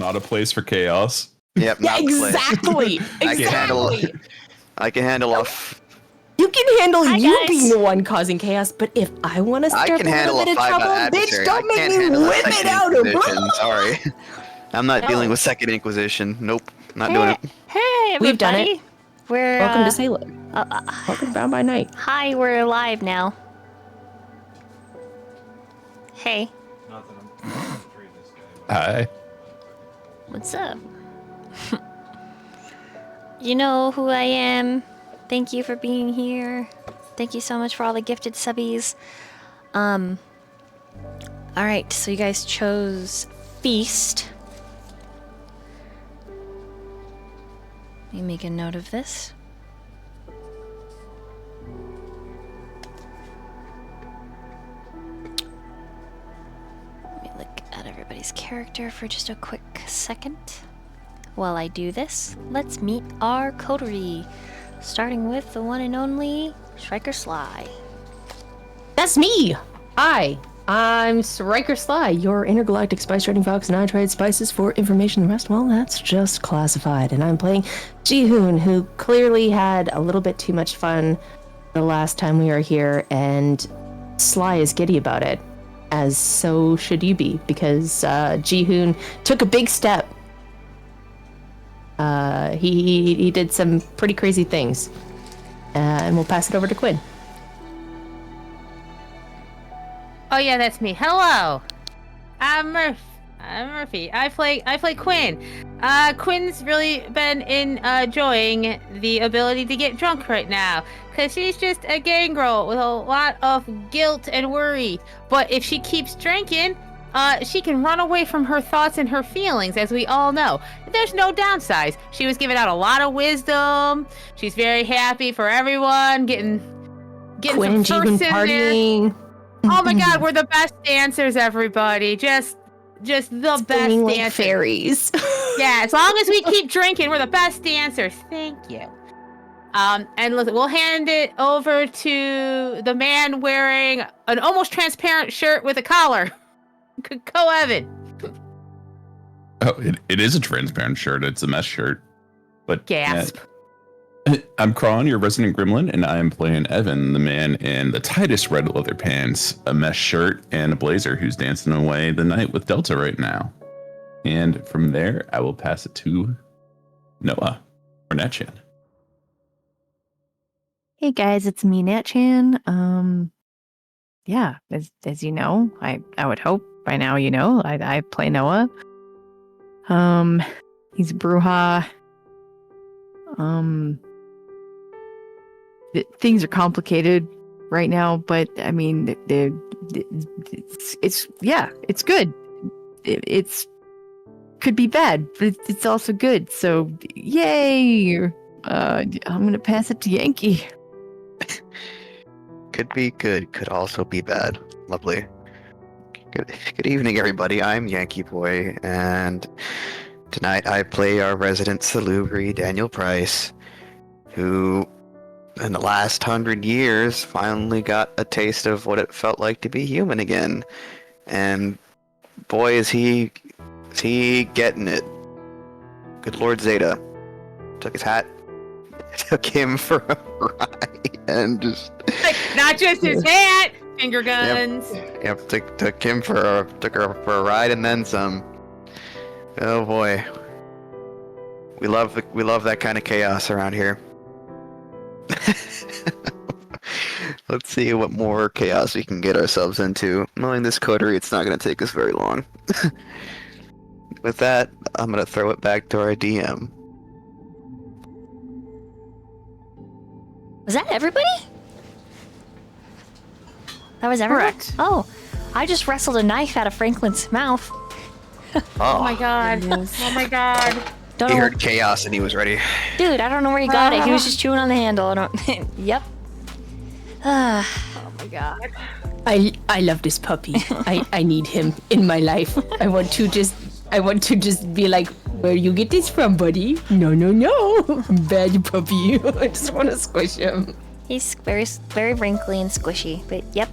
not a place for chaos. Yep. Yeah, exactly. Exactly. I can handle off. You can handle Hi, you guys. being the one causing chaos, but if I want to I start can a handle little a bit of 5 trouble, adversary. bitch, don't I make can't me handle a whip second it out of Inquisition. Sorry. I'm not dealing with Second Inquisition. Nope. Not doing it. Hey, everybody. We've done it. We're Welcome to Salem. uh, Welcome to Bound by Night. hi, we're live now. Hey, Hi. what's up? You know who I am. Thank you for being here. Thank you so much for all the gifted subbies. Alright, so you guys chose Feast. Let me make a note of this. Let me look at everybody's character for just a quick second. While I do this, let's meet our coterie. Starting with the one and only Striker Sly. That's me. Hi, I'm Striker Sly, your intergalactic spice trading fox, and I trade spices for information. The rest, well, that's just classified. And I'm playing Jihoon, who clearly had a little bit too much fun the last time we were here, and Sly is giddy about it, as so should you be, because Jihoon took a big step. He did some pretty crazy things, and we'll pass it over to Quinn. Oh yeah, that's me. Hello, I'm Murphy. I play Quinn. Quinn's really been enjoying the ability to get drunk right now, cause she's just a gangrel with a lot of guilt and worry. But if she keeps drinking, she can run away from her thoughts and her feelings, as we all know. There's no downsides. She was giving out a lot of wisdom. She's very happy for everyone, getting Quinn and some Jihoon firsts in there. partying. Oh my god, we're the best dancers, everybody. Just the best Spinning like dancers. fairies. Yeah, as long as we keep drinking, we're the best dancers. Thank you. And listen, we'll hand it over to the man wearing an almost transparent shirt with a collar. Go, Evan. Oh, it is a transparent shirt. It's a mesh shirt. But Gasp. I'm Chron, your resident gremlin, and I am playing Evan, the man in the tightest red leather pants, a mesh shirt, and a blazer who's dancing away the night with Delta right now. And from there, I will pass it to Noah or Natchan. Hey guys, it's me, Natchan. Yeah, as you know, I would hope by now you know, I play Noah. He's a Bruja. Things are complicated right now, but I mean, it's good. It's could be bad, but it's also good. So yay! I'm gonna pass it to Yankee. Could be good. Could also be bad. Lovely. Good evening, everybody. I'm YankeeBoy, and tonight I play our resident salubri, Daniel Price, who, in the last 100 years, finally got a taste of what it felt like to be human again. And boy, is he getting it. Good Lord Zeta took his hat, took him for a ride, and just Not just his hat, finger guns. Yep, took her for a ride and then some. Oh boy, we love that kind of chaos around here. Let's see what more chaos we can get ourselves into. Knowing this coterie, it's not going to take us very long. With that, I'm going to throw it back to our DM. Was that everybody? That was everyone? Correct. Oh, I just wrestled a knife out of Franklin's mouth. Oh my god. Oh my god. Don't He know, heard chaos and he was ready. dude. I don't know where he got it. He was just chewing on the handle. I don't. Yep. Oh my god. I love this puppy. I need him in my life. I want to just be like, where you get this from, buddy? No. Bad puppy. I just want to squish him. He's very wrinkly and squishy. But yep.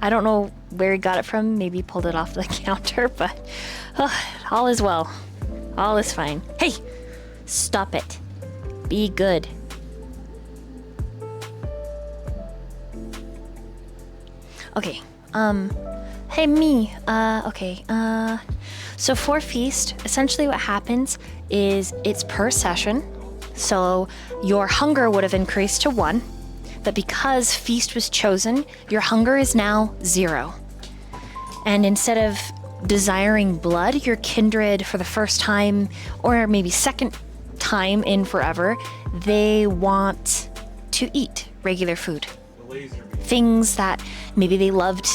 I don't know where he got it from. Maybe he pulled it off the counter, but all is well. All is fine. Hey! Stop it. Be good. Okay, hey me, okay, so for Feast, essentially what happens is it's per session, so your hunger would have increased to 1, but because Feast was chosen, your hunger is now 0. And instead of desiring blood, your kindred for the first time, or maybe second time in forever, they want to eat regular food. Things that maybe they loved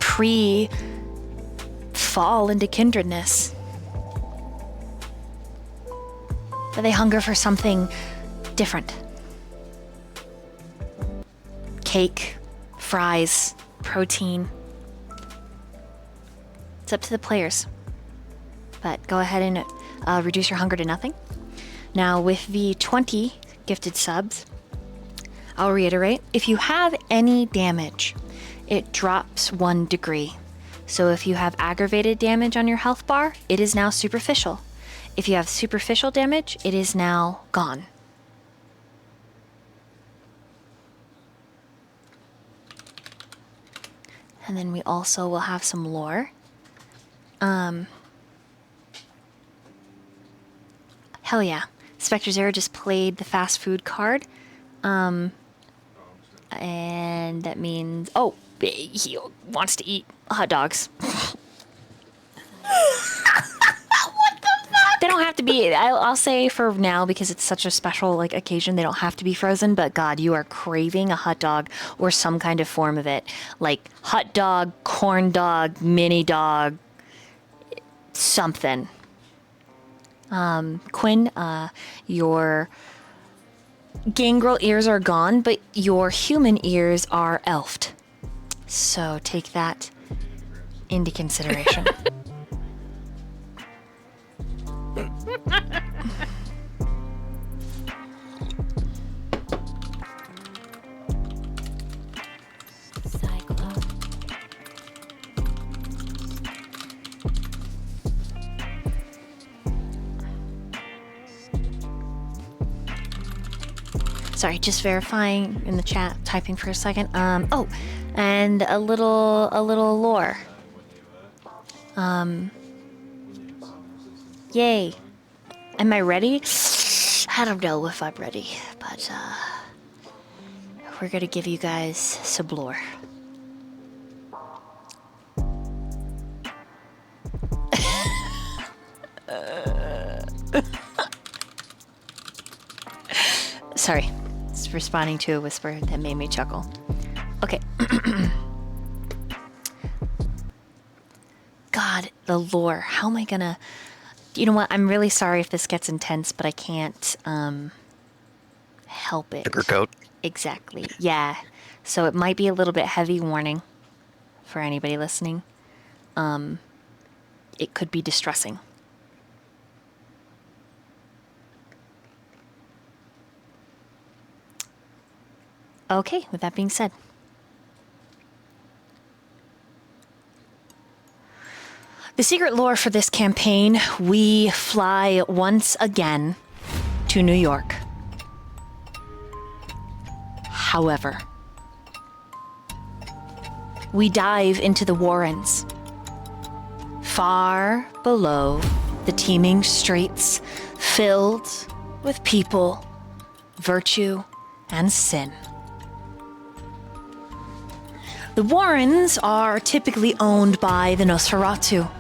pre-fall into kindredness. But they hunger for something different. Cake, fries, protein. It's up to the players. But go ahead and reduce your hunger to nothing. Now with the 20 gifted subs, I'll reiterate, if you have any damage, it drops 1 degree. So if you have aggravated damage on your health bar, it is now superficial. If you have superficial damage, it is now gone. And then we also will have some lore. Hell yeah. Spectre Zero just played the fast food card. And that means, oh, he wants to eat hot dogs. What the fuck? They don't have to be, I'll say for now, because it's such a special occasion, they don't have to be frozen, but God, you are craving a hot dog or some kind of form of it. Like hot dog, corn dog, mini dog, something. Quinn, your gangrel ears are gone, but your human ears are elfed. So take that into consideration. Sorry, just verifying in the chat, typing for a second. Oh, and a little lore. Yay. Am I ready? I don't know if I'm ready, but we're gonna give you guys some lore. Sorry. Responding to a whisper that made me chuckle. Okay. God, the lore. How am I gonna... You know what? I'm really sorry if this gets intense, but I can't help it. Sugarcoat. Exactly. Yeah. So it might be a little bit heavy warning for anybody listening. It could be distressing. Okay, with that being said. The secret lore for this campaign, we fly once again to New York. However, we dive into the Warrens, far below the teeming streets filled with people, virtue, and sin. The Warrens are typically owned by the Nosferatu.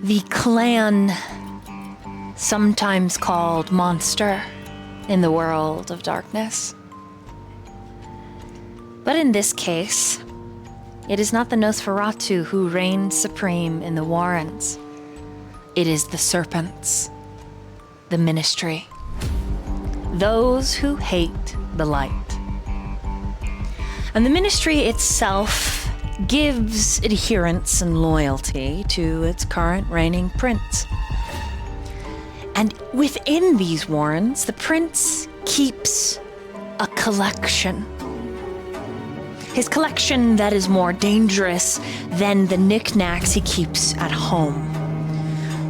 The clan, sometimes called Monster in the world of darkness. But in this case, it is not the Nosferatu who reign supreme in the Warrens. It is the Serpents, the Ministry, those who hate the light. And the Ministry itself gives adherence and loyalty to its current reigning prince. And within these Warrens, the prince keeps a collection. his collection that is more dangerous than the knickknacks he keeps at home.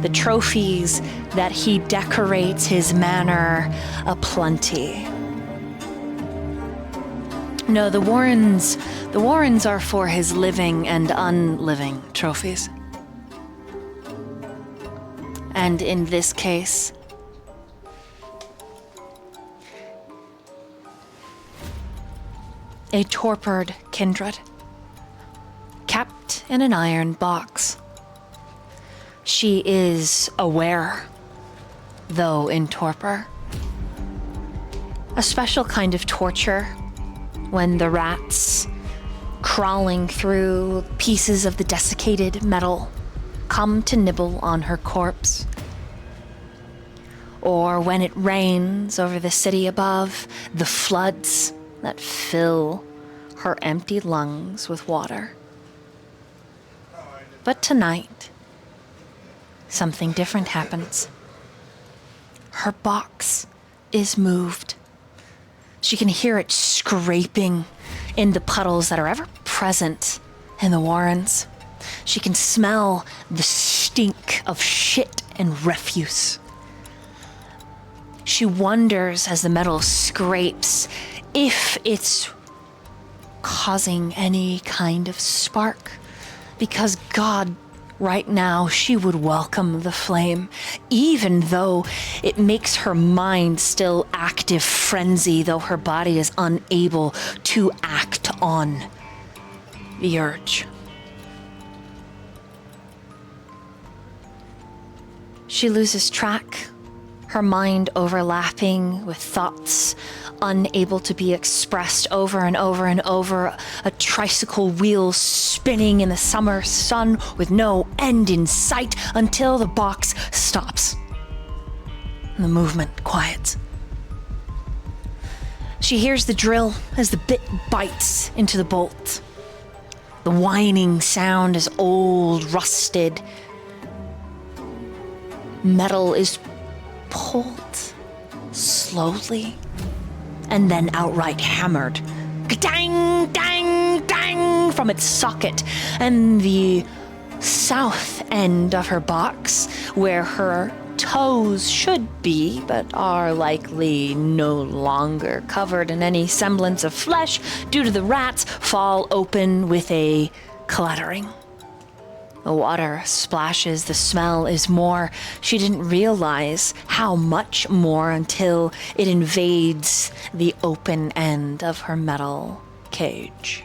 The trophies that he decorates his manor aplenty. No, the Warrens are for his living and unliving trophies. And in this case, a torpid Kindred, kept in an iron box. She is aware, though in torpor. A special kind of torture when the rats, crawling through pieces of the desiccated metal, come to nibble on her corpse. Or when it rains over the city above, the floods that fill her empty lungs with water. But tonight, something different happens. Her box is moved. She can hear it scraping in the puddles that are ever present in the Warrens. She can smell the stink of shit and refuse. She wonders as the metal scrapes if it's causing any kind of spark. Because God, right now, she would welcome the flame, even though it makes her mind still active frenzy, though her body is unable to act on the urge. She loses track, her mind overlapping with thoughts unable to be expressed over and over and over, a tricycle wheel spinning in the summer sun with no end in sight until the box stops and the movement quiets. She hears the drill as the bit bites into the bolt. The whining sound is old, rusted. Metal is pulled slowly and then outright hammered. Dang, dang, dang from its socket. And the south end of her box, where her toes should be, but are likely no longer covered in any semblance of flesh due to the rats, fall open with a clattering. The water splashes, the smell is more. She didn't realize how much more until it invades the open end of her metal cage.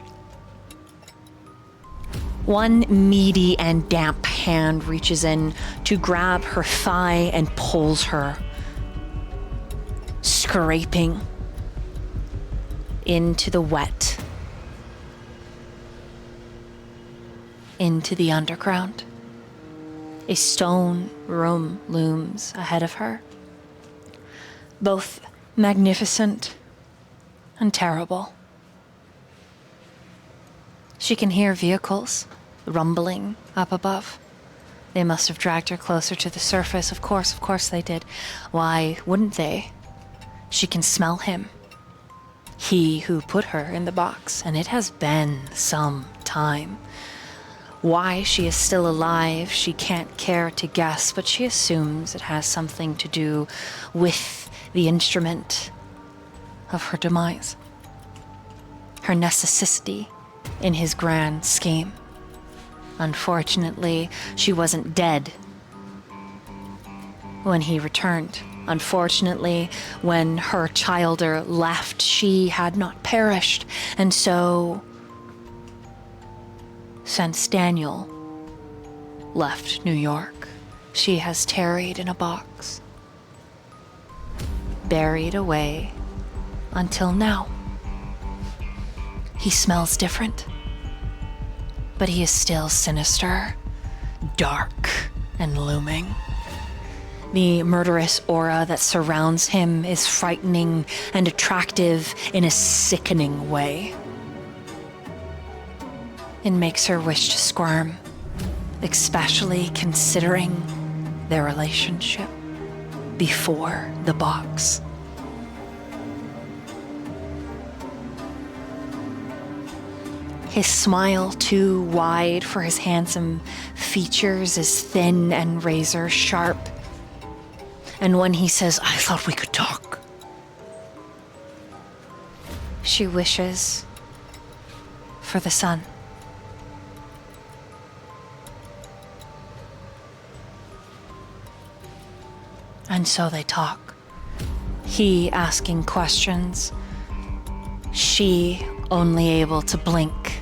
One meaty and damp hand reaches in to grab her thigh and pulls her, scraping into the wet, into the underground. A stone room looms ahead of her, both magnificent and terrible. She can hear vehicles rumbling up above. They must have dragged her closer to the surface. Of course they did. Why wouldn't they? She can smell him. He who put her in the box, and it has been some time. Why she is still alive, she can't care to guess, but she assumes it has something to do with the instrument of her demise. Her necessity in his grand scheme. Unfortunately, she wasn't dead when he returned. Unfortunately, when her childer left, she had not perished. And so, since Daniel left New York, she has tarried in a box, buried away until now. He smells different, but he is still sinister, dark, and looming. The murderous aura that surrounds him is frightening and attractive in a sickening way. It makes her wish to squirm, especially considering their relationship before the box. His smile, too wide for his handsome features, is thin and razor sharp. And when he says, "I thought we could talk," she wishes for the sun. And so they talk. He asking questions, she only able to blink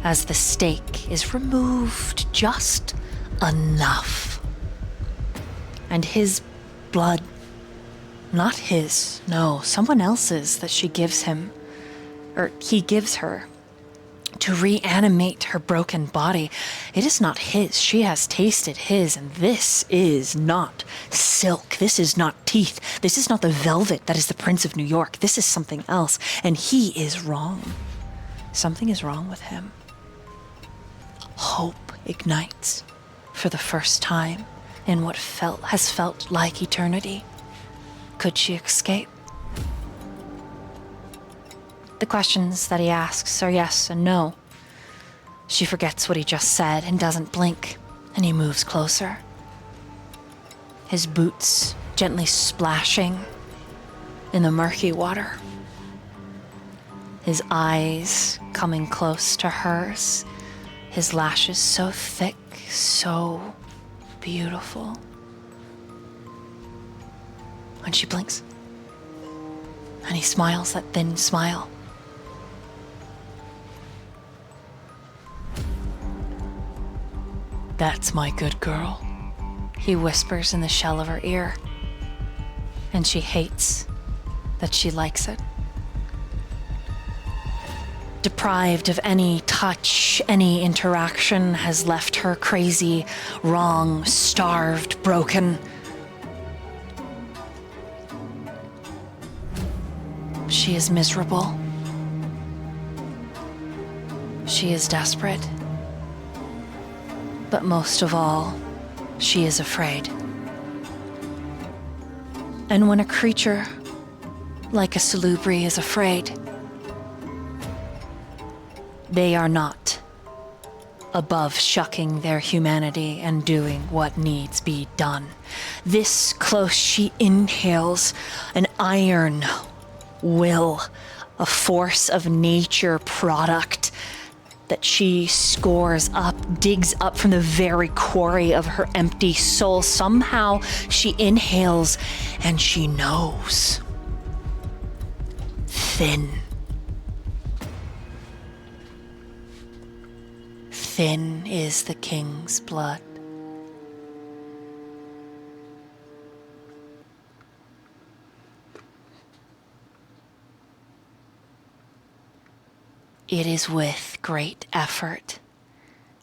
as the stake is removed just enough. And his blood, not his, no, someone else's that she gives him, or he gives her, to reanimate her broken body. It is not his. She has tasted his, and this is not silk. This is not teeth. This is not the velvet that is the Prince of New York. This is something else, and he is wrong. Something is wrong with him. Hope ignites for the first time in what has felt like eternity. Could she escape? The questions that he asks are yes and no. She forgets what he just said and doesn't blink, and he moves closer. His boots gently splashing in the murky water. His eyes coming close to hers. His lashes so thick, so beautiful. When she blinks, and he smiles that thin smile. "That's my good girl," he whispers in the shell of her ear. And she hates that she likes it. Deprived of any touch, any interaction has left her crazy, wrong, starved, broken. She is miserable. She is desperate. But most of all, she is afraid. And when a creature like a salubri is afraid, they are not above shucking their humanity and doing what needs be done. This close, she inhales an iron will, a force of nature product that she scores up, digs up from the very quarry of her empty soul. Somehow she inhales and she knows. Thin. Thin is the king's blood. It is with great effort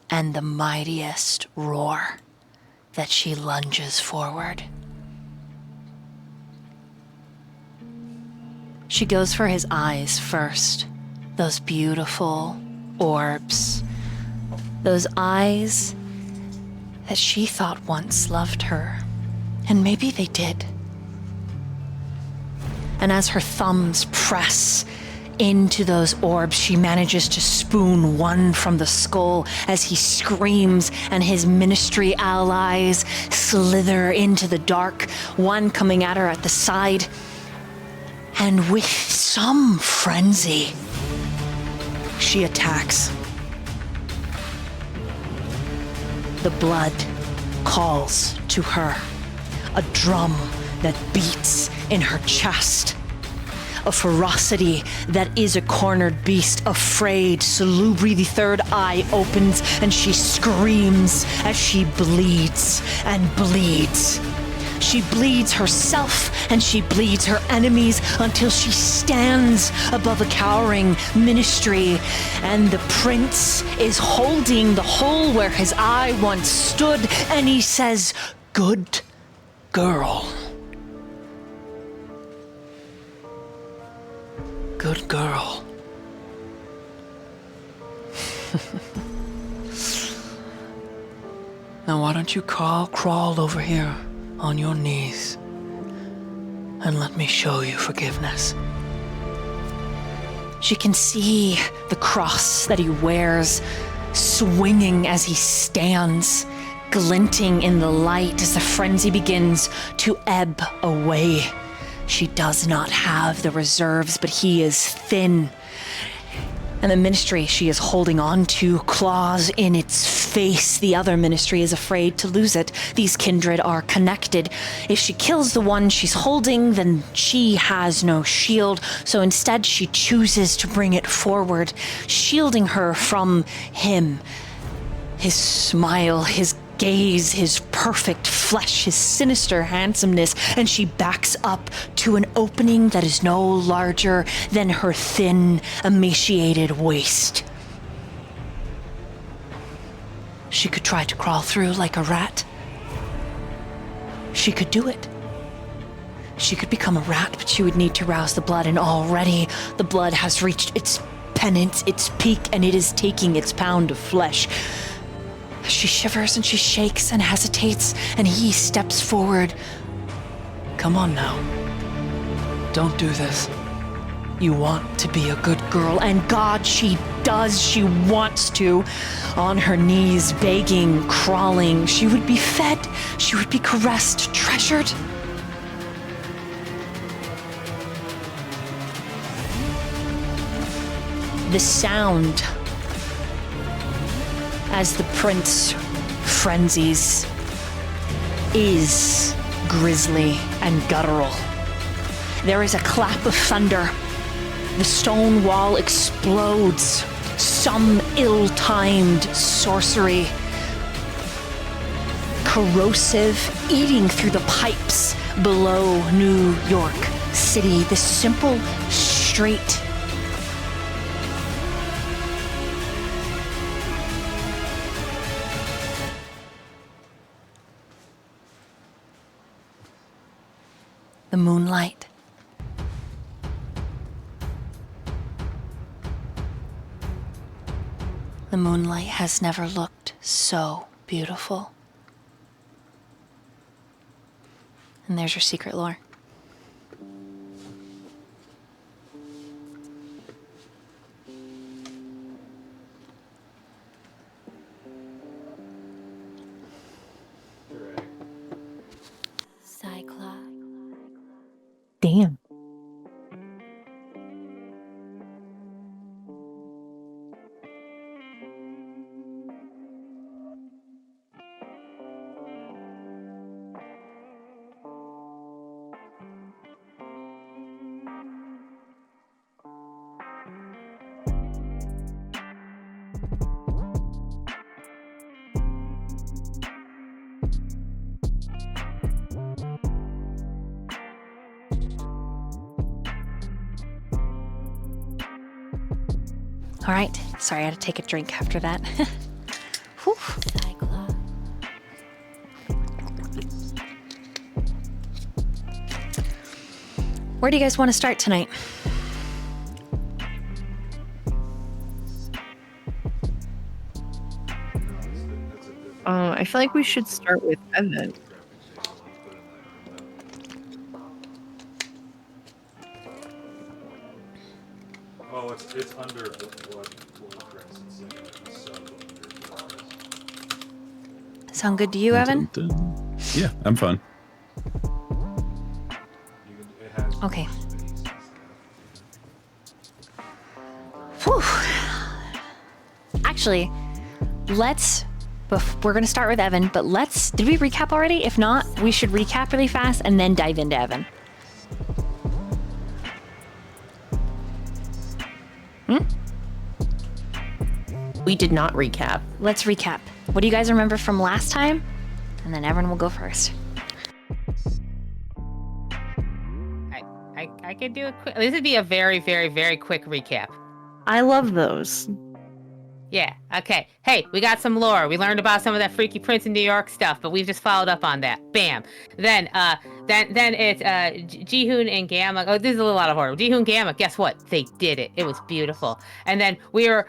and the mightiest roar that she lunges forward. She goes for his eyes first, those beautiful orbs, those eyes that she thought once loved her, and maybe they did. And as her thumbs press into those orbs, she manages to spoon one from the skull as he screams and his ministry allies slither into the dark, one coming at her at the side. And with some frenzy, she attacks. The blood calls to her, a drum that beats in her chest. A ferocity that is a cornered beast, afraid. Salubri, the third eye opens and she screams as she bleeds and bleeds. She bleeds herself and she bleeds her enemies until she stands above a cowering ministry, and the prince is holding the hole where his eye once stood, and he says, "Good girl. Good girl." Now why don't you crawl over here on your knees and let me show you forgiveness. She can see the cross that he wears swinging as he stands, glinting in the light as the frenzy begins to ebb away. She does not have the reserves, but he is thin. And the ministry she is holding on to claws in its face. The other ministry is afraid to lose it. These kindred are connected. If she kills the one she's holding, then she has no shield. So instead she chooses to bring it forward, shielding her from him. His smile, his gaze, his perfect flesh, his sinister handsomeness, and she backs up to an opening that is no larger than her thin, emaciated waist. She could try to crawl through like a rat. She could do it. She could become a rat, but she would need to rouse the blood, and already the blood has reached its penance, its peak, and it is taking its pound of flesh. She shivers and she shakes and hesitates, and he steps forward. Come on now. Don't do this. You want to be a good girl, and God, she does. She wants to. On her knees, begging, crawling. She would be fed. She would be caressed, treasured. The sound as the prince frenzies is grisly and guttural. There is a clap of thunder. The stone wall explodes. Some ill-timed sorcery. Corrosive, eating through the pipes below New York City. The simple, straight the moonlight. The moonlight has never looked so beautiful. And there's your secret lore. Cyclops. Damn. All right. Sorry, I had to take a drink after that. Whew. Cyclops. Where do you guys want to start tonight? I feel like we should start with Evan. Oh, it's under what for instance, Sound good to you, Evan? Dun, dun, dun. Yeah, I'm fine. it has Okay. space and stuff. Whew. Actually, we're going to start with Evan, but did we recap already? If not, we should recap really fast and then dive into Evan. We did not recap. Let's recap. What do you guys remember from last time? And then Evan will go first. I could do a quick. This would be a very, very, very quick recap. I love those. Yeah. Okay. Hey, we got some lore. We learned about some of that Freaky Prince in New York stuff, but we've just followed up on that. Bam. Then it's Jihoon and Gamma. Oh, this is a little out of order. Jihoon, Gamma. Guess what? They did it. It was beautiful. And then we were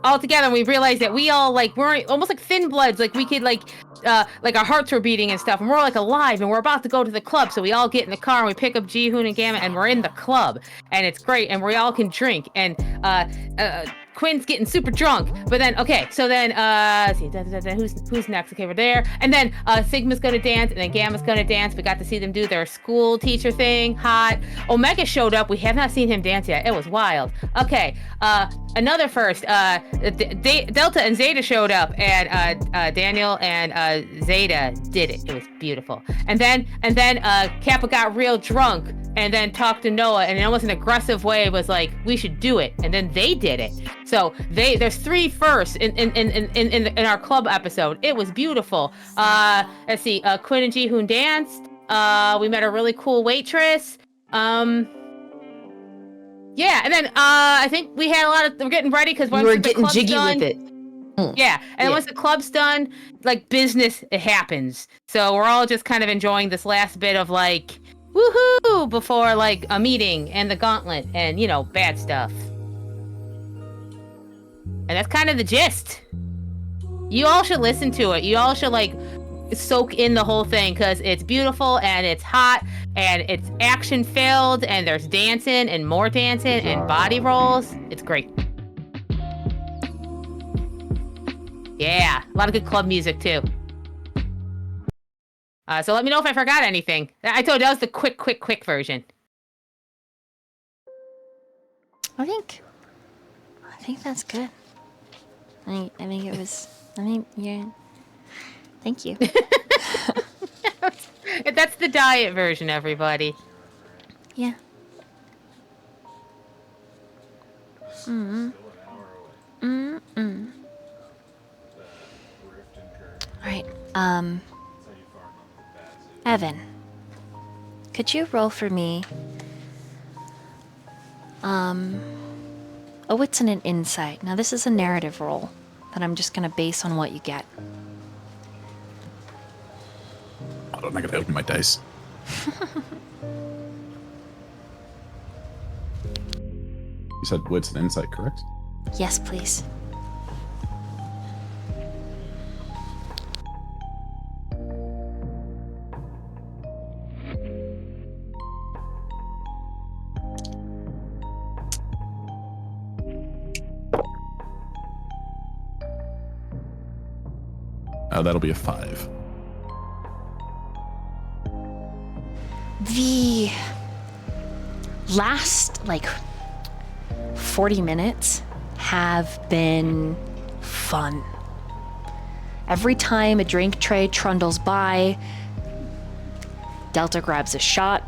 all together, and we realized that we all like we're almost like thin bloods. Like we could like our hearts were beating and stuff, and we're like alive, and we're about to go to the club. So we all get in the car and we pick up Ji-hoon and Gamma, and we're in the club, and it's great, and we all can drink. And Quinn's getting super drunk, but then who's next? Okay, we're there, and then Sigma's gonna dance, and then Gamma's gonna dance. We got to see them do their school teacher thing. Hot. Omega showed up. We have not seen him dance yet. It was wild. Okay, another first. Delta and Zeta showed up, and Daniel and Zeta did it. It was beautiful. And then Kappa got real drunk, and then talked to Noah, and in almost an aggressive way was like, we should do it. And then they did it. So there's 3 firsts in our club episode. It was beautiful. Let's see, Quinn and Ji-hoon danced. We met a really cool waitress. Yeah, and then I think we had we're getting ready because once We're the getting club's jiggy done, with it. yeah, and once the club's done, like business, it happens. So we're all just kind of enjoying this last bit of like, woohoo, before like a meeting and the gauntlet and, you know, bad stuff. And that's kind of the gist. You all should listen to it. You all should like soak in the whole thing because it's beautiful and it's hot and it's action filled and there's dancing and more dancing and body rolls. It's great. Yeah, a lot of good club music too. So let me know if I forgot anything. I told you that was the quick version. I think that's good. I think it was. Yeah. Thank you. That's the diet version, everybody. Yeah. All right. Evan, could you roll for me? Oh, it's an insight. Now this is a narrative roll that I'm just gonna base on what you get. Hold on, I gotta open my dice. You said wits and insight, correct? Yes, please. That'll be a 5. The last, 40 minutes have been fun. Every time a drink tray trundles by, Delta grabs a shot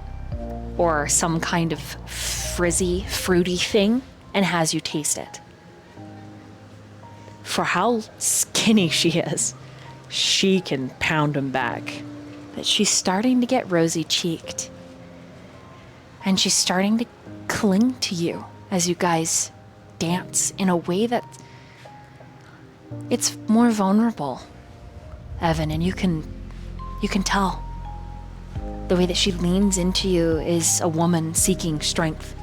or some kind of frizzy, fruity thing and has you taste it. For how skinny she is, she can pound him back. But she's starting to get rosy-cheeked. And she's starting to cling to you as you guys dance in a way that it's more vulnerable, Evan, and you can tell. The way that she leans into you is a woman seeking strength.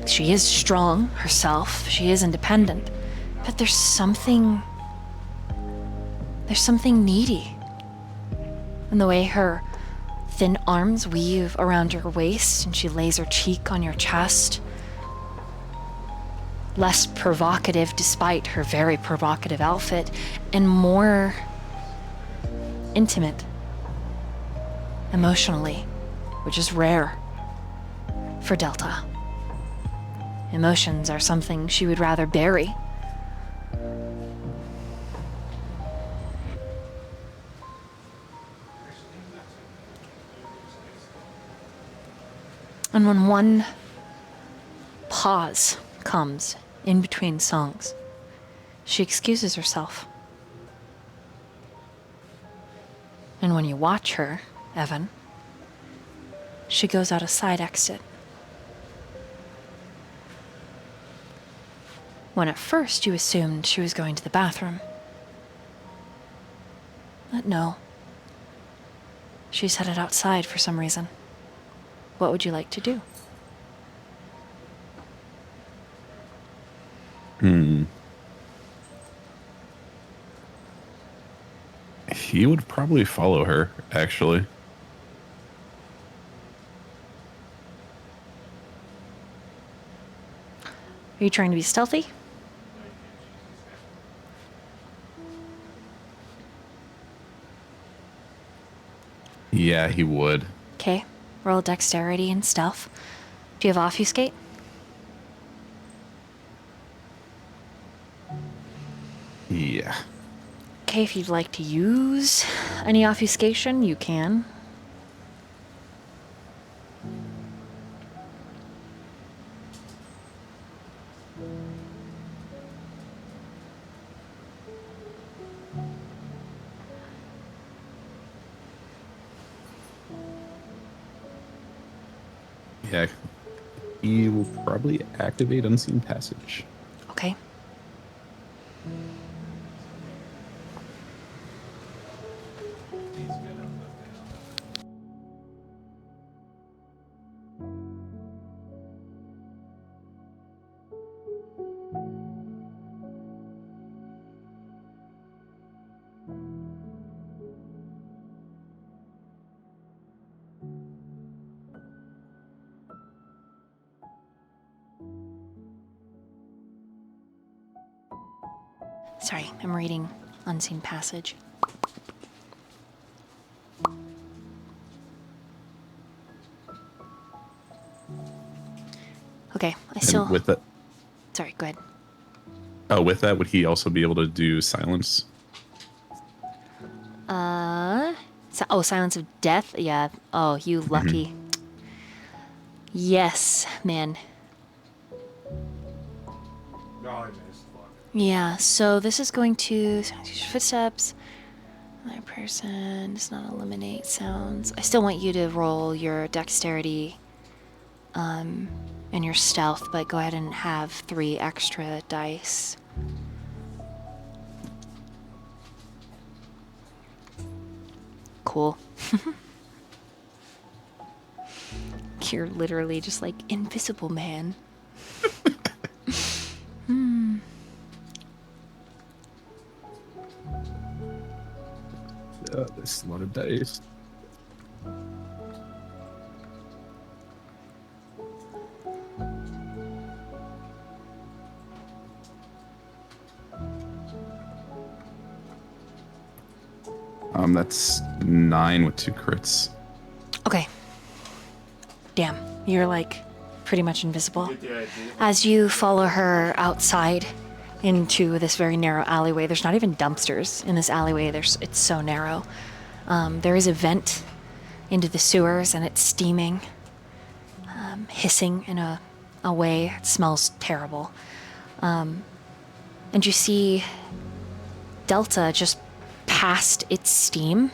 She is strong herself, she is independent, but there's something needy in the way her thin arms weave around your waist and she lays her cheek on your chest. Less provocative despite her very provocative outfit, and more intimate emotionally, which is rare for Delta. Emotions are something she would rather bury. And when one pause comes in between songs, she excuses herself. And when you watch her, Evan, she goes out a side exit. When at first you assumed she was going to the bathroom. But no. She's headed outside for some reason. What would you like to do? He would probably follow her, actually. Are you trying to be stealthy? Yeah, he would. Okay. Roll dexterity and stealth. Do you have obfuscate? Yeah. Okay, if you'd like to use any obfuscation, you can. Yeah. He will probably activate Unseen Passage. Okay. Sorry, I'm reading Unseen Passage. Okay, I still... And with that, Sorry, go ahead. with that, would he also be able to do silence? Silence of Death? Yeah. Oh, you lucky. Yes, man. No, I missed. Fuck. Yeah, so this is going to... Footsteps. My person does not eliminate sounds. I still want you to roll your dexterity and your stealth, but go ahead and have 3 extra dice. Cool. You're literally just like invisible man. This is a lot of dice. That's 9 with 2 crits. Okay. Damn, you're like pretty much invisible. Get the idea. As you follow her outside into this very narrow alleyway, there's not even dumpsters in this alleyway. It's so narrow. There is a vent into the sewers, and it's steaming, hissing in a way. It smells terrible. And you see Delta just past its steam,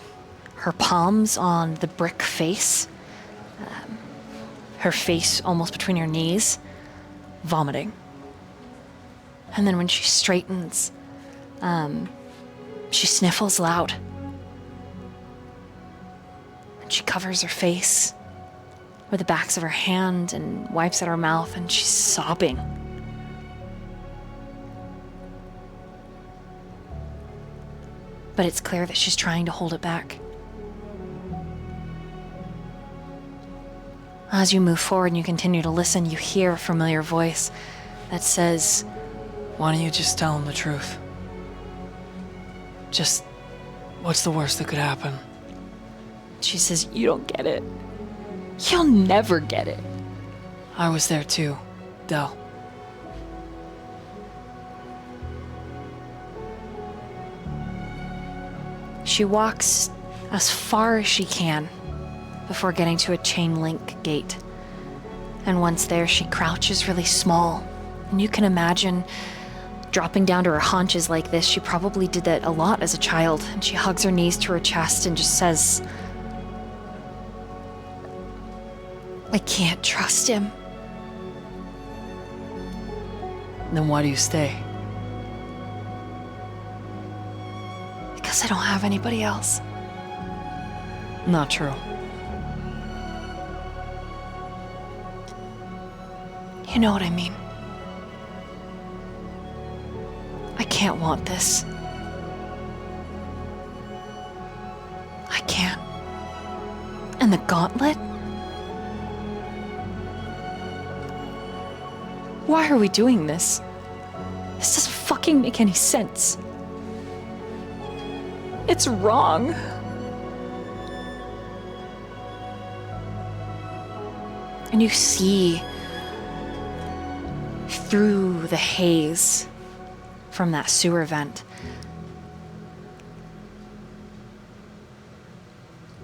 her palms on the brick face, her face almost between her knees, vomiting. And then when she straightens, she sniffles loud. And she covers her face with the backs of her hand and wipes at her mouth, and she's sobbing. But it's clear that she's trying to hold it back. As you move forward and you continue to listen, you hear a familiar voice that says, "Why don't you just tell him the truth? Just, what's the worst that could happen?" She says, "You don't get it. You'll never get it." I was there too, Del. She walks as far as she can before getting to a chain link gate. And once there, she crouches really small. And you can imagine dropping down to her haunches like this. She probably did that a lot as a child. And she hugs her knees to her chest and just says, "I can't trust him." Then why do you stay? Because I don't have anybody else. Not true. You know what I mean. I can't want this. I can't. And the gauntlet? Why are we doing this? This doesn't fucking make any sense. It's wrong. And you see through the haze from that sewer vent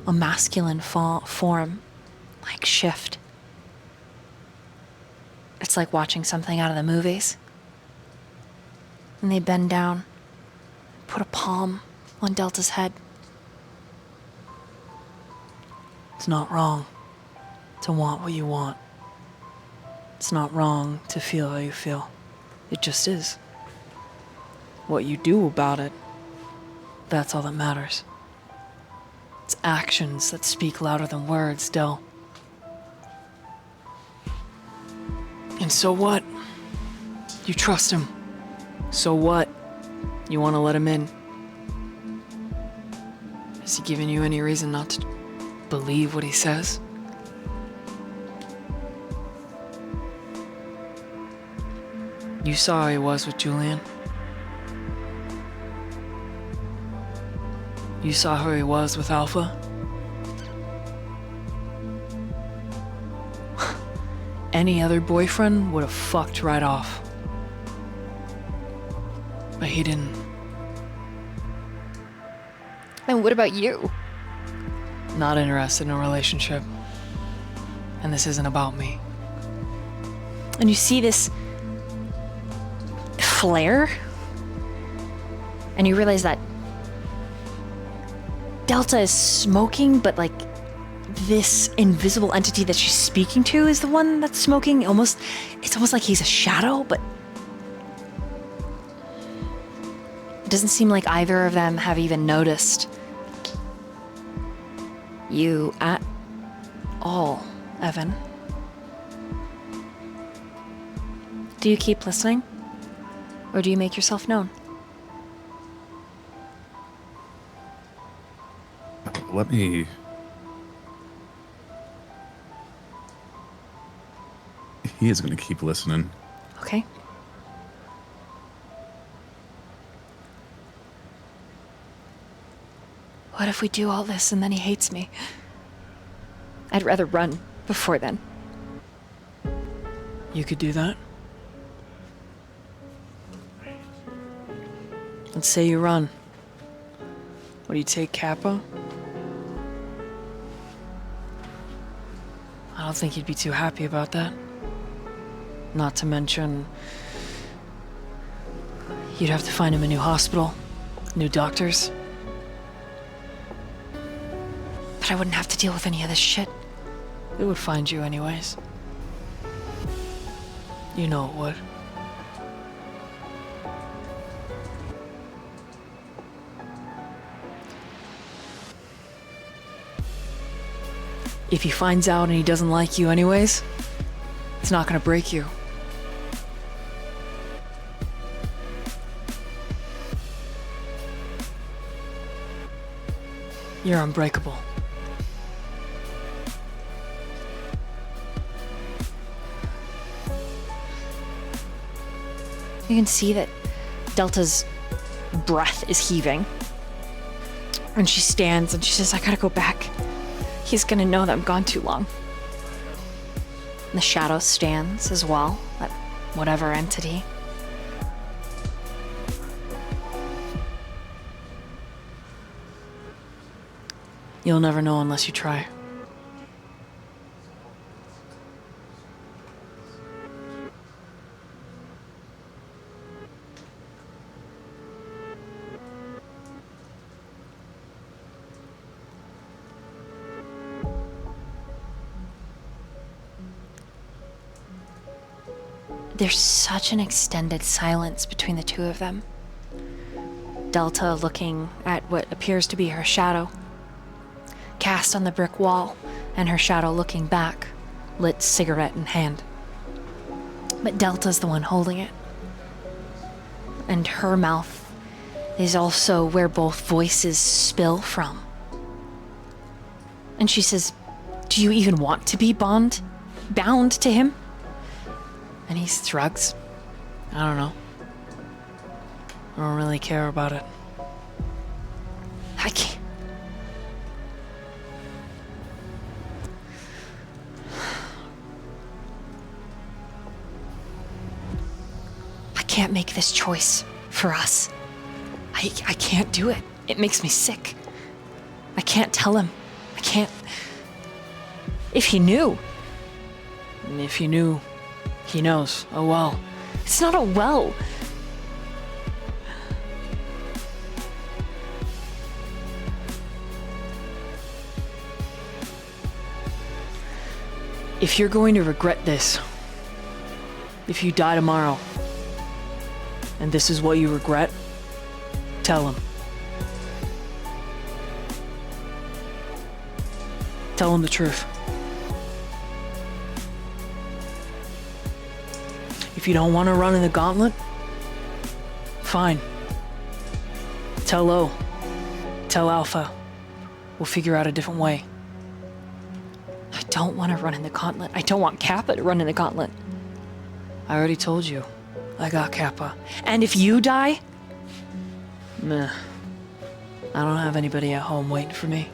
a masculine form, like shift. It's like watching something out of the movies. And they bend down, put a palm on Delta's head. It's not wrong to want what you want. It's not wrong to feel how you feel. It just is. What you do about it, that's all that matters. It's actions that speak louder than words, Del. And so what? You trust him. So what? You want to let him in. Has he given you any reason not to believe what he says? You saw how he was with Julian. You saw how he was with Alpha. Any other boyfriend would have fucked right off. But he didn't. And what about you? Not interested in a relationship. And this isn't about me. And you see this flare, and you realize that Delta is smoking, but like this invisible entity that she's speaking to is the one that's smoking. It's almost like he's a shadow, but it doesn't seem like either of them have even noticed you at all, Evan. Do you keep listening? Or do you make yourself known? Let me... He is going to keep listening. Okay. What if we do all this and then he hates me? I'd rather run before then. You could do that? Let's say you run. What do you take, Kappa? I don't think you'd be too happy about that. Not to mention, you'd have to find him a new hospital, new doctors. But I wouldn't have to deal with any of this shit. It would find you anyways. You know it would. If he finds out and he doesn't like you anyways, it's not gonna break you. You're unbreakable. You can see that Delta's breath is heaving. And she stands and she says, I gotta go back. He's gonna know that I'm gone too long. And the shadow stands as well, that whatever entity. You'll never know unless you try. There's such an extended silence between the two of them. Delta looking at what appears to be her shadow, cast on the brick wall, and her shadow looking back, lit cigarette in hand. But Delta's the one holding it. And her mouth is also where both voices spill from. And she says, do you even want to be bound to him? And he shrugs. I don't know. I don't really care about it. I can't. I can't make this choice for us. I can't do it. It makes me sick. I can't tell him. I can't. If he knew. And if he knew, he knows. Oh well. It's not a well. If you're going to regret this, if you die tomorrow, and this is what you regret, tell him. Tell him the truth. If you don't want to run in the gauntlet, fine. Tell O. Tell Alpha. We'll figure out a different way. I don't want to run in the gauntlet. I don't want Kappa to run in the gauntlet. I already told you. I got Kappa. And if you die, Meh. I don't have anybody at home waiting for me.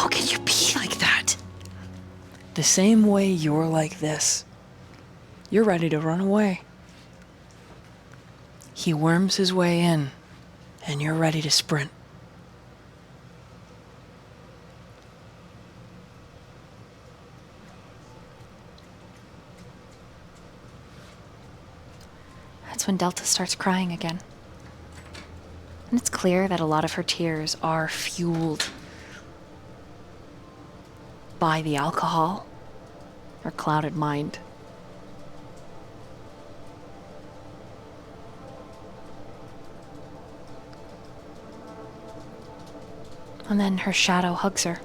how can you be like that? The same way you're like this. You're ready to run away. He worms his way in, and you're ready to sprint. That's when Delta starts crying again. And it's clear that a lot of her tears are fueled by the alcohol, her clouded mind. And then her shadow hugs her.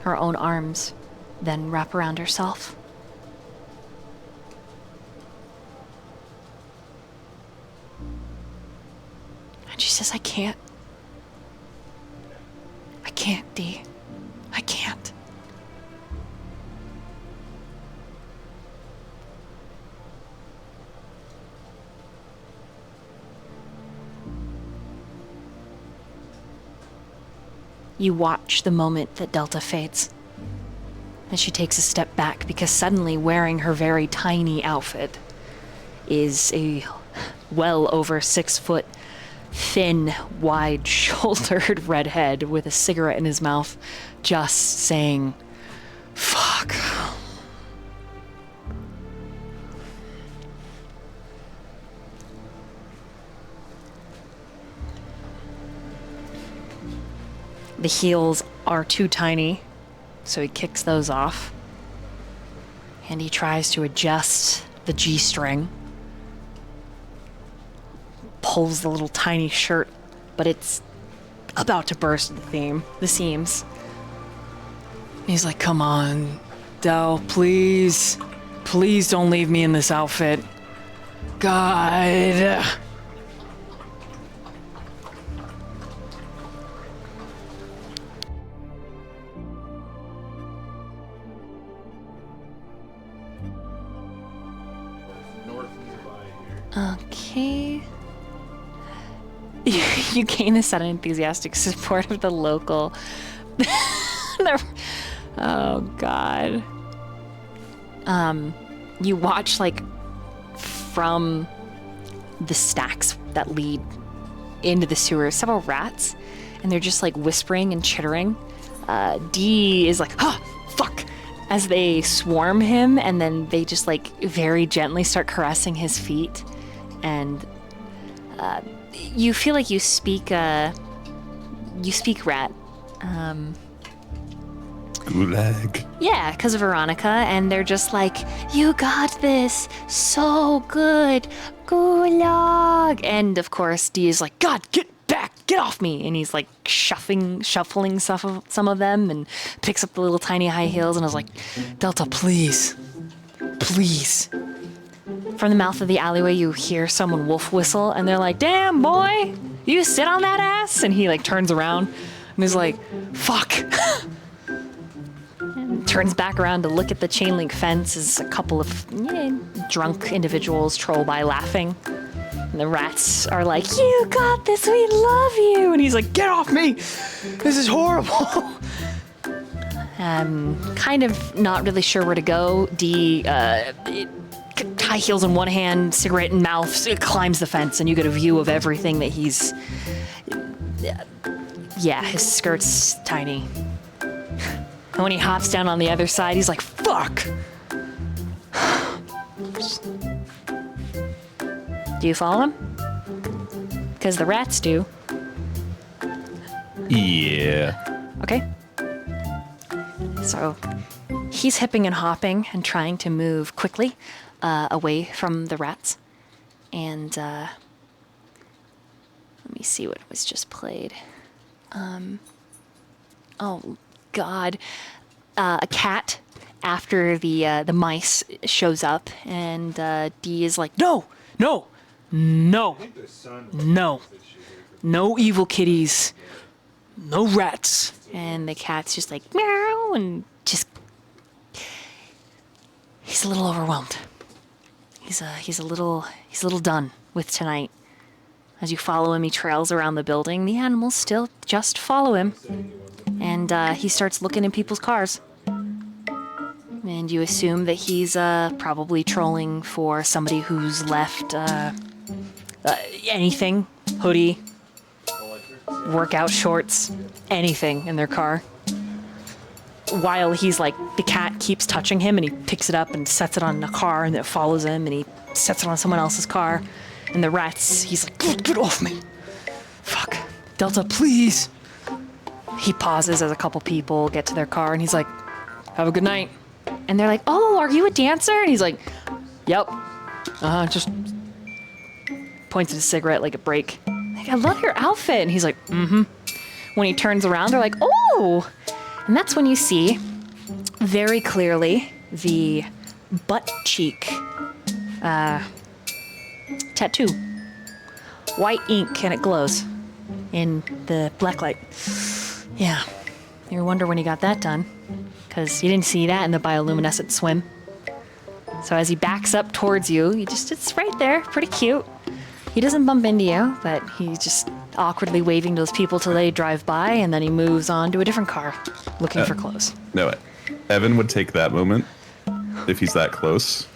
Her own arms then wrap around herself. And she says, I can't. I can't, Dee. I can't. You watch the moment that Delta fades. And she takes a step back because suddenly wearing her very tiny outfit is a well over 6 foot, thin, wide-shouldered redhead with a cigarette in his mouth, just saying, fuck. The heels are too tiny, so he kicks those off. And he tries to adjust the G-string. Pulls the little tiny shirt, but it's about to burst the seams. He's like, come on, Del, please. Please don't leave me in this outfit. God. Okay. You gain a sudden enthusiastic support of the local. Oh God. You watch like from the stacks that lead into the sewer, several rats, and they're just like whispering and chittering. Dee is like, oh, fuck, as they swarm him, and then they just like very gently start caressing his feet. And you feel like you speak rat. Gulag. Yeah, because of Veronica, and they're just like, you got this, so good, gulag. And of course, Dee is like, God, get back, get off me. And he's like shuffling some of them and picks up the little tiny high heels and is like, Delta, please, please. From the mouth of the alleyway, you hear someone wolf whistle, and they're like, damn, boy, You sit on that ass? And he like turns around and is like, fuck. And turns back around to look at the chain link fence as a couple of drunk individuals troll by laughing. And the rats are like, you got this, we love you. And he's like, get off me. This is horrible. Kind of not really sure where to go. High heels in one hand, cigarette in mouth, climbs the fence, and you get a view of everything that he's... Yeah, his skirt's tiny. And when he hops down on the other side, he's like, fuck! Do you follow him? Because the rats do. Yeah. Okay. So he's hipping and hopping and trying to move quickly away from the rats. And let me see what was just played. Oh, God. A cat after the mice shows up, and Dee is like, no, no, no, no, no evil kitties, no rats. And the cat's just like, meow, and just, he's a little overwhelmed. He's a little done with tonight. As you follow him, he trails around the building. The animals still just follow him. And he starts looking in people's cars. And you assume that he's probably trolling for somebody who's left anything, hoodie, workout shorts, anything in their car. While he's like, the cat keeps touching him and he picks it up and sets it on a car and it follows him and he sets it on someone else's car. And the rats, he's like, get off me. Fuck. Delta, please. He pauses as a couple people get to their car and he's like, have a good night. And they're like, oh, are you a dancer? And he's like, yep. Just points at his cigarette like a break. Like, I love your outfit. And he's like, mm-hmm. When he turns around, they're like, oh. And that's when you see very clearly the butt cheek tattoo. White ink, and it glows in the black light. Yeah. You wonder when he got that done, because you didn't see that in the bioluminescent swim. So as he backs up towards you, it's right there, pretty cute. He doesn't bump into you, but he's just awkwardly waving to those people till they drive by, and then he moves on to a different car, looking for clothes. No, Evan would take that moment, if he's that close,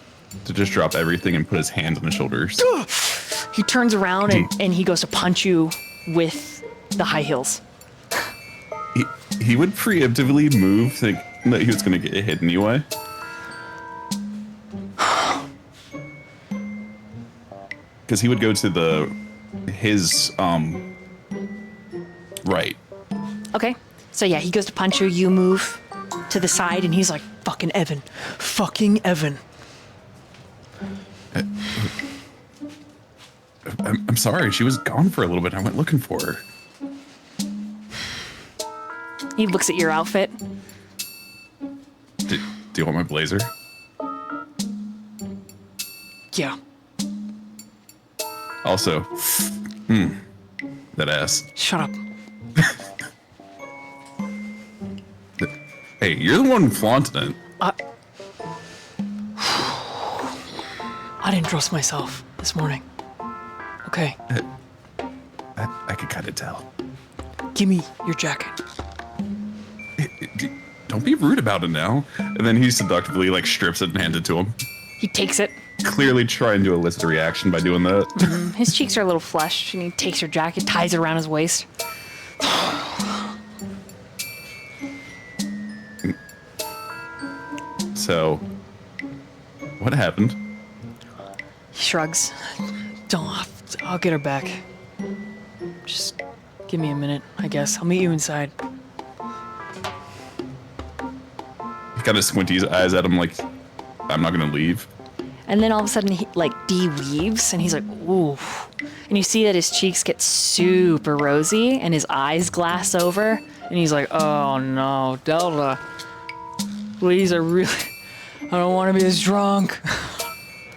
to just drop everything and put his hands on his shoulders. He turns around and he goes to punch you with the high heels. He would preemptively move, thinking that he was going to get hit anyway. Because he would go to his right. Okay. So yeah, he goes to punch you, you move to the side, and he's like, fucking Evan. Fucking Evan. I'm sorry, she was gone for a little bit. I went looking for her. He looks at your outfit. Do you want my blazer? Yeah. Also, that ass. Shut up. Hey, you're the one flaunting it. I didn't trust myself this morning. Okay, I could kind of tell. give me your jacket. Don't be rude about it now. And then he seductively like strips it and hands it to him. He takes it. Clearly trying to elicit a reaction by doing that. His cheeks are a little flushed, and he takes your jacket, ties it around his waist. So, what happened? He shrugs. I'll get her back. Just give me a minute, I guess. I'll meet you inside. He kind of squinty his eyes at him like, I'm not gonna leave. And then all of a sudden, Dee leaves, and he's like, ooh. And you see that his cheeks get super rosy, and his eyes glass over, and he's like, oh no, Delta. Please, I don't want to be this drunk.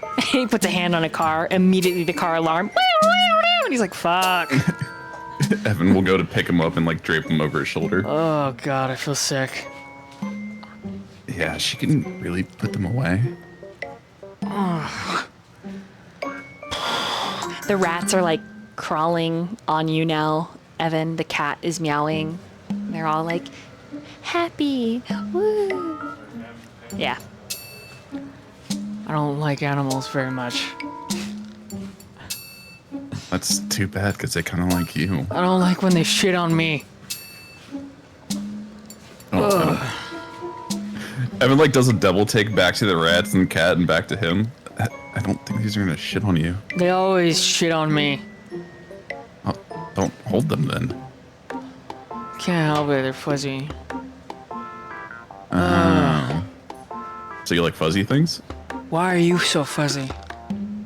And he puts a hand on a car, immediately the car alarm, and he's like, fuck. Evan will go to pick him up and like drape him over his shoulder. Oh god, I feel sick. Yeah, she can really put them away. The rats are like crawling on you now. Evan, the cat, is meowing. They're all like happy. Woo. Yeah. I don't like animals very much. That's too bad because they kind of like you. I don't like when they shit on me. Evan like does a double take back to the rats and cat and back to him. I don't think these are gonna shit on you. They always shit on me. Oh, don't hold them then. Can't help it, they're fuzzy. So you like fuzzy things? Why are you so fuzzy?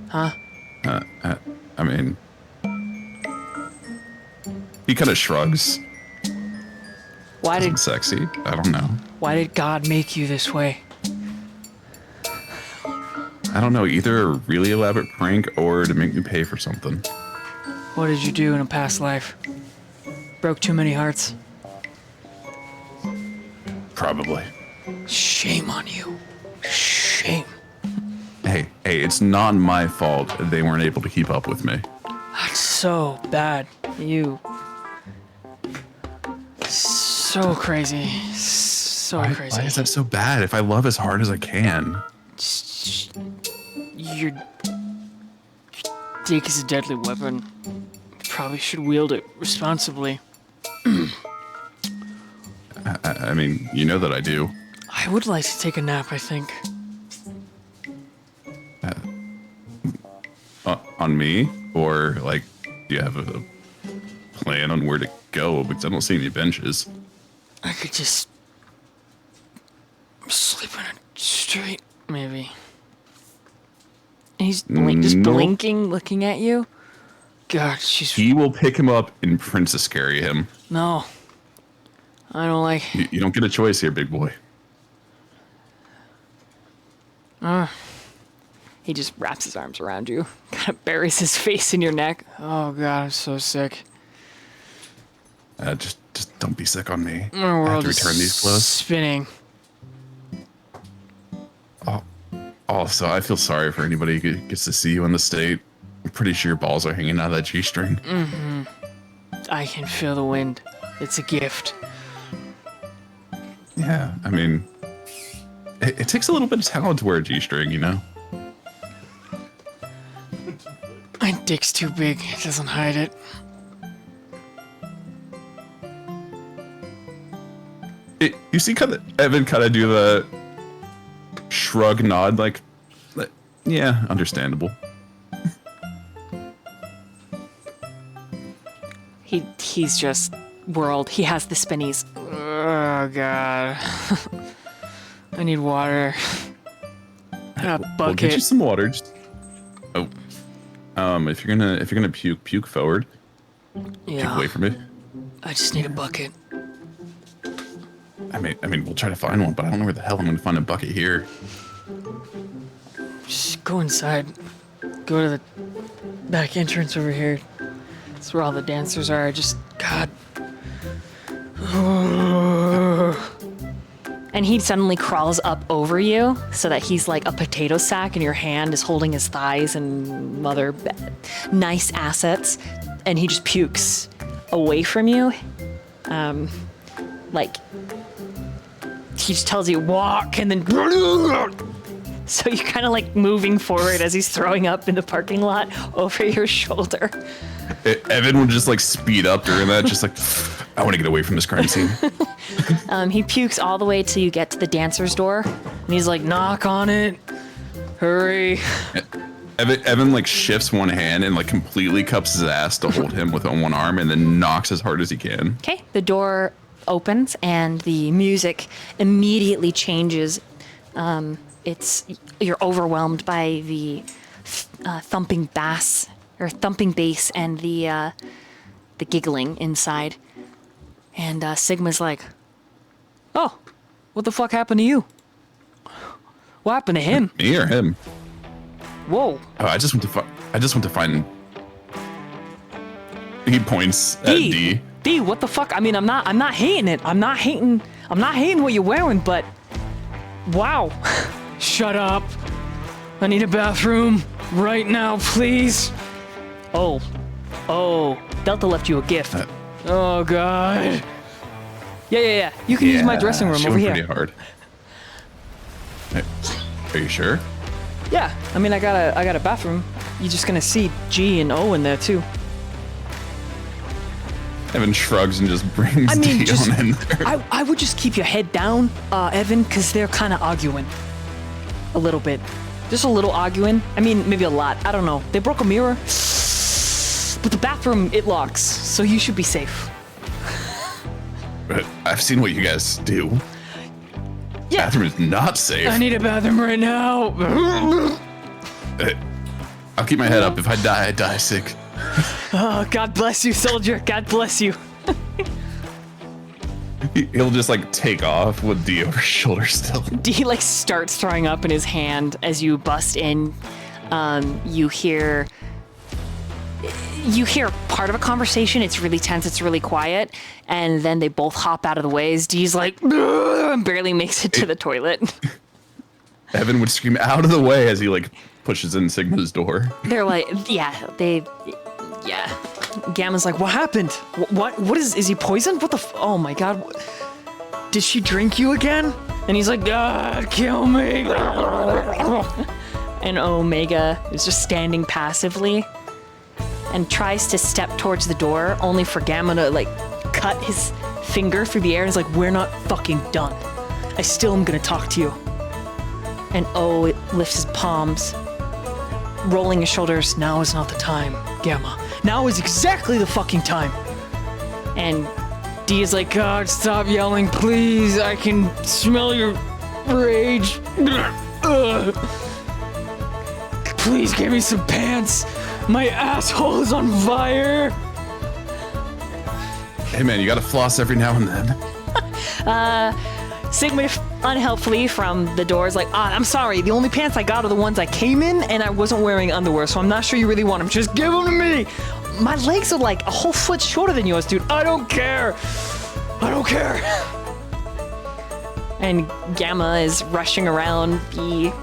Huh? I mean, he kind of shrugs. Why Isn't did sexy? I don't know. why did God make you this way? I don't know. Either a really elaborate prank or to make me pay for something. What did you do in a past life? Broke too many hearts? Probably. Shame on you. Shame. Hey, it's not my fault they weren't able to keep up with me. That's so bad. You. So crazy. So crazy. Why is that so bad? If I love as hard as I can. Your dick is a deadly weapon. You probably should wield it responsibly. I mean, you know that I do. I would like to take a nap, I think. On me? Or, like, do you have a plan on where to go? Because I don't see any benches. I could just sleep in a street, maybe. He's just Nope. blinking, looking at you. God, she's... He will pick him up and princess carry him. No. I don't like... You don't get a choice here, big boy. He just wraps his arms around you, kind of buries his face in your neck. Oh God, I'm so sick. Just don't be sick on me. My I have world to is return these clothes. spinning. Also, I feel sorry for anybody who gets to see you in the state. I'm pretty sure your balls are hanging out of that G-string. I can feel the wind. It's a gift. Yeah, I mean, it takes a little bit of talent to wear a G-string, you know? My dick's too big. It doesn't hide it. You see Evan kind of do the shrug nod, like, yeah, understandable. He's just whirled. He has the spinnies. Oh God. I need water. And a We'll get you bucket. some water. If you're gonna puke forward. Puke Yeah. away from me. I just need a bucket. I mean, we'll try to find one, but I don't know where the hell I'm gonna find a bucket here. Just go inside. Go to the back entrance over here. That's where all the dancers are. God. And he suddenly crawls up over you so that he's like a potato sack and your hand is holding his thighs and other nice assets. And he just pukes away from you. Like, he just tells you walk and then... So you're kind of like moving forward as he's throwing up in the parking lot over your shoulder. Evan would just like speed up during that, just like, I want to get away from this crime scene. He pukes all the way till you get to the dancer's door. And he's like, knock on it. Hurry. Evan like shifts one hand and like completely cups his ass to hold him with one arm and then knocks as hard as he can. Okay, the door opens and the music immediately changes. You're overwhelmed by the thumping bass and the giggling inside. And Sigma's like, Oh, what the fuck happened to you? What happened to him? Me or him? Whoa. Oh, I just want to find. He points at D. D, what the fuck? I mean, I'm not hating it. I'm not hating what you're wearing, but wow. Shut up. I need a bathroom right now, please. Oh, Delta left you a gift. Oh God. Yeah. You can use my dressing room she over went here. pretty hard. Hey, are you sure? Yeah, I mean, I got a bathroom. You're just gonna see G and O in there too. Evan shrugs and just brings I mean, Dion in there. I would just keep your head down, Evan, because they're kind of arguing. A little bit. Just a little arguing. I mean, maybe a lot. I don't know. They broke a mirror. But the bathroom, it locks, so you should be safe. But I've seen what you guys do. Yeah. Bathroom is not safe. I need a bathroom right now. I'll keep my head up. If I die sick. Oh, God bless you, soldier. God bless you. He'll just like take off with D over his shoulder still. D like starts throwing up in his hand as you bust in. You hear part of a conversation. It's really tense. It's really quiet. And then they both hop out of the way as D's like, and barely makes it to the toilet. Evan would scream out of the way as he like pushes in Sigma's door. They're like, yeah. Gamma's like, what happened? What is he poisoned? What the oh my God. Did she drink you again? And he's like, God, kill me. And Omega is just standing passively and tries to step towards the door, only for Gamma to like cut his finger through the air and is like, we're not fucking done. I still am gonna talk to you. And O lifts his palms, rolling his shoulders. Now is not the time, Gamma. Now is exactly the fucking time. And D is like, God, stop yelling, please. I can smell your rage. Please give me some pants. My asshole is on fire. Hey man, you gotta floss every now and then. Sigma unhelpfully from the door is like, I'm sorry, the only pants I got are the ones I came in, and I wasn't wearing underwear, so I'm not sure you really want them. Just give them to me. My legs are like a whole foot shorter than yours, dude. I don't care. And Gamma is rushing around the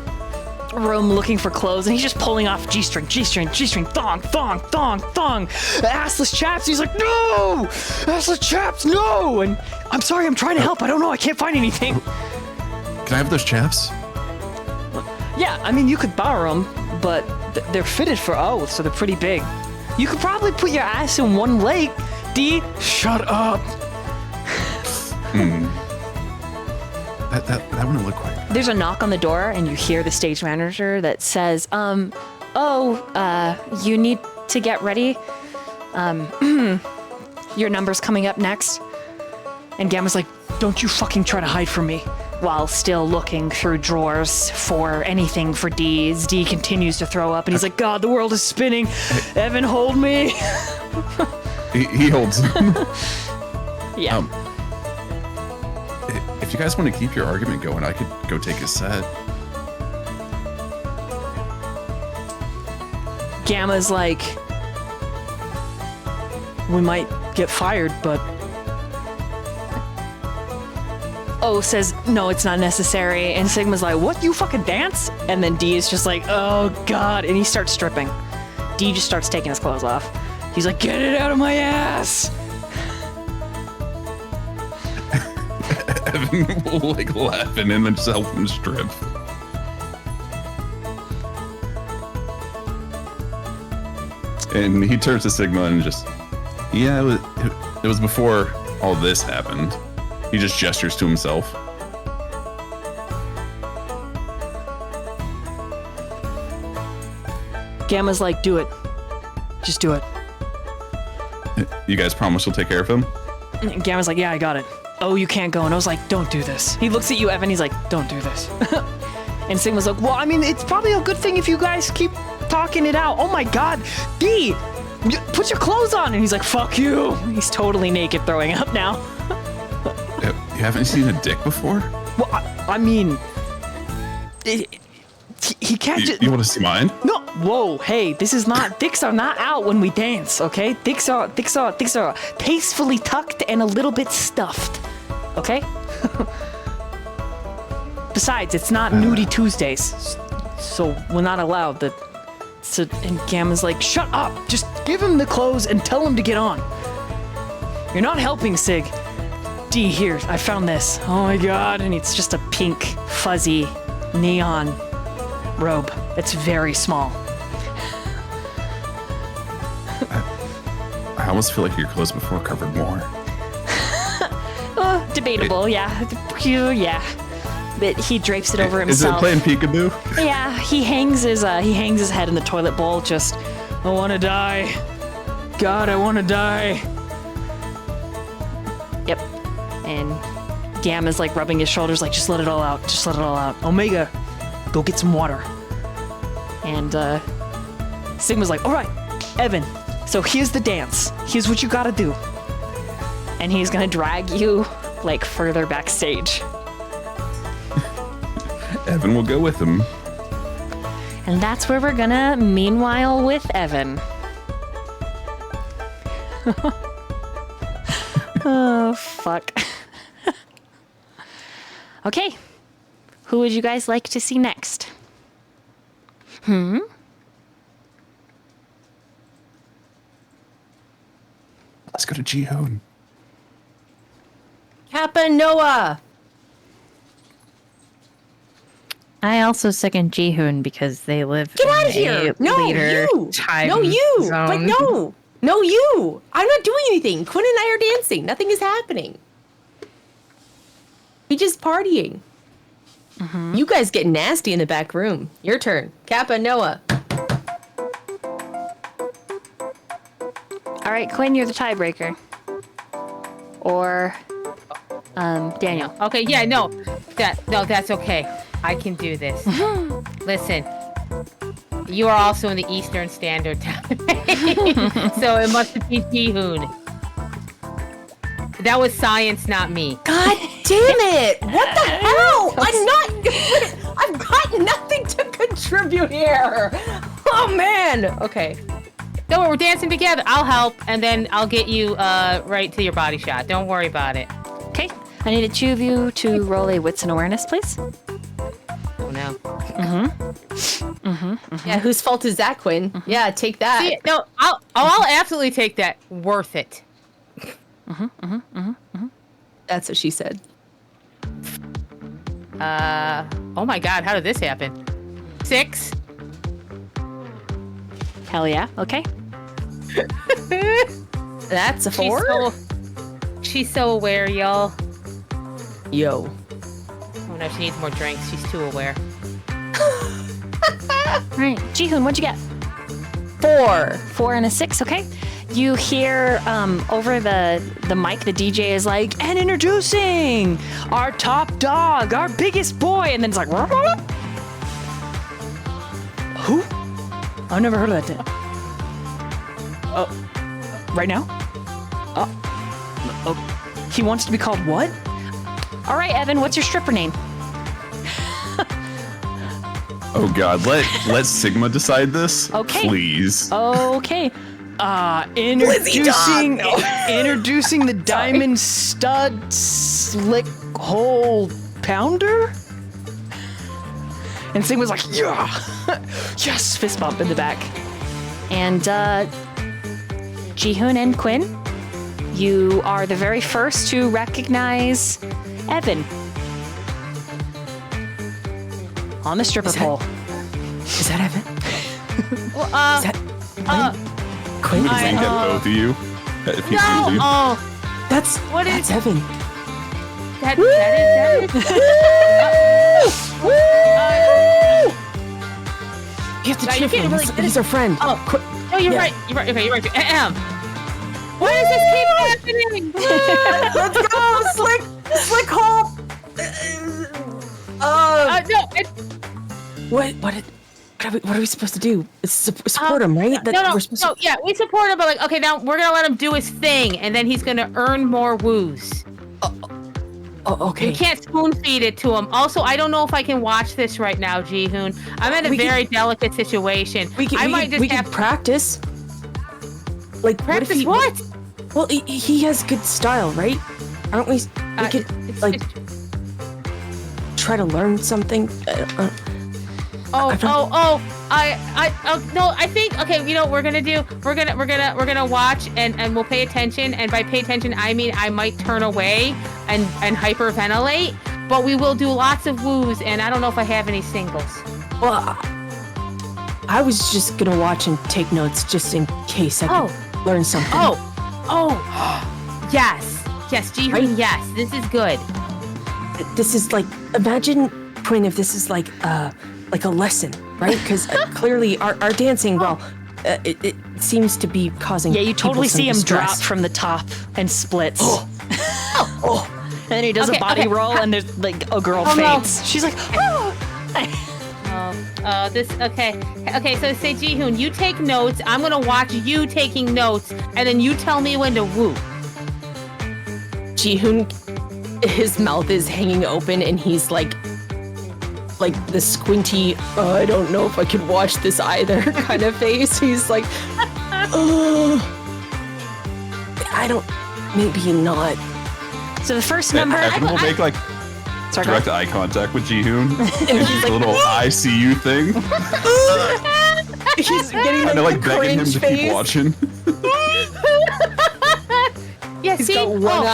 room looking for clothes, and he's just pulling off G-string, thong, assless chaps. He's like, no, assless chaps, no. And I'm sorry, I'm trying to help. I don't know, I can't find anything. Can I have those chaps? Yeah, I mean, you could borrow them, but they're fitted for O, so they're pretty big. You could probably put your ass in one leg. D, shut up. That wouldn't look quite. There's a knock on the door, and you hear the stage manager that says, you need to get ready. Your number's coming up next. And Gamma's like, don't you fucking try to hide from me. While still looking through drawers for anything for D. D continues to throw up, and he's like, God, the world is spinning. Evan, hold me. He holds him. Yeah. If you guys want to keep your argument going, I could go take a set. Gamma's like, we might get fired, but O says, no, it's not necessary. And Sigma's like, what, you fucking dance? And then D is just like, oh God. And he starts stripping. D just starts taking his clothes off. He's like, get it out of my ass. Evan will like laughing and then just help him strip. And he turns to Sigma and just, yeah, it was before all this happened. He just gestures to himself. Gamma's like, do it. Just do it. You guys promise you'll take care of him? And Gamma's like, yeah, I got it. Oh, you can't go. And I was like, don't do this. He looks at you, Evan. He's like, don't do this. And Sigma's like, well, I mean, it's probably a good thing if you guys keep talking it out. Oh my God, D, put your clothes on. And he's like, fuck you. He's totally naked, throwing up now. You haven't seen a dick before? Well, I mean, he can't just... You want to see mine? No, Whoa, hey, this is not, dicks are not out when we dance, okay? Dicks are tastefully tucked and a little bit stuffed, okay? Besides, it's not Nudie Tuesdays, so we're not allowed to, and Gamma's like, shut up, just give him the clothes and tell him to get on. You're not helping, Sig. D, here, I found this. Oh my god, and it's just a pink, fuzzy, neon robe. It's very small. I almost feel like your clothes before covered more. Debatable, yeah. But he drapes it over himself. Is it playing peekaboo? Yeah, he hangs his head in the toilet bowl. Just, I want to die. God, I want to die. Yep. And Gamma's like rubbing his shoulders, like just let it all out. Just let it all out. Omega, go get some water. And Sigma's like, all right, Evan. So here's the dance. Here's what you gotta do. And he's gonna drag you like further backstage. Evan will go with him. And that's where we're gonna meanwhile with Evan. Oh, fuck. Okay. Who would you guys like to see next? Let's go to Jihoon. Kappa Noah. I also second Jihoon because they live Get out in of here! a No, later you! time No, you! zone. Like, no, you! I'm not doing anything. Quinn and I are dancing. Nothing is happening. We just partying. You guys get nasty in the back room. Your turn. Kappa Noah. All right, Quinn, you're the tiebreaker. Or, Daniel. Okay, yeah, no, that's okay. I can do this. Listen, you are also in the Eastern Standard Time, so it must be Jihoon. That was science, not me. God damn it! What the hell? I've got nothing to contribute here. Oh man. Okay. Don't worry, we're dancing together. I'll help, and then I'll get you right to your body shot. Don't worry about it. Okay, I need the two of you to roll a wits and awareness, please. Oh no. Yeah, whose fault is that, Quinn? Yeah, take that. See, no, I'll absolutely take that. Worth it. That's what she said. Oh my god, how did this happen? 6. Hell yeah, okay. That's a 4. She's so aware, y'all. Yo. Oh no, she needs more drinks. She's too aware. All right, Jihoon, what'd you get? 4. 4 and a 6, okay. You hear over the mic, the DJ is like, and introducing our top dog, our biggest boy, and then it's like, who? I've never heard of that. Oh, right now? Oh, he wants to be called what? All right, Evan, what's your stripper name? Oh God, let Sigma decide this. Okay. Please. Okay. Introducing the Diamond Stud Slick Hole Pounder? And Sigma's like, yeah! Yes! Fist bump in the back. And, Jihoon and Quinn, you are the very first to recognize Evan. On the stripper pole. Is that Evan? Well, Is that Quinn? I can get both of you. If he's no! easy. Oh, That's Evan. that is. You have to No, cheer you for can't him. really- He's our friend. Oh, no, you're Yeah. right. You're right. Okay, you're right. Why does this keep happening? Let's go, slick hole. No. What are we supposed to do? It's support him, right? No. Yeah, we support him, but like, okay, now we're gonna let him do his thing, and then he's gonna earn more woos. Oh, okay. You can't spoon feed it to him. Also, I don't know if I can watch this right now, Jihoon. I'm in a very delicate situation. We can practice. Like, Practice what? Well, he has good style, right? Aren't we? We could try to learn something. I think okay. You know what we're gonna do? We're gonna watch and we'll pay attention. And by pay attention, I mean I might turn away and hyperventilate. But we will do lots of woos, and I don't know if I have any singles. Well, I was just gonna watch and take notes just in case I could learn something. Yes, Jihoon, Right? yes, this is good. This is like, imagine, Quinn, if this is like a lesson, right? Because clearly our dancing, it seems to be causing. Yeah, you totally people some see him drop distress. from the top and splits. And then he does a body roll, and there's like a girl faints. She's like, oh. Okay, so say Jihoon, you take notes. I'm gonna watch you taking notes, and then you tell me when to woo. Jihoon, his mouth is hanging open, and he's like the squinty, I don't know if I could watch this either kind of face. He's like, I don't, maybe not. So the first number. Evan will make like direct eye contact with Jihoon. He's a little I see you thing. He's getting kind of like begging him cringe to face. keep watching. Yeah, He's got one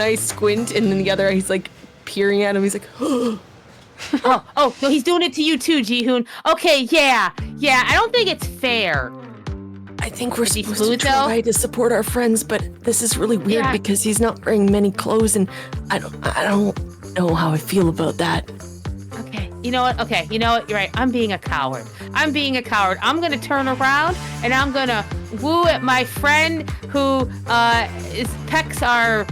eye squint, and then the other eye he's like peering at him. He's like, no, he's doing it to you too, Jihoon. Okay, yeah. I don't think it's fair. I think we're supposed to smooth, try to support our friends, but this is really weird because he's not wearing many clothes, and I don't know how I feel about that. Okay, you know what? You're right. I'm being a coward. I'm gonna turn around and I'm gonna woo at my friend who his pecs are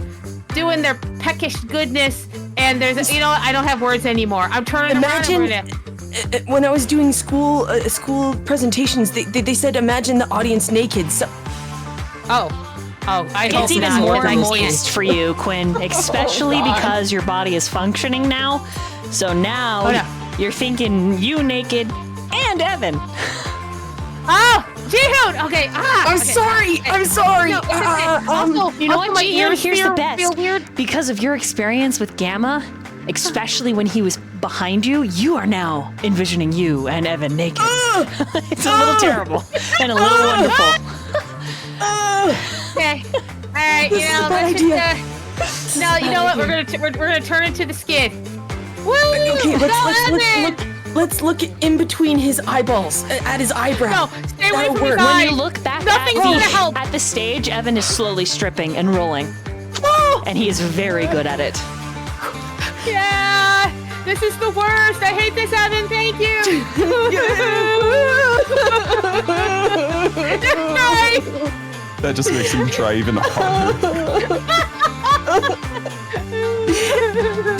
doing their peckish goodness, and there's I don't have words anymore. I'm turning around. And when I was doing school presentations, they said imagine the audience naked. So. It's even more moist for you, Quinn, especially because your body is functioning now. So now you're thinking you naked and Evan. Oh, Jihoon! Okay. I'm sorry. No, it's okay. Also, you know what, my Jihoon? ears Here's the feel best. weird. Because of your experience with Gamma, especially when he was behind you, you are now envisioning you and Evan naked. It's a little terrible and a little wonderful. Okay. All right. You know what? We're gonna turn into the skid. Woo! Okay, let's look in between his eyeballs, at his eyebrow. No, stay away from his When eyes. you look back Nothing's gonna help. at the stage, Evan is slowly stripping and rolling. And he is very good at it. Yeah, this is the worst. I hate this, Evan. Thank you. That just makes him try even harder.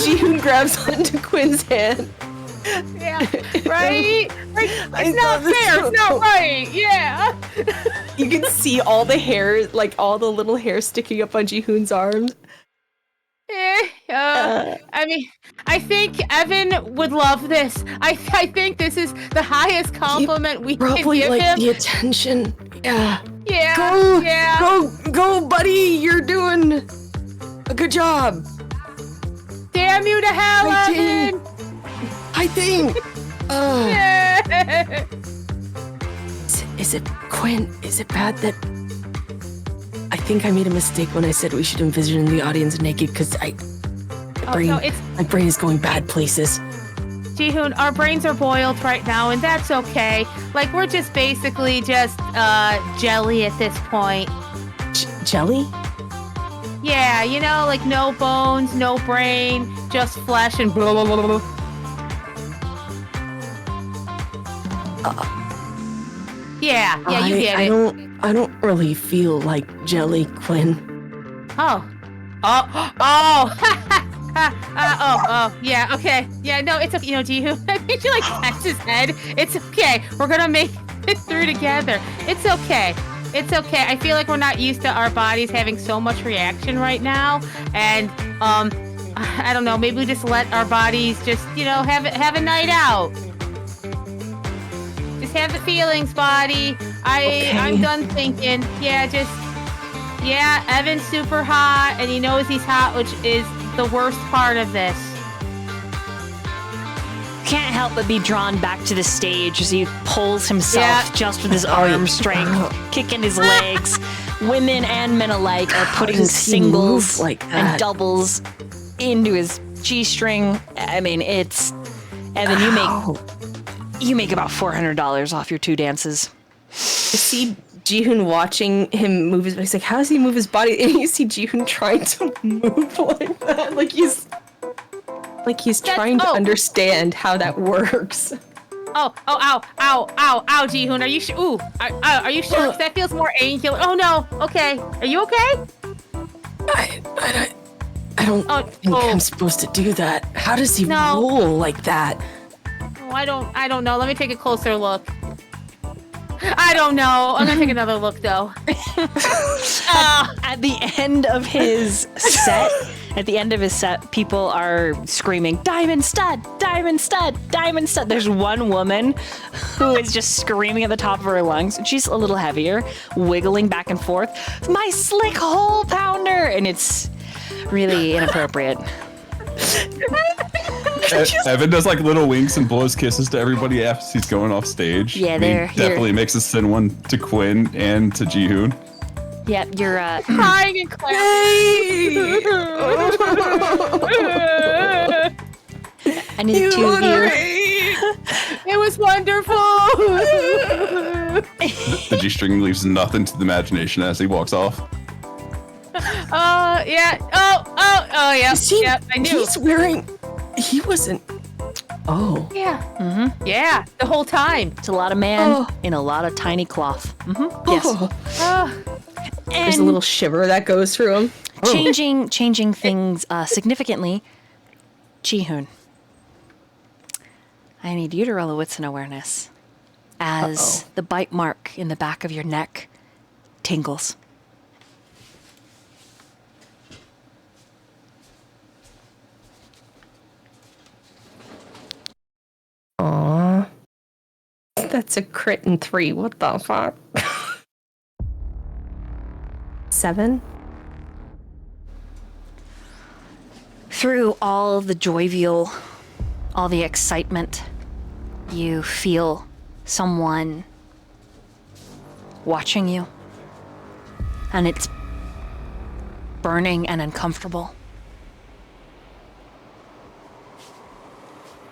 Jihoon grabs onto Quinn's hand. Yeah, right? It's not fair. It's not right. Yeah. You can see all the hair, like all the little hair sticking up on Jihoon's arms. I mean, I think Evan would love this. I think this is the highest compliment we can Probably give like him. the attention. Yeah. Yeah. Go, buddy. You're doing a good job. Damn you to hell, Evan. I think. Yeah. Is it Quinn? Is it bad that I think I made a mistake when I said we should envision the audience naked? Because my brain is going bad places. Jihoon, our brains are boiled right now, and that's okay. Like, we're just basically just jelly at this point. Jelly? Yeah, like no bones, no brain, just flesh and blah, blah, blah, blah. Yeah, you get it. I don't really feel like jelly, Quinn. Yeah, okay. Yeah, no, it's okay. Jihoon, I think she pats his head. It's okay. We're gonna make it through together. It's okay. It's okay. I feel like we're not used to our bodies having so much reaction right now, and I don't know. Maybe we just let our bodies just, have a night out. Just have the feelings, body. I'm done thinking. Yeah, Evan's super hot, and he knows he's hot, which is the worst part of this. Can't help but be drawn back to the stage as he pulls himself just with his arm strength, kicking his legs. Women and men alike are putting singles and doubles into his G-string. I mean, it's Evan. You make about $400 off your 2 dances. You see Jihoon watching him move his body. He's like, how does he move his body? And you see Jihoon trying to move like that. Like he's trying to understand how that works. Ow, Jihoon, are you sure? Ooh, are you sure? 'Cause that feels more angular. Oh no, okay. Are you okay? I don't think I'm supposed to do that. How does he roll like that? Oh, I don't know. Let me take a closer look. I don't know. I'm gonna take another look though. At the end of his set, people are screaming, "Diamond stud! Diamond stud! Diamond stud!" There's one woman who is just screaming at the top of her lungs. She's a little heavier, wiggling back and forth. "My slick hole pounder!" And it's really inappropriate. Evan does like little winks and blows kisses to everybody as he's going off stage. Yeah, he definitely makes us send one to Quinn and to Jihoon. Yep, you're crying and clapping. I need two of you. It was wonderful. The G-string leaves nothing to the imagination as he walks off. Yeah. Oh, yeah. Yeah, I knew. He wasn't. Oh. Yeah. Mm-hmm. Yeah, the whole time. It's a lot of man in a lot of tiny cloth. Mm-hmm. Yes. There's a little shiver that goes through him. Changing things significantly. Jihoon, I need you to roll a wits and awareness as the bite mark in the back of your neck tingles. Aww. That's a crit and 3. What the fuck? 7? Through all the jovial, all the excitement, you feel someone watching you. And it's burning and uncomfortable.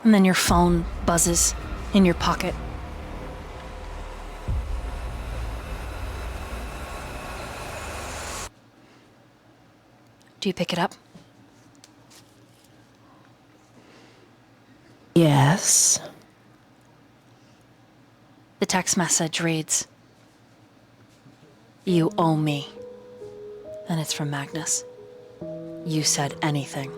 And then your phone buzzes in your pocket. Do you pick it up? Yes. The text message reads, "You owe me." And it's from Magnus. "You said anything."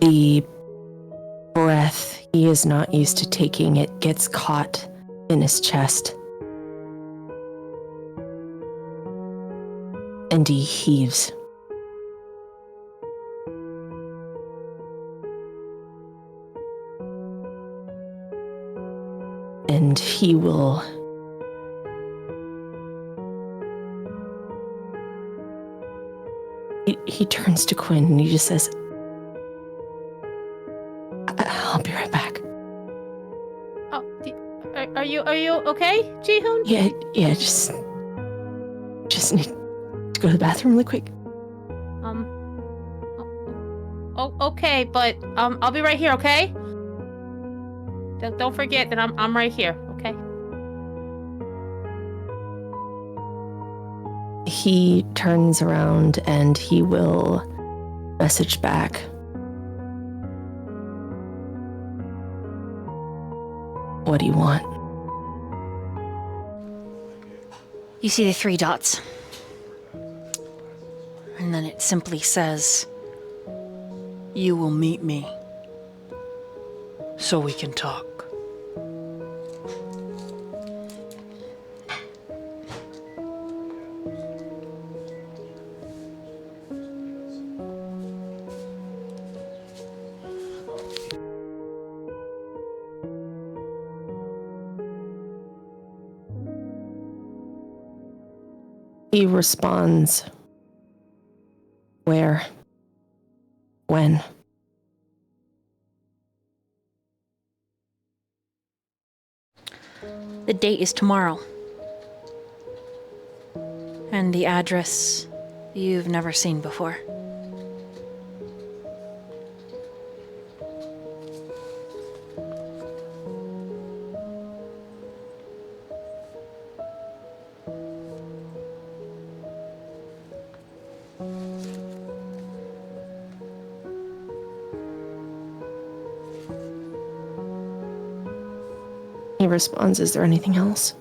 The breath he is not used to taking, it gets caught in his chest. And he heaves. And he will... He turns to Quinn and he just says, "I'll be right back." Oh, are you okay, Jihoon? Yeah, just need to go to the bathroom really quick. Okay, but I'll be right here, okay? Don't forget that I'm right here, okay? He turns around and he will message back. "What do you want?" You see the 3 dots. And then it simply says, "You will meet me so we can talk. He responds. Where? When? The date is tomorrow. And the address you've never seen before. He responds, is there anything else?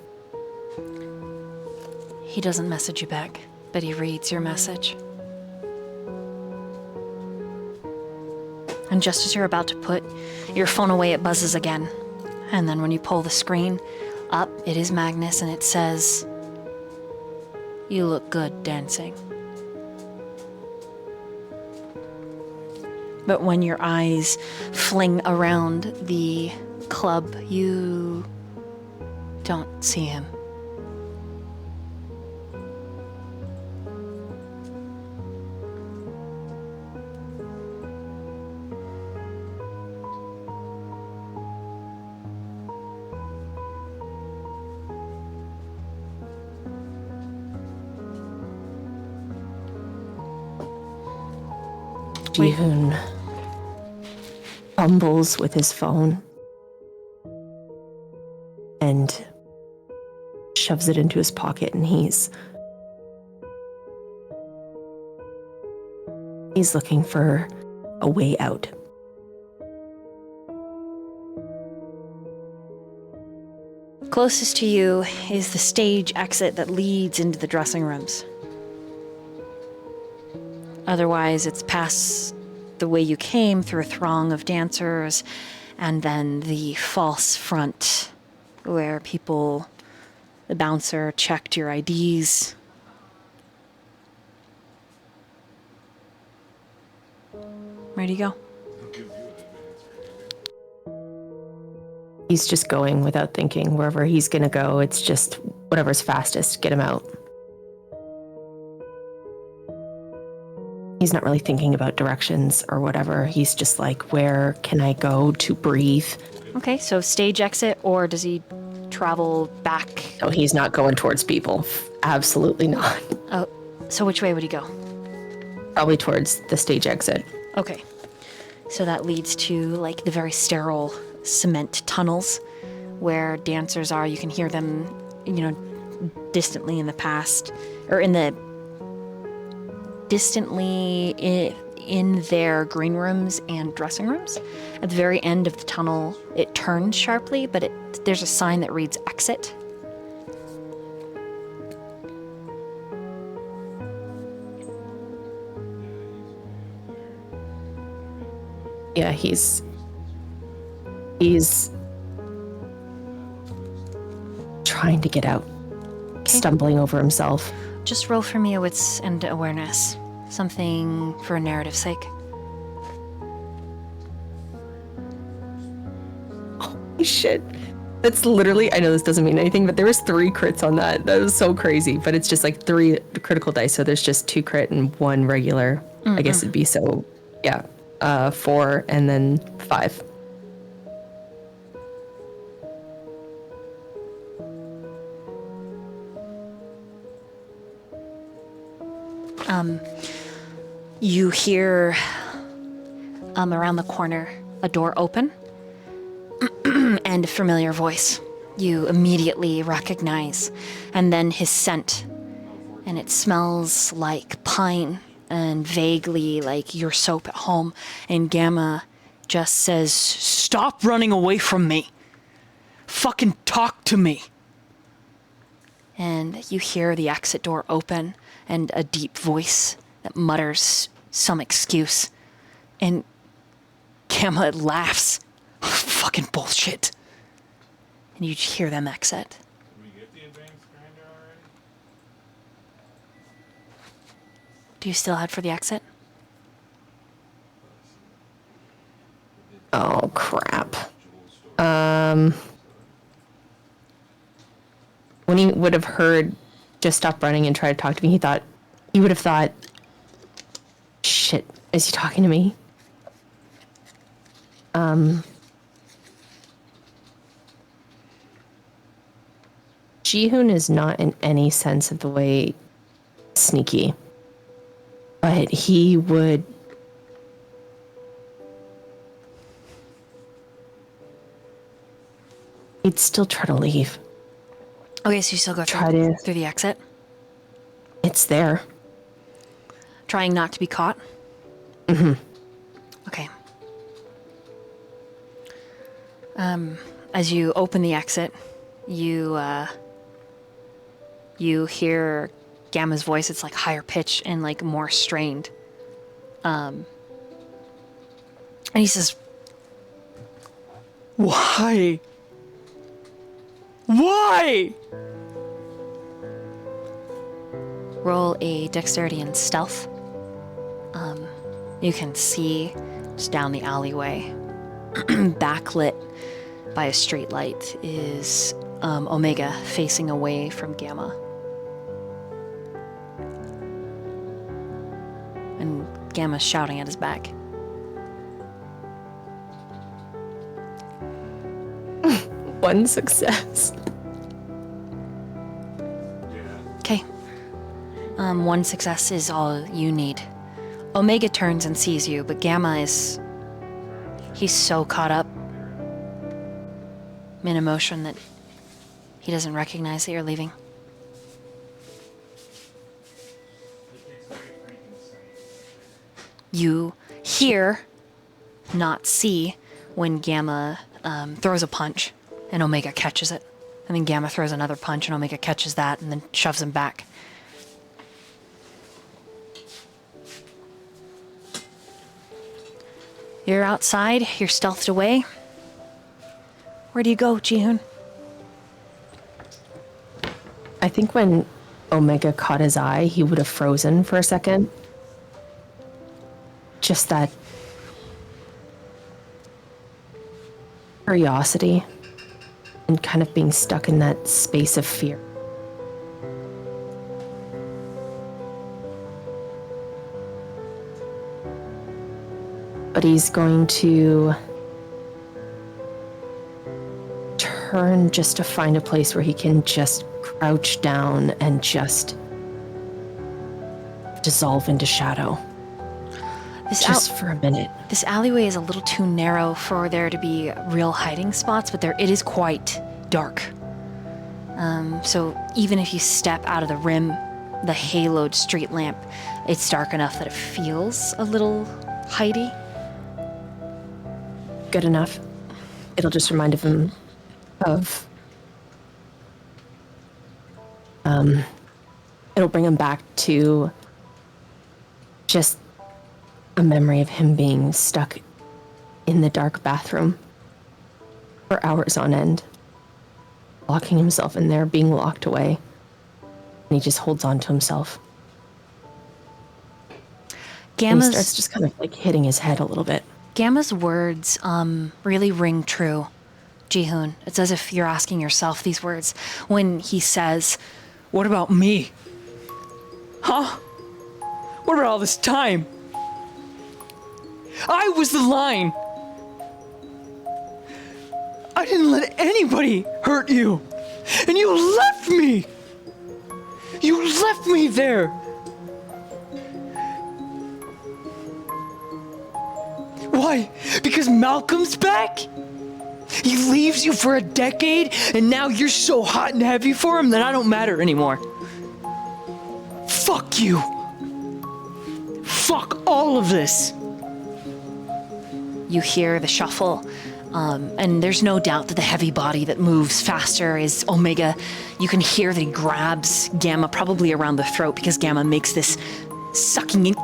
He doesn't message you back, but he reads your message. And just as you're about to put your phone away, it buzzes again. And then when you pull the screen up, it is Magnus, and it says, "You look good dancing." But when your eyes fling around the club, you don't see him. Jihoon fumbles with his phone and shoves it into his pocket, and he's looking for a way out. Closest to you is the stage exit that leads into the dressing rooms. Otherwise, it's past the way you came, through a throng of dancers, and then the false front, where the bouncer checked your IDs. Where do you go? He's just going without thinking. Wherever he's going to go, it's just whatever's fastest, get him out. He's not really thinking about directions or whatever. He's just like, where can I go to breathe? Okay, so stage exit, or does he travel back? Oh, he's not going towards people. Absolutely not. Oh, so which way would he go? Probably towards the stage exit. Okay, so that leads to like the very sterile cement tunnels where dancers are. You can hear them, distantly in the past, or distantly in their green rooms and dressing rooms. At the very end of the tunnel, it turns sharply, but there's a sign that reads exit. Yeah, he's trying to get out, stumbling over himself. Just roll for me a wits and awareness. Something for a narrative's sake. Holy shit. That's literally, I know this doesn't mean anything, but there was 3 crits on that. That was so crazy, but it's just like 3 critical dice, so there's just 2 crit and 1 regular. I guess it'd be 4 and then 5. You hear around the corner a door open and a familiar voice you immediately recognize, and then his scent, and it smells like pine and vaguely like your soap at home, and Gamma just says, Stop running away from me. Fucking talk to me. And you hear the exit door open and a deep voice that mutters some excuse. And Gamma laughs. Fucking bullshit. And you hear them exit. Did we get the advanced grinder already? Do you still head for the exit? Oh, crap. When he would have heard just stop running and try to talk to me, he would have thought, shit, is he talking to me? Jihoon is not in any sense of the way sneaky, but he'd still try to leave. Okay, so you still go through the exit? It's there. Trying not to be caught? Mm-hmm. Okay. As you open the exit, you hear Gamma's voice. It's like higher pitch and like more strained. And he says, Why? Why? roll a dexterity and stealth. You can see just down the alleyway, backlit by a street light, is Omega facing away from Gamma. And Gamma's shouting at his back. One success. Okay. One success is all you need. Omega turns and sees you, but Gamma he's so caught up in emotion that he doesn't recognize that you're leaving. You hear, not see, when Gamma throws a punch and Omega catches it. And then Gamma throws another punch and Omega catches that and then shoves him back. You're outside, you're stealthed away. Where do you go, Jihoon? I think when Omega caught his eye, he would have frozen for a second. Just that curiosity and kind of being stuck in that space of fear. But he's going to turn just to find a place where he can just crouch down and just dissolve into shadow. Just for a minute. This alleyway is a little too narrow for there to be real hiding spots, but it is quite dark. So even if you step out of the rim, the haloed street lamp, it's dark enough that it feels a little hidey. Good enough. It'll just remind him of... it'll bring him back to just a memory of him being stuck in the dark bathroom for hours on end, locking himself in there, being locked away, and he just holds on to himself. And he starts just kind of like hitting his head a little bit. Gamma's words really ring true, Jihoon. It's as if you're asking yourself these words when he says, What about me? Huh? What about all this time? I was the line. I didn't let anybody hurt you. And you left me. You left me there. Why? Because Malcolm's back? He leaves you for a decade, and now you're so hot and heavy for him that I don't matter anymore. Fuck you. Fuck all of this. You hear the shuffle, and there's no doubt that the heavy body that moves faster is Omega. You can hear that he grabs Gamma probably around the throat because Gamma makes this sucking in.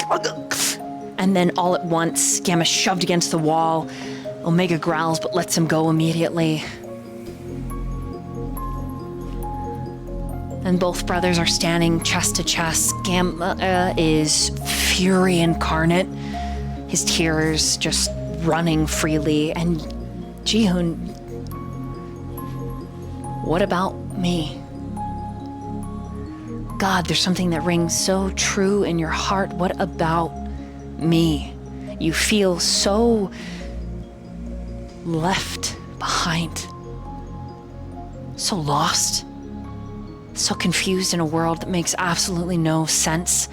And then all at once, Gamma shoved against the wall, Omega growls but lets him go immediately. And both brothers are standing chest to chest. Gamma is fury incarnate, his tears just running freely. And Jihoon, what about me? God, there's something that rings so true in your heart. What about me? You feel so left behind, so lost, so confused in a world that makes absolutely no sense,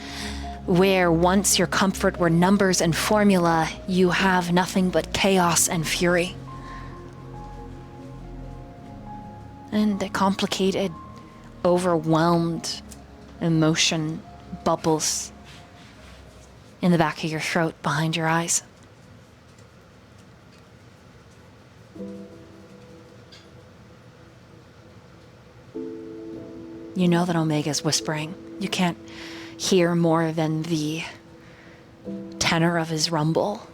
where once your comfort were numbers and formula, you have nothing but chaos and fury. And the complicated, overwhelmed emotion bubbles in the back of your throat, behind your eyes. You know that Omega's whispering. You can't hear more than the tenor of his rumble.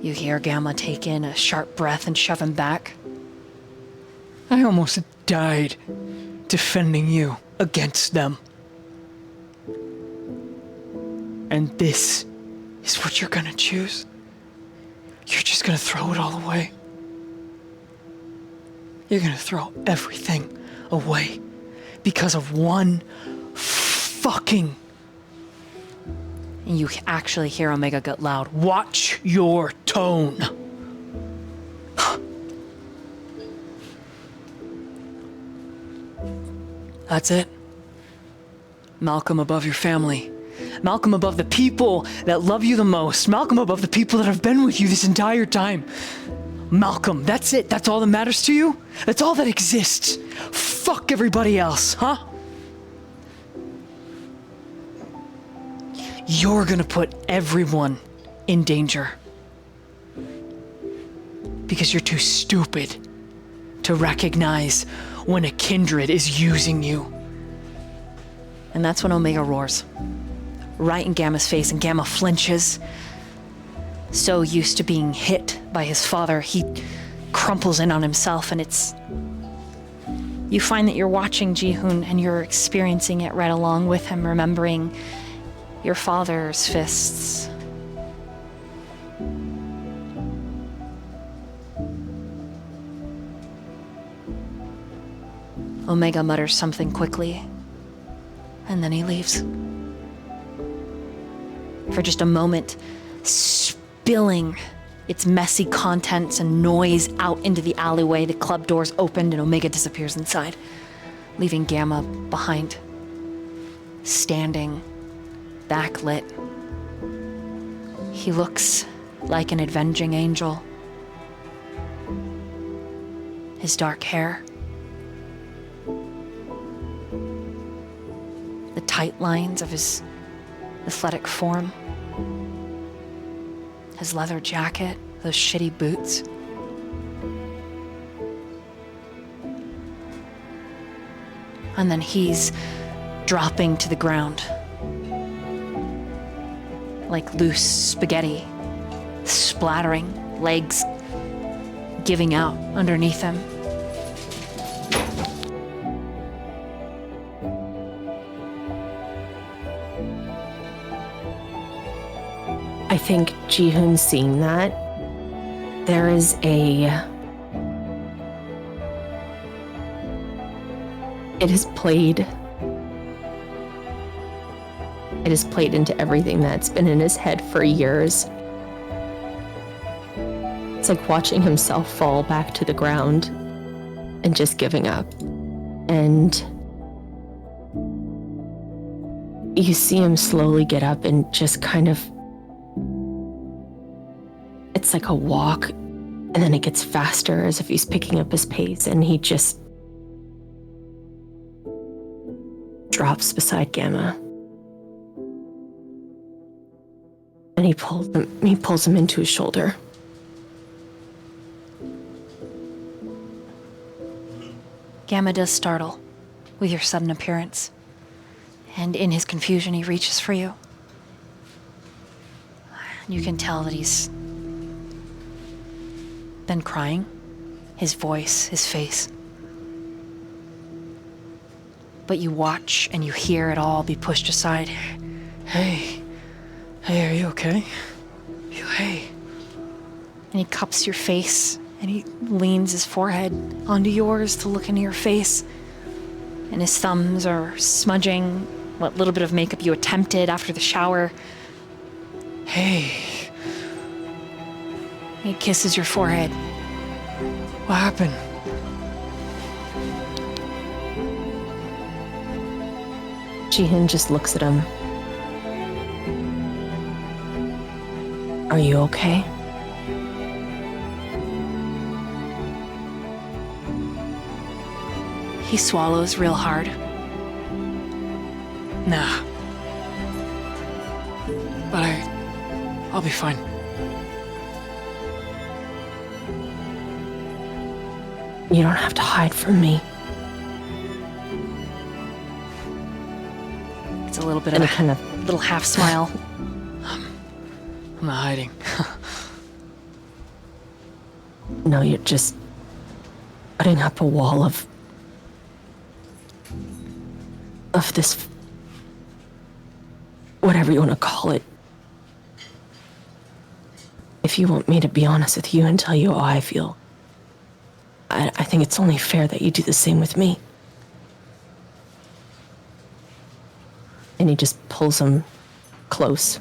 You hear Gamma take in a sharp breath and shove him back. I almost died defending you against them. And this is what you're gonna choose? You're just gonna throw it all away? You're gonna throw everything away because of one fucking... And you actually hear Omega get loud. Watch your tone. That's it. Malcolm above your family. Malcolm above the people that love you the most. Malcolm above the people that have been with you this entire time. Malcolm, that's it. That's all that matters to you? That's all that exists. Fuck everybody else, huh? You're gonna put everyone in danger. Because you're too stupid to recognize when a kindred is using you. And that's when Omega roars. Right in Gamma's face, and Gamma flinches. So used to being hit by his father, he crumples in on himself, and it's... You find that you're watching Jihoon and you're experiencing it right along with him, remembering your father's fists. Omega mutters something quickly, and then he leaves. For just a moment, spilling its messy contents and noise out into the alleyway, the club doors opened and Omega disappears inside, leaving Gamma behind, standing, backlit. He looks like an avenging angel. His dark hair, the tight lines of his athletic form, his leather jacket, those shitty boots. And then he's dropping to the ground like loose spaghetti, splattering, legs giving out underneath him. I think Jihoon's seeing that. There is it has played into everything that's been in his head for years. It's like watching himself fall back to the ground and just giving up. And you see him slowly get up and just kind of, it's like a walk, and then it gets faster as if he's picking up his pace, and he just drops beside Gamma. And he pulls him into his shoulder. Gamma does startle with your sudden appearance, and in his confusion he reaches for you. You can tell that he's then crying. His voice, his face. But you watch and you hear it all be pushed aside. Hey, are you okay? Hey. And he cups your face and he leans his forehead onto yours to look into your face. And his thumbs are smudging what little bit of makeup you attempted after the shower. Hey, He kisses your forehead. what happened? Jihoon just looks at him. Are you okay? He swallows real hard. Nah. But I'll be fine. You don't have to hide from me. It's a little bit And of a a kind of little half smile. I'm not hiding. No, you're just putting up a wall of this, whatever you want to call it. If you want me to be honest with you and tell you how I feel, I think it's only fair that you do the same with me. And he just pulls him close.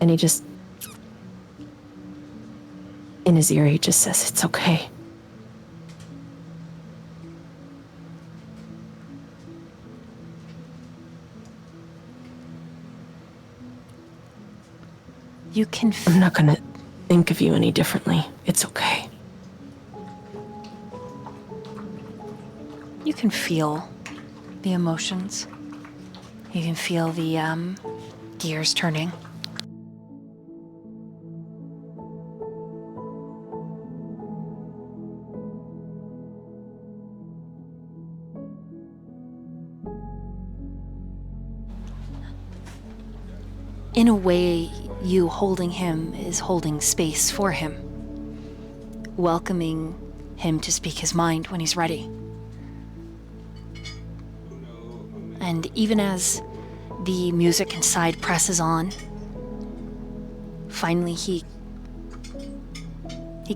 And he just, in his ear, he just says, it's okay. You can I'm not gonna think of you any differently. It's okay. You can feel the emotions. You can feel the gears turning. In a way, you holding him is holding space for him, welcoming him to speak his mind when he's ready. And even as the music inside presses on, finally he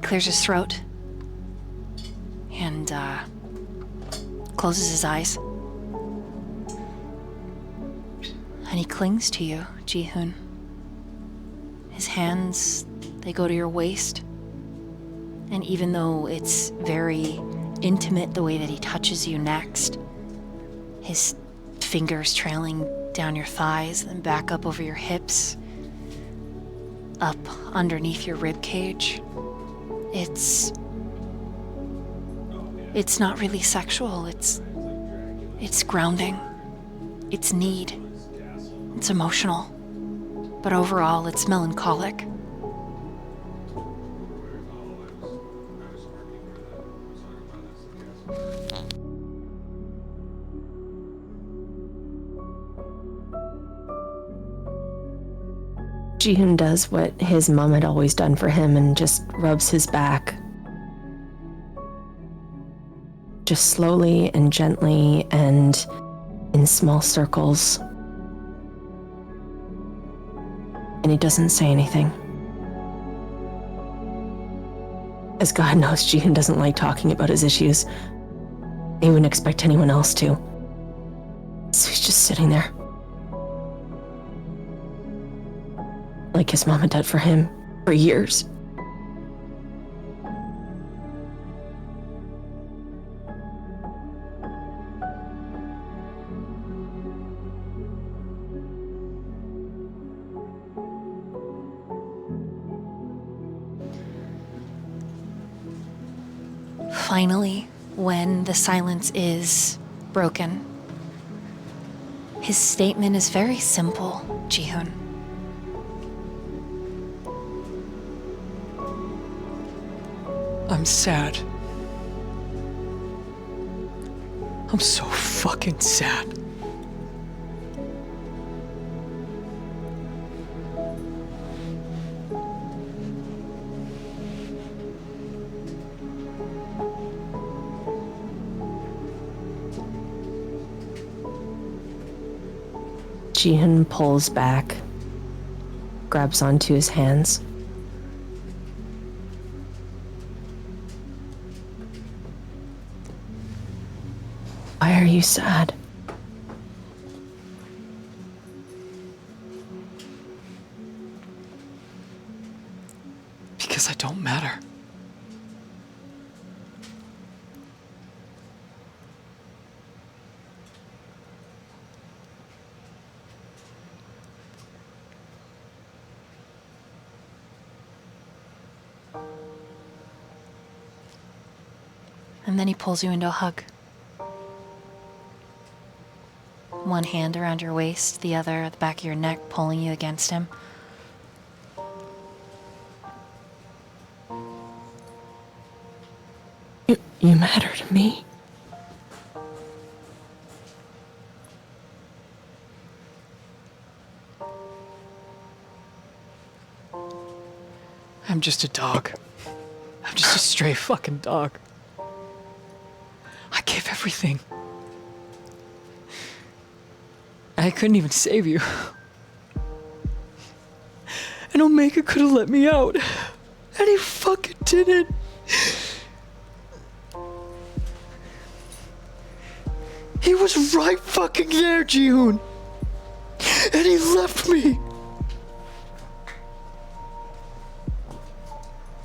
clears his throat and closes his eyes. And he clings to you, Jihoon. His hands, they go to your waist. And even though it's very intimate the way that he touches you next, his fingers trailing down your thighs and back up over your hips, up underneath your rib cage, it's not really sexual. It's grounding. It's need. It's emotional, but overall it's melancholic. Jihoon does what his mom had always done for him and just rubs his back. Just slowly and gently and in small circles. And he doesn't say anything. As God knows, Jihoon doesn't like talking about his issues. He wouldn't expect anyone else to. So he's just sitting there. Like his mom had done for him for years. Finally, when the silence is broken, his statement is very simple, Jihoon. I'm sad. I'm so fucking sad. Jihoon pulls back, grabs onto his hands. Why are you sad? Because I don't matter. And then he pulls you into a hug. One hand around your waist, the other at the back of your neck, pulling you against him. You matter to me. I'm just a dog. I'm just a stray fucking dog. I gave everything. I couldn't even save you. And 𝕎𝕝𝕗 could have let me out. And he fucking didn't. He was right fucking there, Jihoon. And he left me.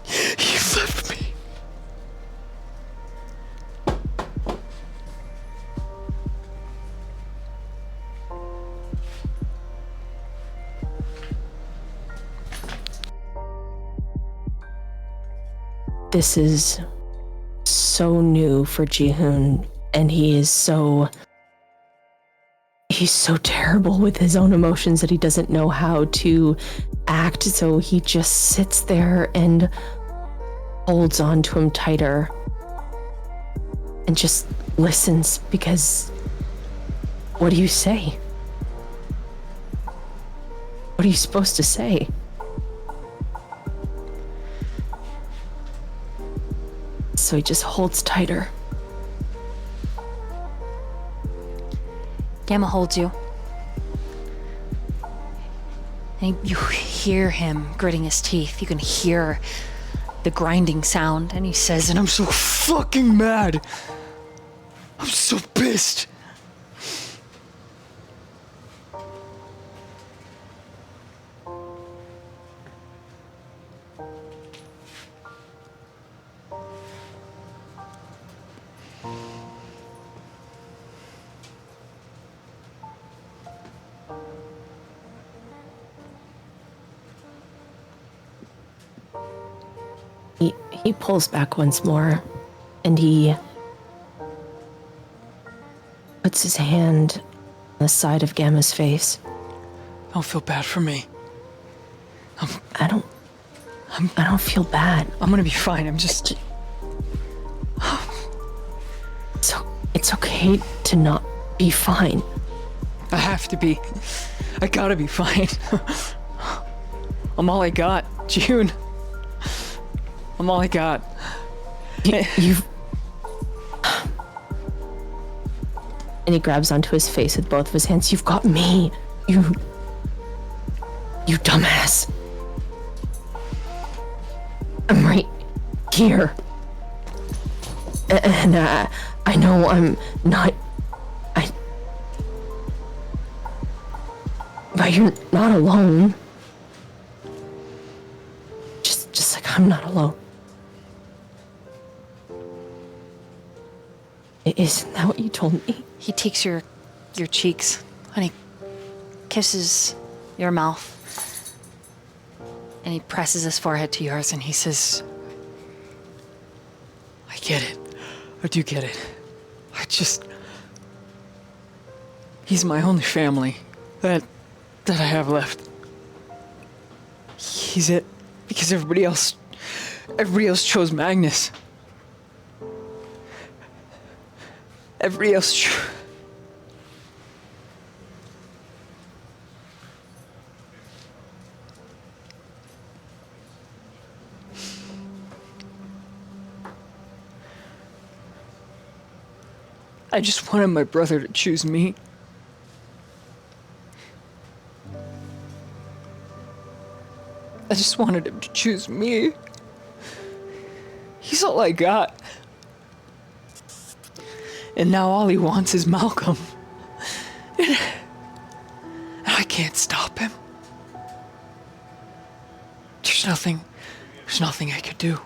He left me. This is so new for Jihoon, and he's so terrible with his own emotions that he doesn't know how to act, so he just sits there and holds on to him tighter and just listens, because what do you say? What are you supposed to say? So he just holds tighter. Gamma holds you. And you hear him gritting his teeth. You can hear the grinding sound, and he says, And I'm so fucking mad. I'm so pissed. He pulls back once more, and he puts his hand on the side of Gamma's face. Don't feel bad for me. I don't feel bad. I'm gonna be fine. I'm just... It's okay to not be fine. I have to be. I gotta be fine. I'm all I got, June. I'm all I got. You've... And he grabs onto his face with both of his hands. You've got me. You dumbass. I'm right here. And I know I'm not... But you're not alone. Just like I'm not alone. Isn't that what you told me? He takes your cheeks and he kisses your mouth. And he presses his forehead to yours and he says, I get it. I do get it. He's my only family that I have left. He's it. Because everybody else chose Magnus. Everybody else I just wanted my brother to choose me. I just wanted him to choose me. He's all I got. And now all he wants is Malcolm. And I can't stop him. There's nothing I could do.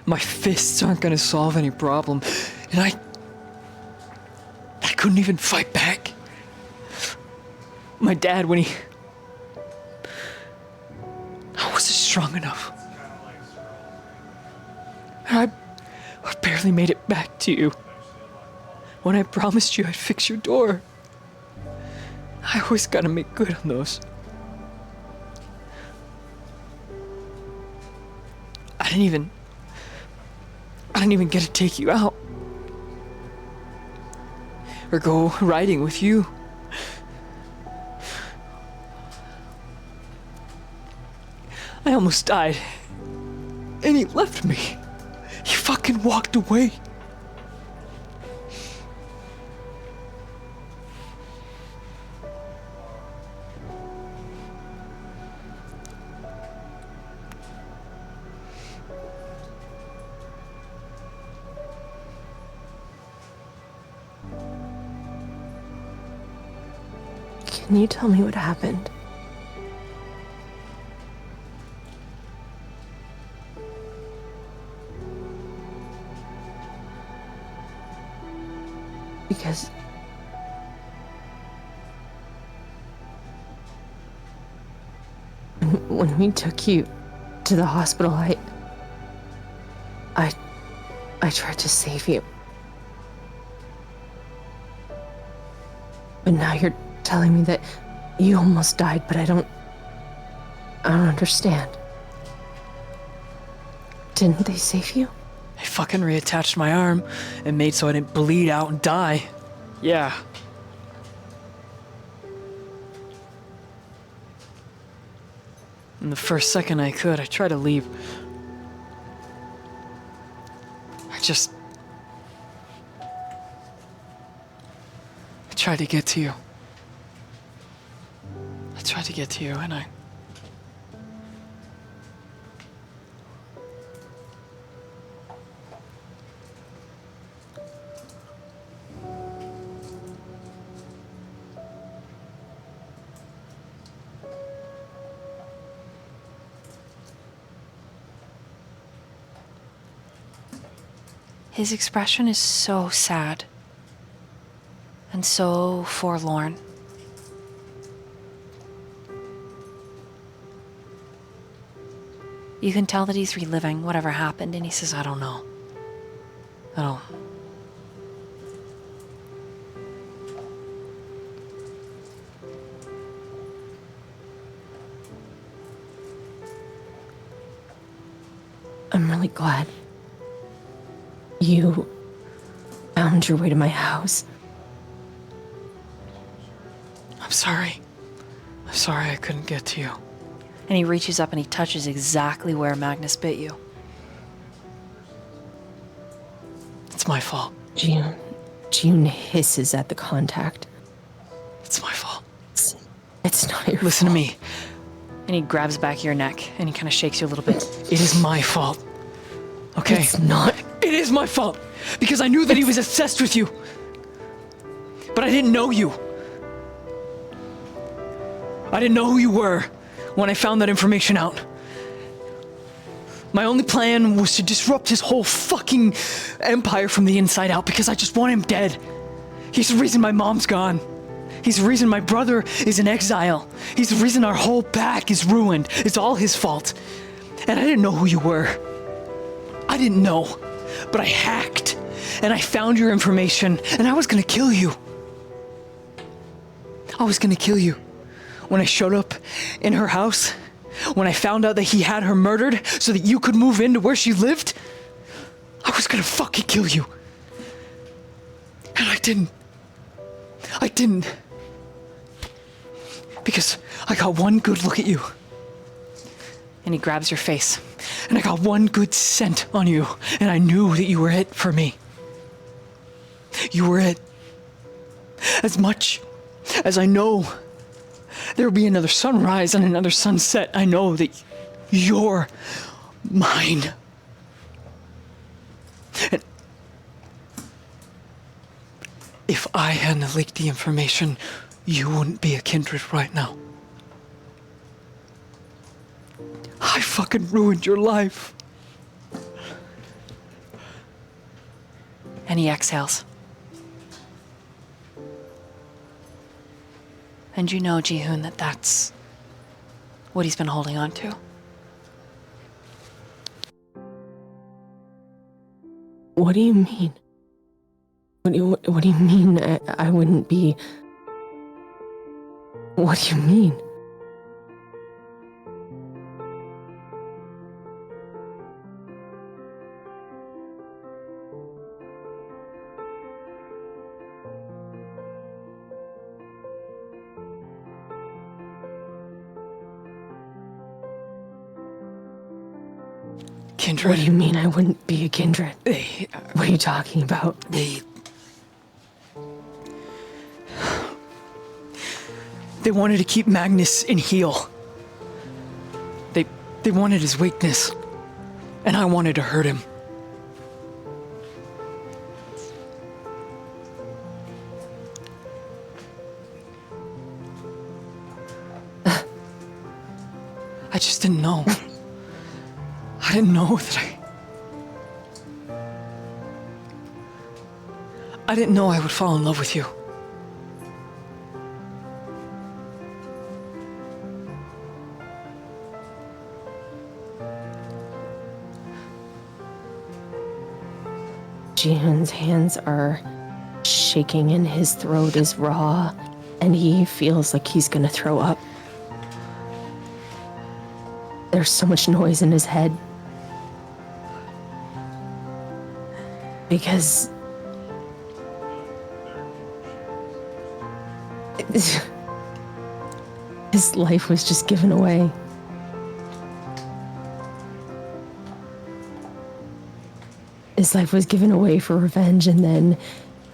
My fists aren't gonna solve any problem. And I couldn't even fight back. My dad, I wasn't strong enough. And I barely made it back to you. When I promised you I'd fix your door. I always gotta make good on those. I didn't even get to take you out. Or go riding with you. I almost died. And he left me. He fucking walked away. Can you tell me what happened? Because when we took you to the hospital, I tried to save you. But now you're telling me that you almost died, but I don't understand. Didn't they save you? They fucking reattached my arm and made so I didn't bleed out and die. Yeah. And the first second I could, I tried to leave. I tried to get to you. I tried to get to you, and I... His expression is so sad and so forlorn. You can tell that he's reliving whatever happened, and he says, I don't know. I'm really glad you found your way to my house. I'm sorry. I'm sorry I couldn't get to you. And he reaches up and he touches exactly where Magnus bit you. It's my fault. June hisses at the contact. It's my fault. It's not your Listen fault. to me. And he grabs back your neck and he kind of shakes you a little bit. It is my fault. Okay? It's not. It is my fault. Because I knew that he was obsessed with you. But I didn't know you. I didn't know who you were when I found that information out. My only plan was to disrupt his whole fucking empire from the inside out because I just want him dead. He's the reason my mom's gone. He's the reason my brother is in exile. He's the reason our whole pack is ruined. It's all his fault. And I didn't know who you were. I didn't know. But I hacked. And I found your information. And I was gonna kill you. I was gonna kill you. When I showed up in her house, when I found out that he had her murdered so that you could move into where she lived, I was gonna fucking kill you. And I didn't. I didn't. Because I got one good look at you. And he grabs your face. And I got one good scent on you. And I knew that you were it for me. You were it. As much as I know there will be another sunrise and another sunset, I know that You're mine. And if I hadn't leaked the information, you wouldn't be a Kindred right now. I fucking ruined your life. And he exhales. And you know, Ji-hoon, that that's what he's been holding on to. What do you mean? What do you mean I wouldn't be... What do you mean? Kindred. What do you mean I wouldn't be a Kindred? They What are you talking about? They wanted to keep Magnus in heel. They wanted his weakness. And I wanted to hurt him. I just didn't know. I didn't know that I didn't know I would fall in love with you. Ji-hoon's hands are shaking and his throat is raw and he feels like he's gonna throw up. There's so much noise in his head. Because his life was just given away. His life was given away for revenge, and then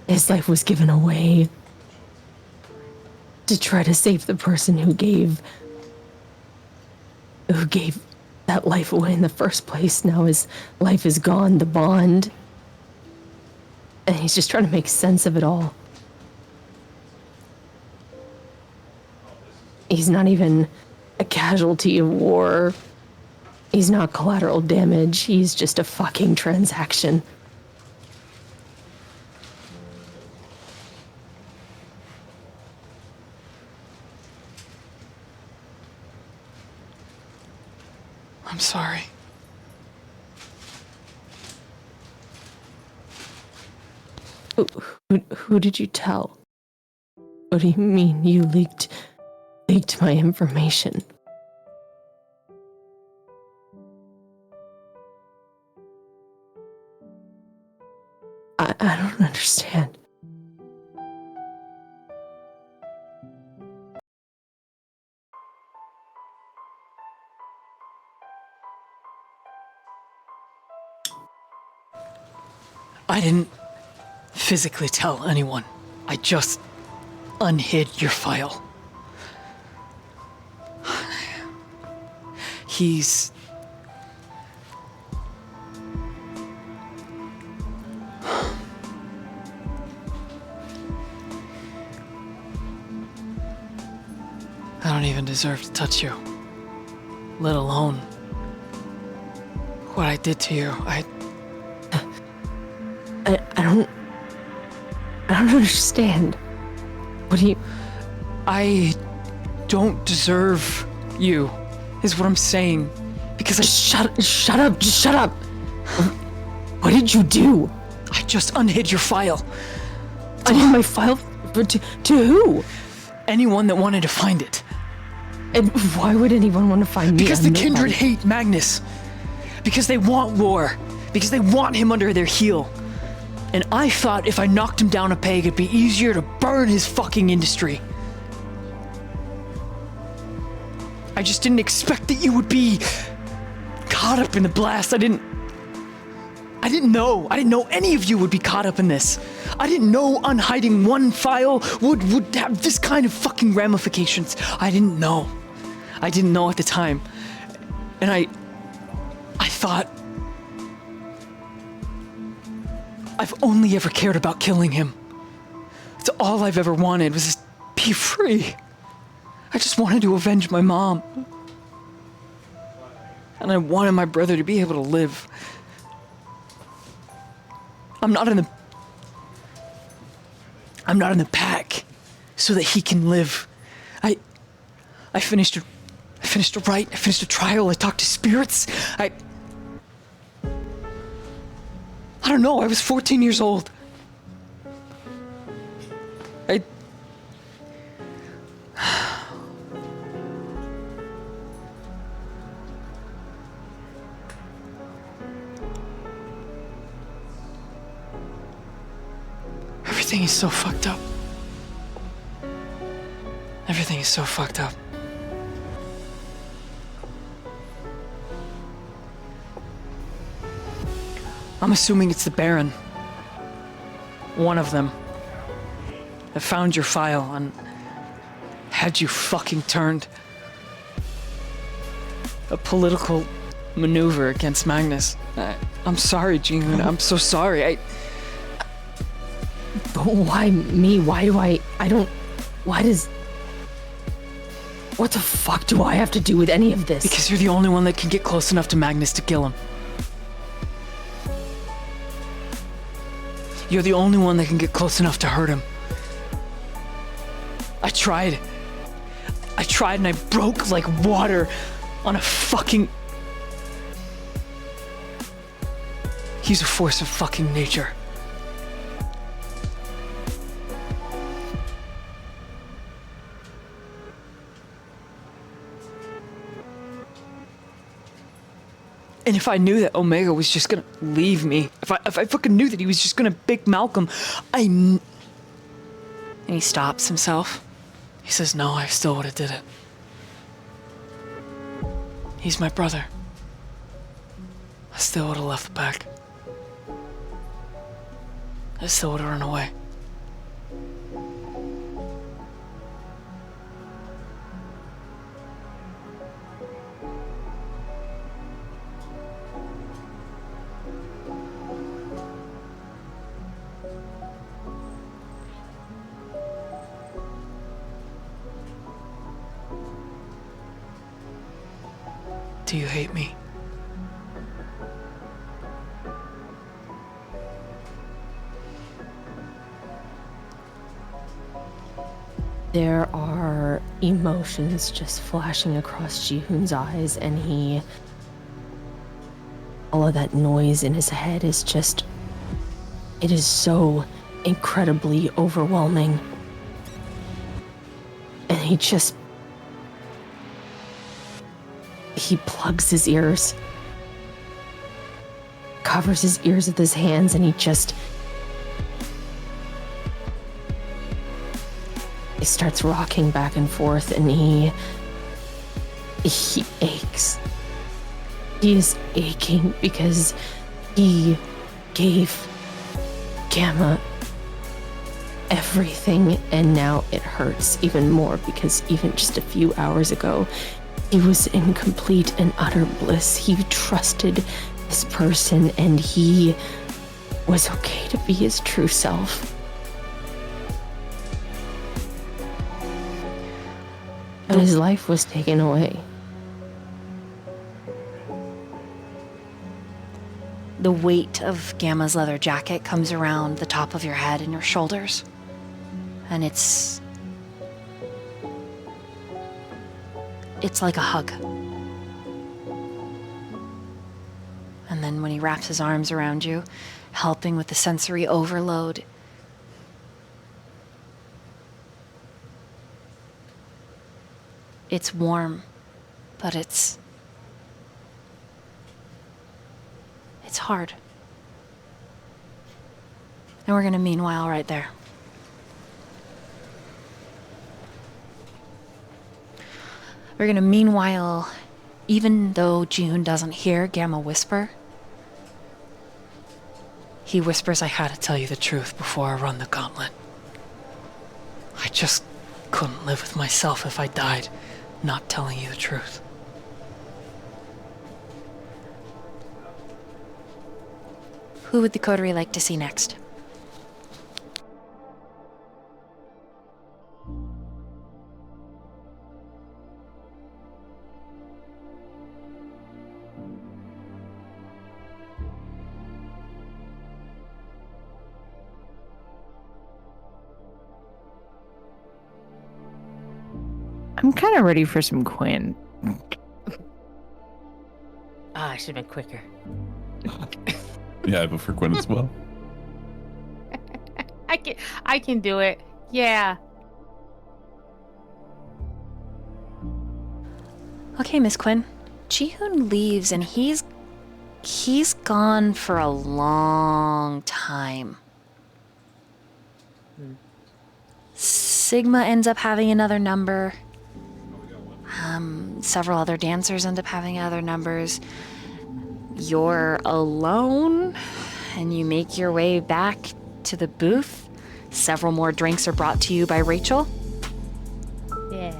his life was given away to try to save the person who gave that life away in the first place. Now his life is gone, the bond. And he's just trying to make sense of it all. He's not even a casualty of war. He's not collateral damage. He's just a fucking transaction. I'm sorry. Who did you tell? What do you mean you leaked my information? I don't understand. I didn't physically tell anyone. I just unhid your file. He's... I don't even deserve to touch you. Let alone what I did to you. I don't understand. What do you... I don't deserve you, is what I'm saying. Because I... Shut up, just shut up. What did you do? I just unhid your file. Unhid my file? To who? Anyone that wanted to find it. And why would anyone want to find me? Because the Kindred hate Magnus. Because they want war. Because they want him under their heel. And I thought if I knocked him down a peg, it'd be easier to burn his fucking industry. I just didn't expect that you would be caught up in the blast. I didn't know. I didn't know any of you would be caught up in this. I didn't know unhiding one file would have this kind of fucking ramifications. I didn't know. I didn't know at the time. And I thought, I've only ever cared about killing him. It's all I've ever wanted was just be free. I just wanted to avenge my mom. And I wanted my brother to be able to live. I'm not in the pack so that he can live. I finished a rite, I finished a trial, I talked to spirits, I don't know, I was 14 years old. Everything is so fucked up. Everything is so fucked up. I'm assuming it's the Baron. One of them. That found your file and had you fucking turned. A political maneuver against Magnus. I'm sorry, Ji-hoon. I'm so sorry. Why me? Why does... What the fuck do I have to do with any of this? Because you're the only one that can get close enough to Magnus to kill him. You're the only one that can get close enough to hurt him. I tried and I broke like water on a fucking... He's a force of fucking nature. And if I knew that Omega was just gonna leave me, if I fucking knew that he was just gonna pick Malcolm, And he stops himself. He says, no, I still would've did it. He's my brother. I still would've left the pack. I still would've run away. Do you hate me? There are emotions just flashing across Ji-hoon's eyes, and all of that noise in his head is just, it is so incredibly overwhelming. And he plugs his ears, covers his ears with his hands, and he starts rocking back and forth, and he aches. He is aching because he gave Gamma everything, and now it hurts even more because even just a few hours ago, he was in complete and utter bliss. He trusted this person, and he was okay to be his true self. But his life was taken away. The weight of Gamma's leather jacket comes around the top of your head and your shoulders. And it's like a hug. And then when he wraps his arms around you, helping with the sensory overload, it's warm, but it's hard. And we're gonna meanwhile right there. We're gonna meanwhile, even though Ji-hoon doesn't hear Gamma whisper, he whispers, I had to tell you the truth before I run the gauntlet. I just couldn't live with myself if I died not telling you the truth. Who would the coterie like to see next? I'm kind of ready for some Quinn. I should have been quicker. Yeah, but for Quinn as well. I can do it. Yeah. Okay, Miss Quinn. Jihoon leaves and he's gone for a long time. Sigma ends up having another number. Several other dancers end up having other numbers. You're alone, and you make your way back to the booth. Several more drinks are brought to you by Rachel. Yeah.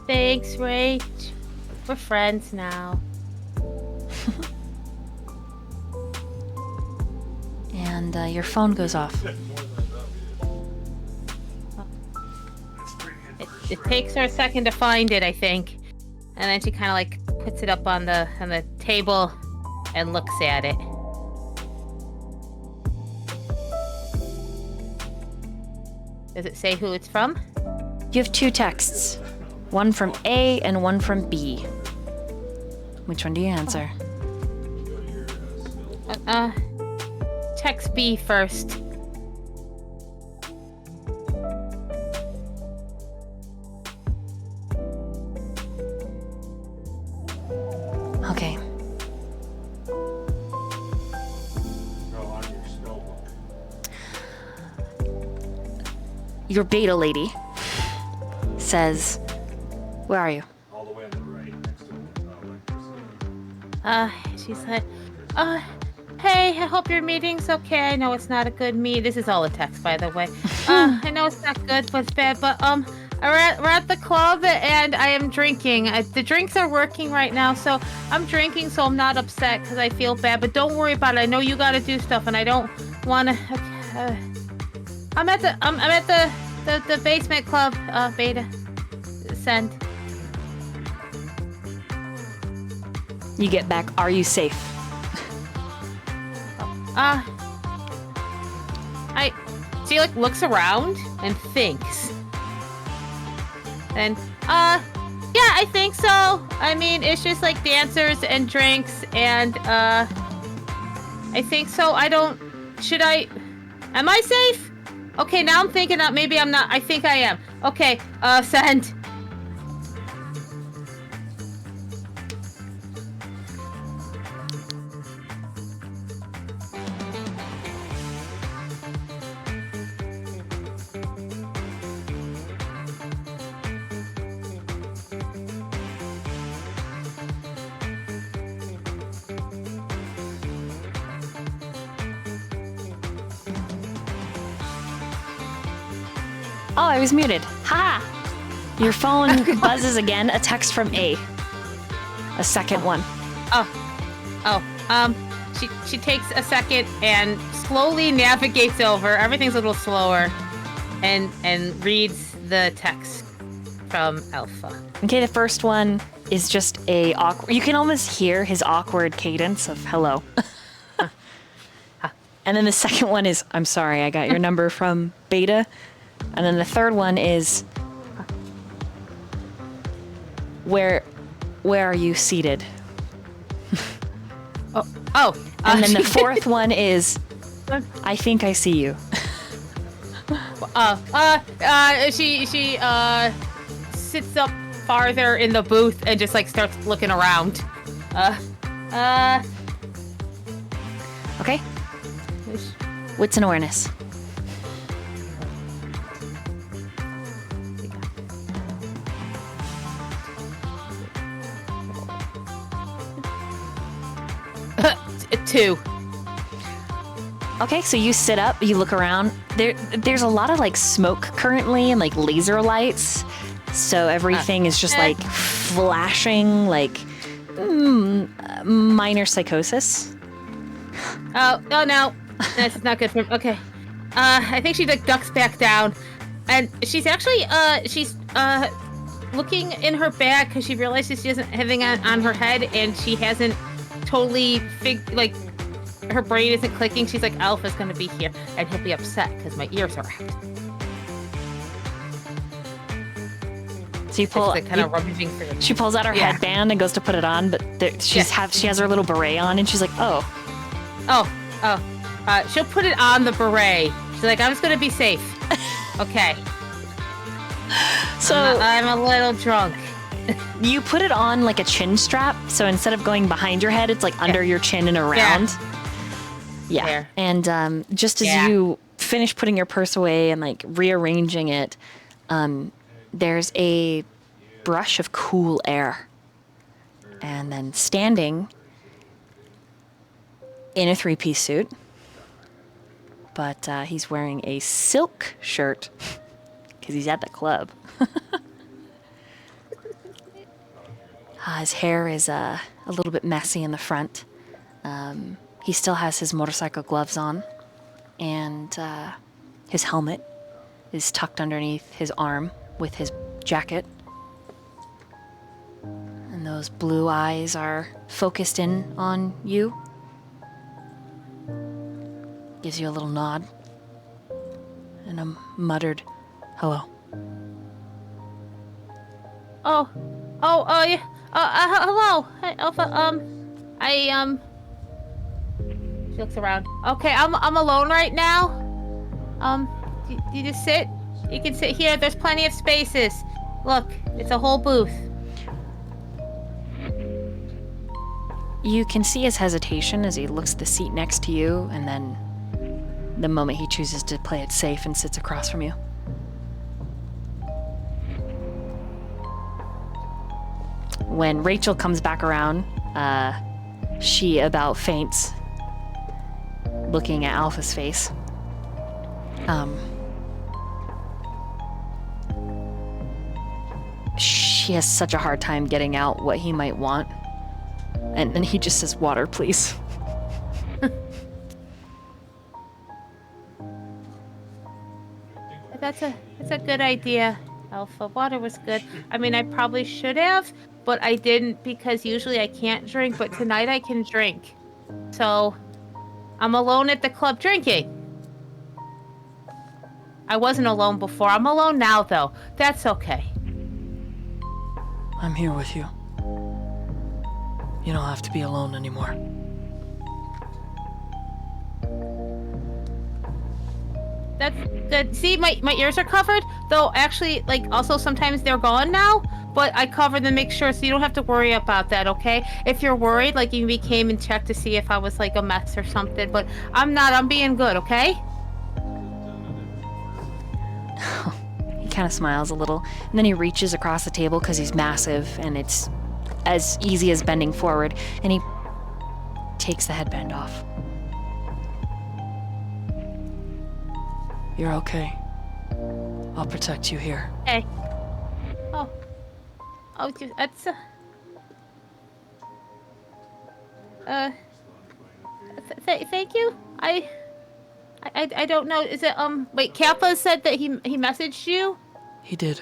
Thanks, Rach. We're friends now. And your phone goes off. It takes her a second to find it, I think. And then she kind of like puts it up on the table and looks at it. Does it say who it's from? You have 2 texts. One from A and one from B. Which one do you answer? Text B first. Okay. Go on your spell book. Your beta lady says, where are you? All the way on the right, next to She said, hey, I hope your meeting's okay. I know it's not a good meet. This is all a text, by the way. I know it's not good, but it's bad, but, we're at the club and I am drinking. The drinks are working right now, so I'm drinking, so I'm not upset because I feel bad. But don't worry about it. I know you got to do stuff, and I don't want to. I'm at the basement club. Beta. Send. You get back, are you safe? She like looks around and thinks. And, yeah, I think so. I mean, it's just like dancers and drinks and, I think so. Am I safe? Okay, now I'm thinking that maybe I'm not. I think I am. Okay, send. Oh, I was muted. Ha! Your phone buzzes again. A text from A. A second one. She takes a second and slowly navigates over. Everything's a little slower, and reads the text from Alpha. Okay, the first one is just a awkward. You can almost hear his awkward cadence of hello. And then the second one is, I'm sorry, I got your number from Beta. And then the third one is, where are you seated? And then the fourth one is, I think I see you. She sits up farther in the booth and just like starts looking around. Okay. Wits and awareness. Two. Okay, so you sit up, you look around. There's a lot of like smoke currently and like laser lights. So everything is just like flashing, like minor psychosis. Oh no, this is not good for. Okay, I think she like ducks back down, and she's actually looking in her bag because she realizes she doesn't have anything on her head, and she hasn't totally like her brain isn't clicking. She's like, Alpha's gonna be here, and he'll be upset because my ears are out. So you pull, like, kind of rummaging through. she pulls out her headband and goes to put it on, but she has her little beret on, and she's like, she'll put it on the beret. She's like, I'm just gonna be safe. Okay. So I'm a little drunk. You put it on like a chin strap, so instead of going behind your head, it's like under your chin and around. Yeah. There. And just as you finish putting your purse away and like rearranging it, there's a brush of cool air. And then standing in a three-piece suit, but he's wearing a silk shirt because he's at the club. His hair is a little bit messy in the front. He still has his motorcycle gloves on, and his helmet is tucked underneath his arm with his jacket. And those blue eyes are focused in on you. Gives you a little nod. And a muttered hello. Yeah. Hello. Hi, Alpha. She looks around. Okay, I'm alone right now. You just sit. You can sit here. There's plenty of spaces. Look, it's a whole booth. You can see his hesitation as he looks at the seat next to you, and then the moment he chooses to play it safe and sits across from you. When Rachel comes back around, she about faints, looking at Alpha's face. She has such a hard time getting out what he might want. And then he just says, water, please. That's a good idea, Alpha. Water was good. I mean, I probably should have, but I didn't because usually I can't drink, but tonight I can drink. So, I'm alone at the club drinking. I wasn't alone before. I'm alone now, though. That's okay. I'm here with you. You don't have to be alone anymore. That's good. See, my ears are covered, though actually, like, also sometimes they're gone now, but I cover them, make sure, so you don't have to worry about that, okay? If you're worried, like, you came and checked to see if I was, like, a mess or something, but I'm not. I'm being good, okay? He kind of smiles a little, and then he reaches across the table because he's massive, and it's as easy as bending forward, and he takes the headband off. You're okay. I'll protect you here. Hey. That's thank you. I don't know. Is it wait, Kappa said that he messaged you? He did.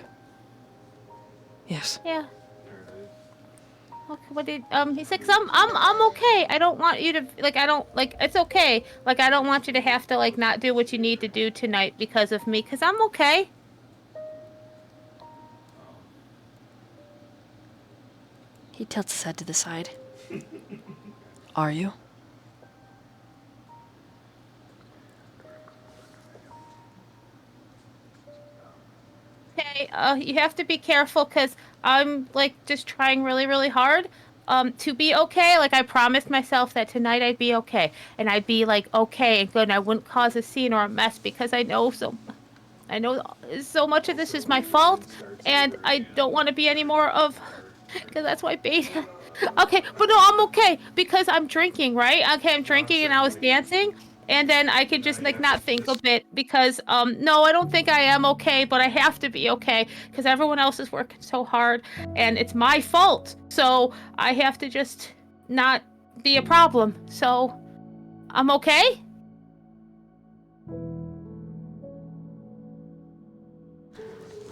Yes. Yeah. Okay, what did he said? 'Cause I'm okay. I don't want you to it's okay. Like, I don't want you to have to like not do what you need to do tonight because of me, 'cause I'm okay. He tilts his head to the side. Are you? Okay, you have to be careful because I'm like just trying really, really hard to be okay. Like, I promised myself that tonight I'd be okay, and I'd be like okay and good, and I wouldn't cause a scene or a mess because I know so much of this is my fault, and I don't want to be any more of, because that's why Beta. Okay, but no, I'm okay because I'm drinking, right? Okay, I'm drinking and I was dancing. And then I could just like not think of it because no, I don't think I am okay, but I have to be okay because everyone else is working so hard and it's my fault. So I have to just not be a problem. So I'm okay?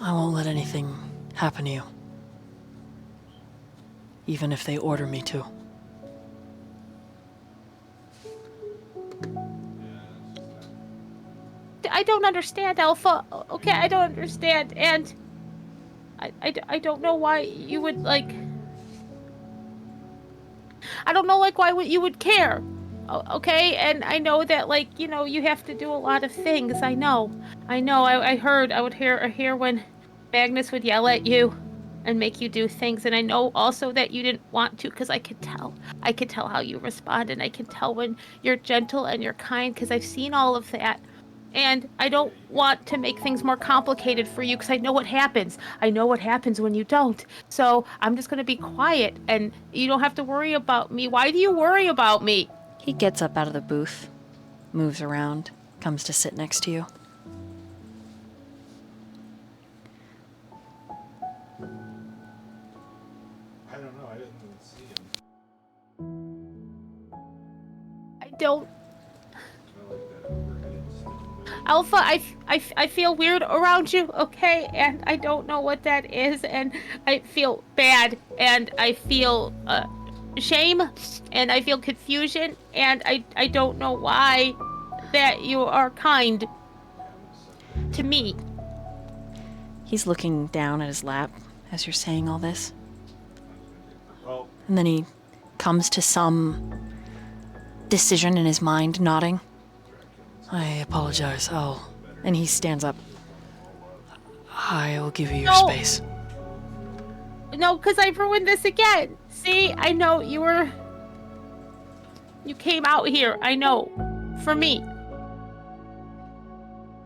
I won't let anything happen to you. Even if they order me to. I don't understand, Alpha. Okay, I don't understand, and I don't know why you would, like... I don't know, like, why you would care. Okay, and I know that, like, you know, you have to do a lot of things. I know. I would hear when Magnus would yell at you and make you do things, and I know also that you didn't want to, because I could tell. I could tell how you respond, and I can tell when you're gentle and you're kind, because I've seen all of that. And I don't want to make things more complicated for you, because I know what happens. I know what happens when you don't. So I'm just going to be quiet, and you don't have to worry about me. Why do you worry about me? He gets up out of the booth, moves around, comes to sit next to you. I don't know. I didn't even see him. I don't... I like that overhead stick. Alpha, I feel weird around you, okay? And I don't know what that is, and I feel bad, and I feel shame, and I feel confusion, and I don't know why that you are kind to me. He's looking down at his lap as you're saying all this. Well, And then he comes to some decision in his mind, nodding. I apologize. And he stands up. I will give you your No. space. No, because I ruined this again. See, I know you came out here, I know, for me.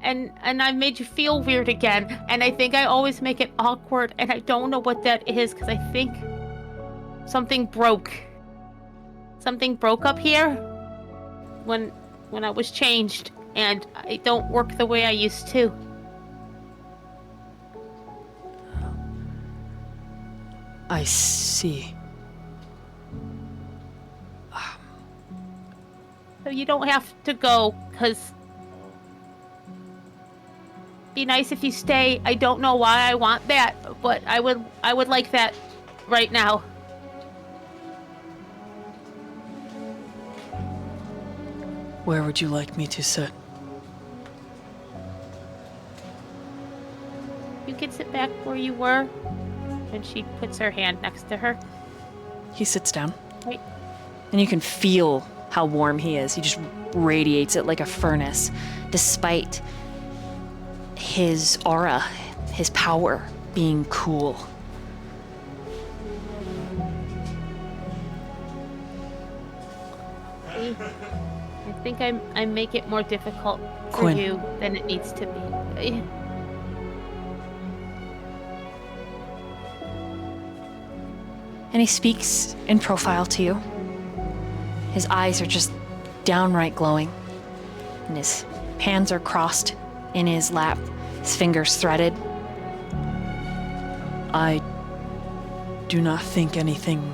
And I made you feel weird again, and I think I always make it awkward, and I don't know what that is, because I think something broke. Something broke up here when I was changed, and I don't work the way I used to. I see. So you don't have to go, because... Be nice if you stay. I don't know why I want that, but I would like that right now. Where would you like me to sit? You can sit back where you were. And she puts her hand next to her. He sits down. Right. And you can feel how warm he is. He just radiates it like a furnace, despite his aura, his power being cool. See? I think I make it more difficult for Quinn. you than it needs to be. And he speaks in profile to you. His eyes are just downright glowing. And his hands are crossed in his lap, his fingers threaded. I do not think anything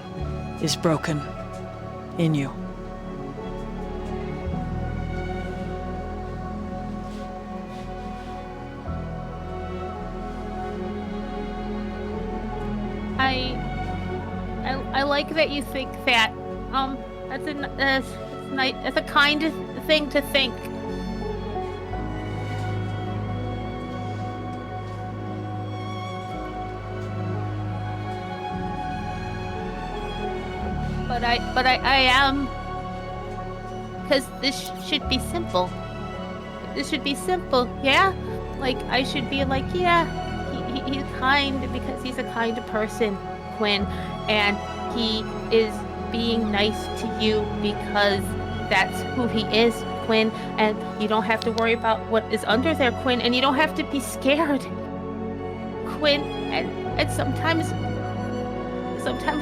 is broken in you. I like that you think that. That's a kind thing to think. But I am, because this should be simple. This should be simple, yeah? Like, I should be like, yeah, he's kind because he's a kind person, Quinn, and he is being nice to you because that's who he is, Quinn, and you don't have to worry about what is under there, Quinn, and you don't have to be scared, Quinn, and sometimes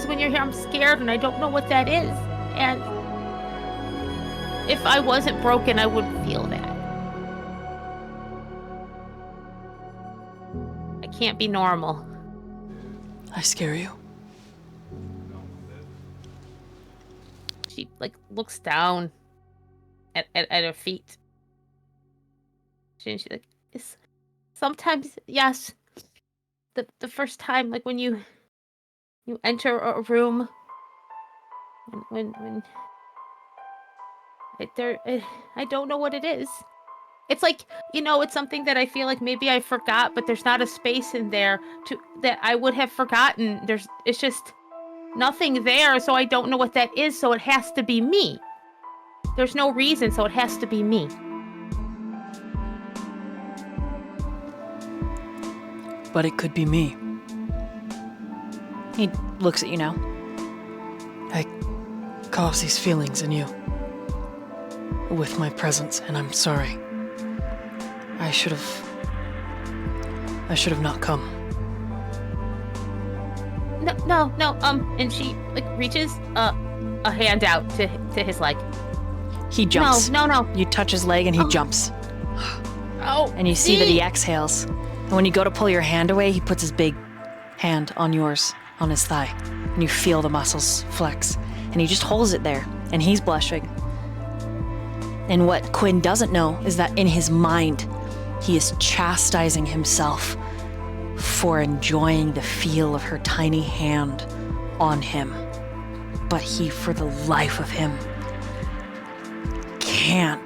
when you're here, I'm scared and I don't know what that is. And if I wasn't broken, I wouldn't feel that. I can't be normal. I scare you? She, like, looks down at her feet. She's like, sometimes, yes. The first time, like when you enter a room, when I don't know what it is. It's like, it's something that I feel like maybe I forgot, but there's not a space in there that I would have forgotten. It's just nothing there, so I don't know what that is, so it has to be me. There's no reason, so it has to be me. But it could be me. He looks at you now. I cause these feelings in you with my presence, and I'm sorry. I should have not come. No, and she reaches a hand out to his leg. He jumps. No. You touch his leg and he jumps. Oh. And you see that he exhales. And when you go to pull your hand away, he puts his big hand on yours, on his thigh. And you feel the muscles flex. And he just holds it there. And he's blushing. And what Quinn doesn't know is that in his mind, he is chastising himself for enjoying the feel of her tiny hand on him. But he, for the life of him, can't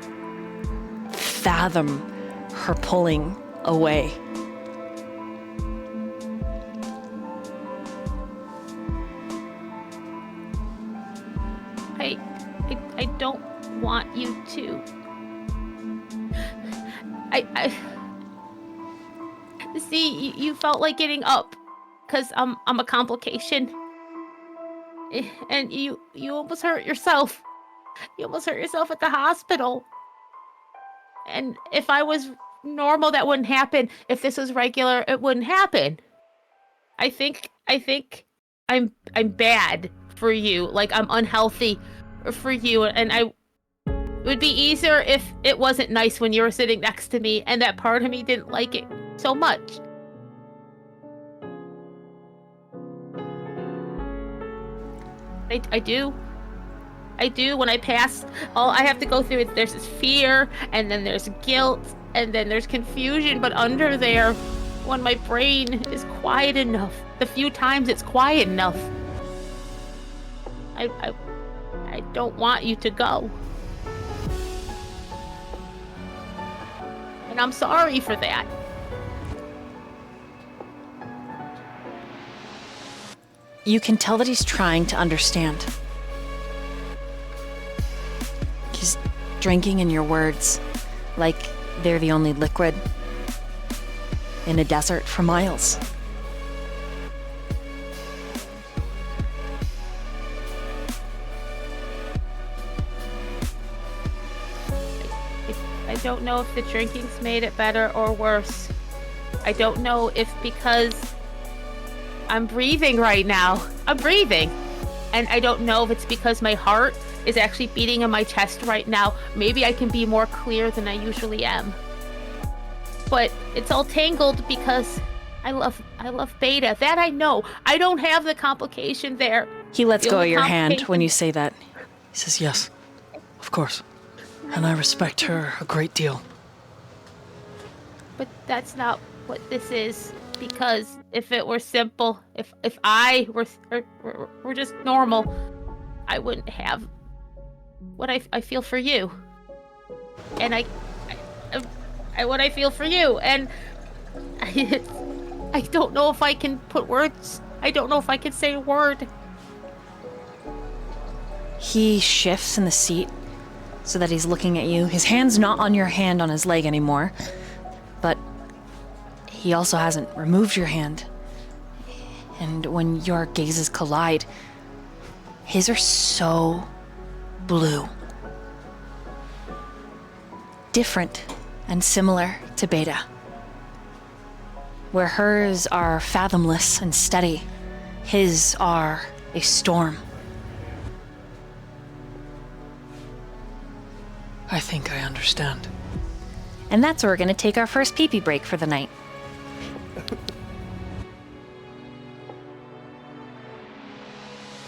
fathom her pulling away. I don't want you to. I see, you felt like getting up because I'm a complication. And you almost hurt yourself. You almost hurt yourself at the hospital. And if I was normal, that wouldn't happen. If this was regular, it wouldn't happen. I think I'm bad for you. Like, I'm unhealthy for you, and it would be easier if it wasn't nice when you were sitting next to me, and that part of me didn't like it so much. I do. When I pass, all I have to go through is there's this fear, and then there's guilt, and then there's confusion, but under there, when my brain is quiet enough, the few times it's quiet enough, I don't want you to go. And I'm sorry for that. You can tell that he's trying to understand. He's drinking in your words like they're the only liquid in a desert for miles. I don't know if the drinking's made it better or worse. I don't know if because I'm breathing right now. I'm breathing. And I don't know if it's because my heart is actually beating in my chest right now. Maybe I can be more clear than I usually am. But it's all tangled because I love Beta. That I know. I don't have the complication there. He lets go of your hand when you say that. He says, yes, of course. And I respect her a great deal. But that's not what this is. Because if it were simple, if I were just normal, I wouldn't have what I feel for you. And what I feel for you. And I don't know if I can put words. I don't know if I can say a word. He shifts in the seat so that he's looking at you. His hand's not on your hand on his leg anymore, but he also hasn't removed your hand. And when your gazes collide, his are so blue. Different and similar to Beta. Where hers are fathomless and steady, his are a storm. I think I understand. And that's where we're gonna take our first pee-pee break for the night.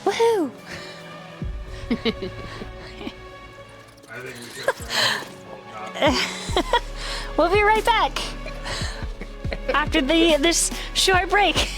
Woohoo! I think we should not. We'll be right back after this short break.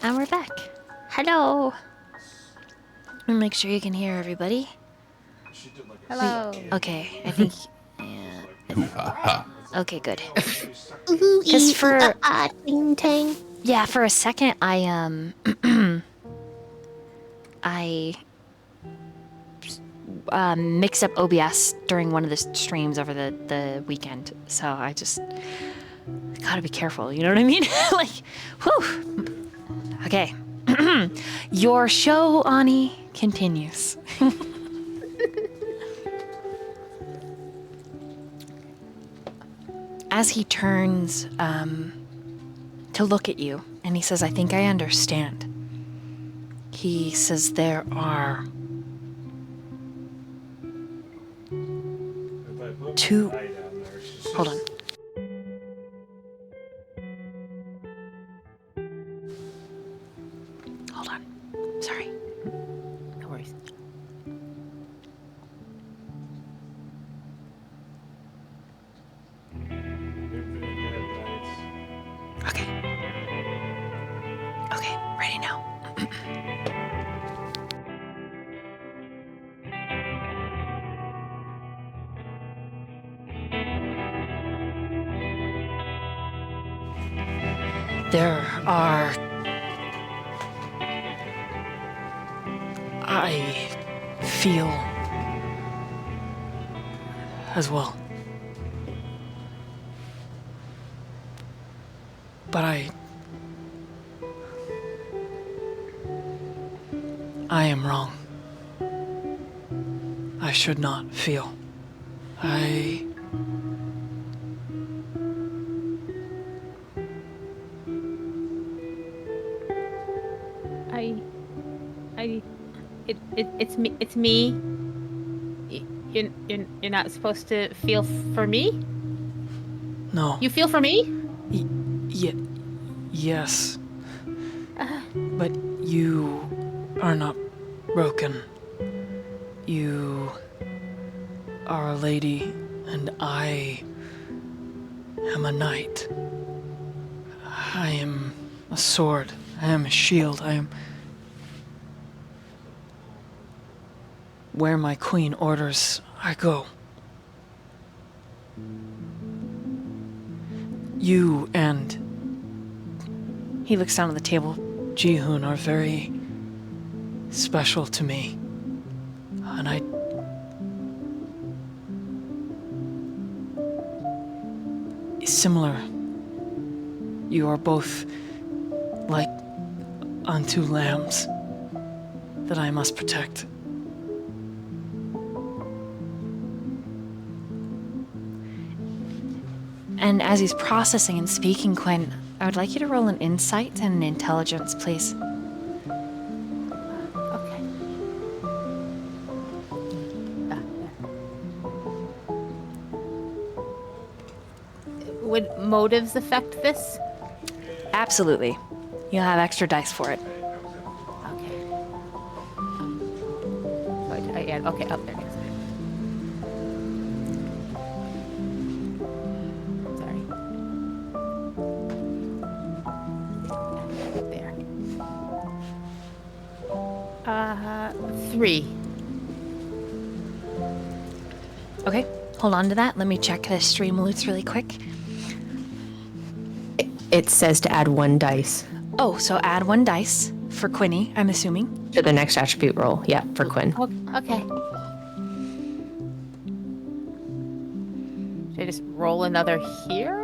And we're back. Hello. Let me make sure you can hear everybody. Hello. Okay, I think. Yeah. Ooh, ha, ha. Okay, good. Ooh, Because for ting tang. yeah, for a second I mixed up OBS during one of the streams over the weekend, so I just gotta be careful. You know what I mean? Like, whew. Okay. Your show, Ani, continues. As he turns to look at you, and he says, I think I understand. He says there are two... Hold on. Hold on. Sorry. No worries. Okay. Okay, ready now. There are... I feel as well. But I am wrong. I should not feel. It's me. It's me. You're not supposed to feel for me. No. You feel for me? Yes. But you are not broken. You are a lady, and I am a knight. I am a sword. I am a shield. I am where my queen orders, I go. You and... He looks down at the table. Ji-hoon are very special to me. And similar. You are both like unto lambs that I must protect. And as he's processing and speaking, Quinn, I would like you to roll an insight and an intelligence, please. Okay. Would motives affect this? Absolutely. You'll have extra dice for it. Okay. Okay, up there. Sorry. There. 3. Okay, hold on to that. Let me check the stream alerts really quick. It says to add 1 dice Oh, so add 1 dice for Quinny, I'm assuming. to the next attribute roll. Yeah, for Quinn. Okay. Should I just roll another here?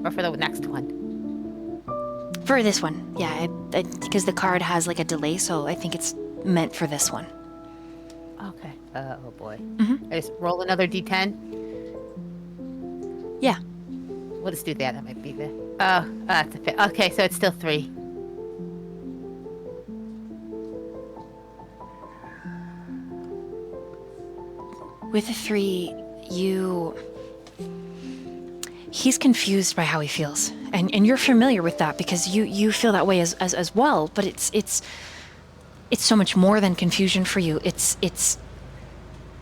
Or for the next one? For this one, yeah, because the card has like a delay, so I think it's meant for this one. Okay. Oh boy. Mhm. I just roll another d10? Yeah. We'll just do that. That might be the... Oh, that's a fit. Okay, so it's still 3. With a 3, he's confused by how he feels. And you're familiar with that because you feel that way as well, but it's so much more than confusion for you. It's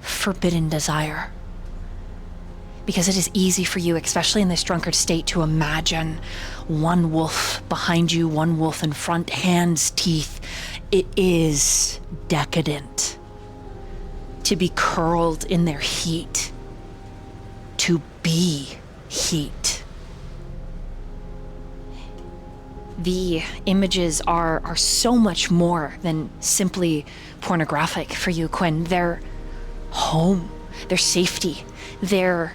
forbidden desire. because it is easy for you, especially in this drunkard state, to imagine one wolf behind you, one wolf in front, hands, teeth. It is decadent to be curled in their heat, to be heat. The images are so much more than simply pornographic for you, Quinn. They're home, they're safety, they're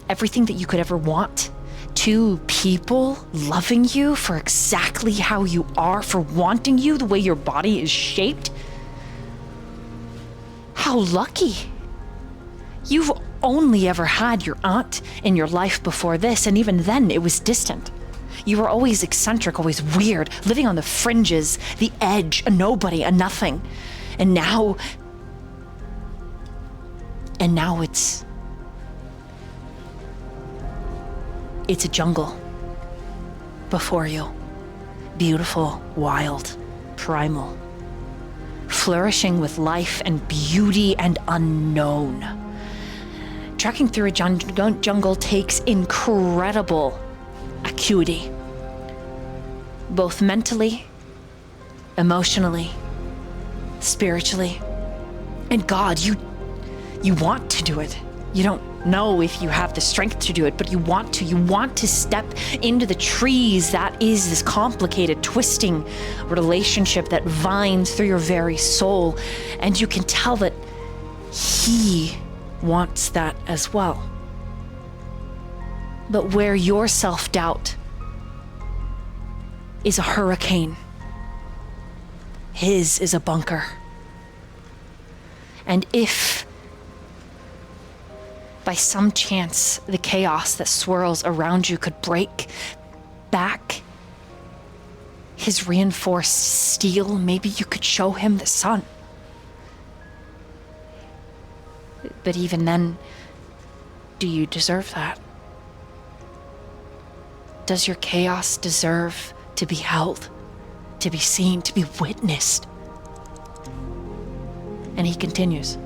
everything that you could ever want. Two people loving you for exactly how you are, for wanting you the way your body is shaped. How lucky. You've only ever had your aunt in your life before this, and even then it was distant. You were always eccentric, always weird, living on the fringes, the edge, a nobody, a nothing. And now it's a jungle before you. Beautiful, wild, primal, flourishing with life and beauty and unknown. Trekking through a jungle takes incredible acuity, both mentally, emotionally, spiritually. And God, you want to do it. You don't know if you have the strength to do it, but you want to. You want to step into the trees that is this complicated, twisting relationship that vines through your very soul. And you can tell that He wants that as well. But where your self-doubt is a hurricane, His is a bunker. And if by some chance the chaos that swirls around you could break back His reinforced steel, maybe you could show Him the sun. But even then, do you deserve that? Does your chaos deserve to be held, to be seen, to be witnessed? And He continues.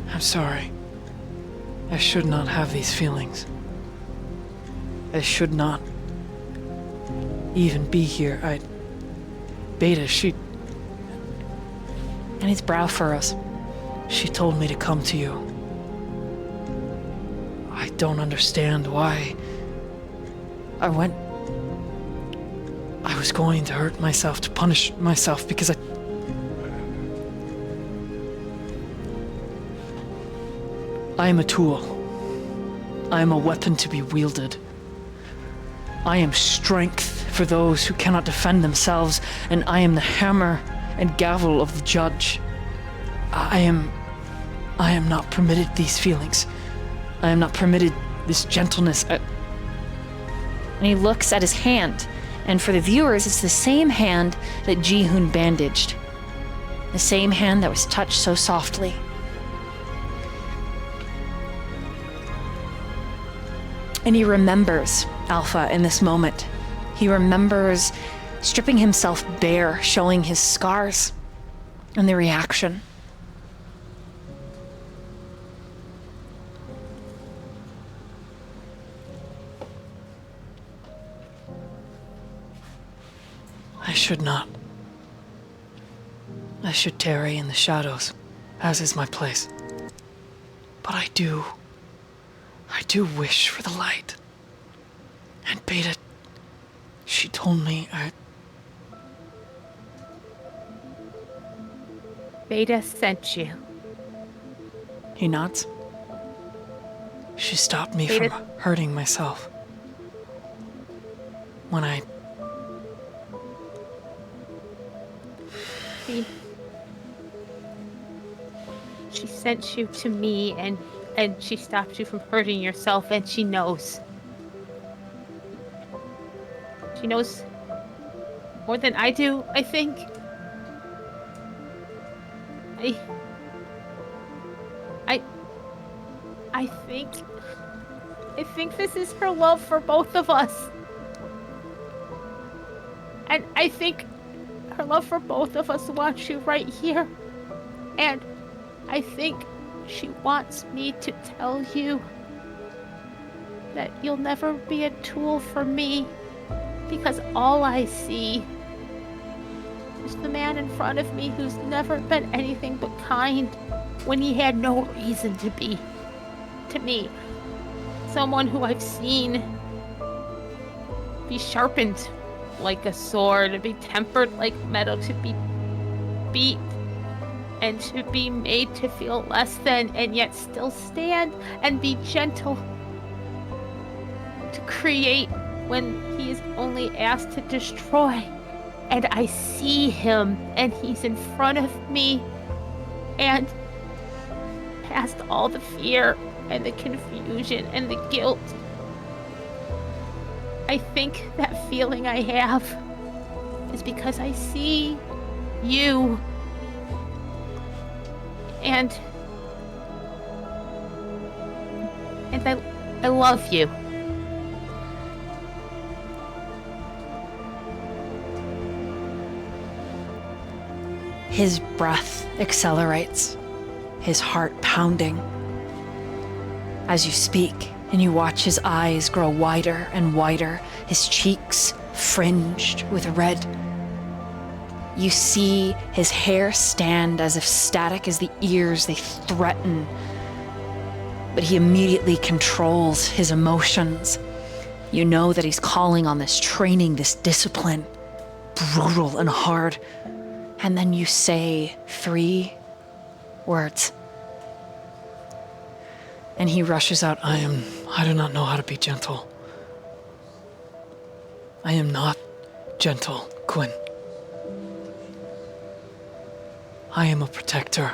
I'm sorry. I should not have these feelings. I should not even be here. Beta, she... And his brow furrows. She told me to come to you. I don't understand why. I was going to hurt myself, to punish myself, because I am a tool. I am a weapon to be wielded. I am strength for those who cannot defend themselves, and I am the hammer and gavel of the judge. I am not permitted these feelings. I am not permitted this gentleness. And he looks at his hand, and for the viewers, it's the same hand that Ji-hoon bandaged. The same hand that was touched so softly. And he remembers Alpha in this moment. He remembers stripping himself bare, showing his scars, and the reaction. I should not. I should tarry in the shadows, as is my place. But I do wish for the light. And Beta, she told me Beta sent you. He nods. She stopped me from hurting myself. When She sent you to me, and she stopped you from hurting yourself, and she knows. She knows more than I do, I think. I think this is her love for both of us. And I think her love for both of us wants you right here. And I think She wants me to tell you that you'll never be a tool for me, because all I see is the man in front of me who's never been anything but kind when he had no reason to be. To me, someone who I've seen be sharpened like a sword, to be tempered like metal, to be beat and to be made to feel less than, and yet still stand and be gentle, to create when he is only asked to destroy. And I see him, and he's in front of me, and past all the fear and the confusion and the guilt, I think that feeling I have is because I see you. And I love you. His breath accelerates, his heart pounding. As you speak, and you watch his eyes grow wider and wider, his cheeks fringed with red. You see his hair stand as if static as the ears they threaten. But he immediately controls his emotions. You know that he's calling on this training, this discipline, brutal and hard. And then you say 3 words. And he rushes out, I do not know how to be gentle. I am not gentle, Quinn. I am a protector.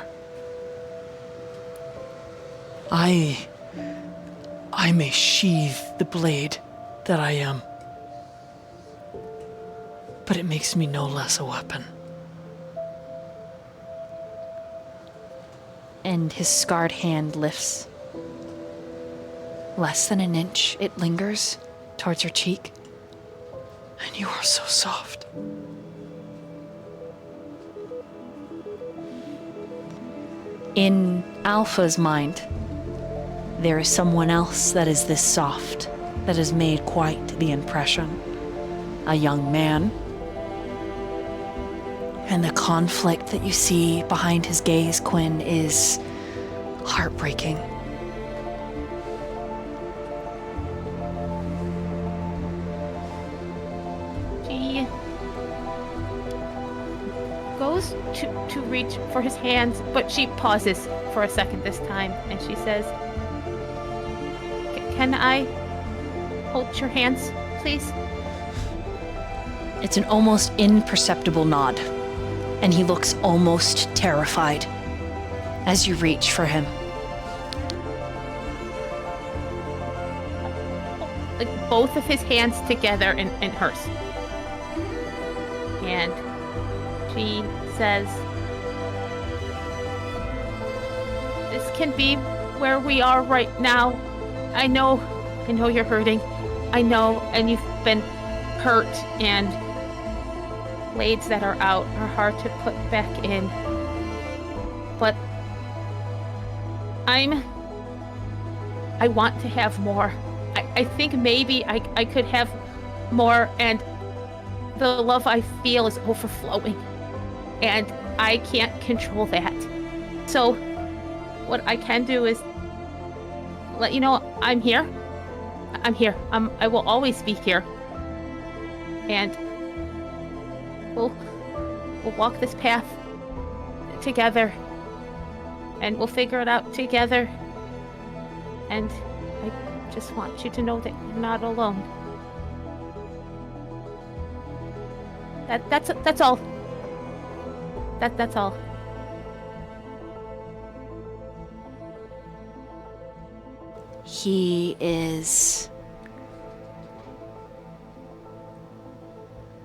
I may sheathe the blade that I am, but it makes me no less a weapon. and his scarred hand lifts. Less than an inch, it lingers towards your cheek. And you are so soft. In Alpha's mind, there is someone else that is this soft, that has made quite the impression. A young man. And the conflict that you see behind his gaze, Quinn, is heartbreaking. She goes to reach for his hands, but she pauses for a second this time, and she says, "Can I hold your hands, please?" It's an almost imperceptible nod, and he looks almost terrified as you reach for him. Like both of his hands together in hers. And she says, "This can be where we are right now. I know you're hurting. I know, and you've been hurt, and blades that are out are hard to put back in. But I want to have more. I think maybe I could have more, and the love I feel is overflowing, and I can't control that. So what I can do is let you know I'm here. I'm here. I will always be here. And we'll walk this path together, and we'll figure it out together. And I just want you to know that you're not alone." That's all. That's all. He is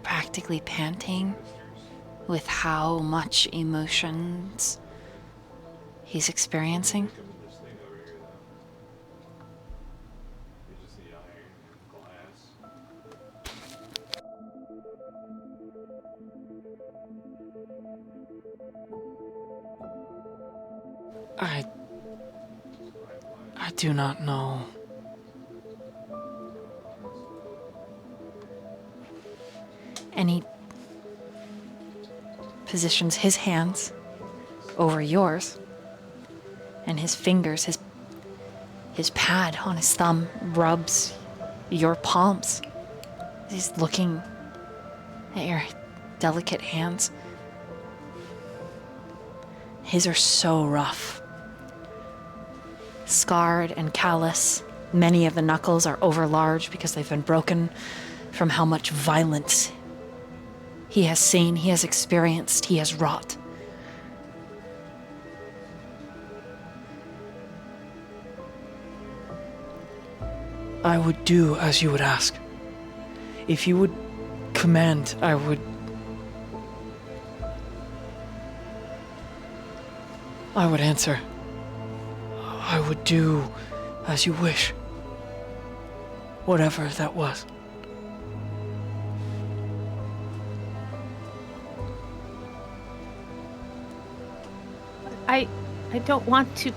practically panting with how much emotions he's experiencing. I do not know. And he positions his hands over yours, and his fingers, his pad on his thumb rubs your palms. He's looking at your delicate hands. His are so rough, scarred and callous. Many of the knuckles are overlarge because they've been broken from how much violence he has seen, he has experienced, he has wrought. I would do as you would ask. If you would command, I would answer. I would do as you wish. Whatever that was. I don't want to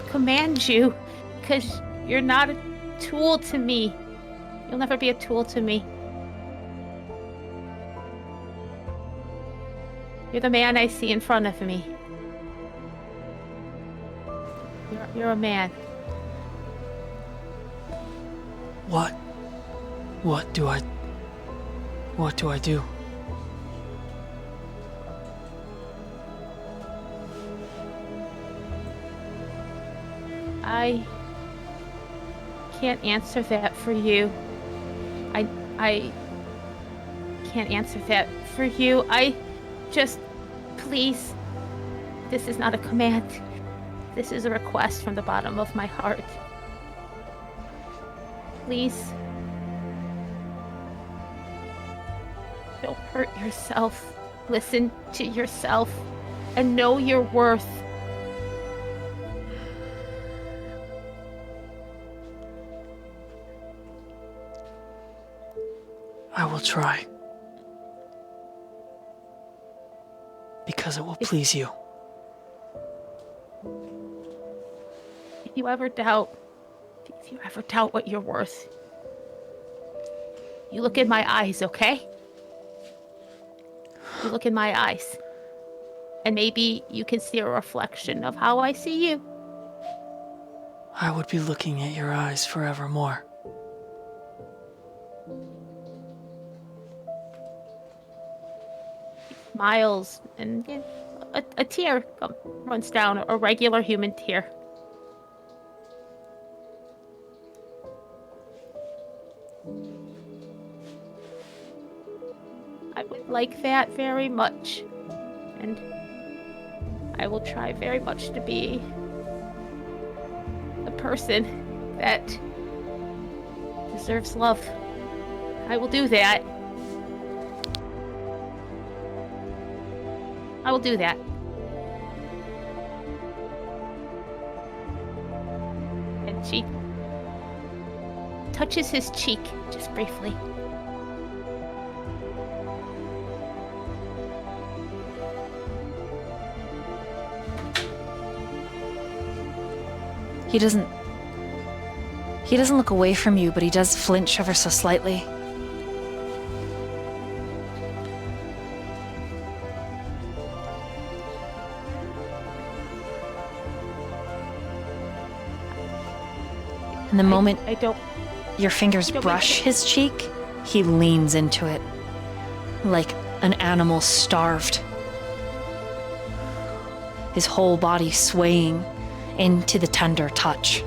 command you, because you're not a tool to me. You'll never be a tool to me. You're the man I see in front of me. You're a man. What do I do? I can't answer that for you. I can't answer that for you. Please, this is not a command. This is a request from the bottom of my heart. Please, don't hurt yourself. Listen to yourself and know your worth. I will try. Because it will please you. If you ever doubt what you're worth, you look in my eyes, okay? You look in my eyes. And maybe you can see a reflection of how I see you. I would be looking at your eyes forevermore. Smiles, and a tear runs down, a regular human tear. I would like that very much, and I will try very much to be the person that deserves love. I will do that. I will do that. And she touches his cheek just briefly. He doesn't look away from you, but he does flinch ever so slightly. And the moment your fingers brush his cheek, he leans into it like an animal starved. His whole body swaying into the tender touch.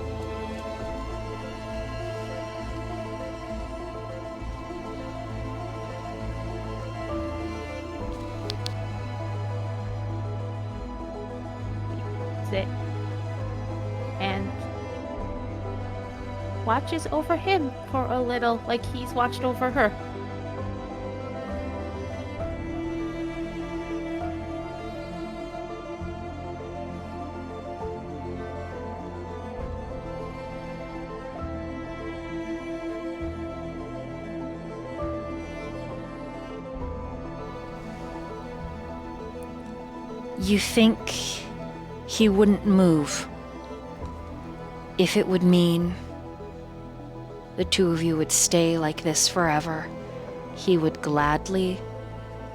Sit and watches over him for a little, like he's watched over her. You think he wouldn't move. if it would mean the two of you would stay like this forever, he would gladly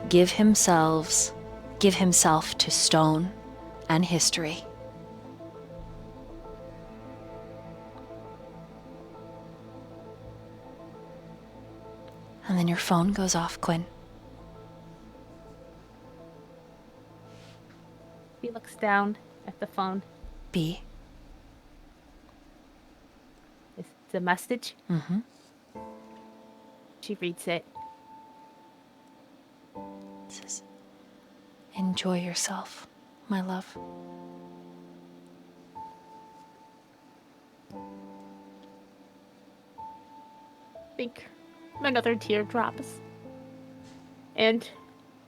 give himself to stone and history. And then your phone goes off, Quinn. He looks down at the phone. B. It's a message. Mm-hmm. She reads it. It says, enjoy yourself, my love. Think another tear drops. And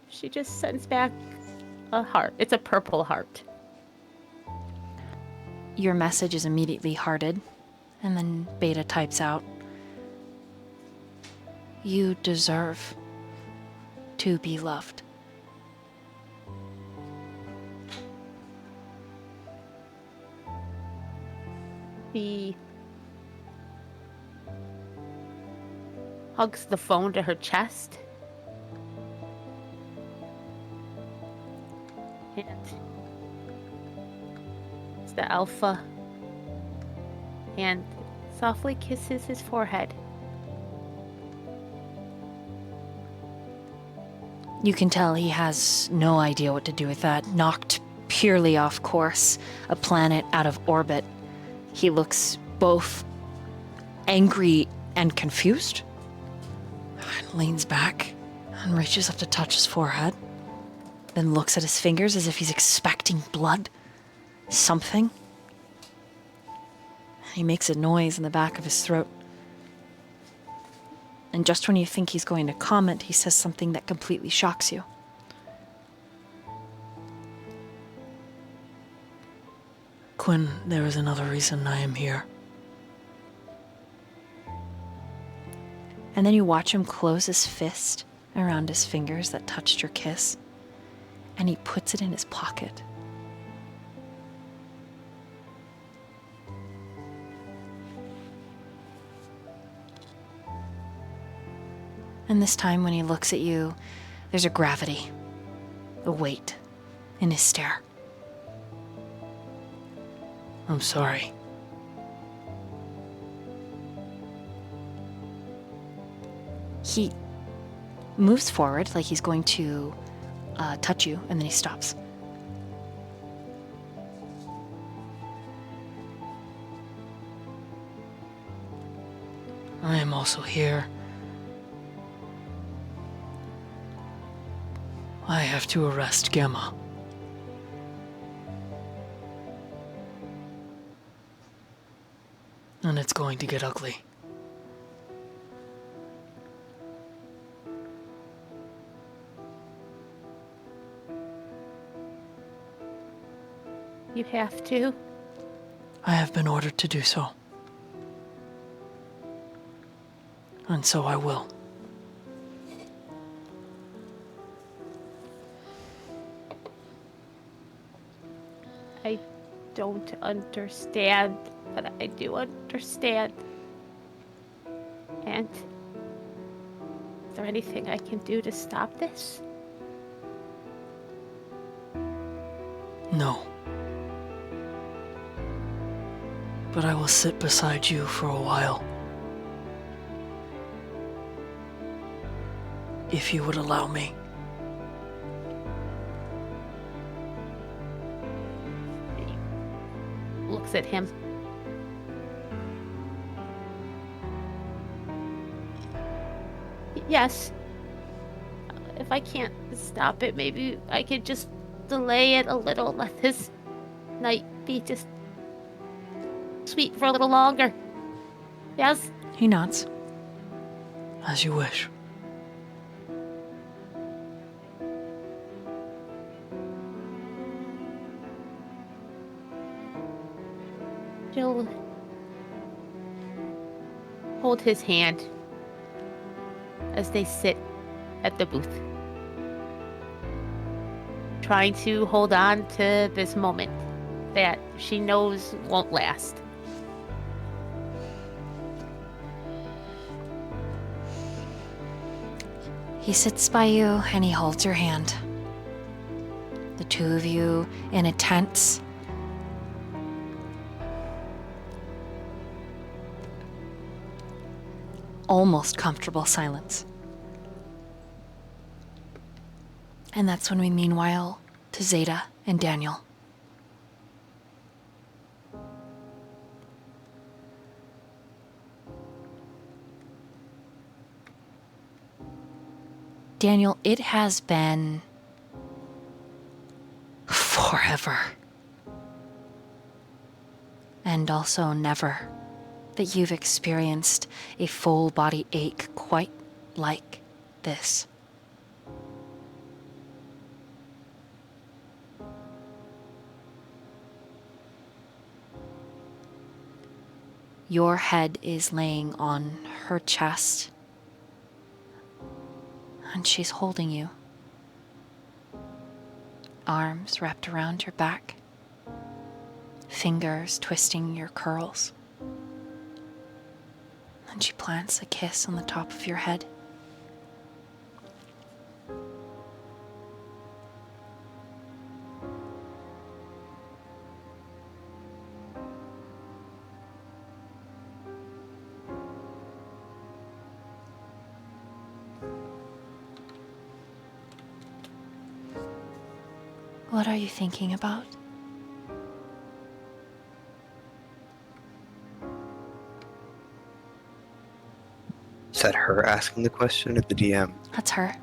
she just sends back a heart. It's a purple heart. Your message is immediately hearted, and then Beta types out, you deserve to be loved. He hugs the phone to her chest. And it's the alpha. And softly kisses his forehead. You can tell he has no idea what to do with that. Knocked purely off course, a planet out of orbit. He looks both angry and confused, and leans back and reaches up to touch his forehead, then looks at his fingers as if he's expecting blood. Something. He makes a noise in the back of his throat. And just when you think he's going to comment, he says something that completely shocks you. Quinn, there is another reason I am here. And then you watch him close his fist around his fingers that touched your kiss, and he puts it in his pocket. And this time when he looks at you, there's a gravity, a weight in his stare. I'm sorry. He moves forward like he's going to touch you, and then he stops. I am also here. I have to arrest Gemma. And it's going to get ugly. You have to. I have been ordered to do so. And so I will. I don't understand, but I do understand. And is there anything I can do to stop this? No. But I will sit beside you for a while. If you would allow me. Looks at him. Yes. If I can't stop it, maybe I could just delay it a little. Let this night be just sweet for a little longer. Yes? He nods. As you wish. She'll hold his hand as they sit at the booth, trying to hold on to this moment that she knows won't last. He sits by you and he holds your hand. The two of you in a tense, almost comfortable silence. And that's when we meanwhile to Zeta and Daniel. Daniel, it has been forever. And also never that you've experienced a full body ache quite like this. Your head is laying on her chest, and she's holding you. Arms wrapped around your back, fingers twisting your curls. And she plants a kiss on the top of your head. What are you thinking about? Is that her asking the question or the DM? That's her.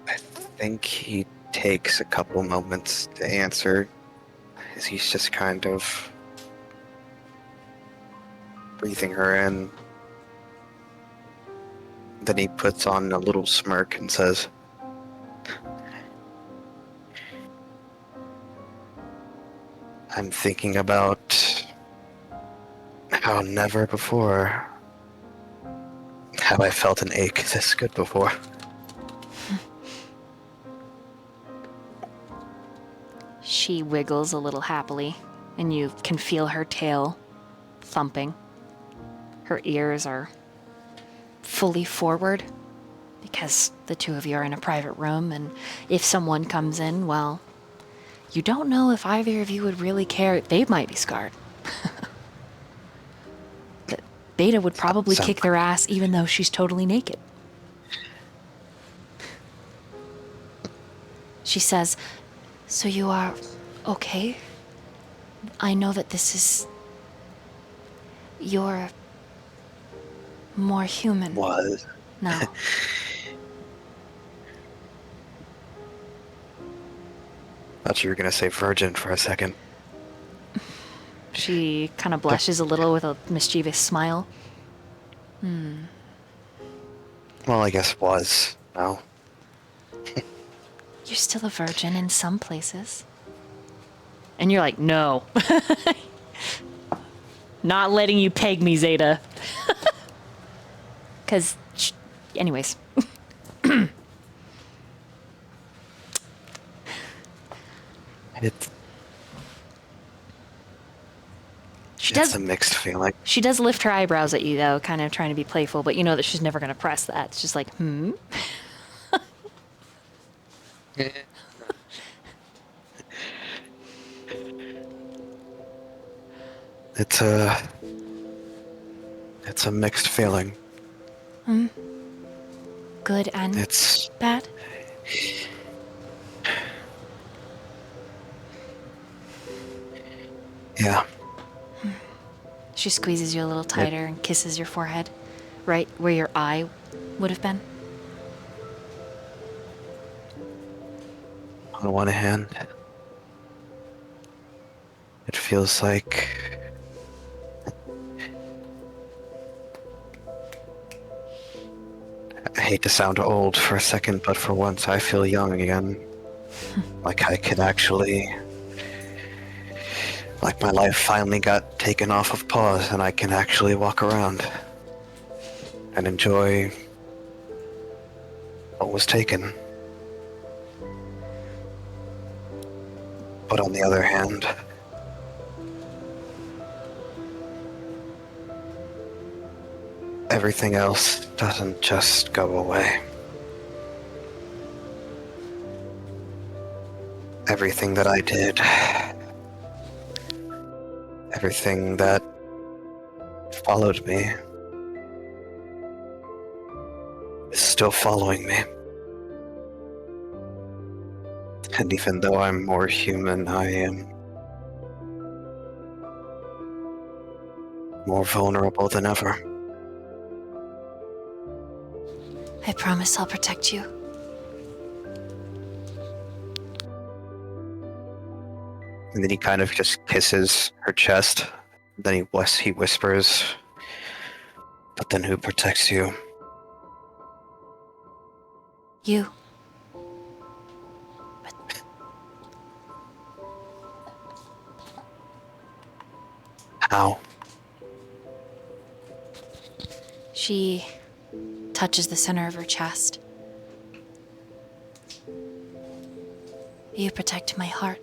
I think he takes a couple moments to answer, as he's just kind of breathing her in. Then he puts on a little smirk and says, I'm thinking about how never before have I felt an ache this good before. She wiggles a little happily, and you can feel her tail thumping. Her ears are fully forward because the two of you are in a private room, and if someone comes in, well, you don't know if either of you would really care. They might be scarred. But Beta would probably kick their ass even though she's totally naked. She says, so you are okay? I know that this is... You're more human. Was. No. Thought you were gonna say virgin for a second. She kind of blushes a little with a mischievous smile. Well, I guess was. No. You're still a virgin in some places. And you're like, no. Not letting you peg me, Zeta. Because, anyways. It's a mixed feeling. She does lift her eyebrows at you, though, kind of trying to be playful, but you know that she's never going to press that. It's just like, It's a mixed feeling. Good and It's bad? Yeah. She squeezes you a little tighter and kisses your forehead, right where your eye would have been. On the one hand, it feels like I hate to sound old for a second, but for once I feel young again. Like I could actually... Like my life finally got taken off of pause and I can actually walk around and enjoy what was taken. But on the other hand, everything else doesn't just go away. Everything that I did, everything that followed me, is still following me. And even though I'm more human, I am more vulnerable than ever. I promise I'll protect you. And then he kind of just kisses her chest. Then he whispers, "But then who protects you?" You. How? She touches the center of her chest. You protect my heart.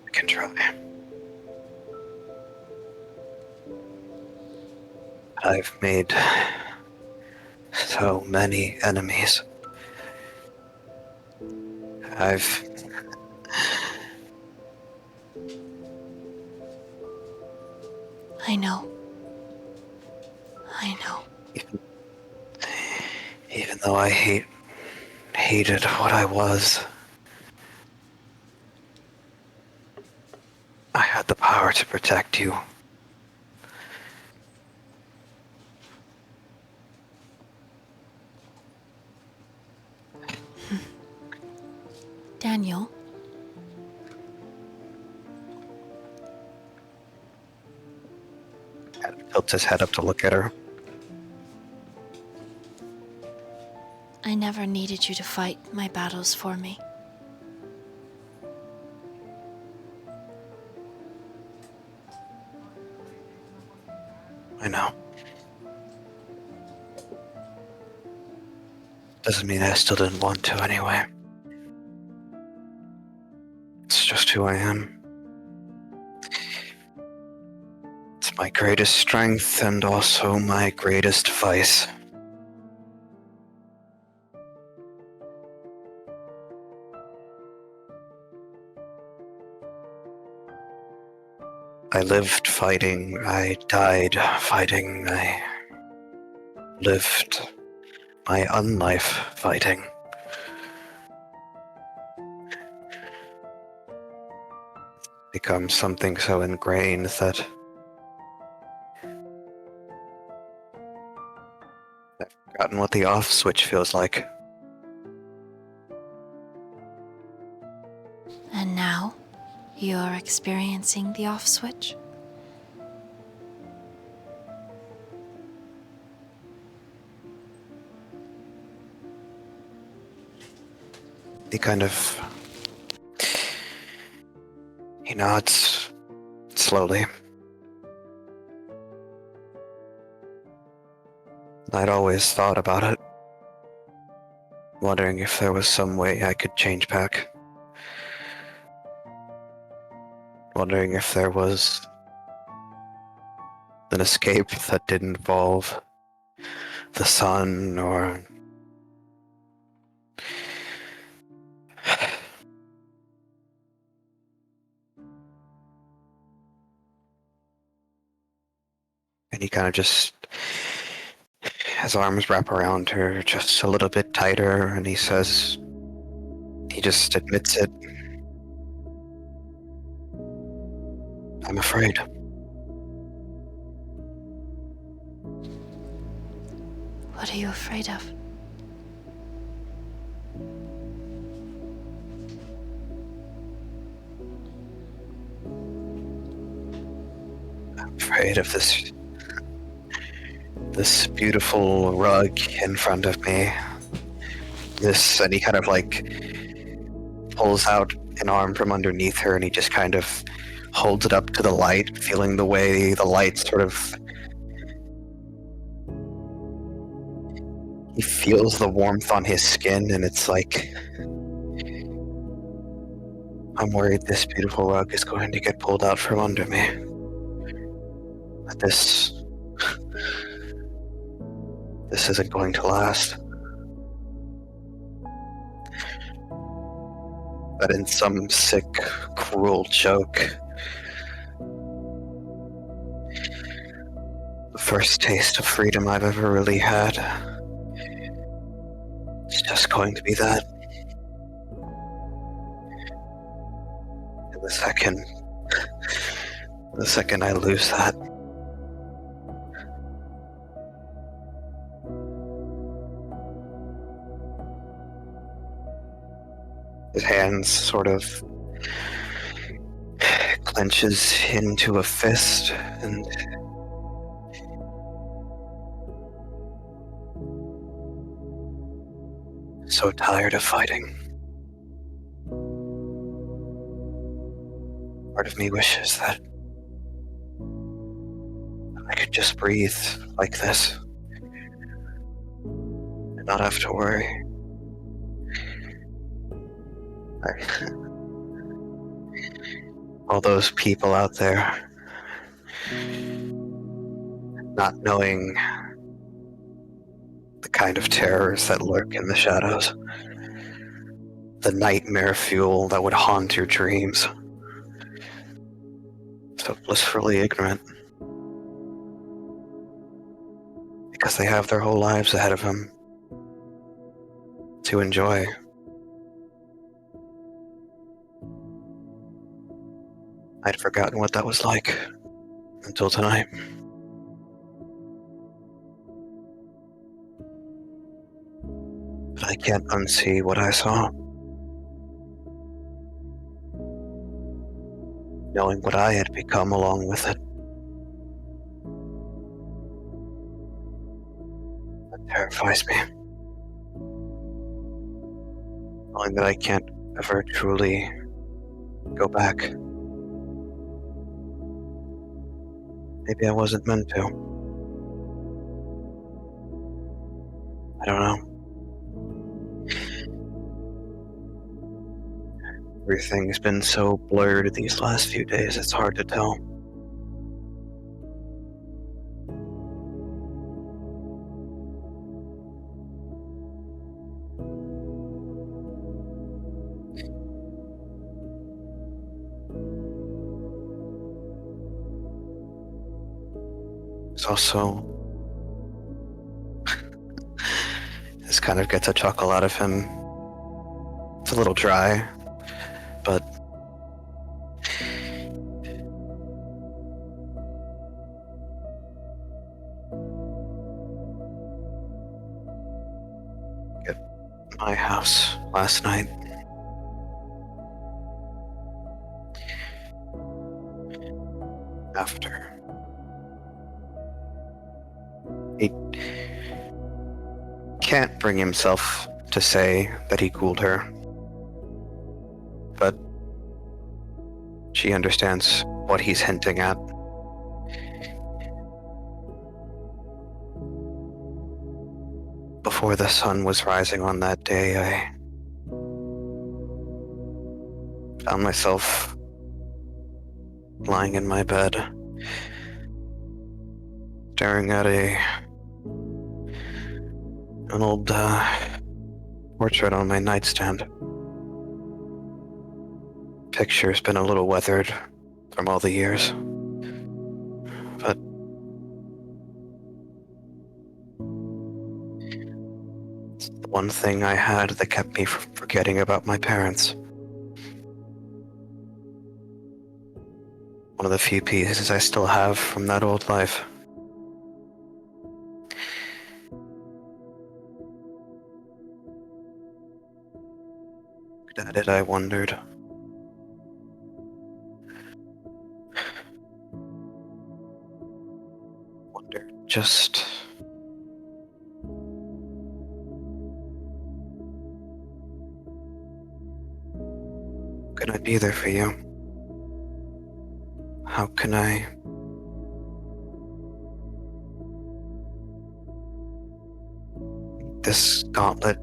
I can try. I've made so many enemies. I know. I know. Even though I hated what I was, I had the power to protect you. Daniel. Tilts his head up to look at her. I never needed you to fight my battles for me. I know. Doesn't mean I still didn't want to anyway. It's just who I am. It's my greatest strength and also my greatest vice. I lived fighting, I died fighting, I lived my unlife fighting. Become something so ingrained that I've forgotten what the off switch feels like. And now, you're experiencing the off switch? He kind of... He nods slowly. I'd always thought about it, wondering if there was some way I could change back. Wondering if there was an escape that didn't involve the sun or... And he kind of just... His arms wrap around her just a little bit tighter, and he says... He just admits it. I'm afraid. What are you afraid of? I'm afraid of this beautiful rug in front of me. And he kind of like pulls out an arm from underneath her, and he just kind of holds it up to the light, feeling the way the light sort of... He feels the warmth on his skin, and it's like... I'm worried this beautiful rug is going to get pulled out from under me. That this isn't going to last. But in some sick, cruel joke, the first taste of freedom I've ever really had, it's just going to be that. And the second I lose that, his hands sort of clenches into a fist, and so tired of fighting. Part of me wishes that I could just breathe like this and not have to worry. All those people out there not knowing the kind of terrors that lurk in the shadows, the nightmare fuel that would haunt your dreams. So blissfully ignorant, because they have their whole lives ahead of them to enjoy. I'd forgotten what that was like until tonight. But I can't unsee what I saw. Knowing what I had become along with it. That terrifies me. Knowing that I can't ever truly go back. Maybe I wasn't meant to. I don't know. Everything's been so blurred these last few days, it's hard to tell. It's also... this kind of gets a chuckle out of him. It's a little dry, but at my house last night, after he can't bring himself to say that he cooled her, but she understands what he's hinting at. Before the sun was rising on that day, I found myself lying in my bed, staring at an old portrait on my nightstand. Picture's been a little weathered from all the years, but it's the one thing I had that kept me from forgetting about my parents. One of the few pieces I still have from that old life. At it, I wondered. Just can I be there for you? How can I... This gauntlet,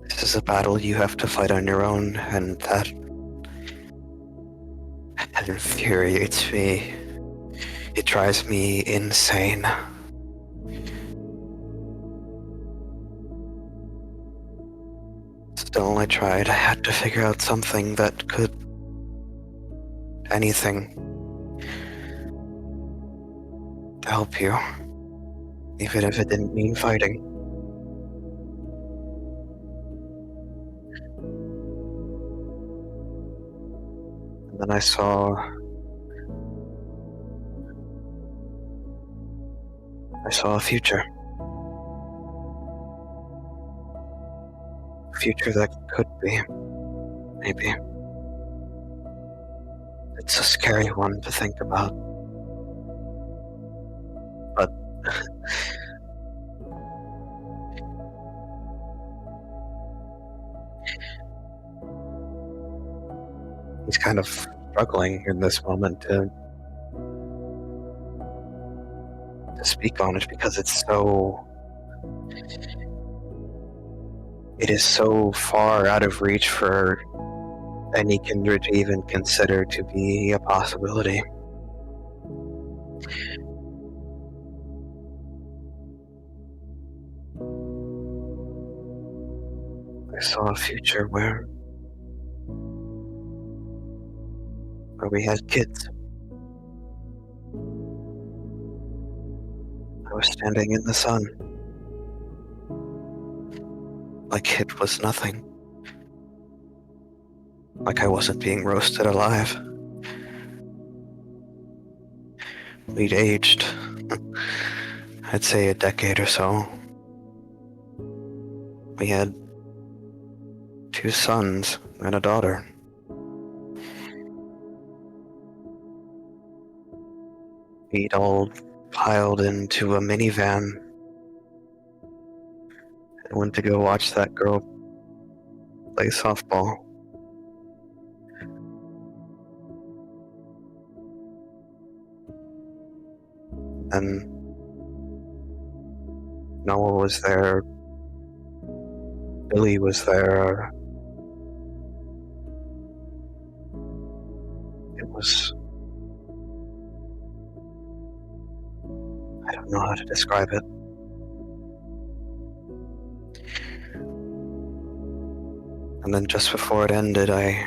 this is a battle you have to fight on your own, and that infuriates me. It drives me insane. Still, I tried. I had to figure out something that could... anything to help you, even if it didn't mean fighting. And then I saw a future. A future that could be, maybe. It's a scary one to think about. But he's kind of struggling in this moment to speak on it because it's so... It is so far out of reach for any kindred to even consider to be a possibility. I saw a future where we had kids. I was standing in the sun, like it was nothing. Like I wasn't being roasted alive. We'd aged, I'd say a decade or so. We had 2 sons and a daughter. We'd all piled into a minivan and went to go watch that girl play softball. And Noah was there, Billy was there. It was... I don't know how to describe it. And then just before it ended, I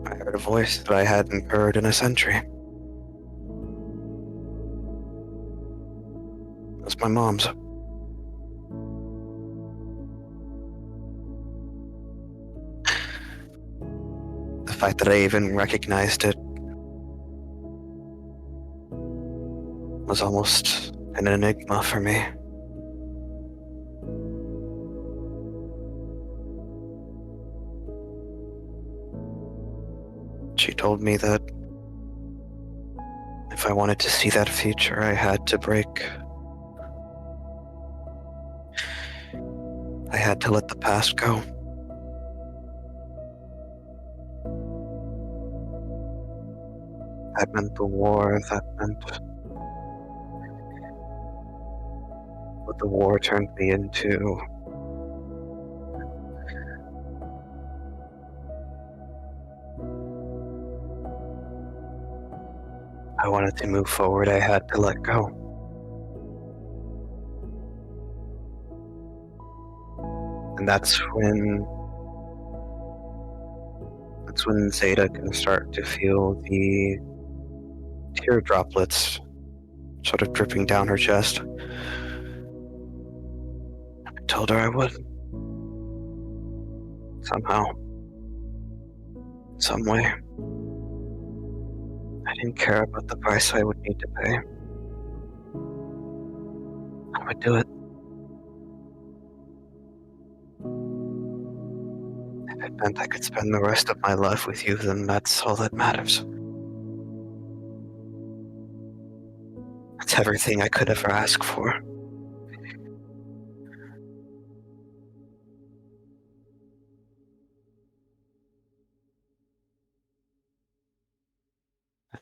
heard a voice that I hadn't heard in a century. It was my mom's. The fact that I even recognized it was almost an enigma for me. She told me that if I wanted to see that future, I had to break. I had to let the past go. That meant the war, that meant what the war turned me into. I wanted to move forward, I had to let go. And that's when Zeta can start to feel the tear droplets sort of dripping down her chest. I told her I would. Somehow. Some way. I didn't care about the price I would need to pay. I would do it. If it meant I could spend the rest of my life with you, then that's all that matters. That's everything I could ever ask for.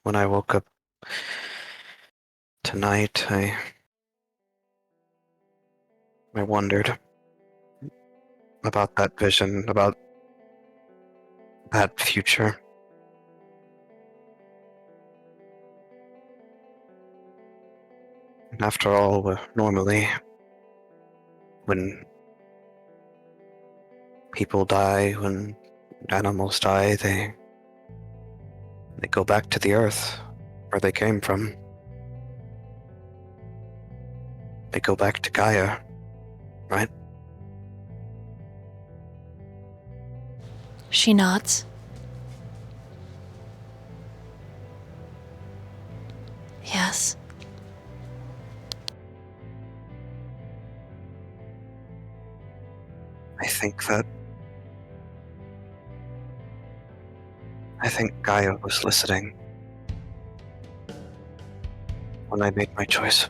when I woke up tonight, I wondered about that vision, about that future. And after all, normally, when people die, when animals die, they go back to the earth where they came from. They go back to Gaia, right? She nods. Yes. I think Gaia was listening when I made my choice.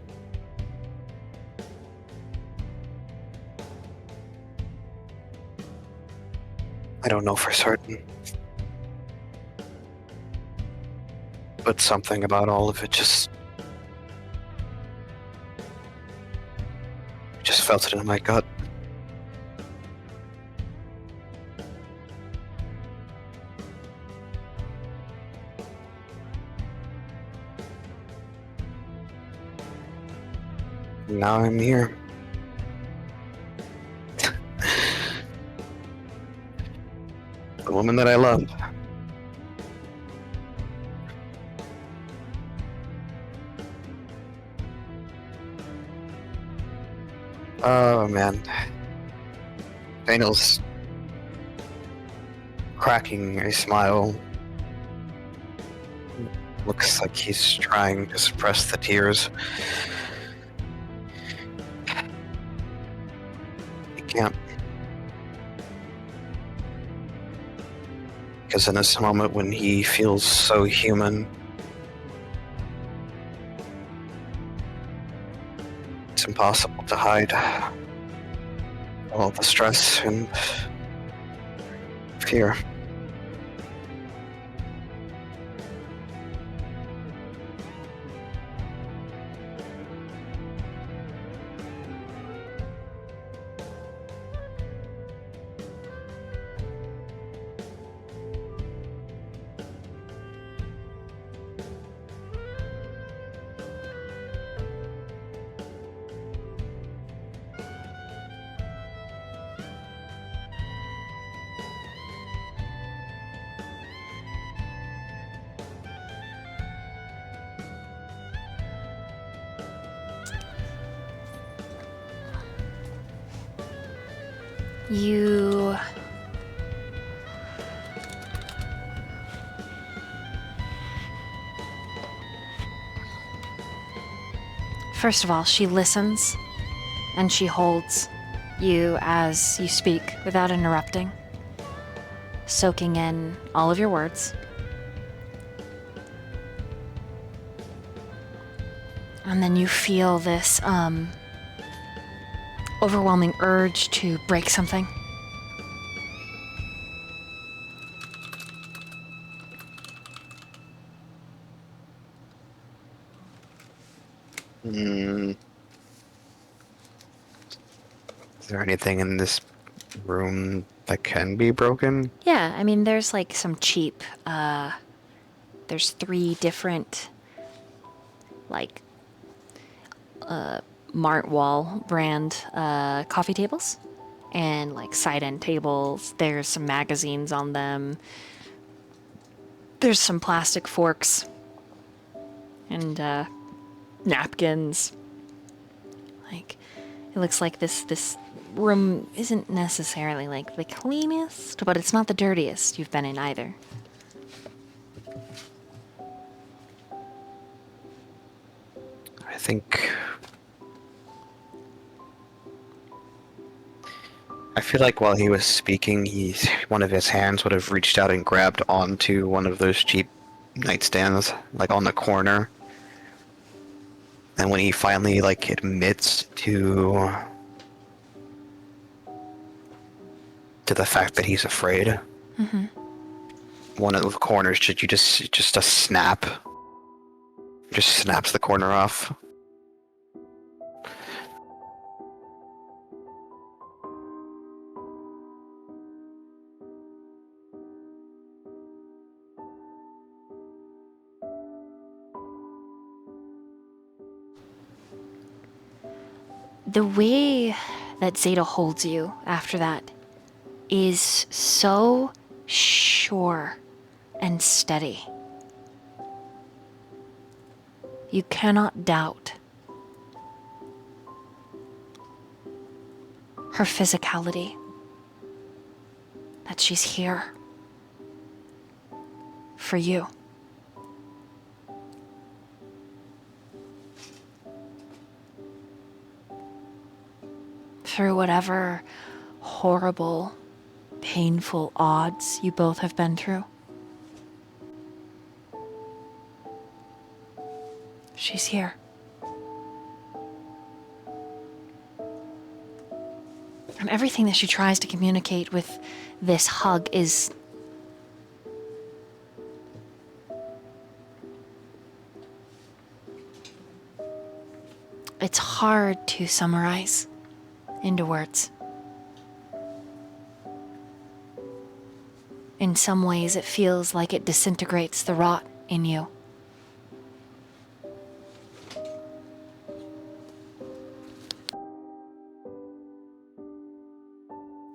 I don't know for certain, but something about all of it just felt it in my gut. Now I'm here. The woman that I love. Oh man. Daniel's cracking a smile. Looks like he's trying to suppress the tears. He can't. Because in this moment when he feels so human, it's impossible to hide all the stress and fear. You... First of all, she listens, and she holds you as you speak without interrupting, soaking in all of your words. And then you feel this, overwhelming urge to break something. Is there anything in this room that can be broken? Yeah, I mean, there's like some cheap, there's 3 different, like, Martwall brand coffee tables and like side-end tables. There's some magazines on them. There's some plastic forks and napkins. Like, it looks like this room isn't necessarily like the cleanest, but it's not the dirtiest you've been in either. I feel like while he was speaking, one of his hands would have reached out and grabbed onto one of those cheap nightstands, like on the corner. And when he finally admits to the fact that he's afraid, one of the corners just a snap, Just snaps the corner off. The way that Zeta holds you after that is so sure and steady. You cannot doubt her physicality, that she's here for you. Through whatever horrible, painful odds you both have been through, she's here. And everything that she tries to communicate with this hug is it's hard to summarize into words. In some ways, it feels like it disintegrates the rot in you.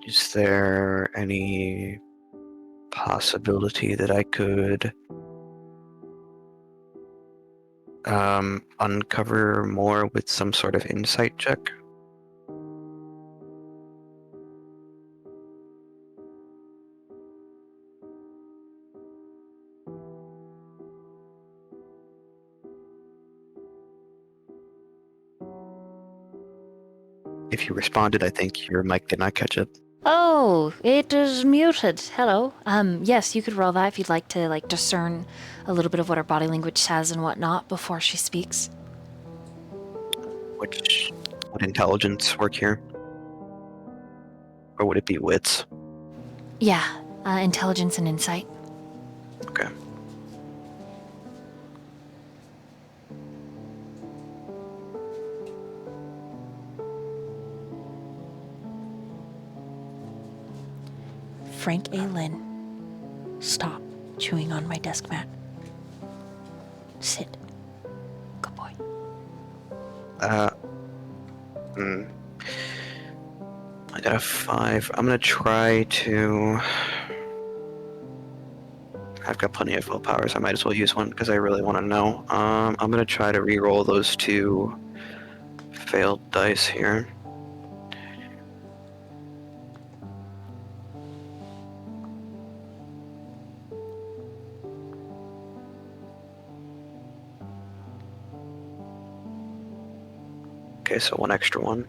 Is there any possibility that I could uncover more with some sort of insight check? If you responded, I think your mic did not catch it. Oh, it is muted. Hello. Yes, you could roll that if you'd like to, discern a little bit of what her body language says and whatnot before she speaks. Would intelligence work here? Or would it be wits? Yeah, intelligence and insight. Okay. Frank A. Lynn, stop chewing on my desk mat. Sit. Good boy. I got a 5. I'm gonna try to... I've got plenty of willpower, so I might as well use one because I really want to know. I'm gonna try to re-roll those 2 failed dice here. Okay, so 1 extra one.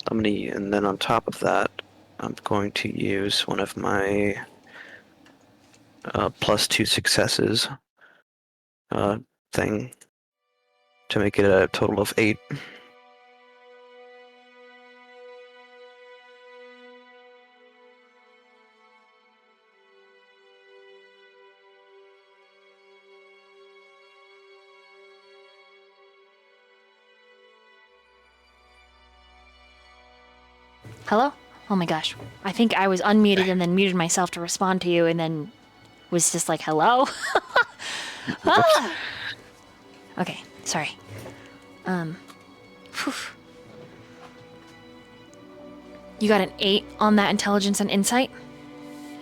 And then on top of that, I'm going to use one of my +2 successes thing to make it a total of 8. Hello? Oh my gosh. I think I was unmuted and then muted myself to respond to you and then was just like, hello? Ah! Okay, sorry. Phew. You got an 8 on that intelligence and insight?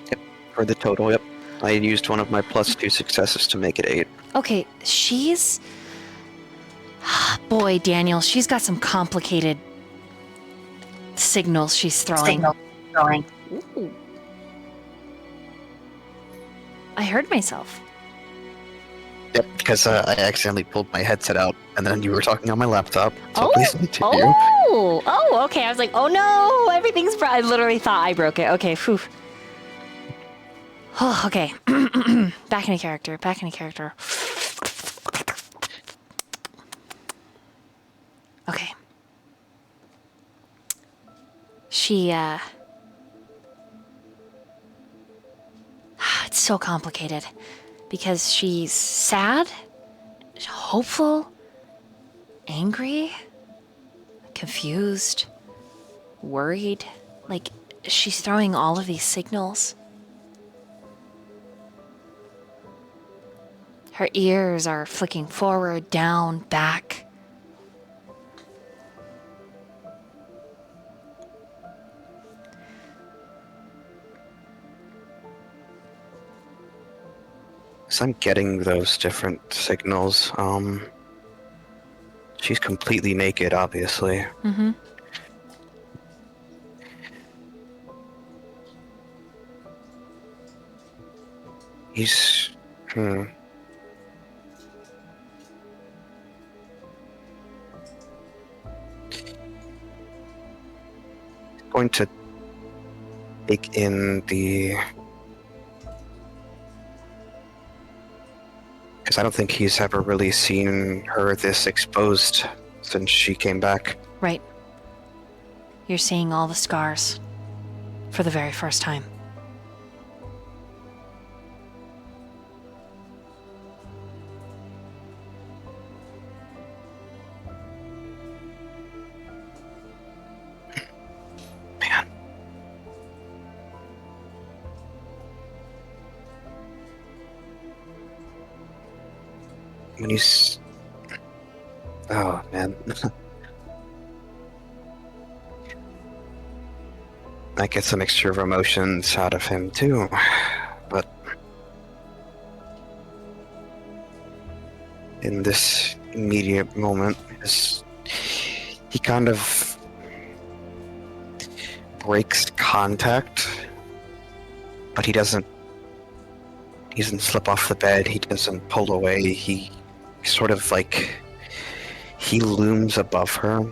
Yep, for the total, yep. I used one of my +2 successes to make it 8. Okay, she's... Boy, Daniel, she's got some complicated signals she's throwing. Ooh. I heard myself. Yep, because I accidentally pulled my headset out, and then you were talking on my laptop. So please continue. Oh, okay. I was like, oh no, everything's. I literally thought I broke it. Okay, phew. Oh, okay. Back into character. Okay. She, it's so complicated. Because she's sad, hopeful, angry, confused, worried. Like, she's throwing all of these signals. Her ears are flicking forward, down, back. So I'm getting those different signals. She's completely naked, obviously. Mm-hmm. He's... going to take in the... Because I don't think he's ever really seen her this exposed since she came back. Right. You're seeing all the scars for the very first time. Man. When he's... Oh, man. I get some mixture of emotions out of him, too. But... in this immediate moment, he kind of breaks contact, but he doesn't slip off the bed, he doesn't pull away, he sort of like, he looms above her,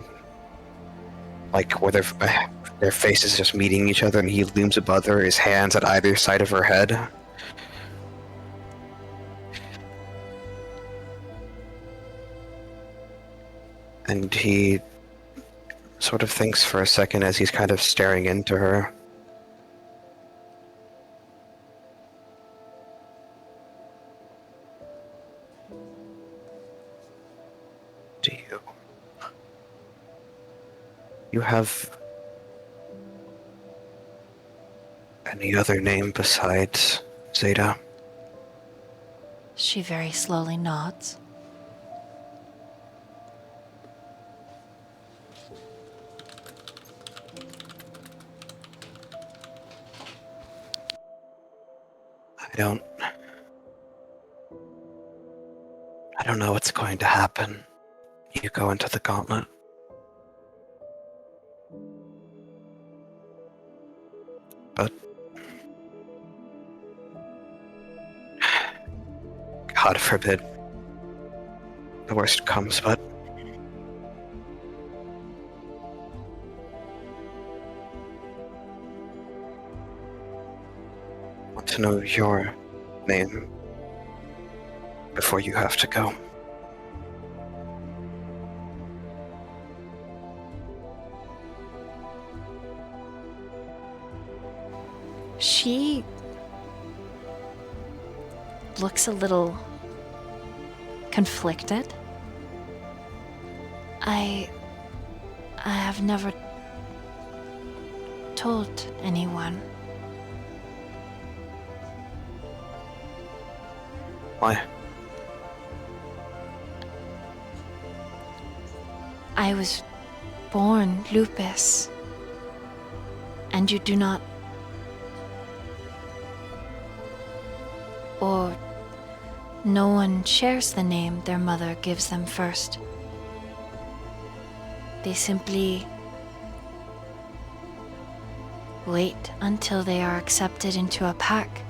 like where their faces just meeting each other, and he looms above her, his hands at either side of her head. And he sort of thinks for a second as he's kind of staring into her. Do you have any other name besides Zeta? She very slowly nods. I don't know what's going to happen. You go into the gauntlet. But God forbid the worst comes, but I want to know your name before you have to go. She looks a little conflicted. I have never told anyone. Why? I was born lupus, and you do not, or no one shares the name their mother gives them first. They simply wait until they are accepted into a pack,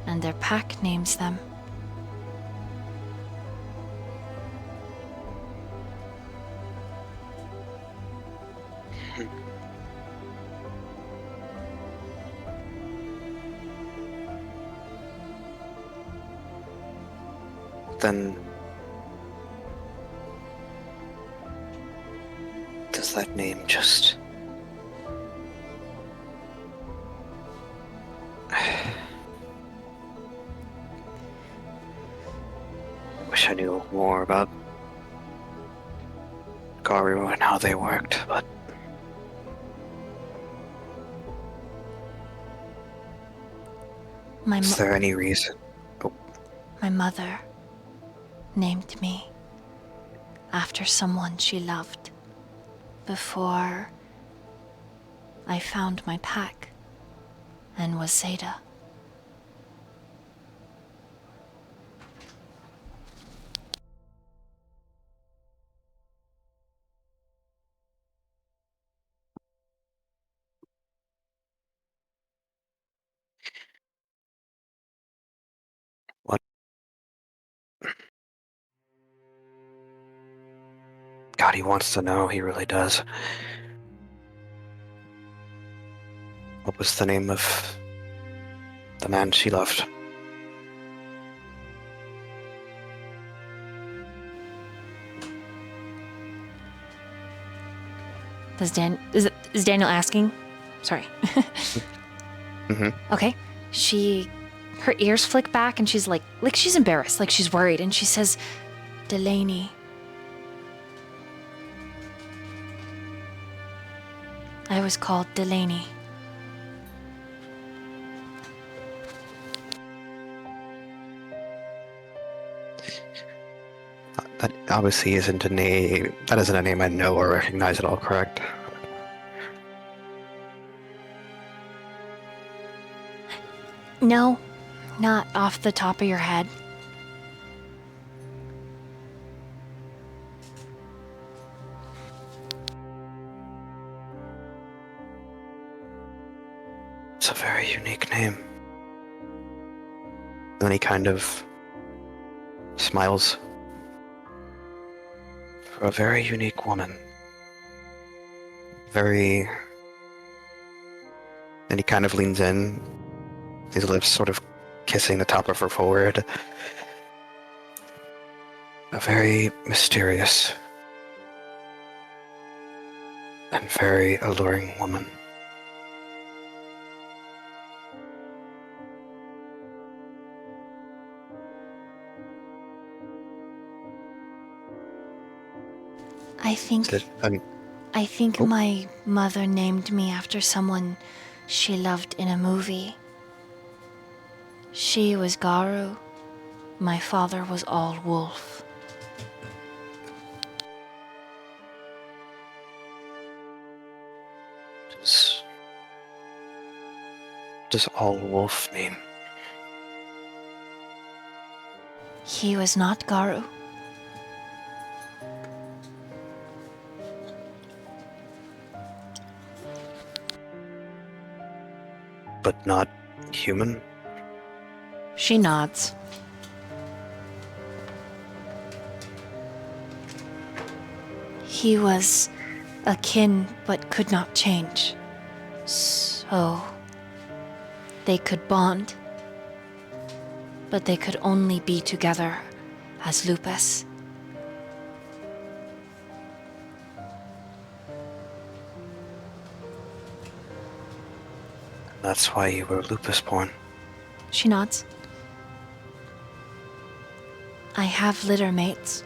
and their pack names them. Then does that name just more about Garu and how they worked, but is there any reason? My mother named me after someone she loved before I found my pack and was 𝕎𝕐𝕐. What? God, he wants to know. He really does. What was the name of the man she loved? Is Daniel asking? Sorry. Okay. Her ears flick back and she's like she's embarrassed, like she's worried, and she says, Delaney. I was called Delaney. That obviously isn't a name. That isn't a name I know or recognize at all, correct? No, not off the top of your head. It's a very unique name. Then he kind of smiles. For a very unique woman. And he kind of leans in, his lips sort of kissing the top of her forehead. A very mysterious and very alluring woman. I think my mother named me after someone she loved in a movie. She was Garu. My father was all wolf. Does all wolf mean? He was not Garu. But not human? She nods. He was akin but could not change. So they could bond, but they could only be together as lupus. That's why you were lupus born. She nods. I have litter mates,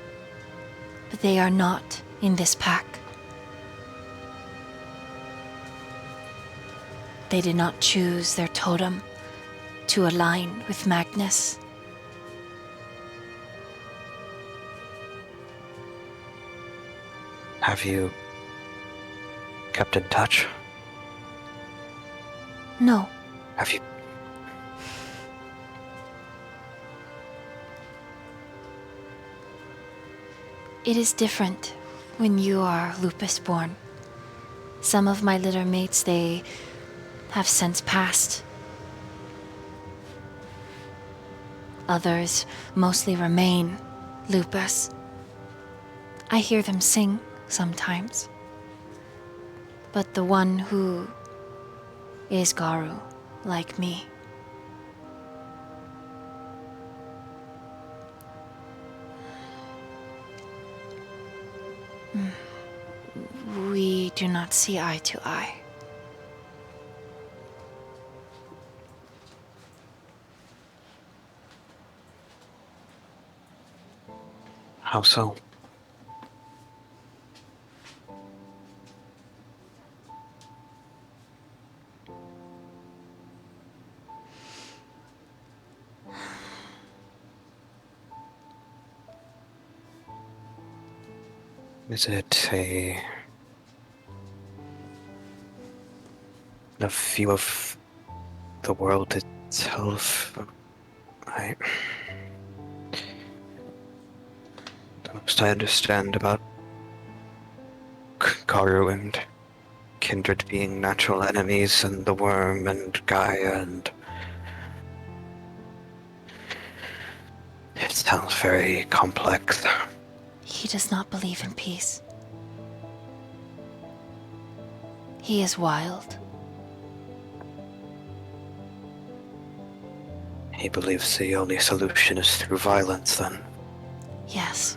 but they are not in this pack. They did not choose their totem to align with Magnus. Have you kept in touch? No. Have you? It is different when you are lupus born. Some of my litter mates, they have since passed. Others mostly remain lupus. I hear them sing sometimes. But the one who is Garu, like me. We do not see eye to eye. How so? Is it a view of the world itself? The most I understand about Karu and Kindred being natural enemies, and the worm and Gaia, and it sounds very complex. He does not believe in peace. He is wild. He believes the only solution is through violence, then. Yes.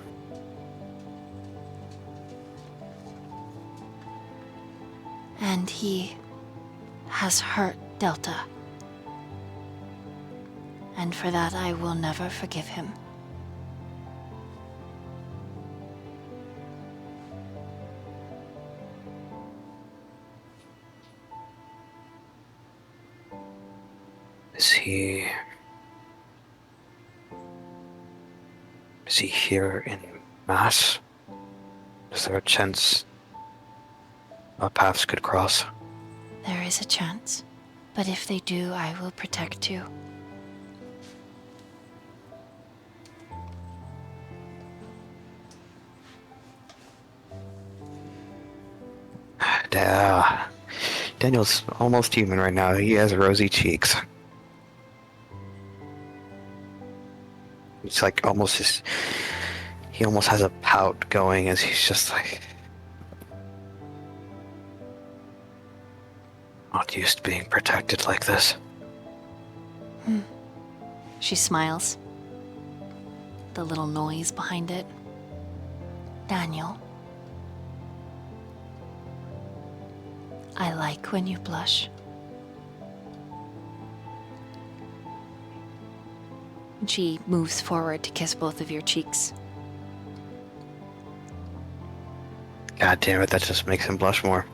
And he has hurt Delta. And for that I will never forgive him. Is he here in mass? Is there a chance our paths could cross? There is a chance, but if they do, I will protect you. Daniel's almost human right now. He has rosy cheeks. It's like almost he almost has a pout going as he's just like, not used to being protected like this. She smiles. The little noise behind it. Daniel. I like when you blush. She moves forward to kiss both of your cheeks. God damn it, that just makes him blush more.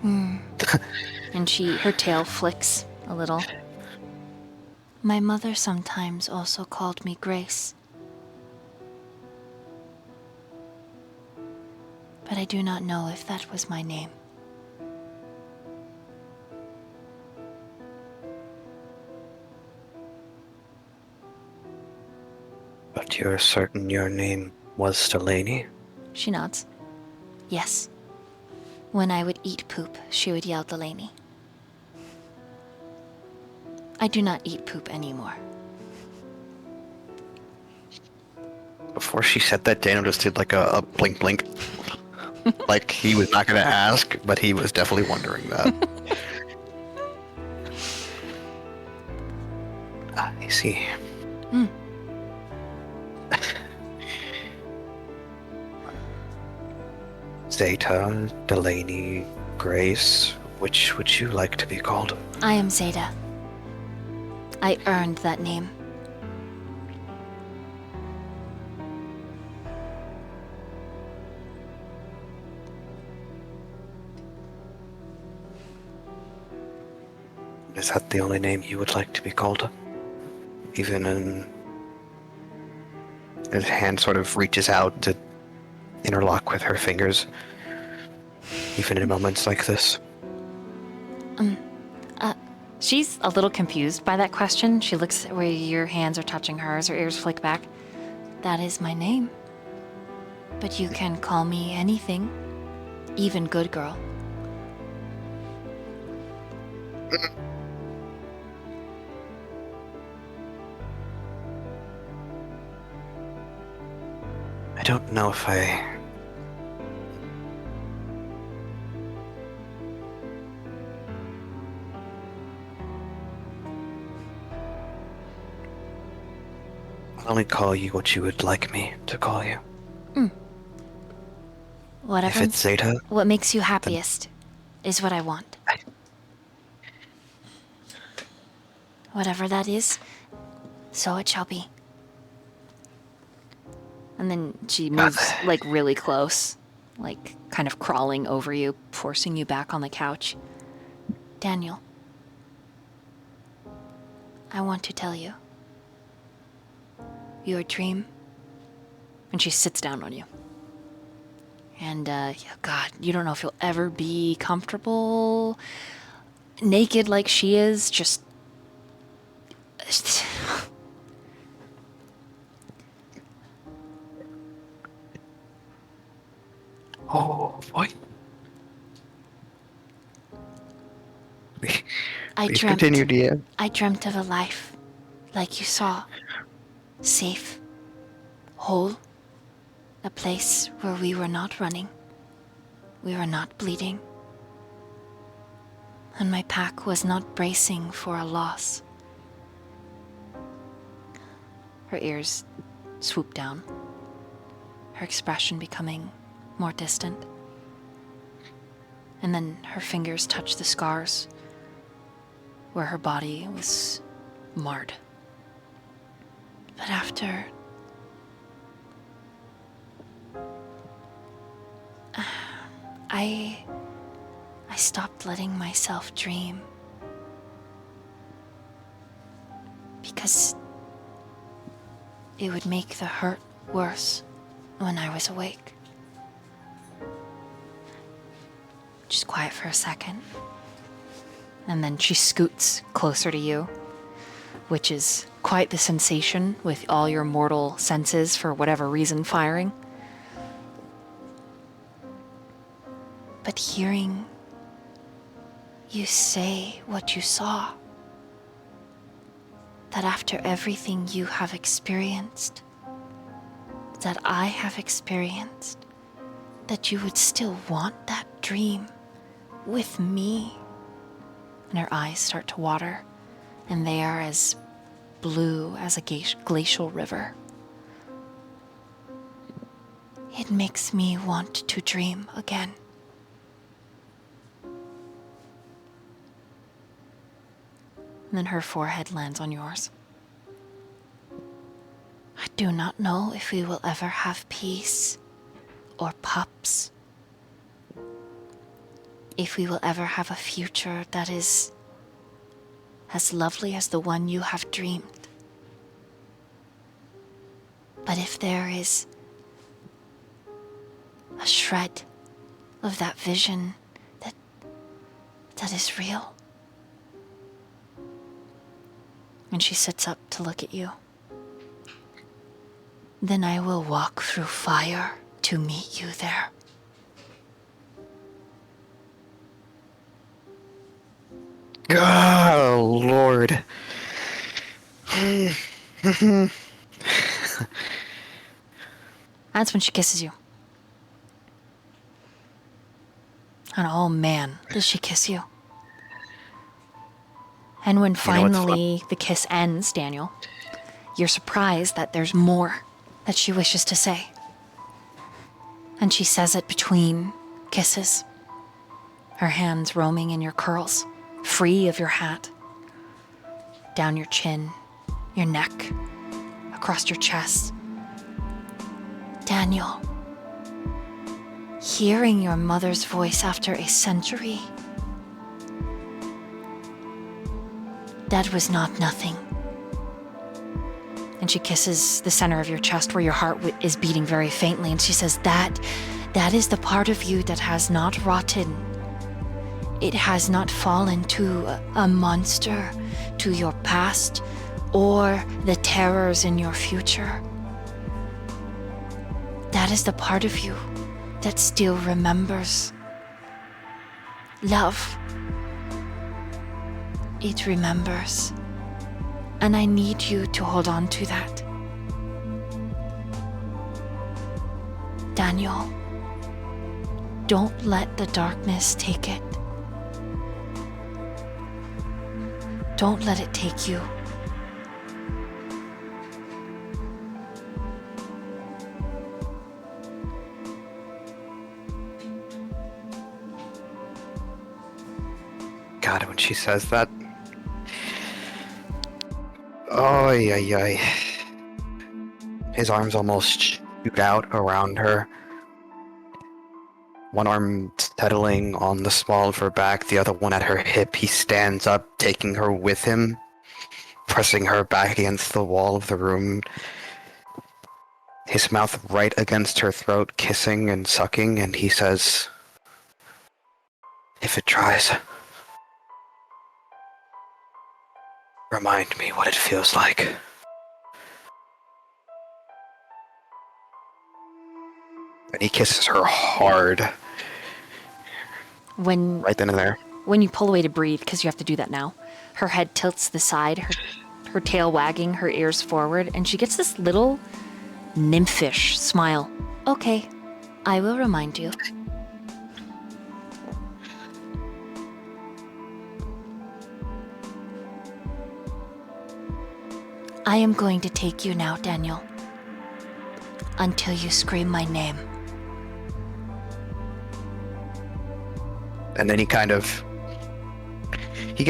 And her tail flicks a little. My mother sometimes also called me Grace. But I do not know if that was my name. But you're certain your name was Delaney? She nods. Yes. When I would eat poop, she would yell Delaney. I do not eat poop anymore. Before she said that, Daniel just did like a blink blink. Like he was not going to ask, but he was definitely wondering that. I see. Zeta, Delaney, Grace, which would you like to be called? I am Zeta. I earned that name. Is that the only name you would like to be called? Even in... His hand sort of reaches out to interlock with her fingers. Even in moments like this. She's a little confused by that question. She looks where your hands are touching hers, her ears flick back. That is my name. But you can call me anything, even good girl. I don't know if I I'll only call you what you would like me to call you. Whatever. If it's Zeta, what makes you happiest is what I want. Whatever that is, so it shall be. And then she moves like really close, like kind of crawling over you, forcing you back on the couch. Daniel, I want to tell you. Your dream. And she sits down on you. And, God, you don't know if you'll ever be comfortable naked like she is, just... Oh, boy. Please continue, dear. I dreamt of a life like you saw. Safe. Whole. A place where we were not running. We were not bleeding. And my pack was not bracing for a loss. Her ears swoop down, her expression becoming more distant. And then her fingers touch the scars where her body was marred. But after... I stopped letting myself dream. Because it would make the hurt worse when I was awake. Just quiet for a second. And then she scoots closer to you, which is quite the sensation with all your mortal senses, for whatever reason, firing. But hearing you say what you saw, that after everything you have experienced, that I have experienced, that you would still want that dream with me. And her eyes start to water, and they are as blue as a glacial river. It makes me want to dream again. And then her forehead lands on yours. I do not know if we will ever have peace or pups. If we will ever have a future that is as lovely as the one you have dreamed. But if there is a shred of that vision that is real. And she sits up to look at you. Then I will walk through fire to meet you there. Oh, Lord. That's when she kisses you. And oh man, does she kiss you. And when finally the kiss ends, Daniel, you're surprised that there's more that she wishes to say. And she says it between kisses, her hands roaming in your curls, free of your hat, down your chin, your neck, across your chest. Daniel, hearing your mother's voice after a century, that was not nothing. And she kisses the center of your chest where your heart is beating very faintly, and she says, that is the part of you that has not rotten. It has not fallen to a monster, to your past, or the terrors in your future. That is the part of you that still remembers love. It remembers, and I need you to hold on to that. Daniel, don't let the darkness take it. Don't let it take you. God, when she says that. Oh, yeah. His arms almost shoot out around her. One arm settling on the small of her back, the other one at her hip. He stands up, taking her with him, pressing her back against the wall of the room, his mouth right against her throat, kissing and sucking, and he says, "If it tries, remind me what it feels like." And he kisses her hard, When right then and there. when you pull away to breathe, because you have to do that now, her head tilts to the side, her tail wagging, her ears forward, and she gets this little nymphish smile. Okay, I will remind you. I am going to take you now, Daniel, until you scream my name. And then he gets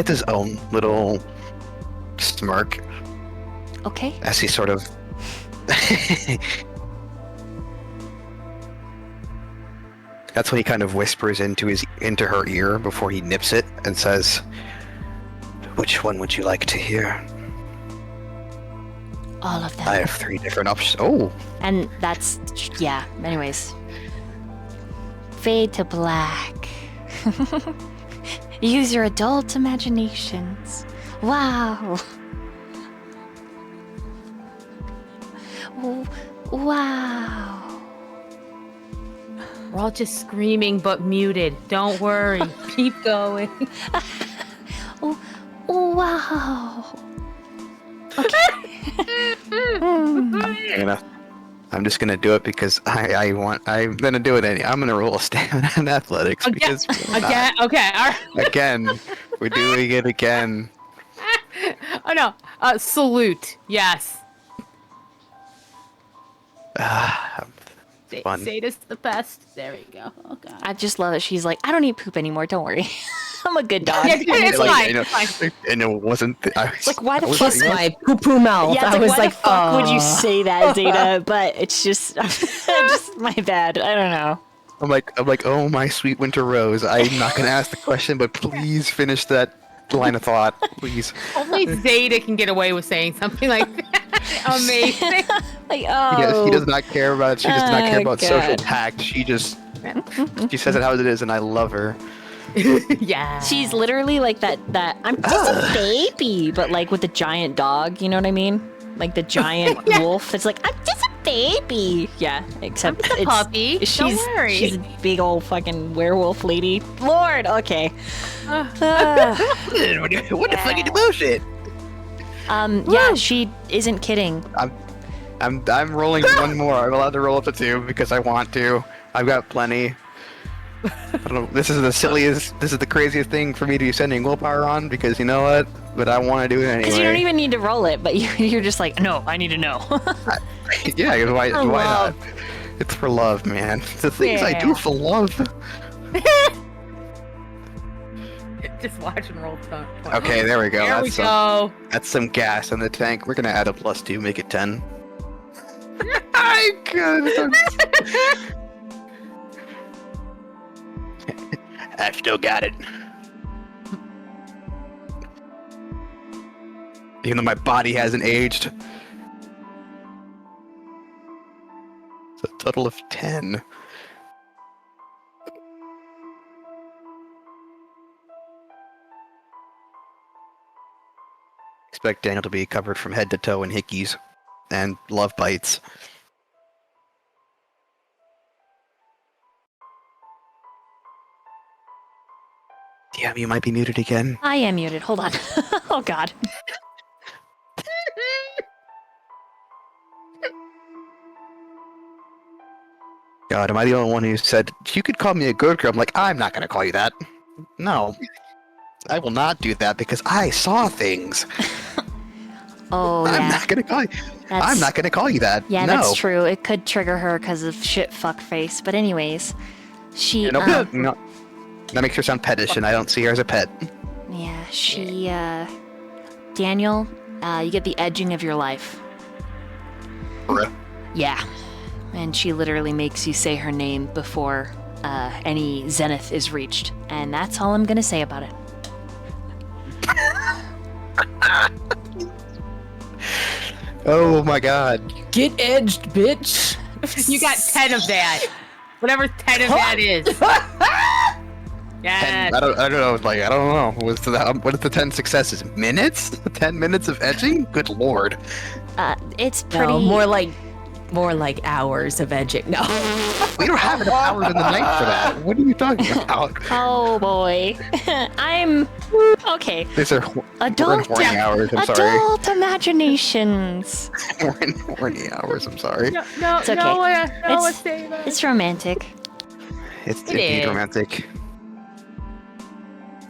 his own little smirk Okay? as he sort of that's when he kind of whispers into her ear before he nips it and says, "Which one would you like to hear? All of them. I have 3 different options." Oh, And that's, yeah, anyways. Fade to black. Use your adult imaginations. Wow. Wow. We're all just screaming but muted. Don't worry. Keep going. Wow. I'm just gonna do it because I'm gonna do it I'm gonna roll a stamina in athletics because Again? Okay. All right. again, we're doing it again. Oh, no. Salute. Yes. Fun. Zeta's the best. There we go. Oh, God. I just love it. She's like, I don't need poop anymore. Don't worry. I'm a good dog. Yeah, it's fine. It's fine. And it wasn't. Like, why the fuck? Kiss my poo-poo mouth. Yeah, it's I like, was why like, the fuck would you "Aw." say that, Zeta? But it's just, just my bad. I don't know. I'm like, oh my sweet winter rose. I'm not gonna ask the question, but please finish that line of thought, please. Only Zeta can get away with saying something like that. Amazing. Like, oh. He does not care about. She does not care about social God. tact. She says it how it is, and I love her. Yeah. She's literally like that I'm just a baby, but like with the giant dog, you know what I mean? Like the giant wolf. It's like, I'm just a baby. Yeah, except I'm just a puppy. Don't worry. She's a big old fucking werewolf lady. Lord, okay. What the fuck is the bullshit? Yeah, she isn't kidding. I'm rolling one more. I'm allowed to roll up to 2 because I want to. I've got plenty. I don't know. This is the craziest thing for me to be sending willpower on because you know what? But I want to do it anyway. Because you don't even need to roll it, but you're just like, no, I need to know. Yeah, why not? It's for love, man. The things I do for love. Just watch and roll. Okay, there we go. There we go. That's some gas in the tank. We're gonna add a +2, make it 10. I could. I still got it. Even though my body hasn't aged. It's a total of 10. Expect Daniel to be covered from head to toe in hickeys and love bites. Damn, you might be muted again. I am muted. Hold on. Oh, God. God, am I the only one who said, you could call me a good girl? I'm like, I'm not going to call you that. No. I will not do that because I saw things. Oh, I'm yeah. not going to call you. That's- I'm not going to call you that. Yeah, no. that's true. It could trigger her because of shit fuck face. But anyways, she... Yeah, no, no. That makes her sound pettish, and I don't see her as a pet. Yeah, she, Daniel, you get the edging of your life. Bruh. Yeah. And she literally makes you say her name before any zenith is reached. And that's all I'm going to say about it. Oh my god. Get edged, bitch. You got 10 of that. Whatever 10 of that is. Yeah. I don't know. Like, I don't know. What is the 10 successes? Minutes? 10 minutes of edging? Good lord. It's pretty... No, more like hours of edging. No. We don't have enough hours in the night for that. What are you talking about? Oh boy. I'm... Okay. These are Adult, horny hours, I'm sorry. adult imaginations. horny hours, I'm sorry. No, It's okay. no one's saying that. It's romantic. It's It indeed is. romantic.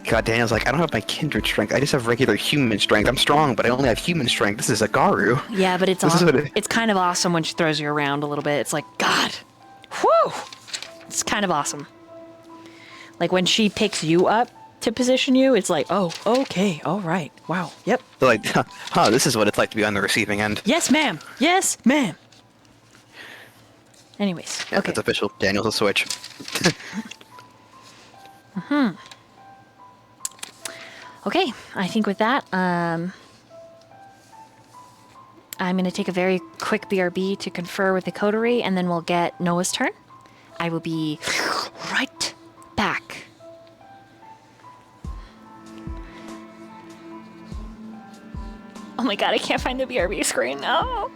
God, Daniel's like, I don't have my kindred strength. I just have regular human strength. I'm strong, but I only have human strength. This is a Garu. Yeah, but it's This is what it- it's kind of awesome when she throws you around a little bit. It's like, God, whew! It's kind of awesome. Like when she picks you up to position you, it's like, oh, okay, all right, wow, yep. So like, huh, this is what it's like to be on the receiving end. Yes, ma'am. Yes, ma'am. Anyways, Yeah, okay. that's official. Daniel's a switch. Okay, I think with that, I'm going to take a very quick BRB to confer with the coterie, and then we'll get Noah's turn. I will be right back. Oh my god, I can't find the BRB screen now.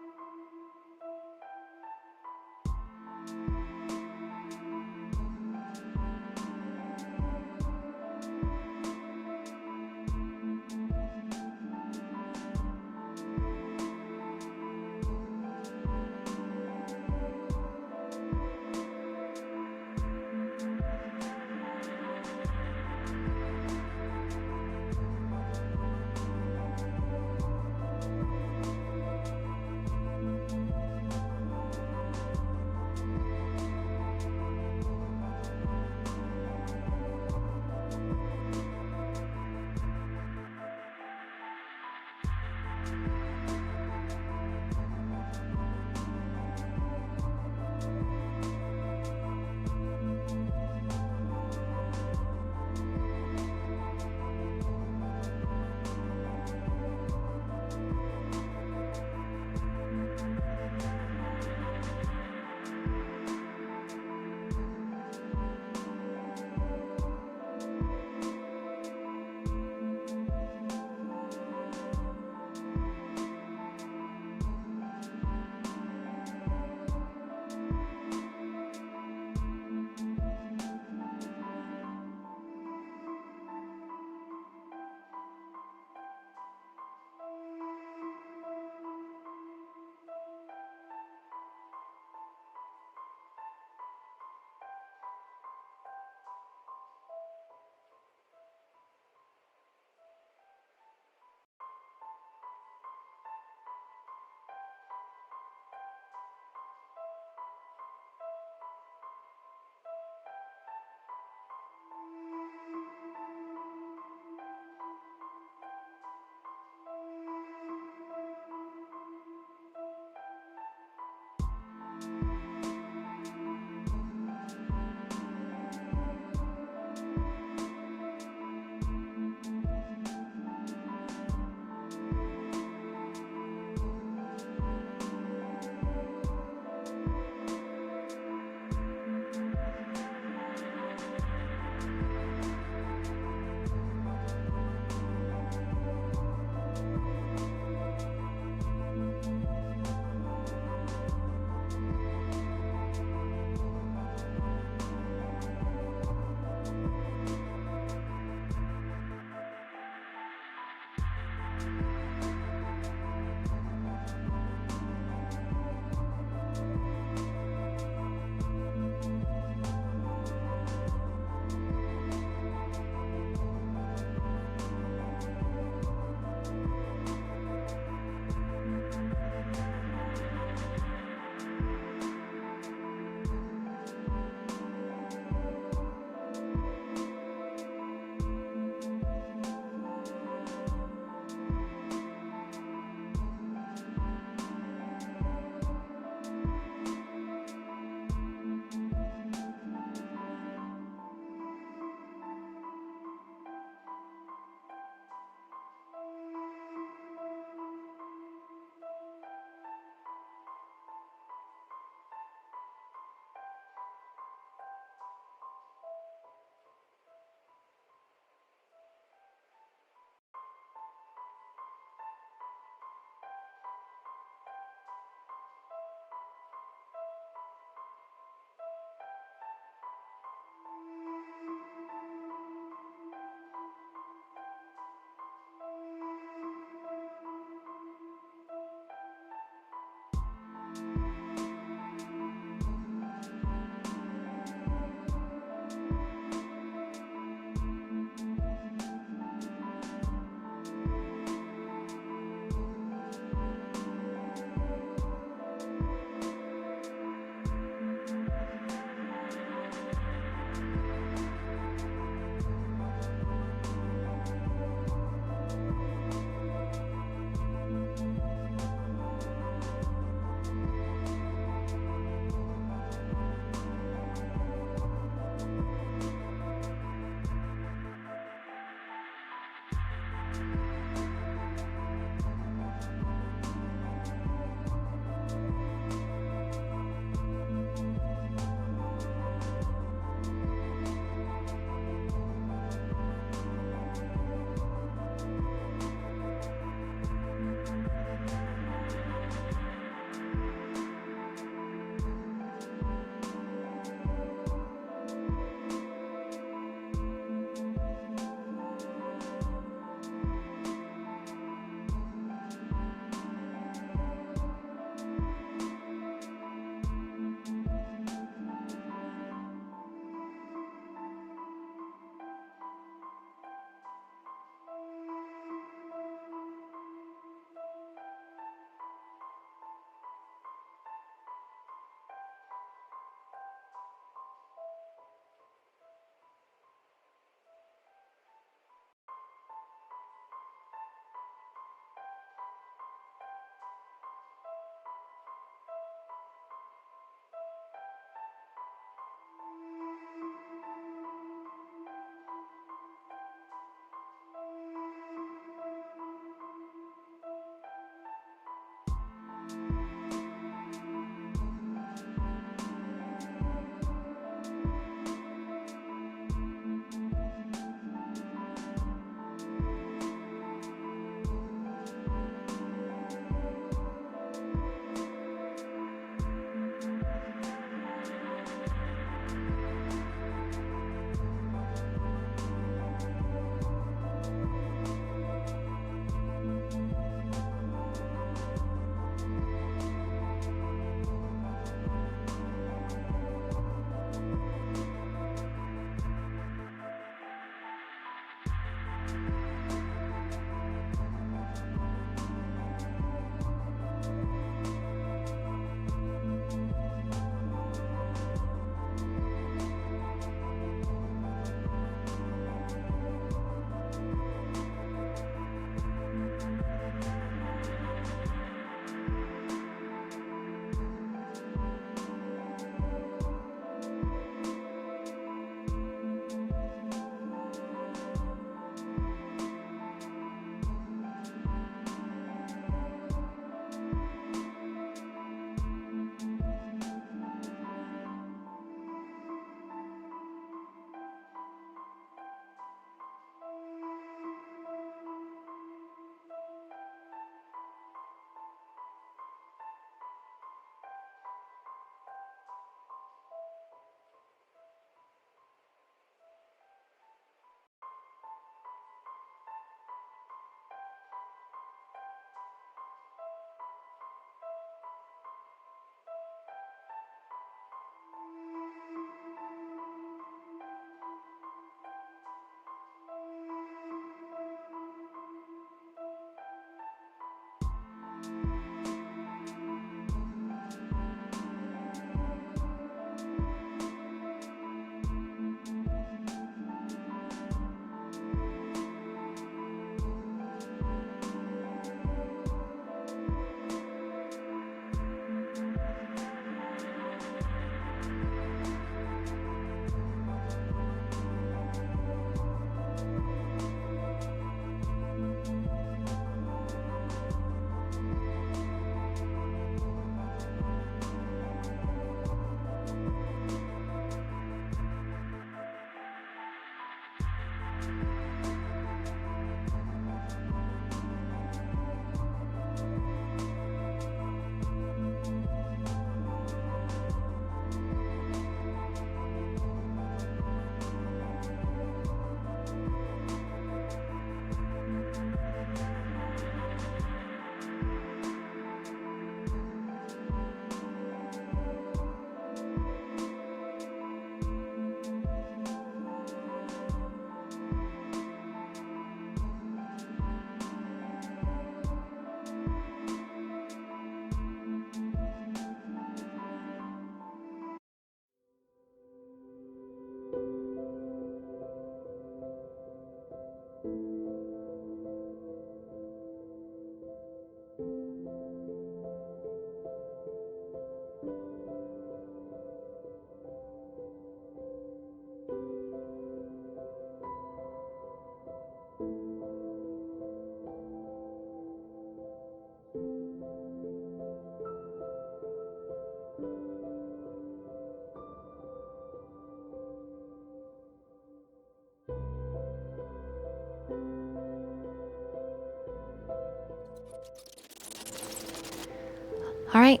All right,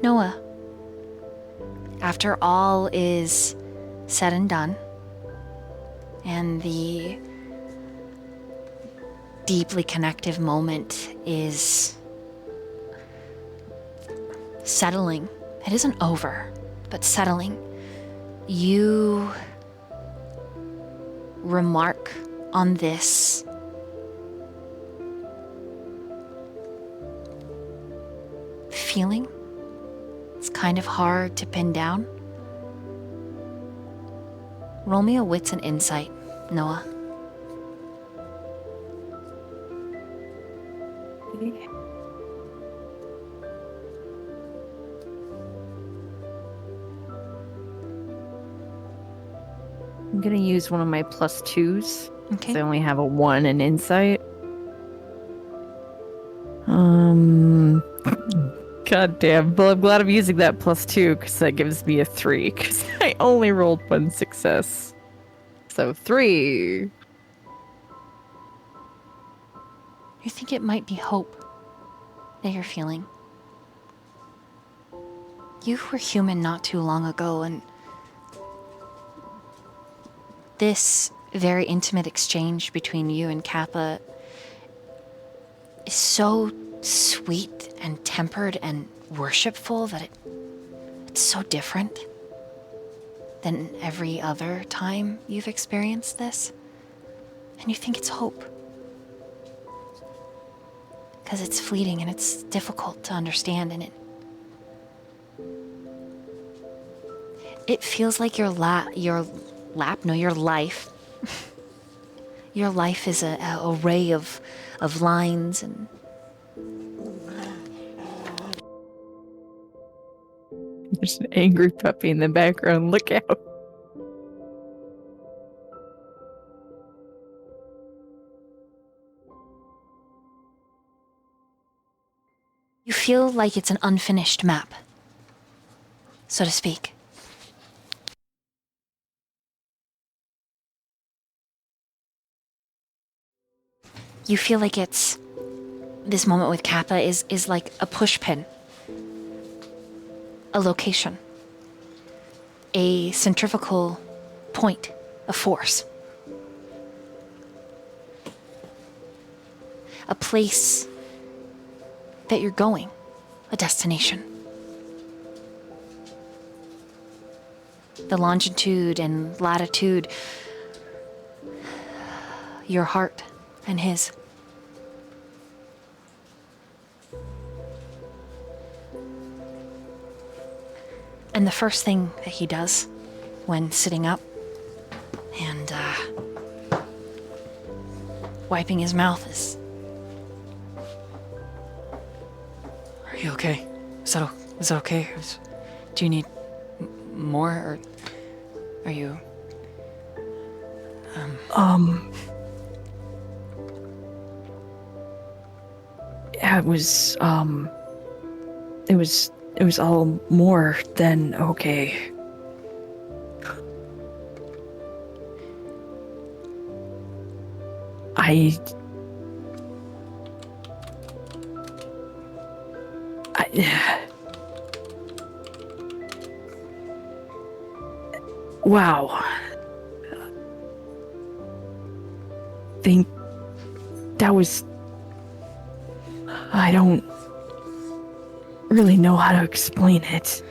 Noah. After all is said and done, and the deeply connective moment is settling. It isn't over, but settling. You remark on this feeling. It's kind of hard to pin down. Roll me a wits and insight, Noah. I'm gonna use one of my +2s. Okay. I only have a 1 in insight. God damn. Well, I'm glad I'm using that +2 because that gives me a 3 because I only rolled 1 success. So 3. You think it might be hope that you're feeling? You were human not too long ago, and this very intimate exchange between you and Kappa is so sweet and tempered and worshipful that it's so different than every other time you've experienced this. And you think it's hope. Because it's fleeting and it's difficult to understand, and it feels like your life your life is a array of lines and There's an angry puppy in the background. Look out. you feel like it's an unfinished map, so to speak. You feel like this moment with Kappa is like a pushpin, a location, a centrifugal point of force, a place that you're going, a destination. The longitude and latitude, your heart and his. And the first thing that he does when sitting up and wiping his mouth is, Are you okay? Is that okay? Do you need more, or are you? Yeah, it was all more than okay. Wow. Think that was... I don't really know how to explain it.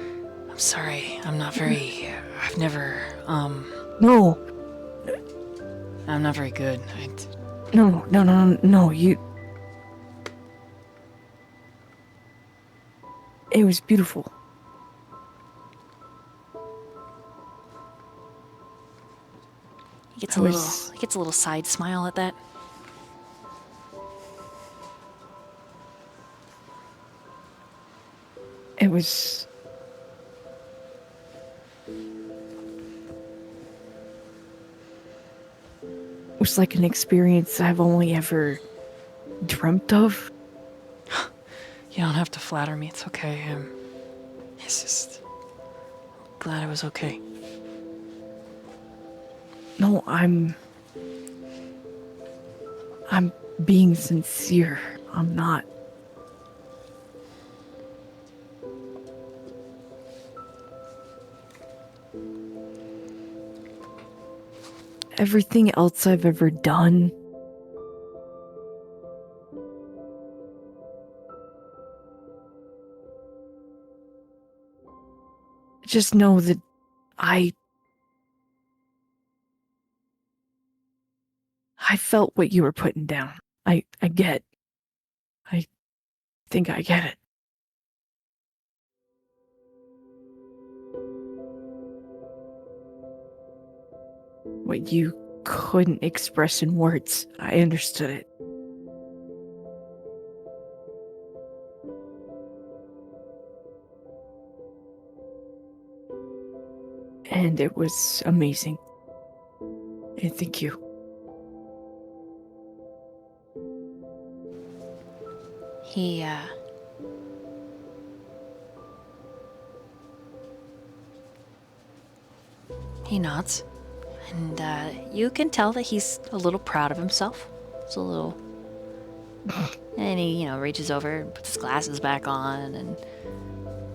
I'm sorry. I'm not very. I've never. No. I'm not very good. No, you... It was beautiful. He gets a little side smile at that. It was... It was like an experience I've only ever dreamt of. You don't have to flatter me. It's okay. It's just glad it was okay. No, I'm being sincere. I'm not. everything else I've ever done. Just know that I felt what you were putting down. I think I get it. What you couldn't express in words, I understood it. And it was amazing. And thank you. He nods, and you can tell that he's a little proud of himself. It's a little, and he, reaches over and puts his glasses back on and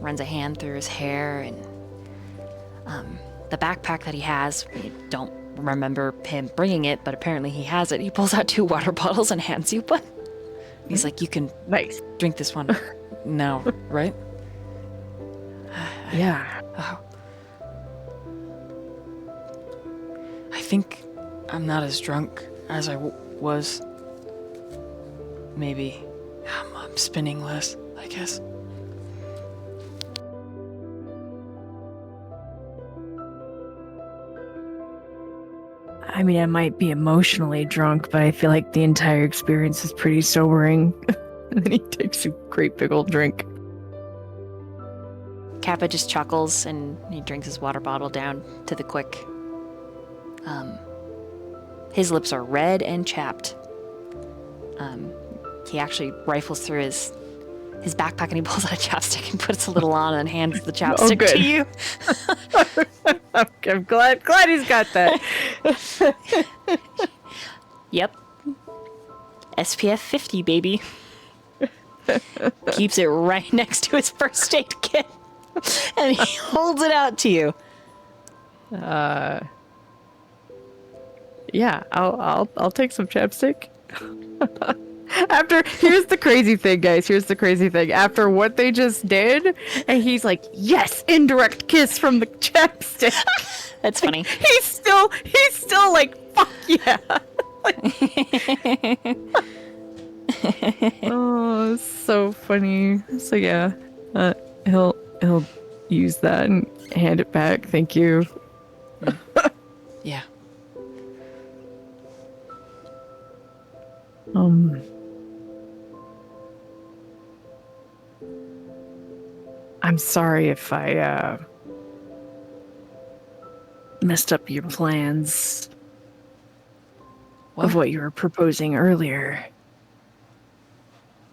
runs a hand through his hair, and the backpack that he has, you don't remember him bringing it, but apparently he has it. He pulls out 2 water bottles and hands you one. He's like, you can drink this one now, right? Yeah. Oh. I think I'm not as drunk as I was. Maybe I'm spinning less, I guess. I mean, I might be emotionally drunk, but I feel like the entire experience is pretty sobering. And then he takes a great big old drink. Kappa just chuckles and he drinks his water bottle down to the quick. His lips are red and chapped. He actually rifles through his backpack and he pulls out a chapstick and puts a little on and hands the chapstick to you. I'm glad he's got that. Yep. SPF 50, baby. Keeps it right next to his first aid kit. And he holds it out to you. Yeah, I'll take some chapstick. Here's the crazy thing, guys. Here's the crazy thing. After what they just did, and he's like, yes, indirect kiss from the chapstick. That's funny. He's still like, fuck yeah. Oh, so funny. So yeah, he'll use that and hand it back. Thank you. Yeah. I'm sorry if I messed up your plans of what you were proposing earlier.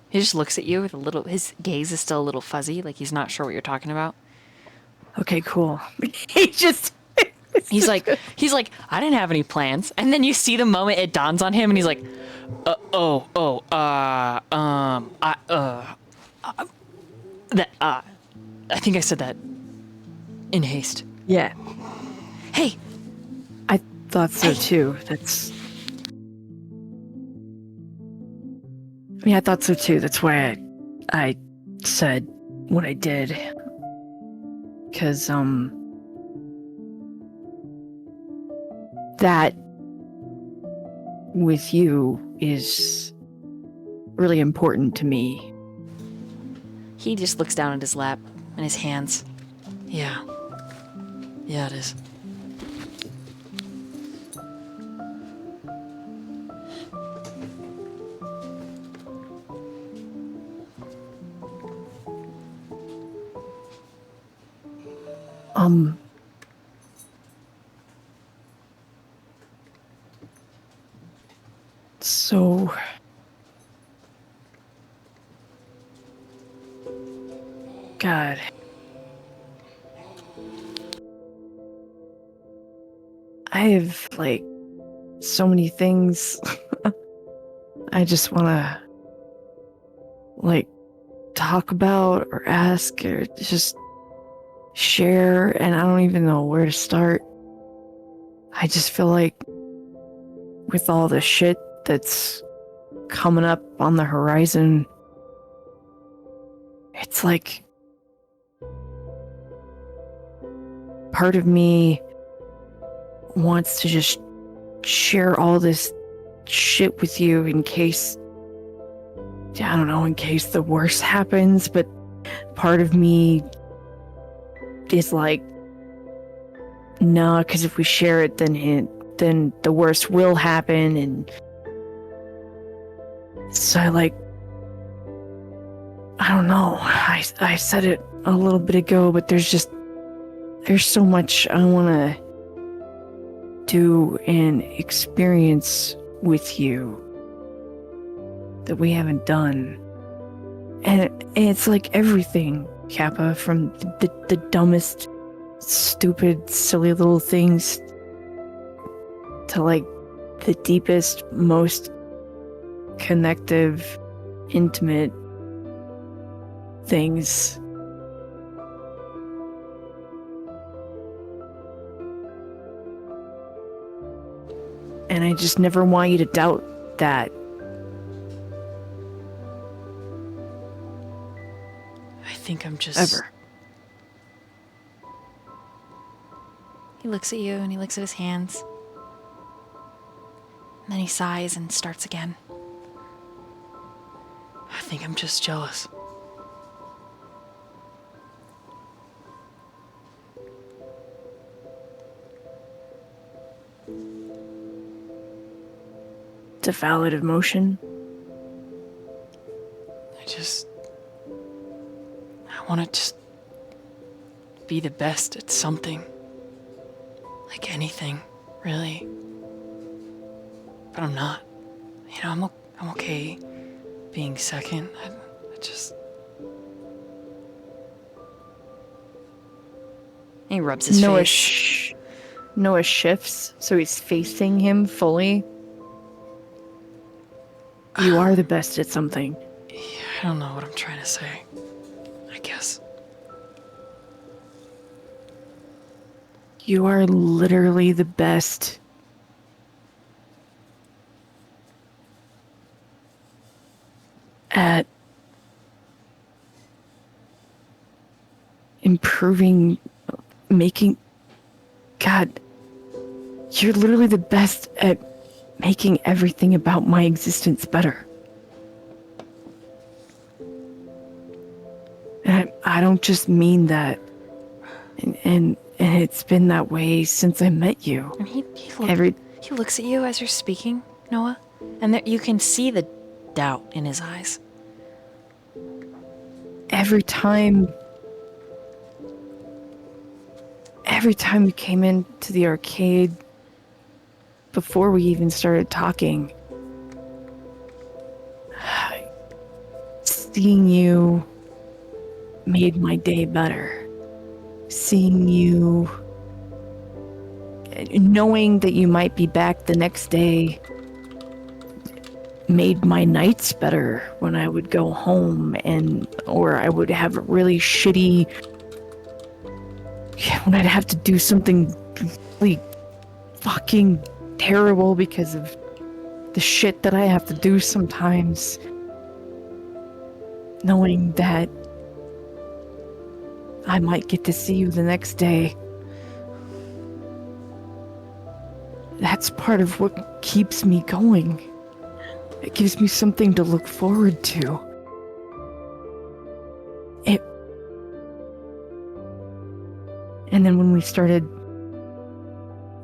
He just looks at you with his gaze is still a little fuzzy, like he's not sure what you're talking about. Okay, cool. He's like, I didn't have any plans. And then you see the moment it dawns on him and he's like, I think I said that in haste. Yeah. Hey. I thought so too. I thought so too. That's why I said what I did. Because, that with you is really important to me. He just looks down at his lap and his hands. Yeah. Yeah, it is. So God. I have so many things I just want to talk about or ask or just share, and I don't even know where to start. I just feel like with all the shit that's coming up on the horizon, it's like part of me wants to just share all this shit with you in case, I don't know, in case the worst happens, but part of me is like, no, because if we share it, then the worst will happen. And so I don't know, I said it a little bit ago, but there's so much I want to do and experience with you that we haven't done. And it's like everything, Kappa, from the dumbest, stupid, silly little things to like the deepest, most connective, intimate things. And I just never want you to doubt that. I think I'm just... Ever. He looks at you and he looks at his hands. And then he sighs and starts again. I think I'm just jealous. It's a valid emotion. I want to just be the best at something. Like anything, really. But I'm not. You know, I'm okay being second. I just... He rubs his face. Noah shifts, so he's facing him fully. You are the best at something. Yeah, I don't know what I'm trying to say. I guess. You are literally the best at improving, making... God, you're literally the best at making everything about my existence better. And I don't just mean that. And it's been that way since I met you. And he looks at you as you're speaking, Noah, and you can see the doubt in his eyes. Every time you came into the arcade, before we even started talking, seeing you made my day better. Seeing you, knowing that you might be back the next day, made my nights better when I would go home or I would have a really shitty, when I'd have to do something really fucking terrible because of the shit that I have to do sometimes. Knowing that I might get to see you the next day. That's part of what keeps me going. It gives me something to look forward to. And then when we started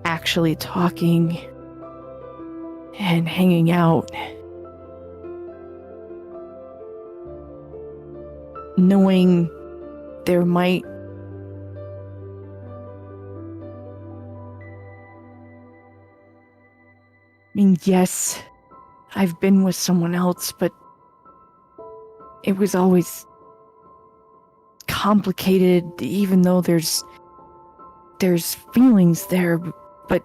actually talking and hanging out, knowing there might yes, I've been with someone else, but it was always complicated, even though there's feelings there, but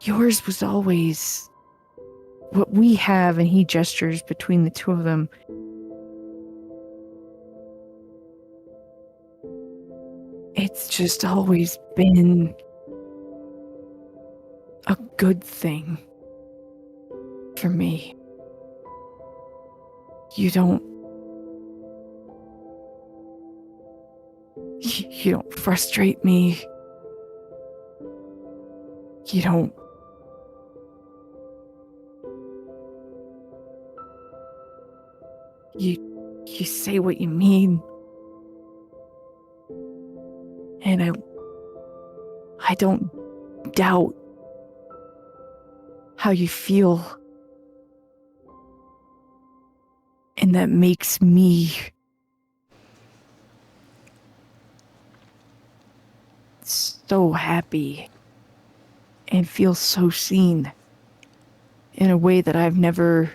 yours was always what we have, and he gestures between the two of them. It's just always been a good thing. for me. You don't frustrate me. You don't you say what you mean. And I don't doubt how you feel. And that makes me so happy and feel so seen in a way that I've never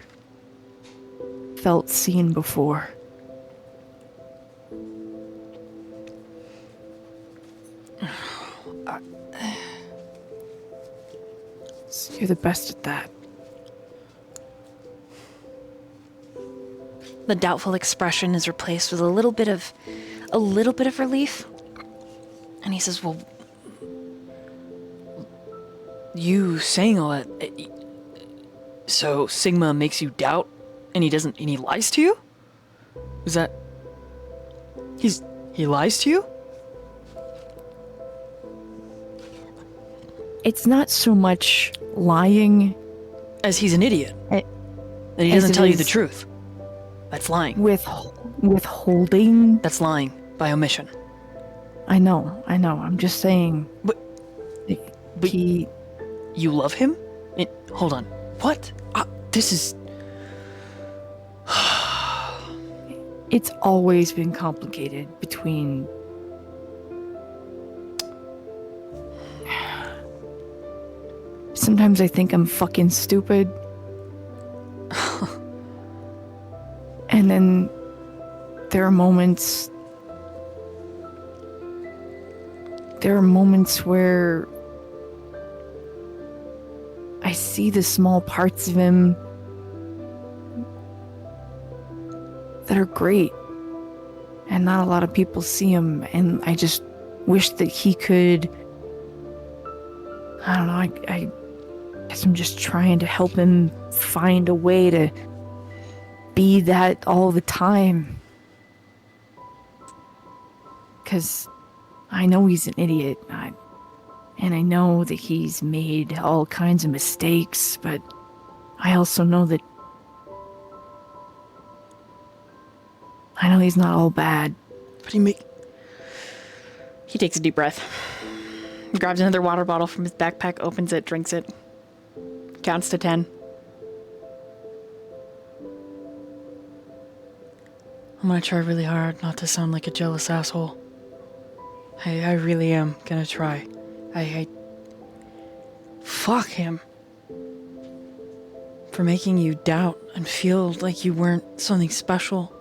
felt seen before. You're the best at that. The doubtful expression is replaced with a little bit of relief. And he says, well, You saying all that, so Sigma makes you doubt, and he lies to you? Is that... He lies to you? It's not so much lying As he's an idiot. That he as doesn't it tell you the is truth. That's lying. withholding. That's lying by omission. I know. I'm just saying. But he. You love him? Hold on. What? This is... It's always been complicated between. Sometimes I think I'm fucking stupid. And then there are moments where I see the small parts of him that are great, and not a lot of people see him, and I just wish that he could. I don't know, I guess I'm just trying to help him find a way to be that all the time. Because I know he's an idiot, and I know that he's made all kinds of mistakes, but I also know that I know he's not all bad. But he He takes a deep breath, grabs another water bottle from his backpack, opens it, drinks it, counts to 10. I'm gonna try really hard not to sound like a jealous asshole. I really am gonna try. I fuck him for making you doubt and feel like you weren't something special.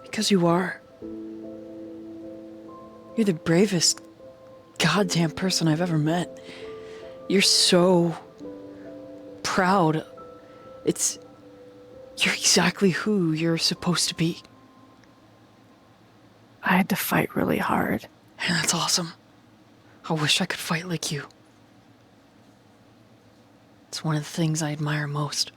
Because you are. You're the bravest goddamn person I've ever met. You're so proud. You're exactly who you're supposed to be. I had to fight really hard. And that's awesome. I wish I could fight like you. It's one of the things I admire most.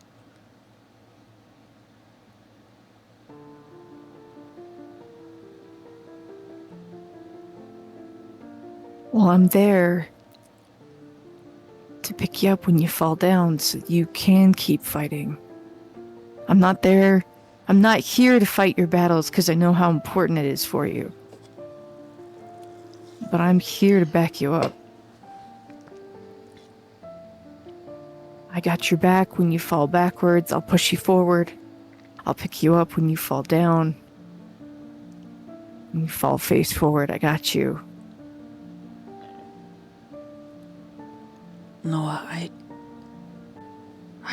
Well, I'm there to pick you up when you fall down so you can keep fighting. I'm not here to fight your battles because I know how important it is for you. But I'm here to back you up. I got your back when you fall backwards. I'll push you forward. I'll pick you up when you fall down. When you fall face forward, I got you. Noah, I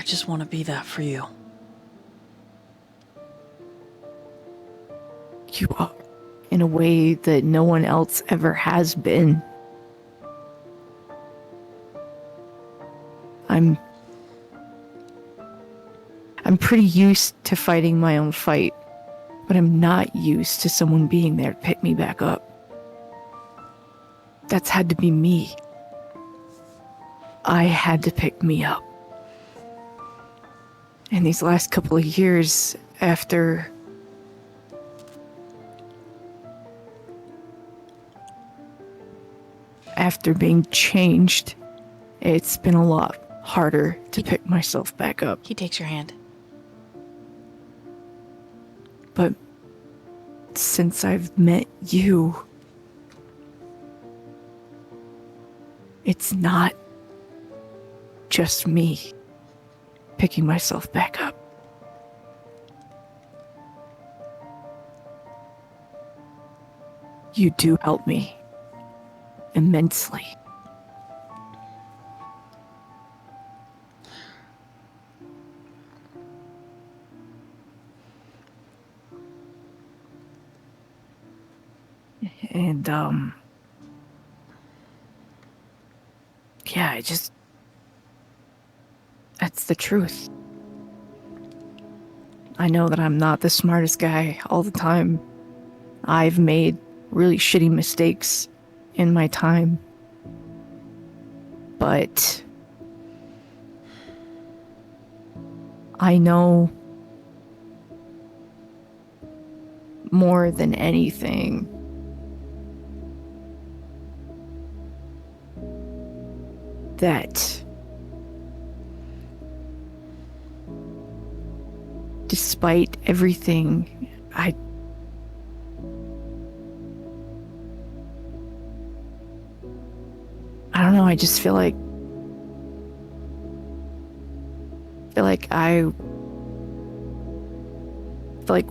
just want to be that for you. You are, in a way that no one else ever has been. I'm pretty used to fighting my own fight, but I'm not used to someone being there to pick me back up. That's had to be me. I had to pick me up. And these last couple of years after being changed, it's been a lot harder to pick myself back up. He takes your hand. But since I've met you, it's not just me picking myself back up. You do help me immensely. And, yeah, that's the truth. I know that I'm not the smartest guy all the time. I've made really shitty mistakes in my time. But I know more than anything that despite everything, I don't know, I just feel like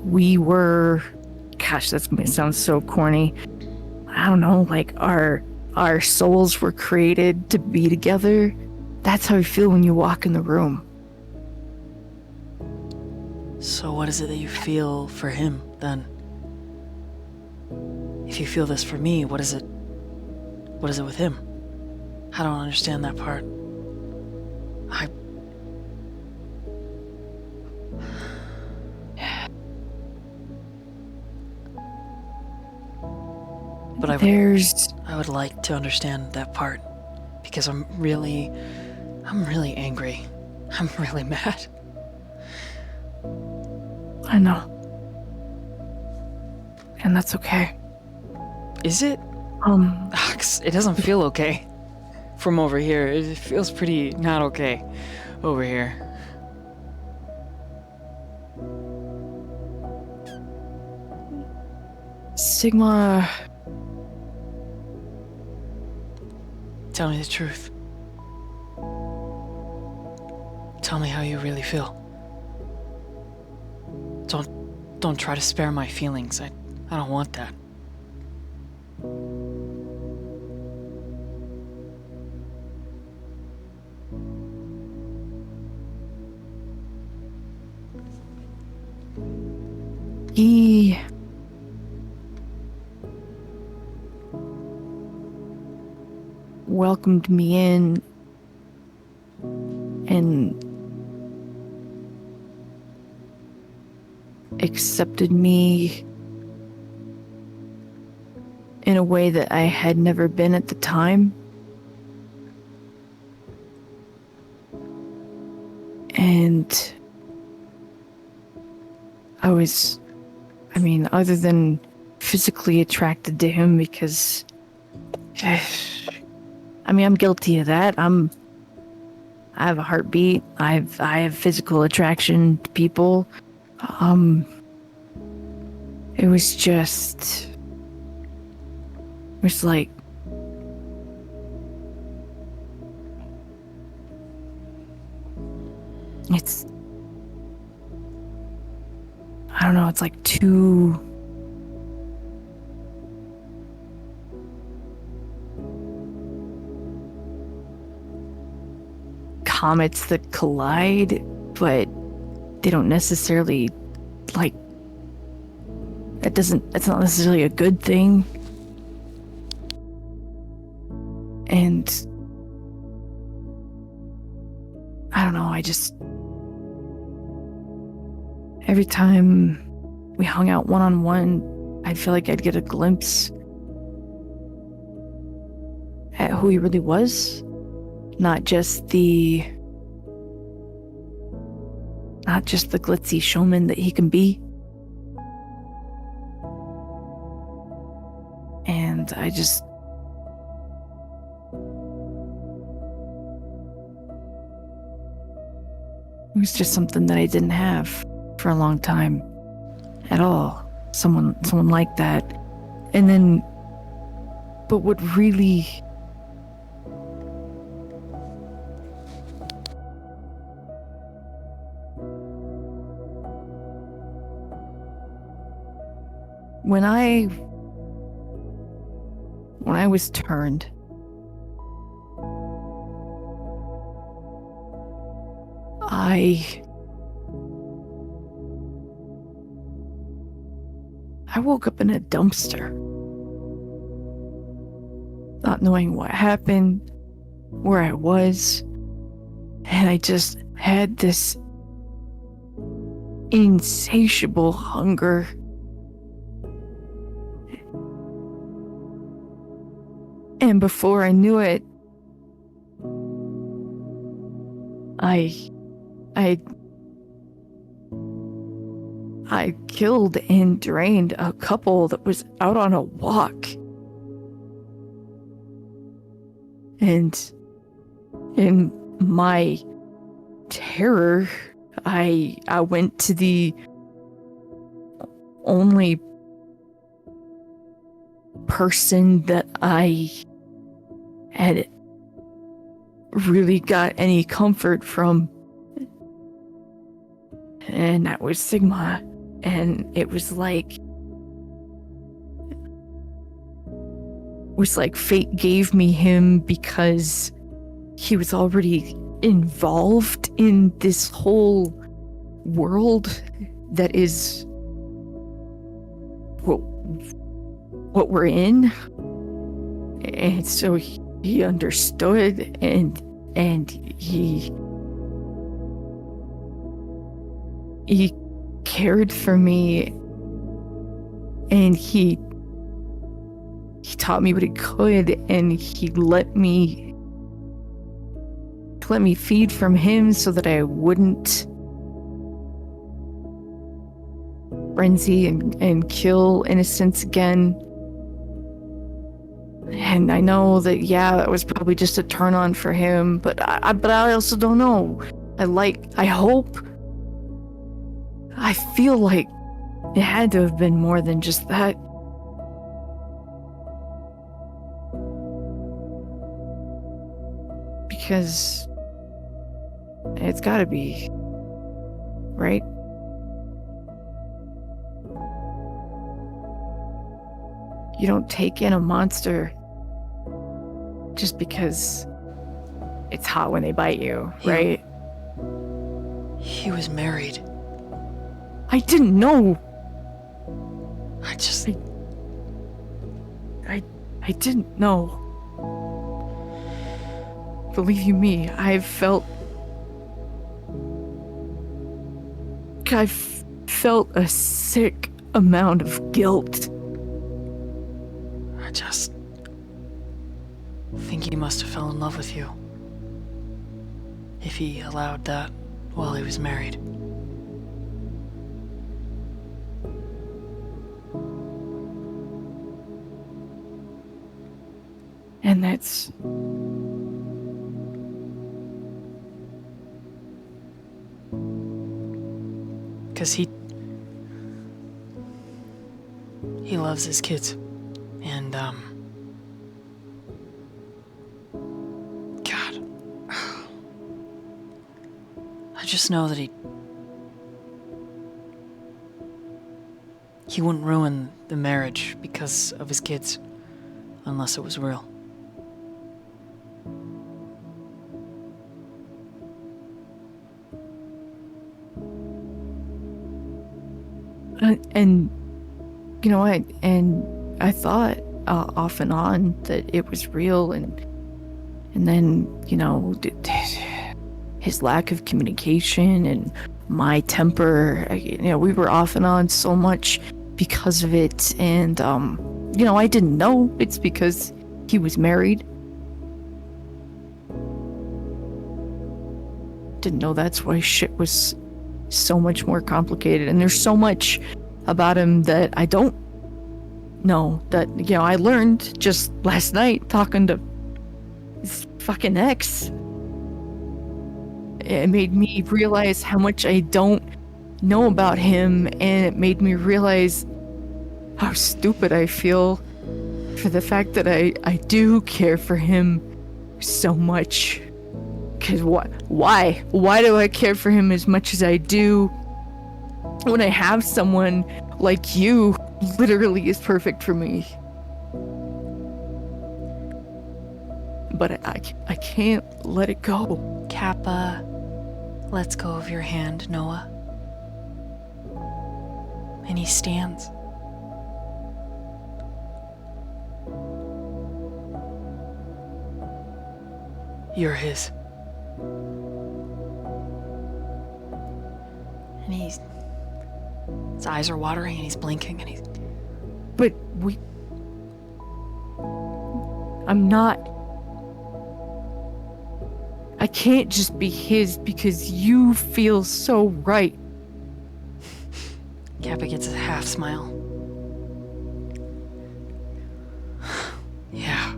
we were, gosh, that sounds so corny. I don't know, like our souls were created to be together. That's how I feel when you walk in the room. So what is it that you feel for him, then? If you feel this for me, what is it with him? I don't understand that part. But I would like to understand that part, because I'm really angry. I'm really mad. I know. And that's okay. Is it? It doesn't feel okay from over here. It feels pretty not okay over here. Sigma, tell me the truth. Tell me how you really feel. Don't try to spare my feelings. I don't want that. he welcomed me in and accepted me in a way that I had never been at the time. And other than physically attracted to him, because I'm guilty of that. I have a heartbeat. I have physical attraction to people. It was like I don't know, it's like two comets that collide, but they don't necessarily, like, that's not necessarily a good thing. And I don't know, every time we hung out one-on-one, I feel like I'd get a glimpse at who he really was. not just the glitzy showman that he can be. And it was just something that I didn't have for a long time at all. Someone like that. And then, but what really when I was turned, I woke up in a dumpster, not knowing what happened, where I was, and I just had this insatiable hunger. And before I knew it, I killed and drained a couple that was out on a walk. And in my terror, I went to the only person that I had really got any comfort from, and that was Sigma. And it was like fate gave me him because he was already involved in this whole world that is what we're in. And so he understood, and he cared for me, and he taught me what he could, and he let me feed from him so that I wouldn't frenzy and kill innocents again. And I know that, yeah, that was probably just a turn on for him, but I also don't know. I feel like it had to have been more than just that. Because it's gotta be, right? You don't take in a monster just because it's hot when they bite you, right? He was married. I didn't know. I didn't know. Believe you me, I've felt a sick amount of guilt. I just think he must have fell in love with you. If he allowed that while he was married. And that's... Because he loves his kids. And, God. I just know that he wouldn't ruin the marriage because of his kids, unless it was real. And you know what? And I thought off and on that it was real, and then, you know, his lack of communication and my temper, you know, we were off and on so much because of it. And you know, I didn't know it's because he was married. didn't know that's why shit was so much more complicated. And there's so much about him that I don't know, that, you know, I learned just last night talking to his fucking ex. It made me realize how much I don't know about him, and it made me realize how stupid I feel for the fact that I do care for him so much. Because why do I care for him as much as I do when I have someone like you who literally is perfect for me? But I can't let it go. Kappa lets go of your hand, Noah. And he stands. You're his. And his eyes are watering and he's blinking and he's... But I'm not... I can't just be his because you feel so right. Kappa gets a half smile. Yeah.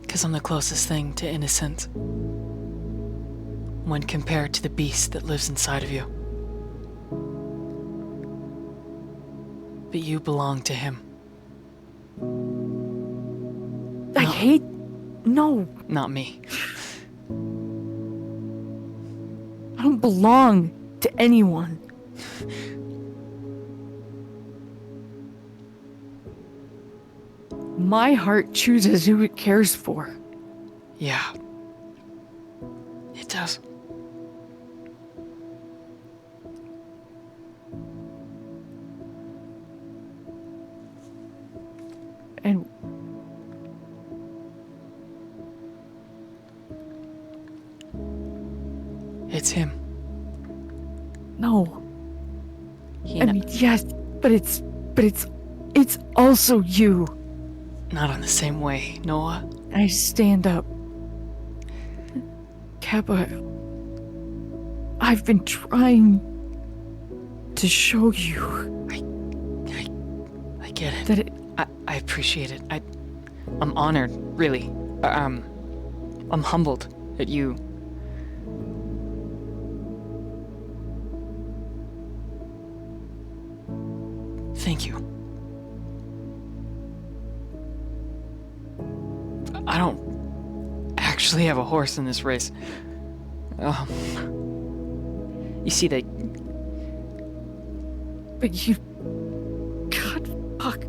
Because I'm the closest thing to innocent when compared to the beast that lives inside of you. But you belong to him. I hate... No. Not me. I don't belong to anyone. My heart chooses who it cares for. Yeah. It does. And it's him. no. He I mean, yes, but it's also you. not in the same way, Noah. I stand up. Kappa, I've been trying to show you I get it. that it, I appreciate it. I'm honored, really. I'm humbled at you. Thank you. I don't actually have a horse in this race. You see, but you, God, fuck.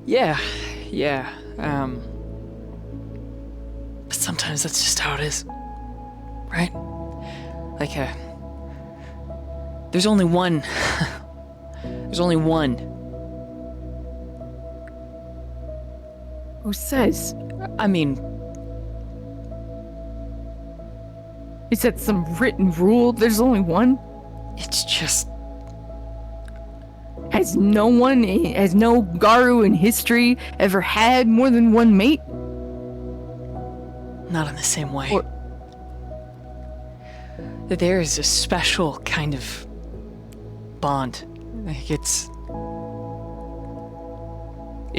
Yeah. But sometimes that's just how it is, right? Like, there's only one. There's only one. Who says? I mean, Is that some written rule? There's only one? it's just... Has no Garu in history ever had more than one mate? not in the same way. Or- There is a special kind of bond. Like it's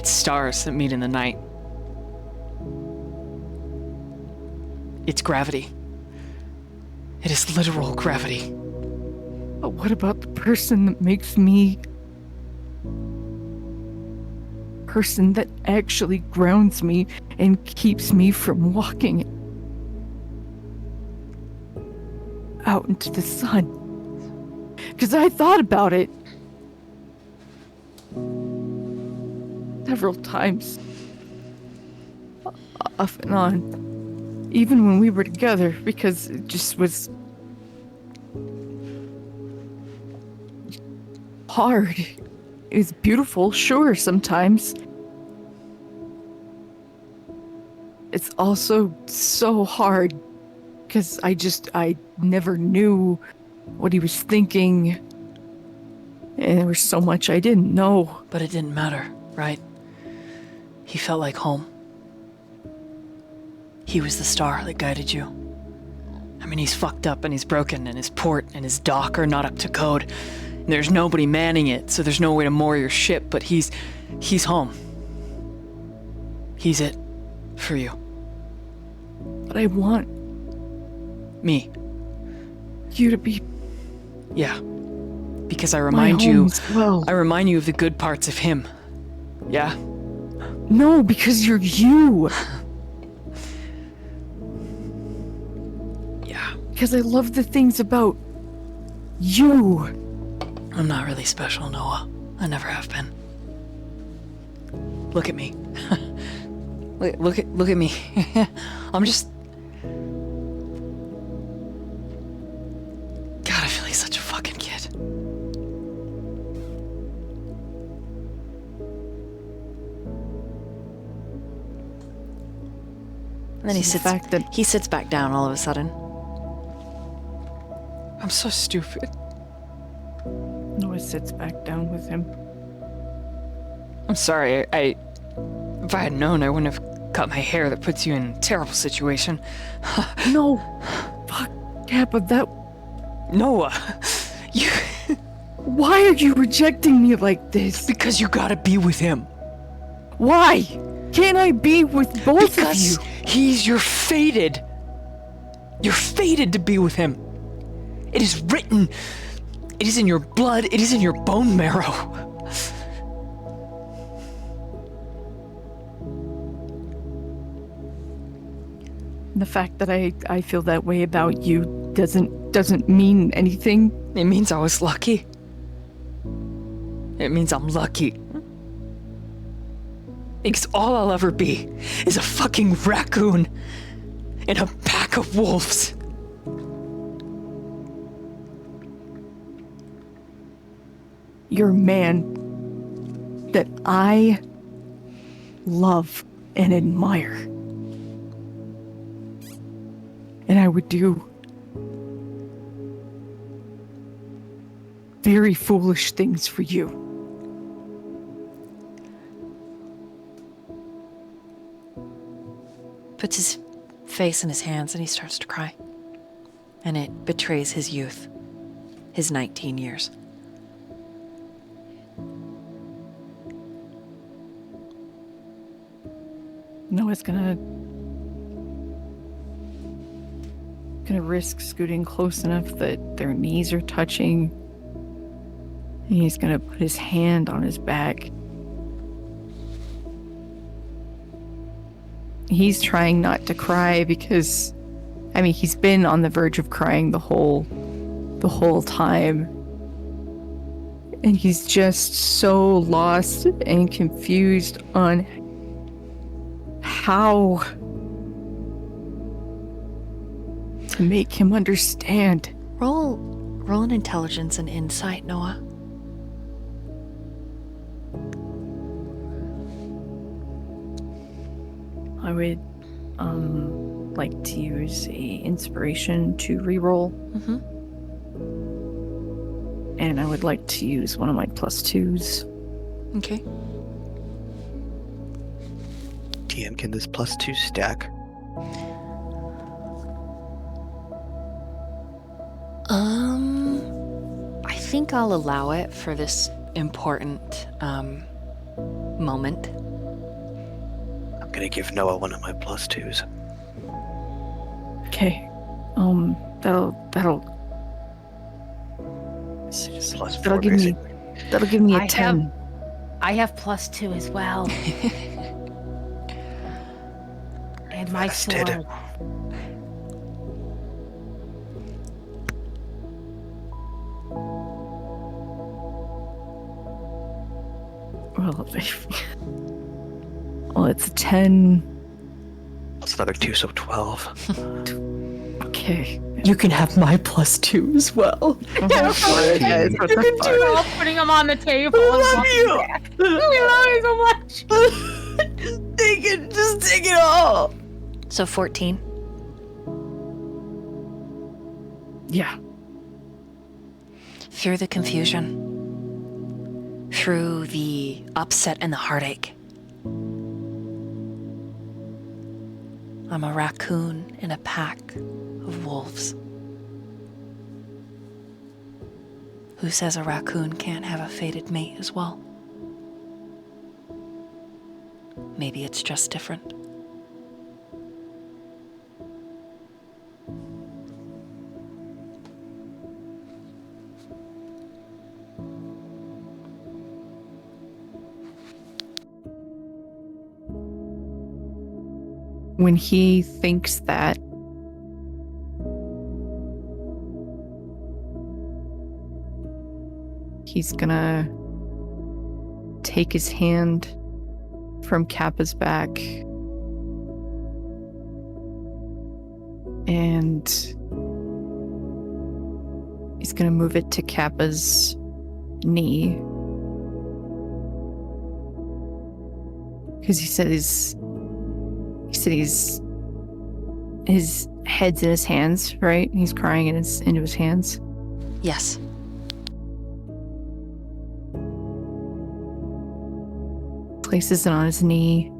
stars that meet in the night. It's gravity. It is literal gravity. But what about the person that makes me... person that actually grounds me and keeps me from walking out into the sun? Because I thought about it several times, off and on, even when we were together, because it just was hard. It was beautiful, sure, sometimes. It's also so hard because I never knew what he was thinking, and there was so much I didn't know. But it didn't matter, right? He felt like home. He was the star that guided you. I mean, he's fucked up and he's broken, and his port and his dock are not up to code. And there's nobody manning it, so there's no way to moor your ship, but he's home. He's it for you. But I want Me. you to be Yeah. Because I my remind home you as well. I remind you of the good parts of him. Yeah? No, because you're you. Yeah. Because I love the things about you. I'm not really special, Noah. I never have been. Look at me. look at me. I'm just... God, I feel like such a fucking kid. And then he sits back down all of a sudden. I'm so stupid. Noah sits back down with him. I'm sorry, if I had known, I wouldn't have cut my hair. That puts you in a terrible situation. No. Fuck. Yeah, but that... Noah, you... Why are you rejecting me like this? Because you gotta be with him. Why? Can't I be with both of you? Because he's your fated. You're fated to be with him. It is written. It is in your blood. It is in your bone marrow. The fact that I feel that way about you doesn't mean anything. It means I was lucky. It means I'm lucky. Because all I'll ever be is a fucking raccoon in a pack of wolves. You're a man that I love and admire. And I would do very foolish things for you. Puts his face in his hands and he starts to cry. And it betrays his youth, his 19 years. Noah's gonna risk scooting close enough that their knees are touching. And he's gonna put his hand on his back. He's trying not to cry because, I mean, he's been on the verge of crying the whole time. And he's just so lost and confused on how to make him understand. Roll an intelligence and insight, Noah. I would like to use a inspiration to reroll. Mm-hmm. And I would like to use one of my +2s. Okay. DM, can this +2 stack? I think I'll allow it for this important moment. I'm gonna give Noah one of my +2s. Okay. That'll +4, give me basically. that'll give me a 10. I have +2 as well. And my Busted. sword. Well, it's a 10. That's another 2, so 12. Okay. You can have my +2 as well. You can do it all, putting them on the table. I love you. We love you so much. Just take it all. So 14. Yeah. Through the confusion, through the upset and the heartache, I'm a raccoon in a pack of wolves. Who says a raccoon can't have a fated mate as well? Maybe it's just different. When he thinks that, he's gonna take his hand from Kappa's back and he's gonna move it to Kappa's knee. Because he said his head's in his hands, right? He's crying and it's into his hands. Yes. Places it on his knee.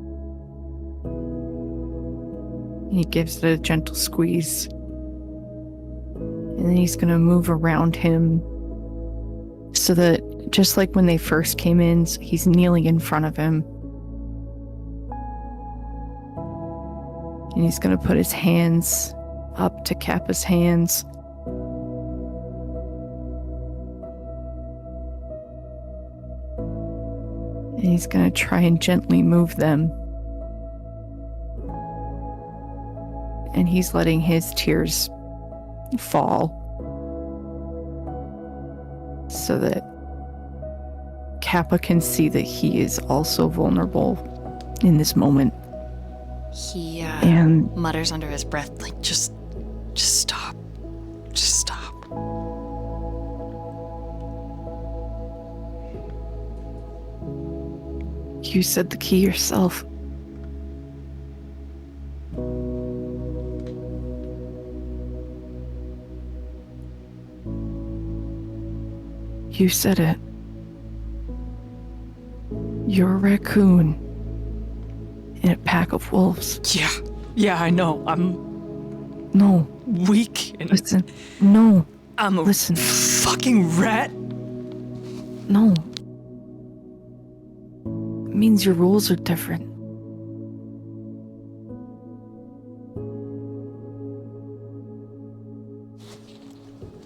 He gives it a gentle squeeze. And then he's gonna move around him so that just like when they first came in, he's kneeling in front of him. And he's gonna put his hands up to Kappa's hands. And he's gonna try and gently move them. And he's letting his tears fall so that Kappa can see that he is also vulnerable in this moment. He And mutters under his breath, like, just stop. Just stop. you said the key yourself. You said it. You're a raccoon in a pack of wolves. Yeah, I know. I'm No, weak and listen. No, I'm a listen. fucking rat. No. It means your rules are different.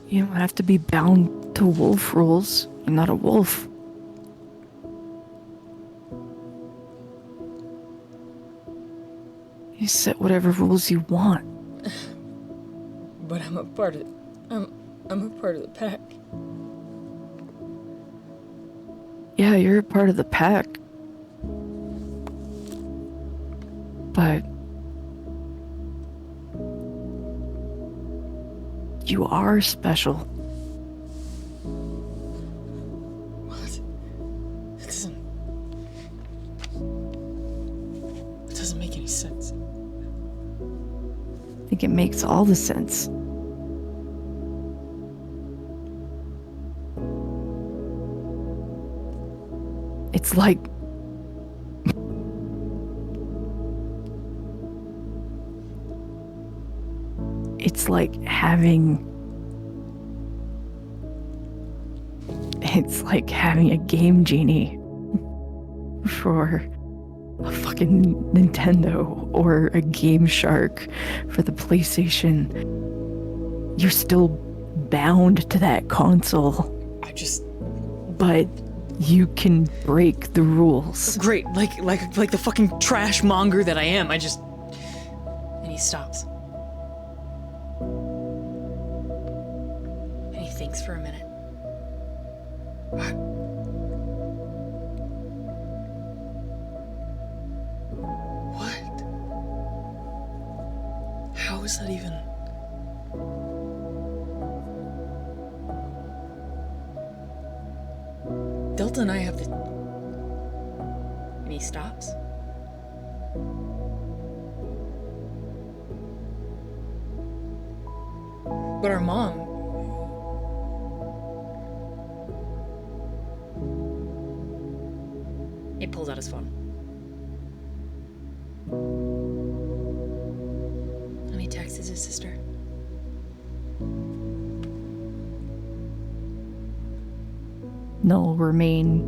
You don't have to be bound to wolf rules. You're not a wolf. You set whatever rules you want. But I'm a part of the pack. Yeah, you're a part of the pack. But you are special. What? It doesn't make any sense. I think it makes all the sense. It's like having a game genie for a fucking Nintendo or a Game Shark for the PlayStation. You're still bound to that console. But you can break the rules. Great, like the fucking trash monger that I am. And he stops. And he thinks for a minute. What? How is that even? Delta and I have the... And he stops. But our mom... He pulls out his phone. his sister. Null remain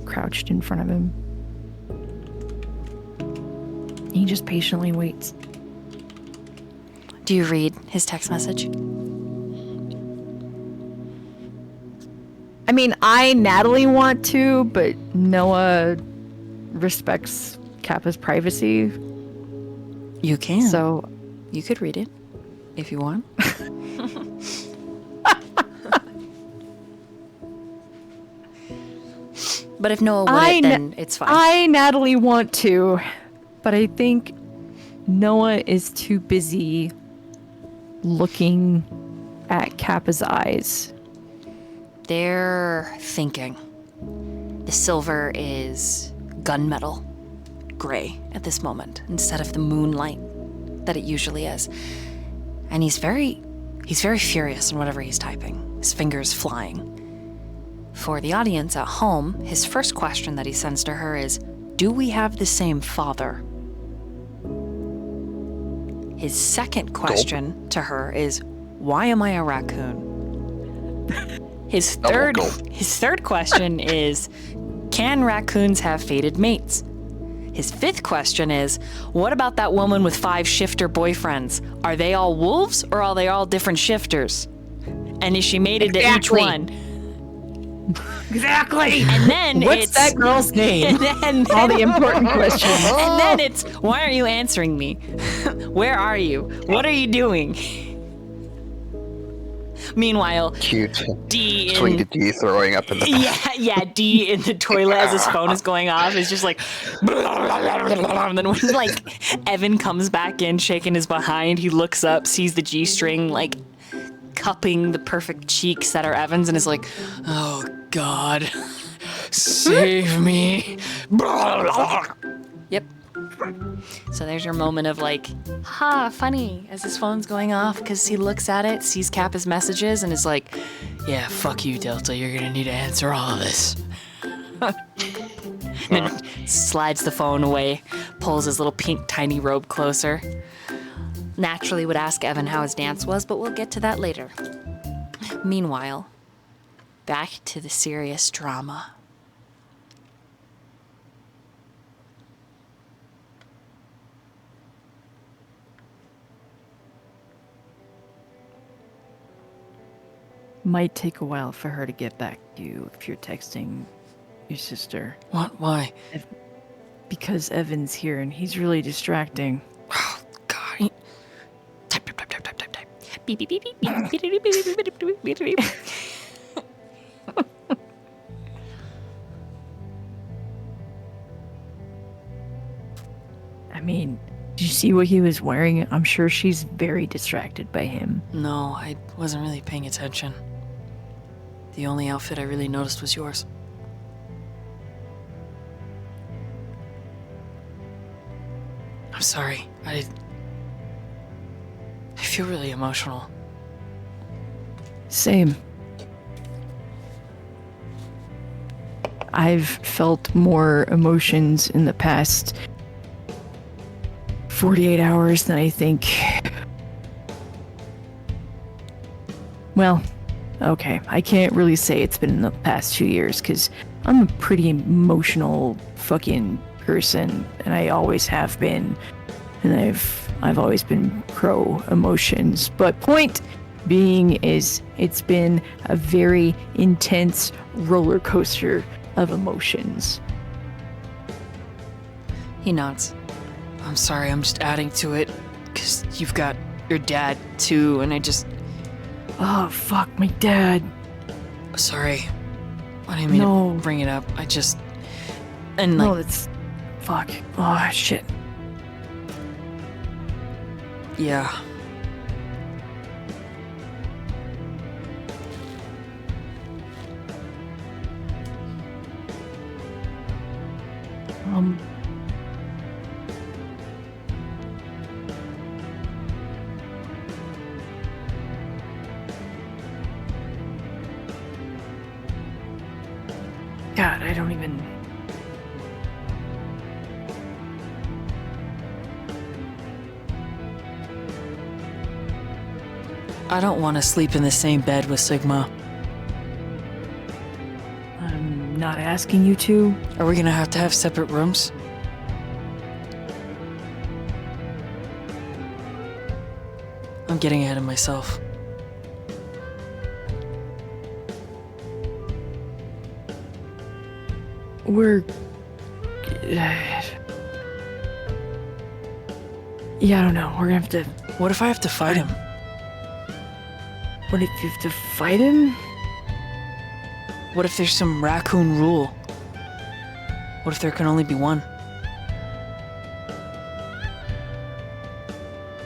crouched in front of him. He just patiently waits. Do you read his text message? I mean, I, Natalie, want to, but Noah respects Kappa's privacy. You can. So You could read it if you want. But if Noah wouldn't, then it's fine. I, Natalie, want to, but I think Noah is too busy looking at Kappa's eyes. They're thinking. The silver is gunmetal gray at this moment instead of the moonlight that it usually is. And he's very furious in whatever he's typing. His fingers flying. For the audience at home, his first question that he sends to her is, do we have the same father? His second question to her is, why am I a raccoon? His third question is, can raccoons have fated mates? His fifth question is, what about that woman with 5 shifter boyfriends? Are they all wolves or are they all different shifters? And is she mated to each one? Exactly. And then what's that girl's name? And then all the important questions. And then it's, why aren't you answering me? Where are you? What are you doing? Meanwhile, Cute. D Swing to in D throwing up in the yeah, D in the toilet as his phone is going off is just like, and then when like Evan comes back in shaking his behind, he looks up, sees the G-string like cupping the perfect cheeks that are Evan's, and is like, oh God, save me. Yep. So there's your moment of like, ha, funny, as his phone's going off, because he looks at it, sees Kappa's messages, and is like, yeah, fuck you, Delta, you're gonna need to answer all of this. And then slides the phone away, pulls his little pink tiny robe closer. Naturally would ask Evan how his dance was, but we'll get to that later. Meanwhile, back to the serious drama. Might take a while for her to get back to you if you're texting your sister. What? Why? Because Evan's here and he's really distracting. Oh, God. Type. Beep, beep, beep, beep, beep, beep, beep, beep, beep, beep, beep, beep. I mean, did you see what he was wearing? I'm sure she's very distracted by him. No, I wasn't really paying attention. The only outfit I really noticed was yours. I'm sorry. I feel really emotional. Same. I've felt more emotions in the past 48 hours than I think. Well, okay, I can't really say it's been in the past 2 years because I'm a pretty emotional fucking person, and I always have been, and I've always been pro emotions. But point being is, it's been a very intense roller coaster of emotions. He nods. I'm sorry, I'm just adding to it, because you've got your dad, too, and I just... Oh, fuck, my dad. Sorry. I didn't mean to bring it up. I just... And like... No, that's... Fuck. Oh, shit. Yeah. God, I don't even... I don't want to sleep in the same bed with Sigma. I'm not asking you to. Are we gonna have to have separate rooms? I'm getting ahead of myself. We're... Yeah, I don't know. We're gonna have to... What if I have to fight him? What if you have to fight him? What if there's some raccoon rule? What if there can only be one?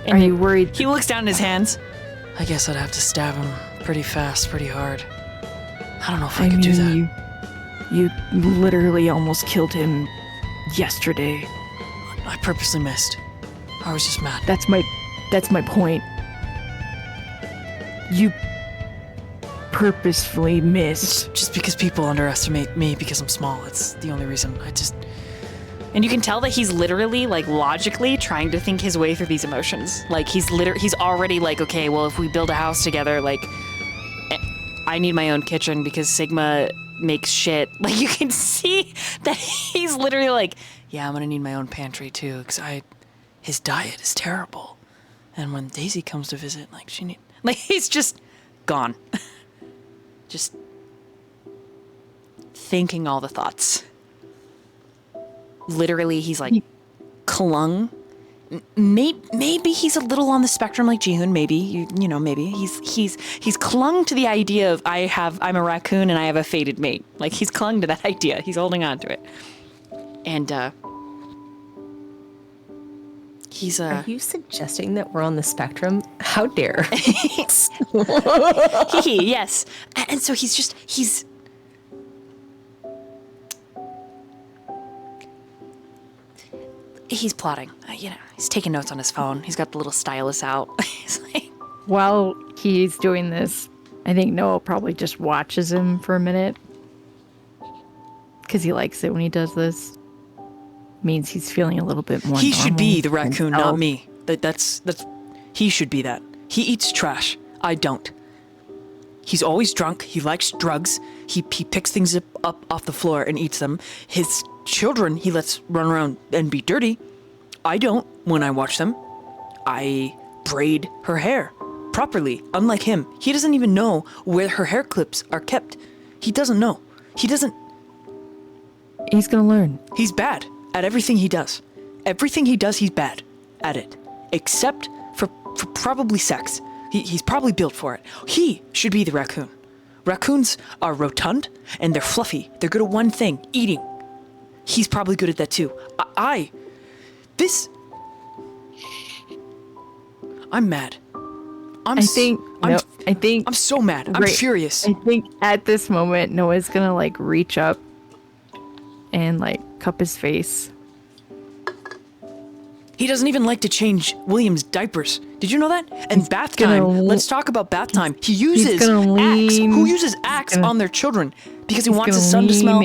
Are you worried? He looks down at his hands. I guess I'd have to stab him pretty fast, pretty hard. I don't know if I could do that. You literally almost killed him yesterday. I purposely missed. I was just mad. That's my point. You purposefully missed. Just because people underestimate me because I'm small. It's the only reason. And you can tell that he's literally, like, logically trying to think his way through these emotions. Like, he's already like, okay, well, if we build a house together, like, I need my own kitchen because Sigma makes shit. Like, you can see that he's literally like, yeah, I'm gonna need my own pantry too, because his diet is terrible. And when Daisy comes to visit, he's just gone. Just thinking all the thoughts. Literally, he's like clung. Maybe he's a little on the spectrum like Jihoon. Maybe you know. Maybe he's clung to the idea of I'm a raccoon and I have a fated mate. Like he's clung to that idea. He's holding on to it. And he's Are you suggesting that we're on the spectrum? How dare? Yes. And so he's plotting. He's taking notes on his phone. He's got the little stylus out. He's like, While he's doing this, I think Noah probably just watches him for a minute. Because he likes it when he does this. Means he's feeling a little bit more he should be the normal raccoon, himself. not me. That's he should be that. He eats trash. I don't. He's always drunk. He likes drugs. He picks things up off the floor and eats them. His children he lets run around and be dirty. I don't when I watch them. I braid her hair properly, unlike him. He doesn't even know where her hair clips are kept. He doesn't know. He's gonna learn. He's bad at everything he does. Everything he does, he's bad at it. Except for probably sex. He's probably built for it. He should be the raccoon. Raccoons are rotund and they're fluffy. They're good at one thing, eating. He's probably good at that too. I'm mad. I'm so mad. I'm furious. I think at this moment, Noah's gonna like reach up and like cup his face. He doesn't even like to change William's diapers. Did you know that? And bath time. Let's talk about bath time. He uses Axe. Who uses Axe on their children? Because he wants his son to smell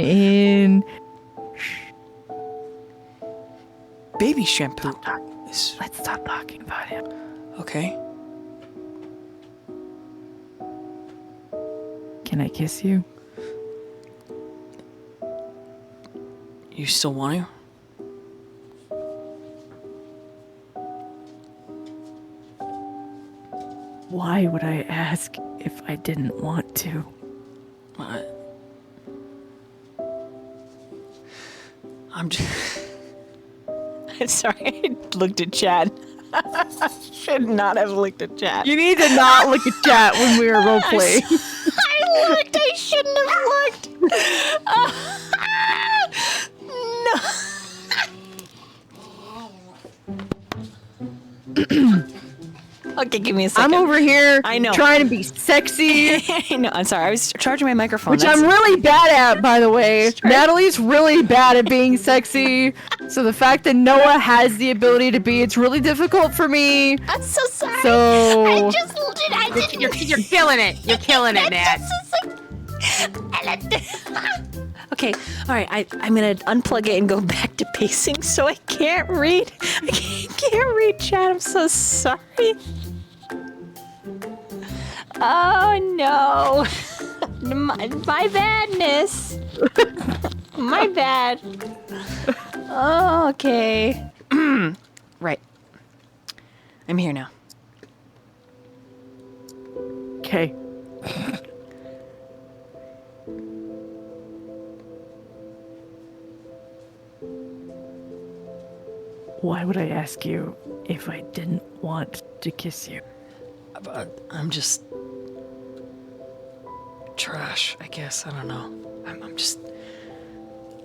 baby shampoo. Let's stop talking about him. Okay. Can I kiss you? You still want to? Why would I ask if I didn't want to? I'm sorry, I looked at Chad. Should not have looked at Chad. You need to not look at chat when we were roleplay. I looked. I shouldn't have looked. No. Okay, give me a second. I'm over here I know. trying to be sexy. I know. I'm sorry. I was charging my microphone. Which I'm really bad at, by the way. Natalie's really bad at being sexy. So the fact that Noah has the ability to be, it's really difficult for me. I'm so sorry. So You're killing it. You're killing it, Nat. Okay, all right. I'm gonna unplug it and go back to pacing, so I can't read. I can't read chat. I'm so sorry. Oh no. My badness. My bad. Oh, okay. Right. I'm here now. Okay. Why would I ask you if I didn't want to kiss you? I'm just trash, I guess. I don't know.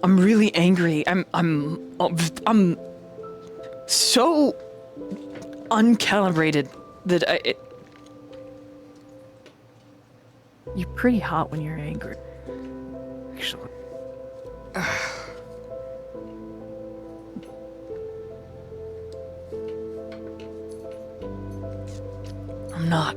I'm really angry. I'm so uncalibrated that You're pretty hot when you're angry. Actually. I'm not.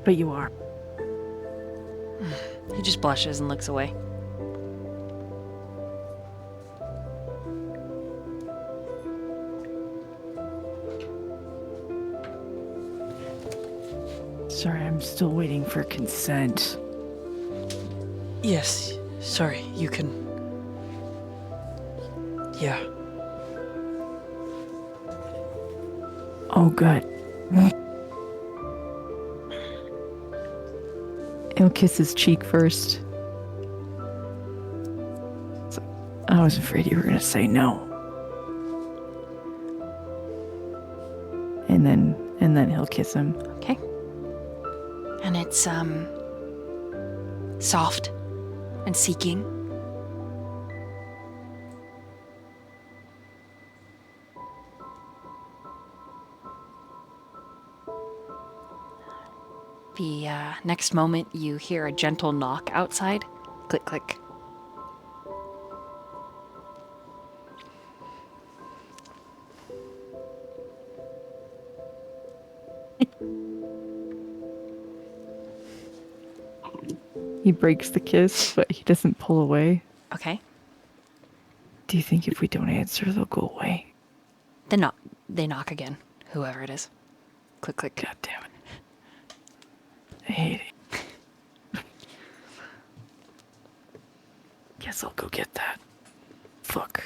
But you are. He just blushes and looks away. Sorry, I'm still waiting for consent. Yes, sorry, you can... Yeah. Oh, good. He'll kiss his cheek first. I was afraid you were gonna say no. And then he'll kiss him. Okay. And it's, soft and seeking. The next moment, you hear a gentle knock outside. Click, click. He breaks the kiss, but he doesn't pull away. Okay. Do you think if we don't answer, they'll go away? They knock again. Whoever it is. Click, click. God damn it. I hate it. Guess I'll go get that. Fuck.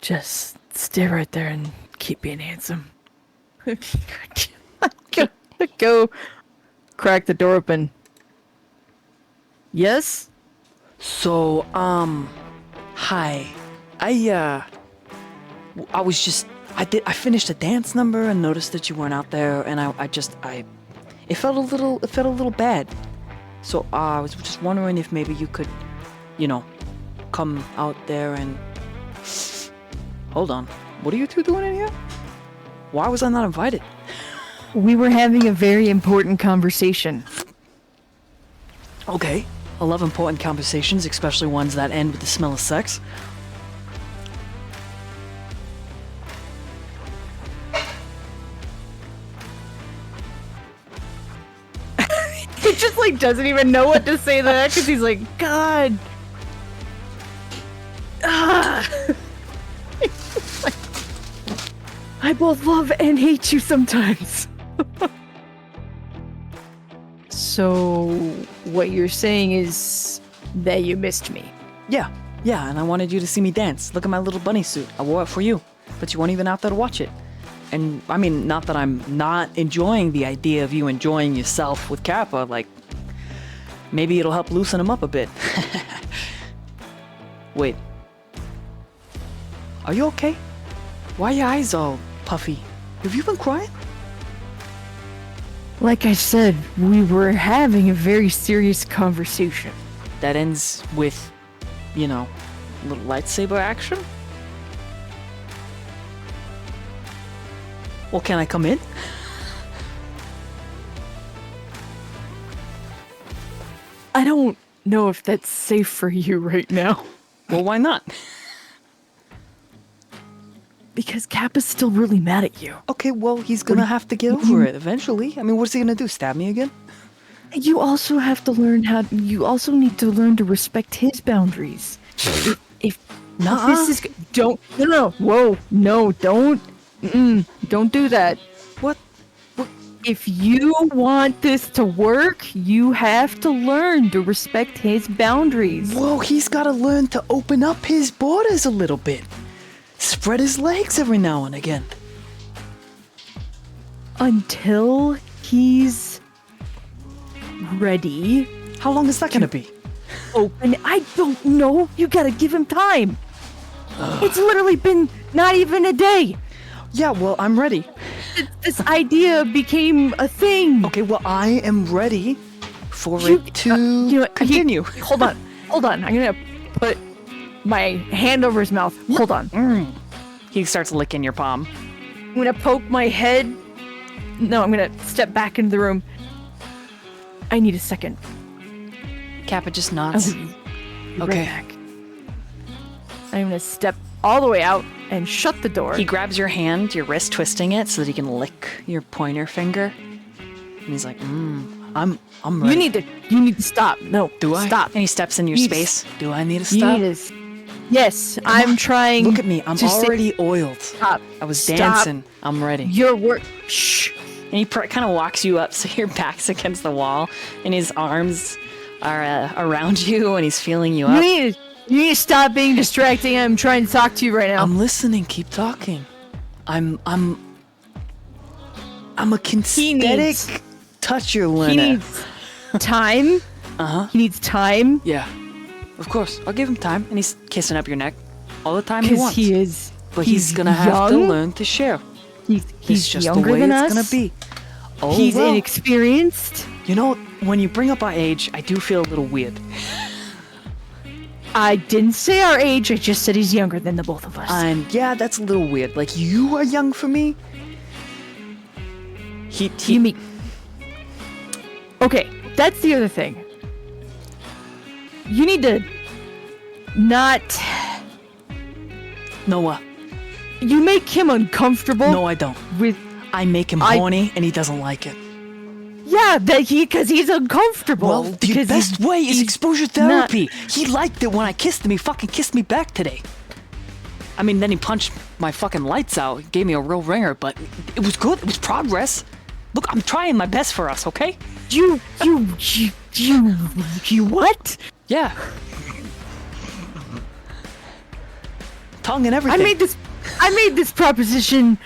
Just stay right there and keep being handsome. Go crack the door open. Yes? So, hi. I finished a dance number and noticed that you weren't out there, and it felt a little bad. So I was just wondering if maybe you could, come out there and... Hold on. What are you two doing in here? Why was I not invited? We were having a very important conversation. Okay. I love important conversations, especially ones that end with the smell of sex. He just doesn't even know what to say to that because he's like, God. I both love and hate you sometimes. So, what you're saying is that you missed me? Yeah, and I wanted you to see me dance. Look at my little bunny suit. I wore it for you, but you weren't even out there to watch it. And, I mean, not that I'm not enjoying the idea of you enjoying yourself with Kappa, maybe it'll help loosen him up a bit. Wait. Are you okay? Why are your eyes all puffy? Have you been crying? Like I said, we were having a very serious conversation. That ends with, a little lightsaber action? Well, can I come in? I don't know if that's safe for you right now. Well, why not? Because Kappa's still really mad at you. Okay, well, he's gonna have to get over it eventually. I mean, what's he gonna do? Stab me again? You also have to learn how. You also need to learn to respect his boundaries. If this is don't no whoa no don't don't do that. What? If you want this to work, you have to learn to respect his boundaries. Whoa, he's got to learn to open up his borders a little bit. Spread his legs every now and again. Until he's ready. How long is that going to be? Open. I don't know. You gotta give him time. It's literally been not even a day. Yeah, well, I'm ready. This idea became a thing. Okay, well, I am ready for it to continue. Hold on. I'm gonna put my hand over his mouth. Hold on. He starts licking your palm. I'm gonna poke my head. No, I'm gonna step back into the room. I need a second. Kappa just nods. Okay. Back. I'm gonna step all the way out and shut the door. He grabs your hand, your wrist, twisting it so that he can lick your pointer finger. And he's like, I'm ready. You need to stop. No, Do I? Stop. and he steps in your You space. Do I need to You stop? need to. Yes, I'm trying. Look at me. I'm to stay- already oiled. Stop. I was Stop. dancing. I'm ready. Your work. Shh. And he kind of walks you up so your back's against the wall and his arms are around you and he's feeling you up. You need to stop being distracting. I'm trying to talk to you right now. I'm listening. Keep talking. I'm a kinesthetic toucher learner. He needs time. He needs time. Yeah. Of course. I'll give him time. And he's kissing up your neck all the time he Because wants. he is. But he's gonna have to learn to share. He's It's just younger the way than it's us. gonna be. Oh, He's well. inexperienced. You know, when you bring up our age, I do feel a little weird. I didn't say our age. I just said he's younger than the both of us. Yeah, that's a little weird. Like, you are young for me? You mean? Okay, that's the other thing. You need to not. Noah. You make him uncomfortable. No, I don't. With I make him horny and he doesn't like it. yeah, because he's uncomfortable. Well, the because best way is he's exposure not- therapy. He liked it when I kissed him. He fucking kissed me back today. I mean, then he punched my fucking lights out. He gave me a real ringer, but it was good. It was progress. Look, I'm trying my best for us, okay? You what? Yeah. Tongue and everything. I made this proposition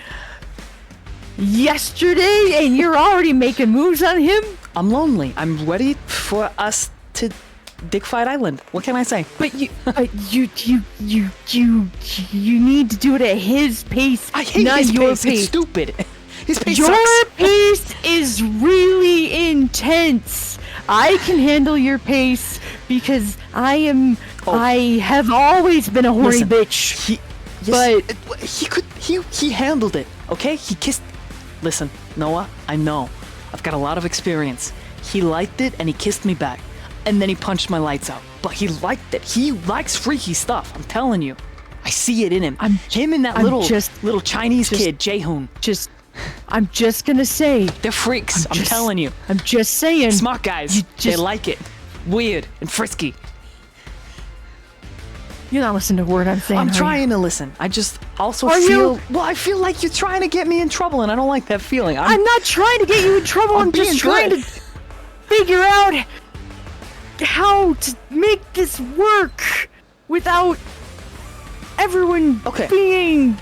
yesterday, and you're already making moves on him. I'm lonely. I'm ready for us to dig Fight Island. What can I say? But you need to do it at his pace, I hate not his your pace. It's stupid. His pace Your sucks. pace is really intense. I can handle your pace because I have always been a horny Listen, bitch. He handled it, okay? He kissed. Listen, Noah, I know. I've got a lot of experience. He liked it and he kissed me back. And then he punched my lights out. But he liked it. He likes freaky stuff. I'm telling you. I see it in him. Him and that little Chinese kid, Jaehoon. I'm just gonna say. They're freaks. I'm telling you. I'm just saying. Smart guys. They like it. Weird and frisky. You're not listening to a word I'm saying. I'm are you? trying to listen. I just also Are feel. you? Well, I feel like you're trying to get me in trouble, and I don't like that feeling. I'm not trying to get you in trouble. I'm just being trying good. to figure out how to make this work without everyone being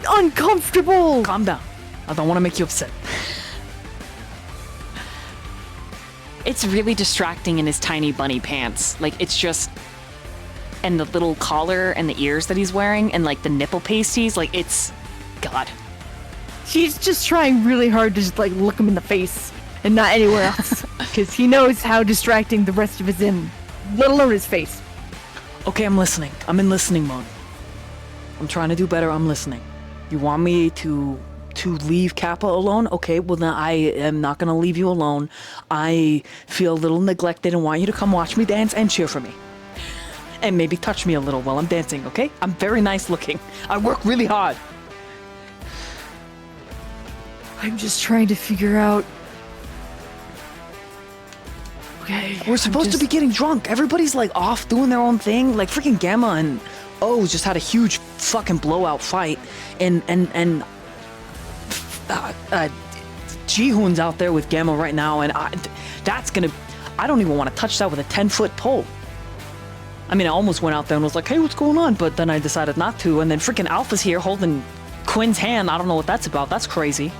uncomfortable. Calm down. I don't want to make you upset. It's really distracting in his tiny bunny pants. Like, it's just... And the little collar and the ears that he's wearing and, like, the nipple pasties. Like, it's... God. He's just trying really hard to just, like, look him in the face and not anywhere else. Because he knows how distracting the rest of his in, let alone his face. Okay, I'm listening. I'm in listening mode. I'm trying to do better. I'm listening. You want me to leave Kappa alone? Okay, well then I am not gonna leave you alone. I feel a little neglected and want you to come watch me dance and cheer for me. And maybe touch me a little while I'm dancing, okay? I'm very nice looking. I work really hard. I'm just trying to figure out Okay. We're supposed to be getting drunk. Everybody's like off doing their own thing. Like freaking Gamma and O just had a huge fucking blowout fight, and Jihoon's out there with Gamma right now, and I don't even want to touch that with a 10-foot pole. I mean, I almost went out there and was like, hey, what's going on? But then I decided not to, and then freaking Alpha's here holding Quinn's hand. I don't know what that's about. That's crazy.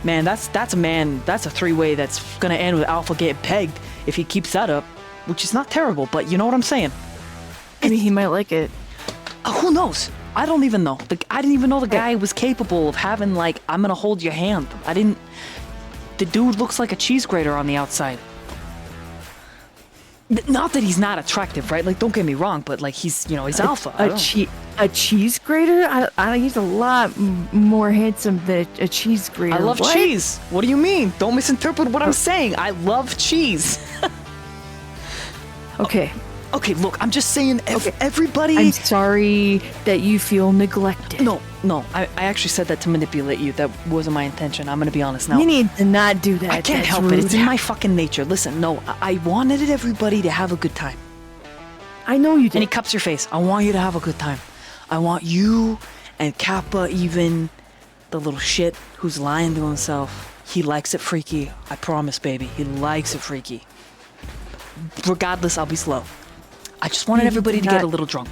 Man, that's a three-way that's gonna end with Alpha getting pegged if he keeps that up, which is not terrible, but you know what I'm saying? I mean, he might like it. Who knows? I don't even know. I didn't even know the guy was capable of having, like, I'm gonna hold your hand. The dude looks like a cheese grater on the outside. Not that he's not attractive, right? Like, don't get me wrong, but like he's alpha. A cheese grater? He's a lot more handsome than a cheese grater. I love cheese. What do you mean? Don't misinterpret what I'm saying. I love cheese. Okay. Okay, look, I'm just saying everybody... I'm sorry that you feel neglected. No, I actually said that to manipulate you. That wasn't my intention. I'm gonna be honest now. You need to not do that. I can't That's help rude. it. It's in my fucking nature. Listen, no, I wanted everybody to have a good time. I know you did. And he cups your face. I want you to have a good time. I want you and Kappa, even the little shit who's lying to himself. He likes it freaky. I promise, baby. He likes it freaky. Regardless, I'll be slow. I just wanted everybody to get a little drunk.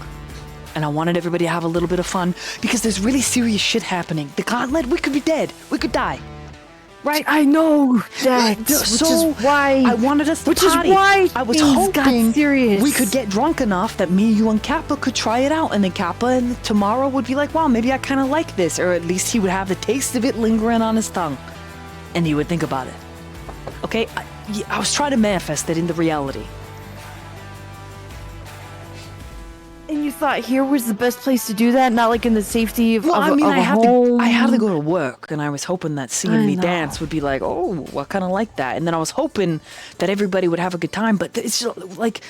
And I wanted everybody to have a little bit of fun because there's really serious shit happening. The gauntlet, we could be dead. We could die. Right? I know that. Which is why I wanted us to Which party. is why I was things hoping got serious. we could get drunk enough that me, you, and Kappa could try it out. And then Kappa and tomorrow would be like, wow, maybe I kind of like this. Or at least he would have the taste of it lingering on his tongue. And he would think about it. Okay? I was trying to manifest it into reality. And you thought here was the best place to do that, not like in the safety of, I of a home? I had to go to work, and I was hoping that seeing me dance would be like, oh, I kind of like that. And then I was hoping that everybody would have a good time, but it's just like,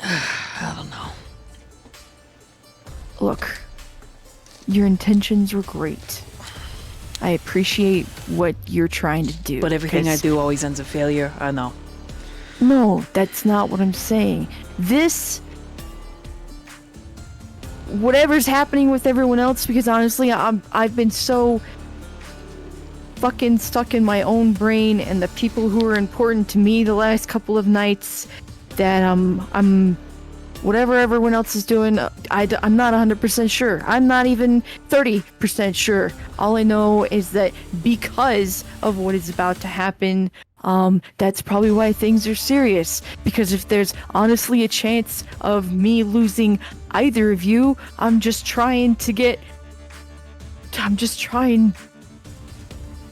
I don't know. Look, your intentions were great. I appreciate what you're trying to do. But everything I do always ends in failure. I know. No, that's not what I'm saying. Whatever's happening with everyone else, because honestly, I've been so fucking stuck in my own brain and the people who are important to me the last couple of nights that I'm whatever everyone else is doing, I'm not 100% sure. I'm not even 30% sure. All I know is that because of what is about to happen, that's probably why things are serious. Because if there's honestly a chance of me losing either of you, I'm just trying to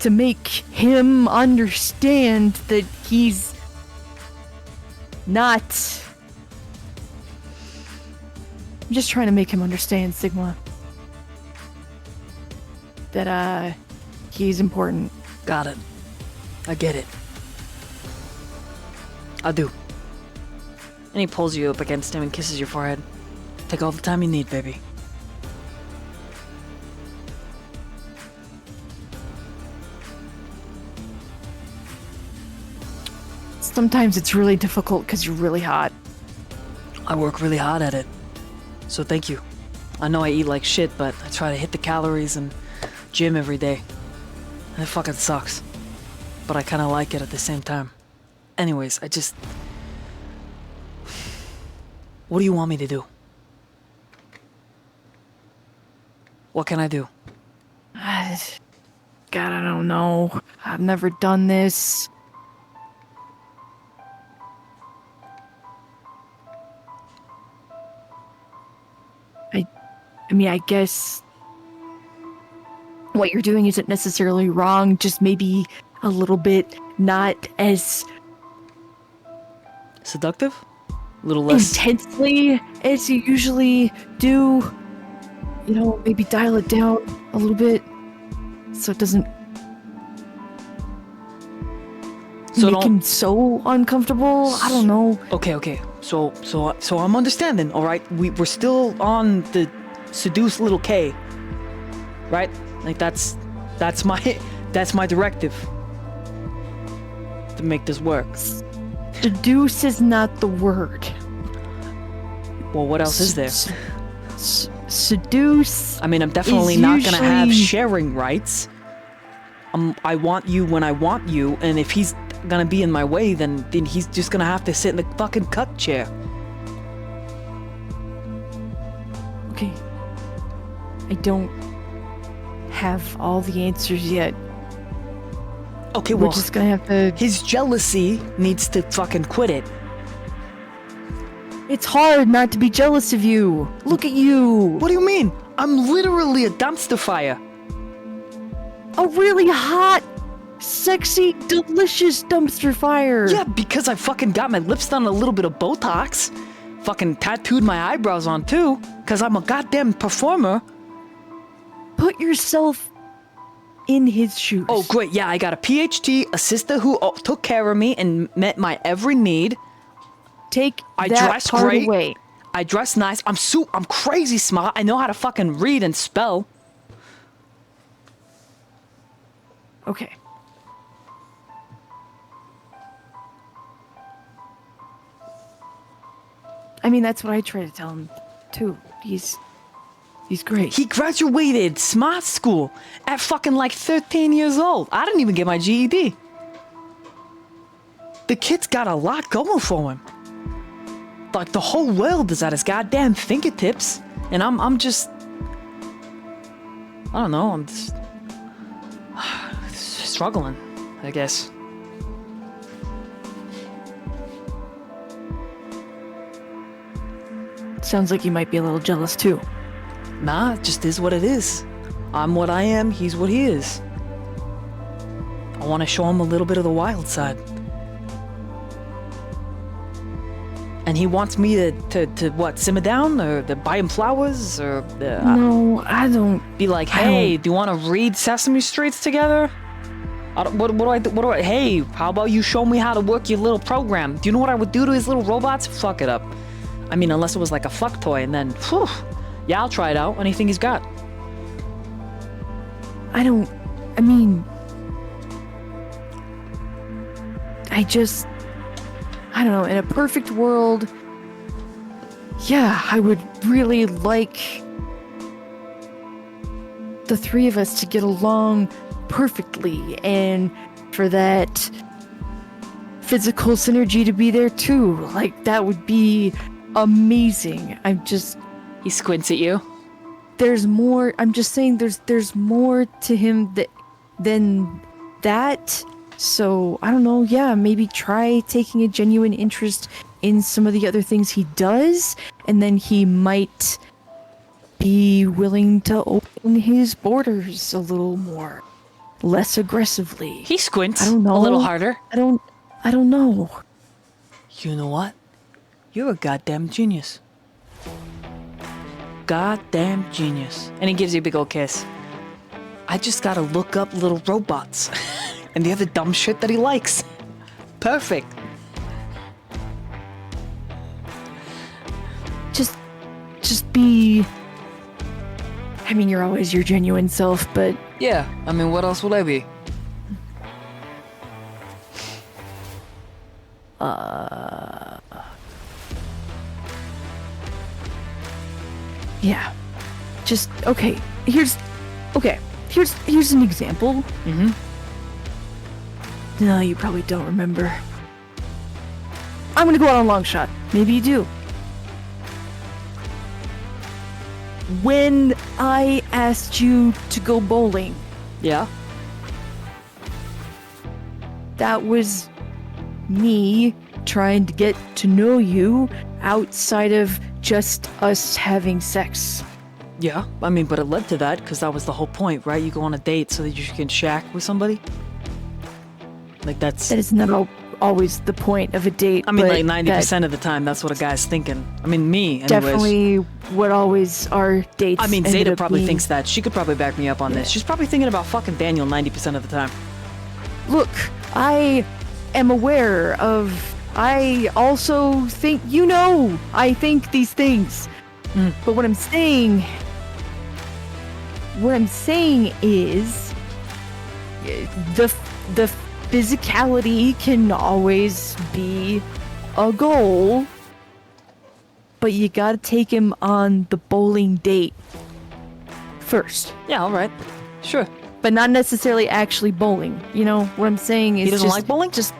make him understand that he's not. I'm just trying to make him understand, Sigma, that he's important. Got it. I get it. I do. And he pulls you up against him and kisses your forehead. Take all the time you need, baby. Sometimes it's really difficult because you're really hot. I work really hard at it. So thank you. I know I eat like shit, but I try to hit the calories and gym every day. And it fucking sucks. But I kind of like it at the same time. Anyways, what do you want me to do? What can I do? God, I don't know. I've never done this. I mean, I guess what you're doing isn't necessarily wrong, just maybe a little bit not as seductive? A little less intensely as you usually do. You know, maybe dial it down a little bit so it doesn't make him so uncomfortable. I don't know. Okay. So I'm understanding, all right? We're still on the seduce little K, right? Like that's my directive to make this work. Seduce is not the word. Well, what else is there? Seduce. I mean, I'm definitely is not gonna have usually- sharing rights. I want you when I want you, and if he's gonna be in my way, then he's just gonna have to sit in the fucking cuck chair. Okay. I don't have all the answers yet. Okay, We're well, just gonna have to. his jealousy needs to fucking quit it. It's hard not to be jealous of you. Look at you. What do you mean? I'm literally a dumpster fire. A really hot, sexy, delicious dumpster fire. Yeah, because I fucking got my lips done, a little bit of Botox. Fucking tattooed my eyebrows on too. Because I'm a goddamn performer. Put yourself in his shoes. Oh, great. Yeah, I got a PhD, a sister who took care of me and met my every need. Take I that dress part great. away. I dress nice. I'm crazy smart. I know how to fucking read and spell. Okay. I mean, that's what I try to tell him, too. He's great. He graduated smart school at fucking like 13 years old. I didn't even get my GED. The kid's got a lot going for him. Like the whole world is at his goddamn fingertips, and I'm just, I don't know. I'm just struggling, I guess. Sounds like you might be a little jealous, too. Nah, it just is what it is. I'm what I am, he's what he is. I want to show him a little bit of the wild side. And he wants me to what, simmer down? Or to buy him flowers? Or No, I don't. be like, hey, do you want to read Sesame Streets together? What do I, hey, how about you show me how to work your little program? Do you know what I would do to his little robots? Fuck it up. I mean, unless it was like a fuck toy, and then, whew, yeah, I'll try it out. Anything he's got. I don't. I mean. I don't know. In a perfect world. Yeah, I would really like the three of us to get along perfectly, and for that physical synergy to be there too. Like, that would be amazing. He squints at you. There's more. I'm just saying there's more to him than that. So, I don't know. Yeah, maybe try taking a genuine interest in some of the other things he does, and then he might be willing to open his borders a little more, less aggressively. He squints I don't know. a little harder. I don't know. You know what? You're a goddamn genius. Goddamn genius. And he gives you a big old kiss. I just gotta look up little robots and the other dumb shit that he likes. Perfect. Just be. I mean, you're always your genuine self, but Yeah, I mean, what else would I be? yeah. Just okay. Here's an example. Mm-hmm. No, you probably don't remember. I'm gonna go out on a long shot. Maybe you do. When I asked you to go bowling, Yeah? that was me trying to get to know you outside of just us having sex. Yeah, I mean, but it led to that because that was the whole point, right? You go on a date so that you can shack with somebody. Like that's. That is not always the point of a date. I mean, but like 90% of the time, that's what a guy's thinking. I mean, me, anyways. definitely what always our dates. I mean, ended Zeta up probably being. thinks that. She could probably back me up on this. She's probably thinking about fucking Daniel 90% of the time. Look, I am aware of. I also think I think these things. Mm. But what I'm saying is the physicality can always be a goal, but you gotta take him on the bowling date first. Yeah, all right. Sure. But not necessarily actually bowling. You know what I'm saying is He doesn't just, like bowling? Just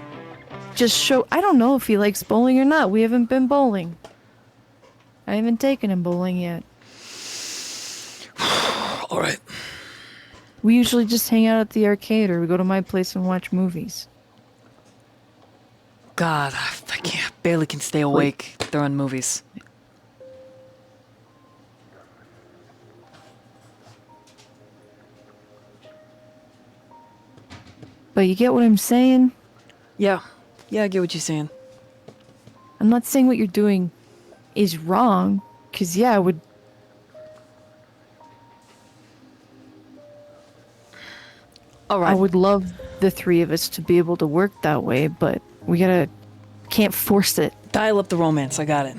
show. I don't know if he likes bowling or not. We haven't been bowling. I haven't taken him bowling yet. All right. We usually just hang out at the arcade or we go to my place and watch movies. God, I can't, barely can stay awake during movies. But you get what I'm saying? Yeah. Yeah, I get what you're saying. I'm not saying what you're doing is wrong, because yeah, I would... All right. I would love the three of us to be able to work that way, but we can't force it. Dial up the romance, I got it.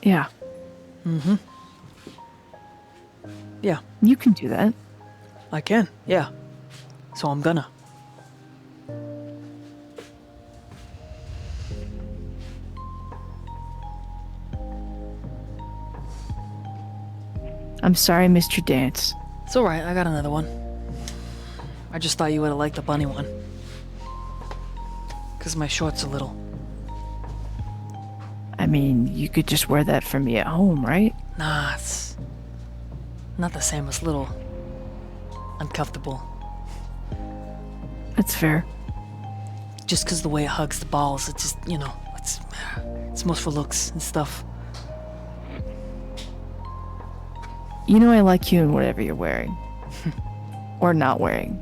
Yeah. Mm-hmm. Yeah. You can do that. I can, yeah. So I'm gonna. I'm sorry I missed your dance. It's alright, I got another one. I just thought you would have liked the bunny one. Because my short's a little. I mean, you could just wear that for me at home, right? Nah, it's not the same. It's a little uncomfortable. That's fair. Just because the way it hugs the balls, it's just, you know, it's most for looks and stuff. You know I like you in whatever you're wearing. Or not wearing.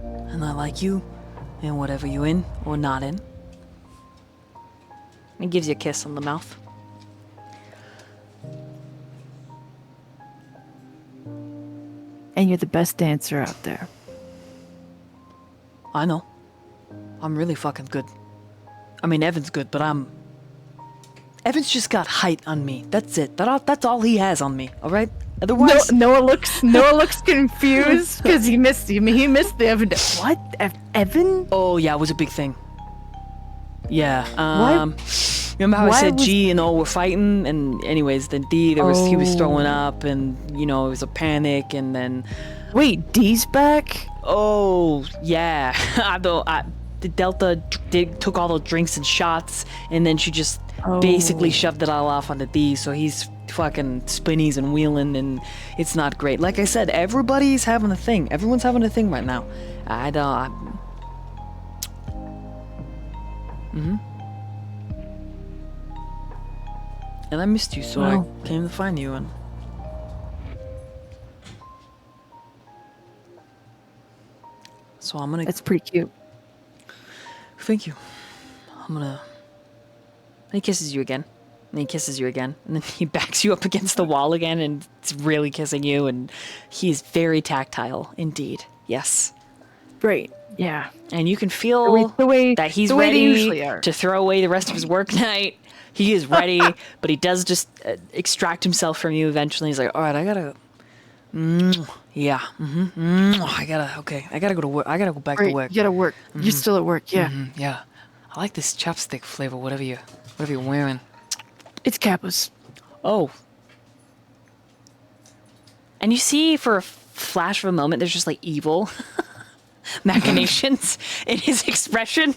And I like you in whatever you in or not in. He gives you a kiss on the mouth. And you're the best dancer out there. I know. I'm really fucking good. I mean, Evan's good, but Evan's just got height on me. That's it. That's all he has on me, alright? Otherwise... Noah looks confused because he missed the Evan. What? Evan? Oh, yeah, it was a big thing. Yeah, Why- remember how I why said was- G and O were fighting? And anyways, then D, he was throwing up, and, you know, it was a panic, and then... Wait, D's back? Oh, yeah. The Delta took all the drinks and shots, and then she just basically shoved it all off onto D, so he's fucking spinnies and wheeling, and it's not great. Like I said, everybody's having a thing. Everyone's having a thing right now. And I missed you, so I came to find you, and... So I'm gonna... That's pretty cute. Thank you. I'm gonna... And he kisses you again. And he kisses you again. And then he backs you up against the wall again, and it's really kissing you, and he's very tactile, indeed. Yes. Great. Yeah. And you can feel that he's the way they ready usually are. to throw away the rest of his work night. He is ready, but he does just extract himself from you eventually. He's like, all right, I gotta... yeah. I gotta go to work. I gotta go back to work. You gotta work. You're still at work, yeah. Yeah. I like this chapstick flavor, whatever you're wearing. It's Kappa's. Oh. And you see for a flash of a moment, there's just like evil machinations in his expression.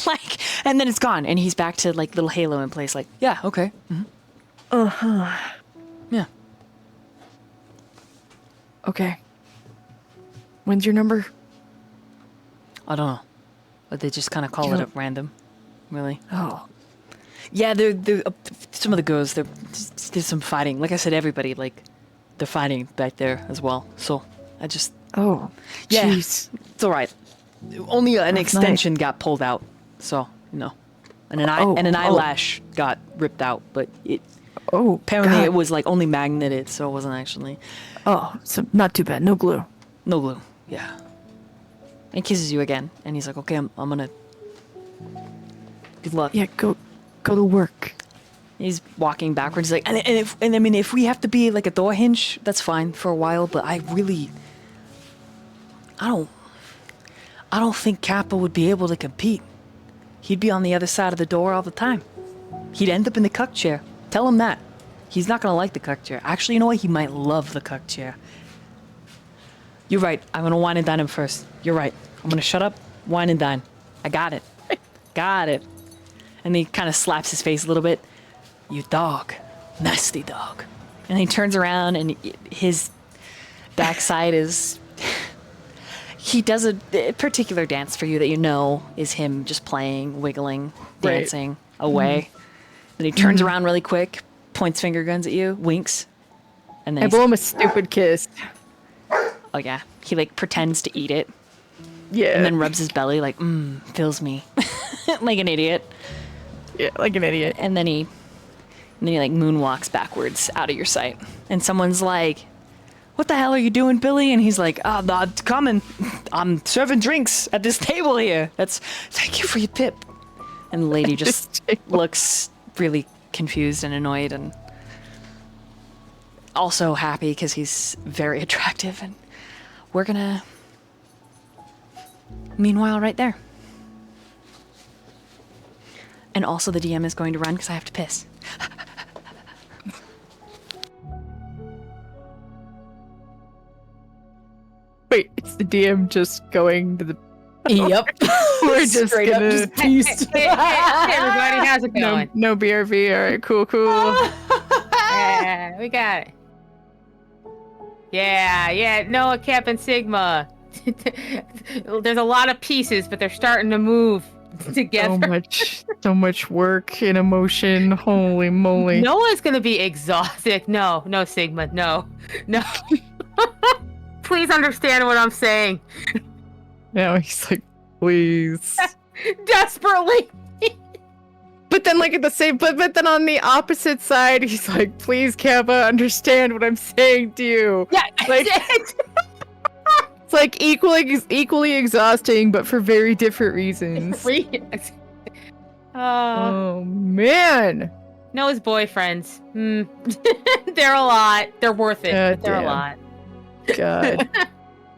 Like, and then it's gone, and he's back to like little halo in place, like, yeah, okay. Uh-huh. Yeah. Okay. When's your number? I don't know. But they just kind of call it at random. Really. Oh. Yeah, they're some of the girls, there's some fighting. Like I said, everybody, like, they're fighting back there as well. So, I just... Oh. Yeah. Jeez. It's alright. Only an That's extension got pulled out. So, you know. And an eyelash got ripped out, but it... Oh, apparently God. it was, like, only magneted, so it wasn't actually... Oh, so not too bad. No glue. No glue. Yeah. And he kisses you again, and he's like, okay, I'm gonna... Good luck. Yeah, go to work. He's walking backwards. He's like, and I mean, if we have to be like a door hinge, that's fine for a while. But I don't think Kappa would be able to compete. He'd be on the other side of the door all the time. He'd end up in the cuck chair. Tell him that. He's not gonna like the cuck chair. Actually, you know what? He might love the cuck chair. You're right. I'm gonna wine and dine him first. You're right. I'm gonna shut up, wine and dine. I got it. Got it. And he kind of slaps his face a little bit. You dog. Nasty dog. And he turns around and his backside is... He does a particular dance for you that you know is him just playing, wiggling, dancing away. Then he turns around really quick, points finger guns at you, winks, and then I blow him a stupid kiss. oh yeah, he like pretends to eat it, Yeah. and then rubs his belly like, fills me, like an idiot. Yeah, like an idiot. And then he like moonwalks backwards out of your sight, and someone's like, "What the hell are you doing, Billy?" And he's like, "Oh, I'm coming. I'm serving drinks at this table here. Thank you for your tip." And the lady just looks really confused and annoyed and also happy because he's very attractive. And we're gonna meanwhile right there. And also the DM is going to run because I have to piss. Wait, it's the DM just going to the... Yep. We're just Straight up gonna... just pieced. Hey, everybody, how's it going? No BRV, alright, cool. Yeah, we got it. Yeah, Noah, Cap, and Sigma. There's a lot of pieces, but they're starting to move together. So much work and emotion. Holy moly. Noah's gonna be exhausted. No, Sigma, no. Please understand what I'm saying. Now he's like, please. Desperately. But then like at the same, but then on the opposite side, he's like, please, Kappa, understand what I'm saying to you. Yeah, Like, it's like equally exhausting, but for very different reasons. Oh man. Noah's boyfriends. They're a lot. They're worth it. God But they're a damn. lot. God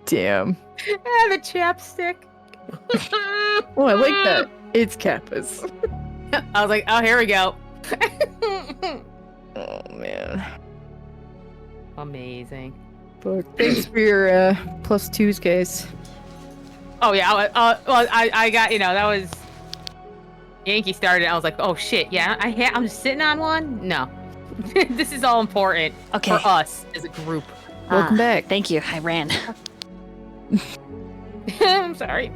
damn. The chapstick. Oh, I like that. It's Kappa's. I was like, oh, here we go. Oh man. Amazing. Fuck. Thanks for your +2s, guys. Oh yeah. Well, I got, that was Yankee started. I was like, oh shit. Yeah. I'm just sitting on one. No. This is all important Okay. for us as a group. Welcome back. Thank you. I ran. I'm sorry.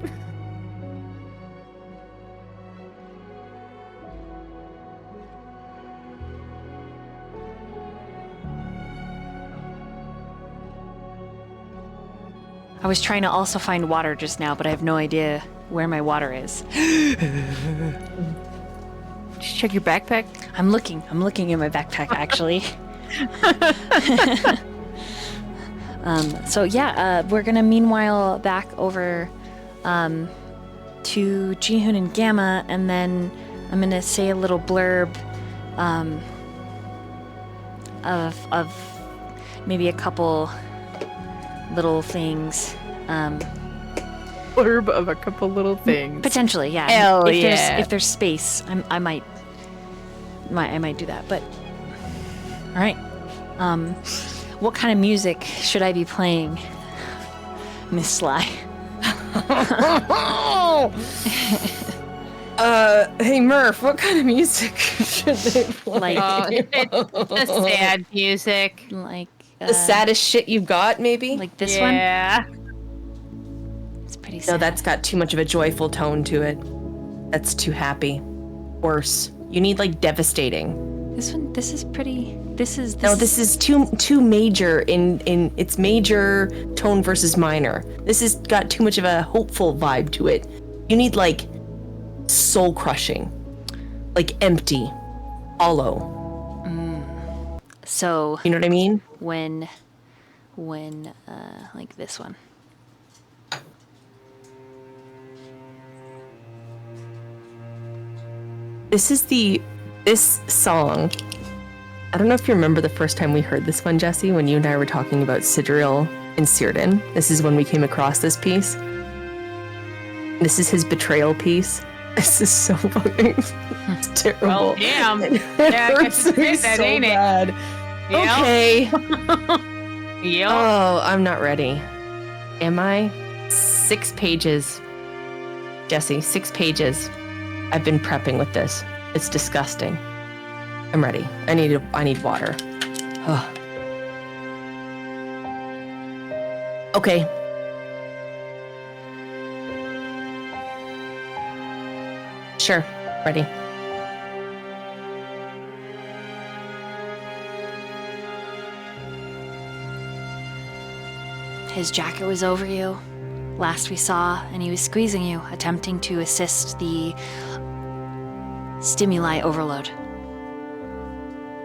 I was trying to also find water just now, but I have no idea where my water is. Did you check your backpack? I'm looking in my backpack actually. So yeah, we're gonna meanwhile back over to Jihoon and Gamma, and then I'm gonna say a little blurb of maybe a couple little things. Blurb of a couple little things. Potentially, yeah. Hell yeah. If there's space, I might do that. But all right. What kind of music should I be playing, Miss Sly? Hey Murph, what kind of music should they play? The sad music. Like The saddest shit you've got, maybe? like this one. Yeah. It's pretty No, sad. that's got too much of a joyful tone to it. That's too happy. Worse. You need like devastating. This one. This is pretty. This is. No, this is too major in its major tone versus minor. This has got too much of a hopeful vibe to it. You need like soul crushing, like empty, hollow. So You know what I mean? when like this one. This is the This song, I don't know if you remember the first time we heard this one, Jesse, when you and I were talking about Sidriel and Círdan. This is when we came across this piece. This is his betrayal piece. This is so fucking it's terrible. Oh, damn. It Yeah, I guess hurts you me did that, so ain't it? bad. Yep. Okay. Yep. Oh, I'm not ready. Am I? 6 pages. Jesse, 6 pages. I've been prepping with this. It's disgusting. I'm ready. I need water. Ugh. Okay. Sure. Ready. His jacket was over you. Last we saw, and he was squeezing you, attempting to assist the stimuli overload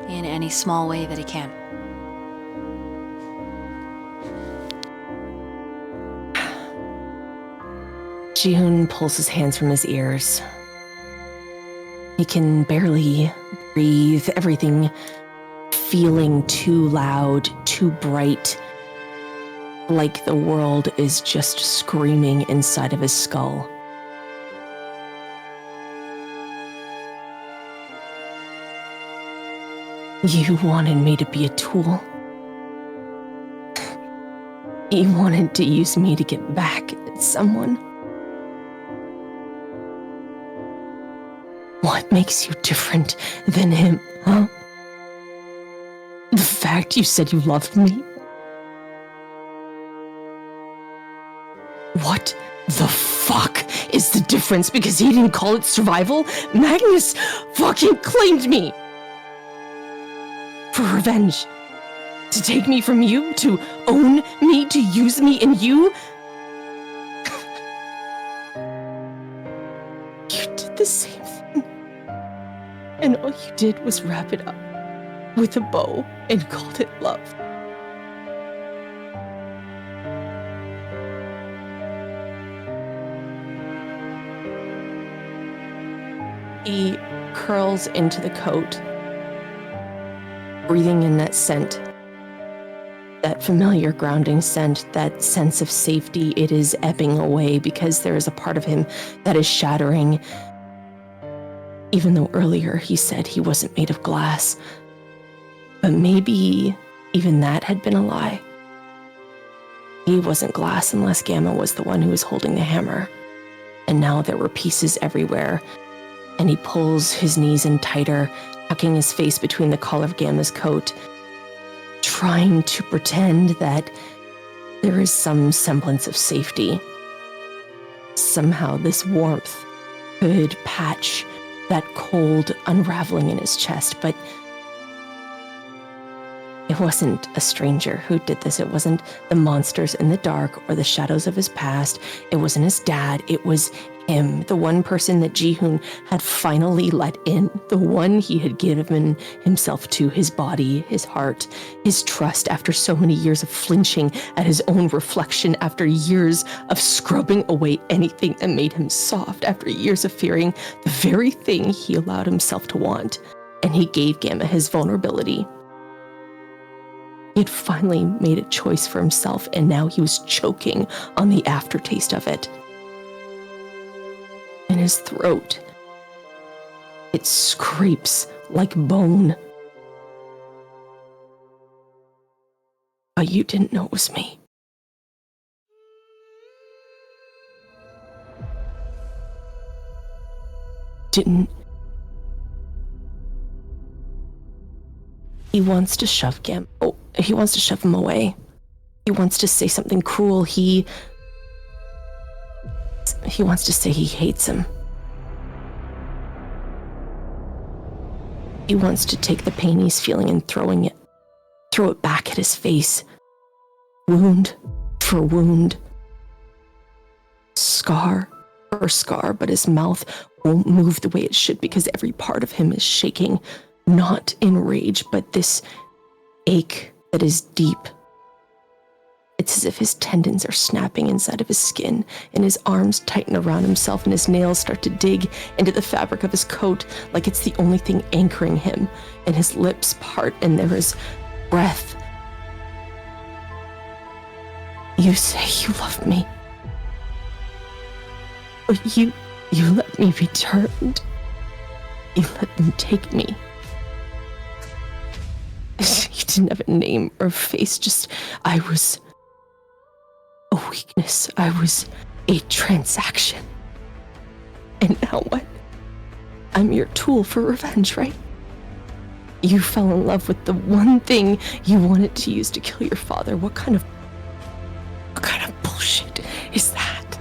in any small way that he can. Ji-hoon pulls his hands from his ears. He can barely breathe, everything feeling too loud, too bright, like the world is just screaming inside of his skull. You wanted me to be a tool. You wanted to use me to get back at someone. What makes you different than him, huh? The fact you said you loved me? What the fuck is the difference? Because he didn't call it survival? Magnus fucking claimed me! For revenge. To take me from you? To own me? To use me in you? You did the same thing. And all you did was wrap it up with a bow and called it love. He curls into the coat, breathing in that scent, that familiar grounding scent, that sense of safety. It is ebbing away because there is a part of him that is shattering. Even though earlier he said he wasn't made of glass. But maybe even that had been a lie. He wasn't glass unless Gamma was the one who was holding the hammer. And now there were pieces everywhere. And he pulls his knees in tighter, tucking his face between the collar of Gamma's coat, trying to pretend that there is some semblance of safety. Somehow this warmth could patch that cold unraveling in his chest, but it wasn't a stranger who did this. It wasn't the monsters in the dark or the shadows of his past. It wasn't his dad. It was him, the one person that Ji-hoon had finally let in, the one he had given himself to, his body, his heart, his trust after so many years of flinching at his own reflection, after years of scrubbing away anything that made him soft, after years of fearing the very thing he allowed himself to want. And he gave Gamma his vulnerability. He had finally made a choice for himself, and now he was choking on the aftertaste of it. In his throat, it scrapes like bone. But you didn't know it was me. Didn't. He wants to shove Gam. Oh, he wants to shove him away. He wants to say something cruel. He wants to say he hates him. He wants to take the pain he's feeling and throw it back at his face. Wound for wound. Scar for scar, but his mouth won't move the way it should because every part of him is shaking, not in rage, but this ache that is deep. It's as if his tendons are snapping inside of his skin, and his arms tighten around himself, and his nails start to dig into the fabric of his coat like it's the only thing anchoring him, and his lips part, and there is breath. You say you love me, but you let me be turned. You let them take me. You didn't have a name or a face, just I was a weakness. I was a transaction. And now what? I'm your tool for revenge, right? You fell in love with the one thing you wanted to use to kill your father. What kind of bullshit is that?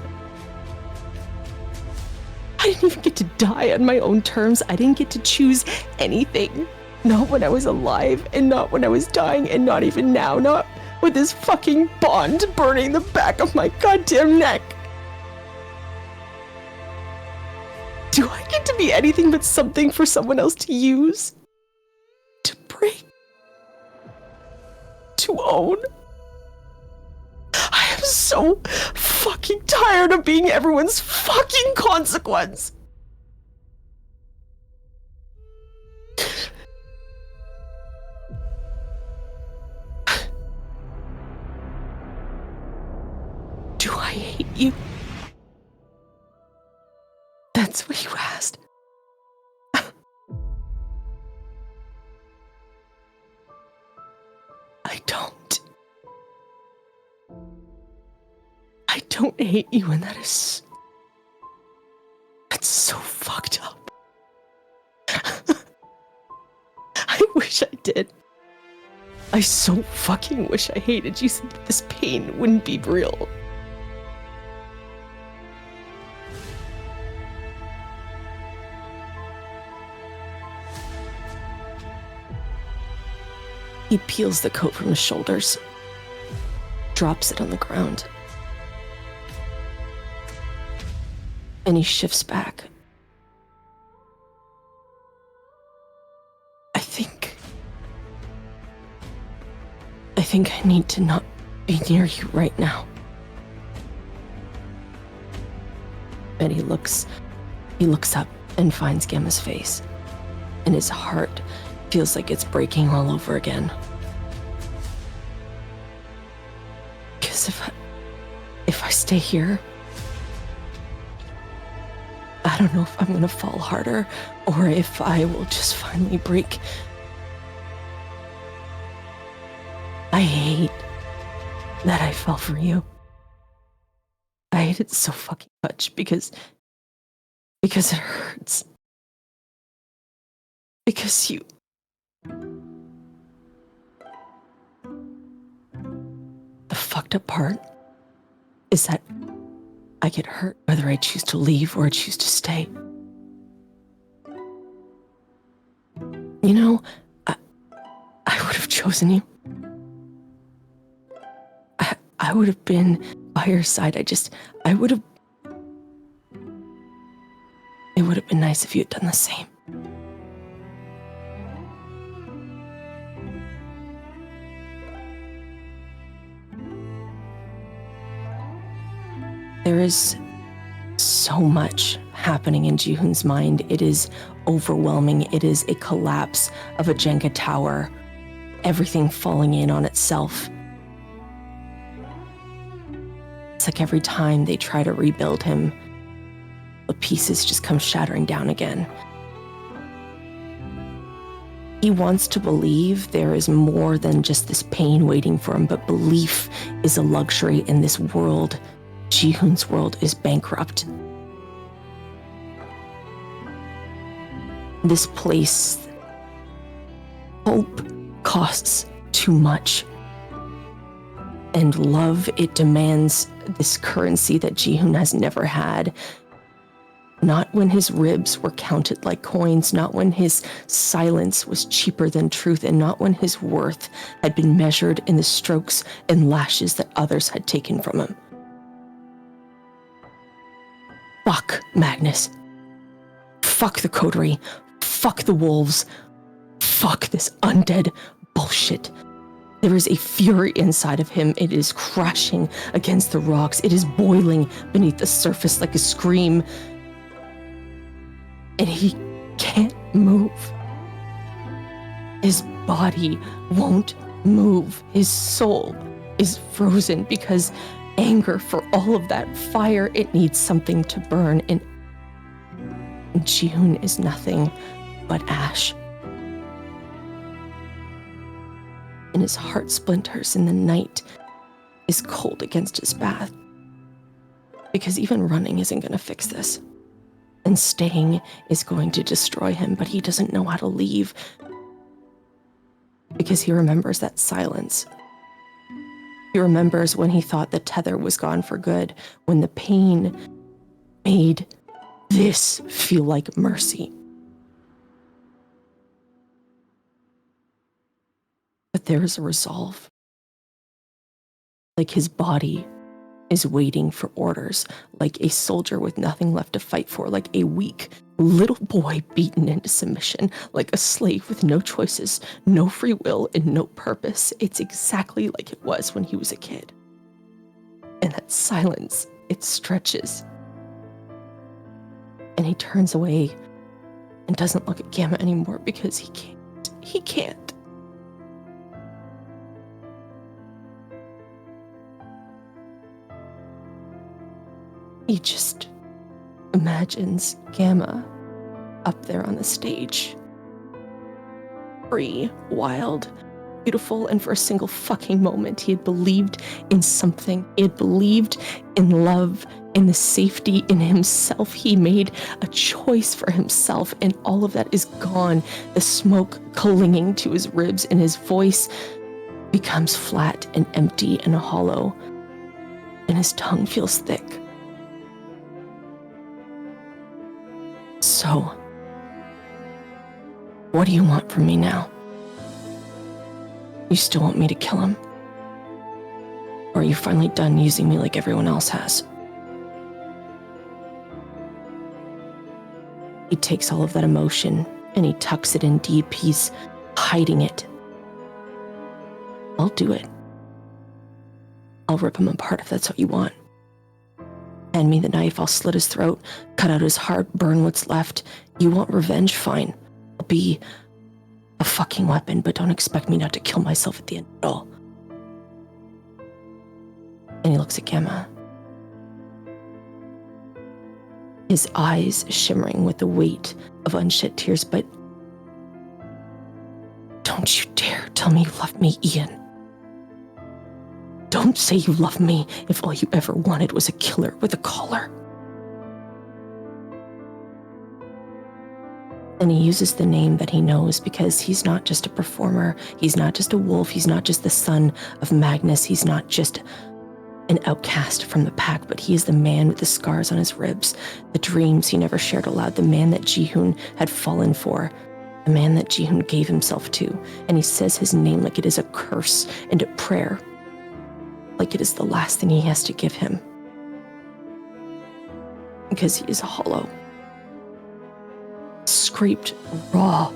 I didn't even get to die on my own terms. I didn't get to choose anything. Not when I was alive, and not when I was dying, and not even now. Not with this fucking bond burning the back of my goddamn neck. Do I get to be anything but something for someone else to use? To break? To own? I am so fucking tired of being everyone's fucking consequence. Do I hate you? That's what you asked. I don't. I don't hate you, and that's so fucked up. I wish I did. I so fucking wish I hated you so that this pain wouldn't be real. He peels the coat from his shoulders, drops it on the ground, and he shifts back. I think I need to not be near you right now. And he looks up and finds Gemma's face, and his heart feels like it's breaking all over again. Because if I stay here, I don't know if I'm gonna fall harder or if I will just finally break. I hate that I fell for you. I hate it so fucking much because it hurts. Because you... The fucked up part is that I get hurt whether I choose to leave or I choose to stay. You know, I would have chosen you. I would have been by your side. It would have been nice if you had done the same. There is so much happening in Jihoon's mind. It is overwhelming. It is a collapse of a Jenga tower. Everything falling in on itself. It's like every time they try to rebuild him, the pieces just come shattering down again. He wants to believe there is more than just this pain waiting for him, but belief is a luxury in this world. Jihoon's world is bankrupt. This place, hope costs too much. And love, it demands this currency that Jihoon has never had. Not when his ribs were counted like coins, not when his silence was cheaper than truth, and not when his worth had been measured in the strokes and lashes that others had taken from him. Fuck Magnus. Fuck the coterie. Fuck the wolves. Fuck this undead bullshit. There is a fury inside of him. It is crashing against the rocks. It is boiling beneath the surface like a scream. And he can't move. His body won't move. His soul is frozen because anger for all of that fire, it needs something to burn. And Ji-hoon is nothing but ash. And his heart splinters and the night is cold against his path. Because even running isn't going to fix this. And staying is going to destroy him, but he doesn't know how to leave. Because he remembers that silence. He remembers when he thought the tether was gone for good, when the pain made this feel like mercy. But there is a resolve. Like his body is waiting for orders, like a soldier with nothing left to fight for, like a weak little boy beaten into submission, like a slave with no choices, no free will, and no purpose. It's exactly like it was when he was a kid. And that silence, it stretches. And he turns away and doesn't look at Gamma anymore because he can't. He can't. He just imagines Gamma up there on the stage. Free, wild, beautiful, and for a single fucking moment, he had believed in something. He had believed in love, in the safety, in himself. He made a choice for himself, and all of that is gone. The smoke clinging to his ribs, and his voice becomes flat and empty and hollow, and his tongue feels thick. So, what do you want from me now? You still want me to kill him? Or are you finally done using me like everyone else has? He takes all of that emotion and he tucks it in deep. He's hiding it. I'll do it. I'll rip him apart if that's what you want. Hand me the knife, I'll slit his throat, cut out his heart, burn what's left. You want revenge? Fine. I'll be a fucking weapon, but don't expect me not to kill myself at the end of it all. And he looks at Gamma. His eyes shimmering with the weight of unshed tears, but don't you dare tell me you love me, Ian. Don't say you love me if all you ever wanted was a killer with a collar. And he uses the name that he knows because he's not just a performer. He's not just a wolf. He's not just the son of Magnus. He's not just an outcast from the pack, but he is the man with the scars on his ribs, the dreams he never shared aloud, the man that Ji-hoon had fallen for, the man that Ji-hoon gave himself to. And he says his name like it is a curse and a prayer. Like it is the last thing he has to give him. Because he is hollow. Scraped raw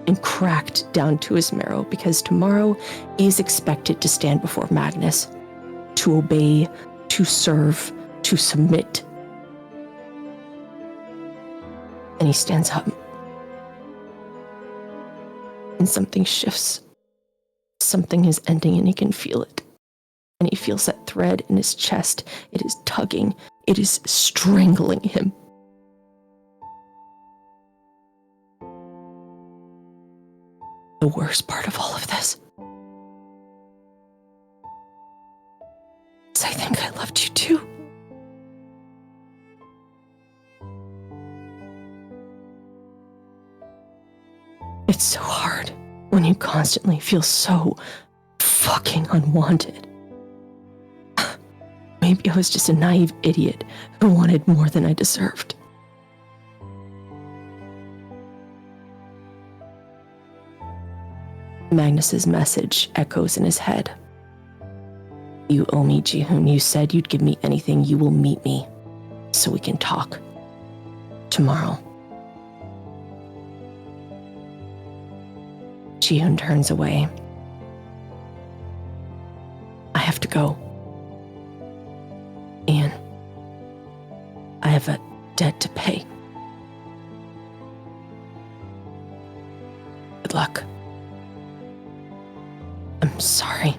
and cracked down to his marrow, because tomorrow he is expected to stand before Magnus, to obey, to serve, to submit. And he stands up. And something shifts. Something is ending and he can feel it. And he feels that thread in his chest. It is tugging. It is strangling him. The worst part of all of this is I think I loved you too. It's so hard when you constantly feel so fucking unwanted. Maybe I was just a naive idiot who wanted more than I deserved. Magnus's message echoes in his head. You owe me, Ji-hoon. You said you'd give me anything. You will meet me so we can talk tomorrow. Ji-hoon turns away. have to go. Ian, I have a debt to pay. Good luck. I'm sorry.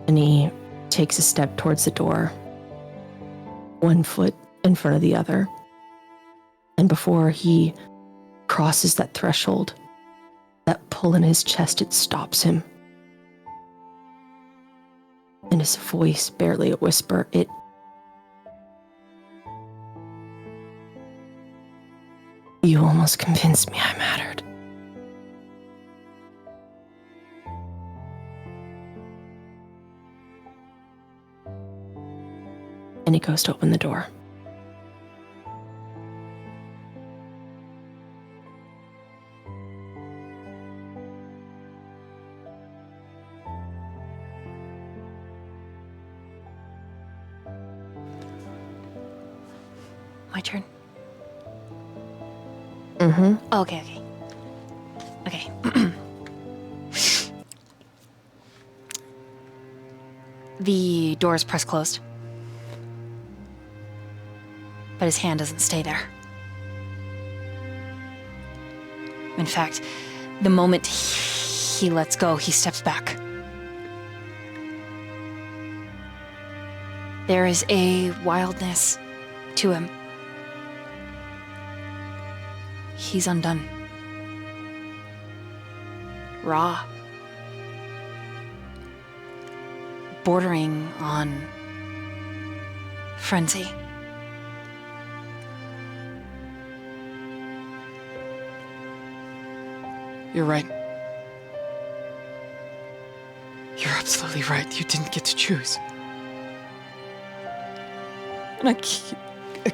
And he takes a step towards the door, one foot in front of the other. And before he crosses that threshold, that pull in his chest, it stops him. And his voice, barely a whisper, You almost convinced me I mattered. And he goes to open the door. My turn. Mm-hmm. Oh, okay. The door is pressed closed. But his hand doesn't stay there. In fact, the moment he lets go, he steps back. There is a wildness to him. He's undone. Raw. Bordering on frenzy. You're right. You're absolutely right. You didn't get to choose. And I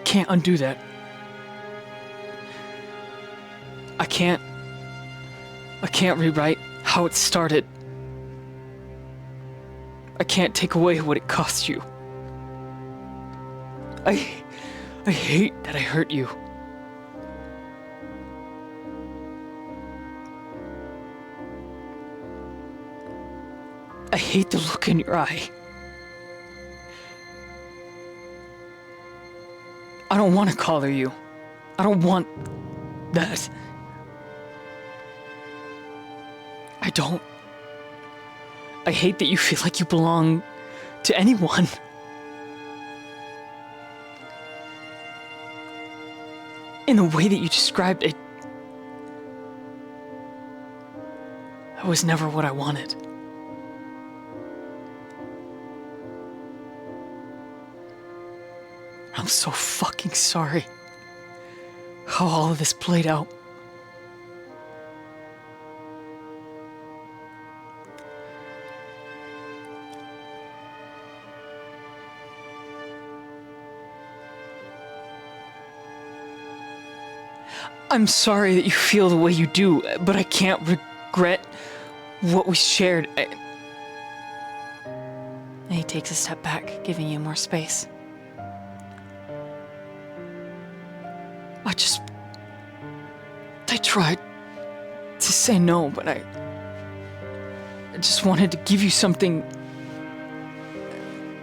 can't undo that. I can't rewrite how it started. I can't take away what it cost you. I hate that I hurt you. I hate the look in your eye. I don't want to collar you. I don't want that. I don't. I hate that you feel like you belong to anyone. In the way that you described it, that was never what I wanted. I'm so fucking sorry how all of this played out. I'm sorry that you feel the way you do, but I can't regret what we shared. And he takes a step back, giving you more space. I tried to say no, but I just wanted to give you something,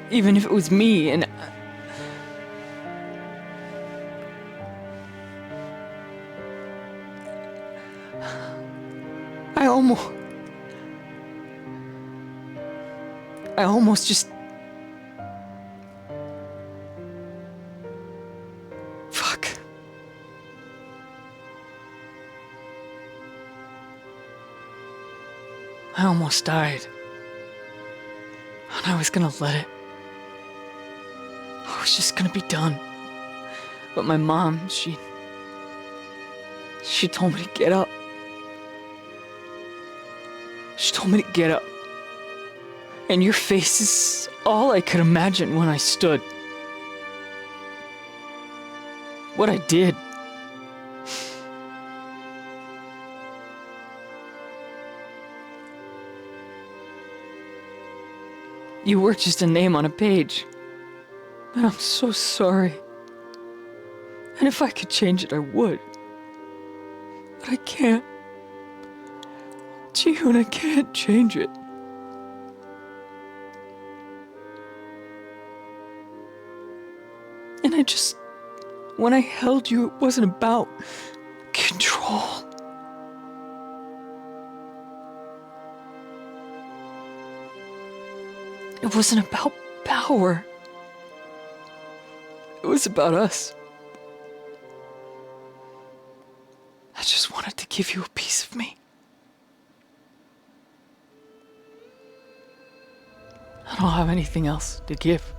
even if it was me, and I almost just I almost died. And I was gonna let it. I was just gonna be done. But my mom, she told me to get up. She told me to get up. And your face is all I could imagine when I stood. What I did. You were just a name on a page. And I'm so sorry. And if I could change it, I would. But I can't. Ji-hoon, I can't change it. And when I held you, it wasn't about control. It wasn't about power. It was about us. I just wanted to give you a piece of me. I don't have anything else to give.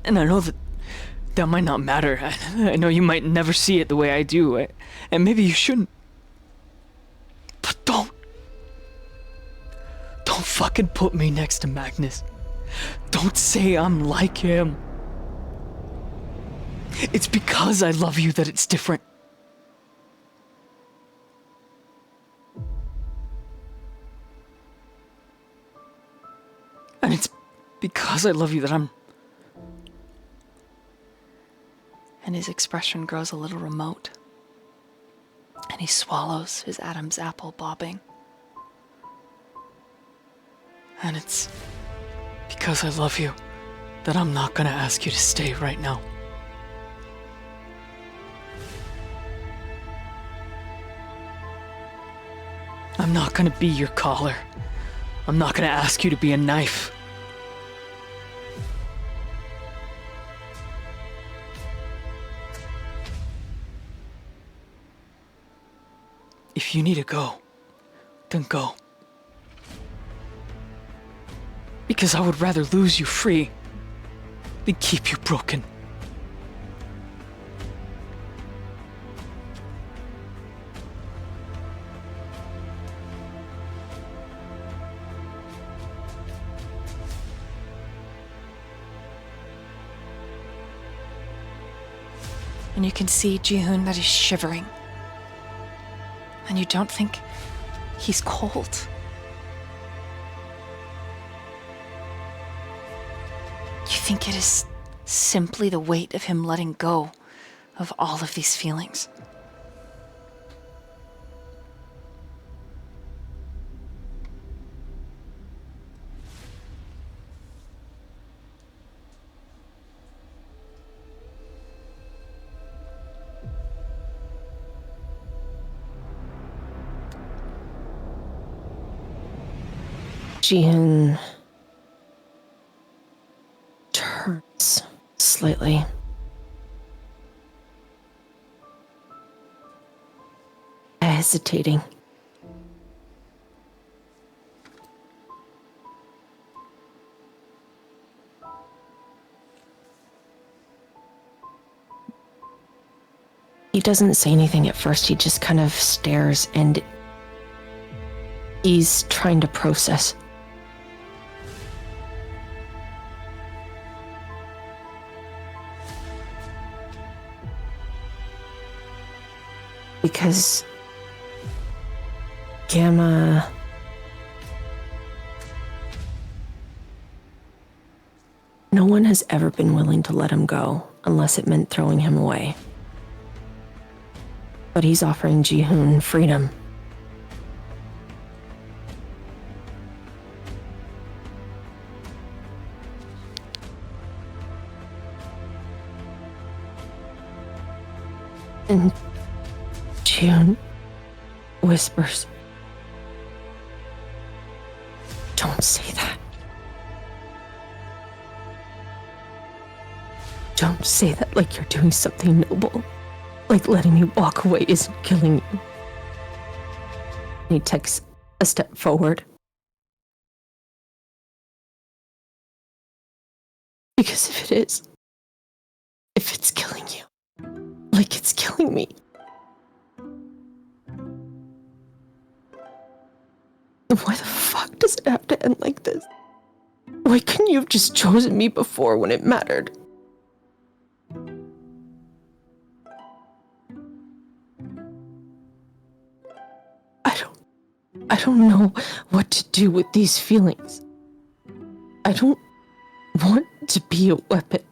And I know that might not matter. I know you might never see it the way I do, and maybe you shouldn't. But don't fucking put me next to Magnus. Don't say I'm like him. It's because I love you that it's different. And it's because I love you that I'm... And his expression grows a little remote. And he swallows his Adam's apple, bobbing. And it's because I love you that I'm not gonna ask you to stay right now. I'm not gonna be your collar. I'm not gonna ask you to be a knife. If you need to go, then go. Because I would rather lose you free than keep you broken. And you can see Jihoon that he's shivering. And you don't think he's cold. You think it is simply the weight of him letting go of all of these feelings. Jihoon turns slightly. Hesitating. He doesn't say anything at first, he just kind of stares, and he's trying to process. Because Gamma no one has ever been willing to let him go unless it meant throwing him away. But he's offering Jihoon freedom. And Jihoon whispers, "Don't say that. Don't say that like you're doing something noble. Like letting me walk away isn't killing you." He takes a step forward. Because if it is, if it's killing you, like it's killing me, then why the fuck does it have to end like this? Why couldn't you have just chosen me before when it mattered? I don't know what to do with these feelings. I don't want to be a weapon.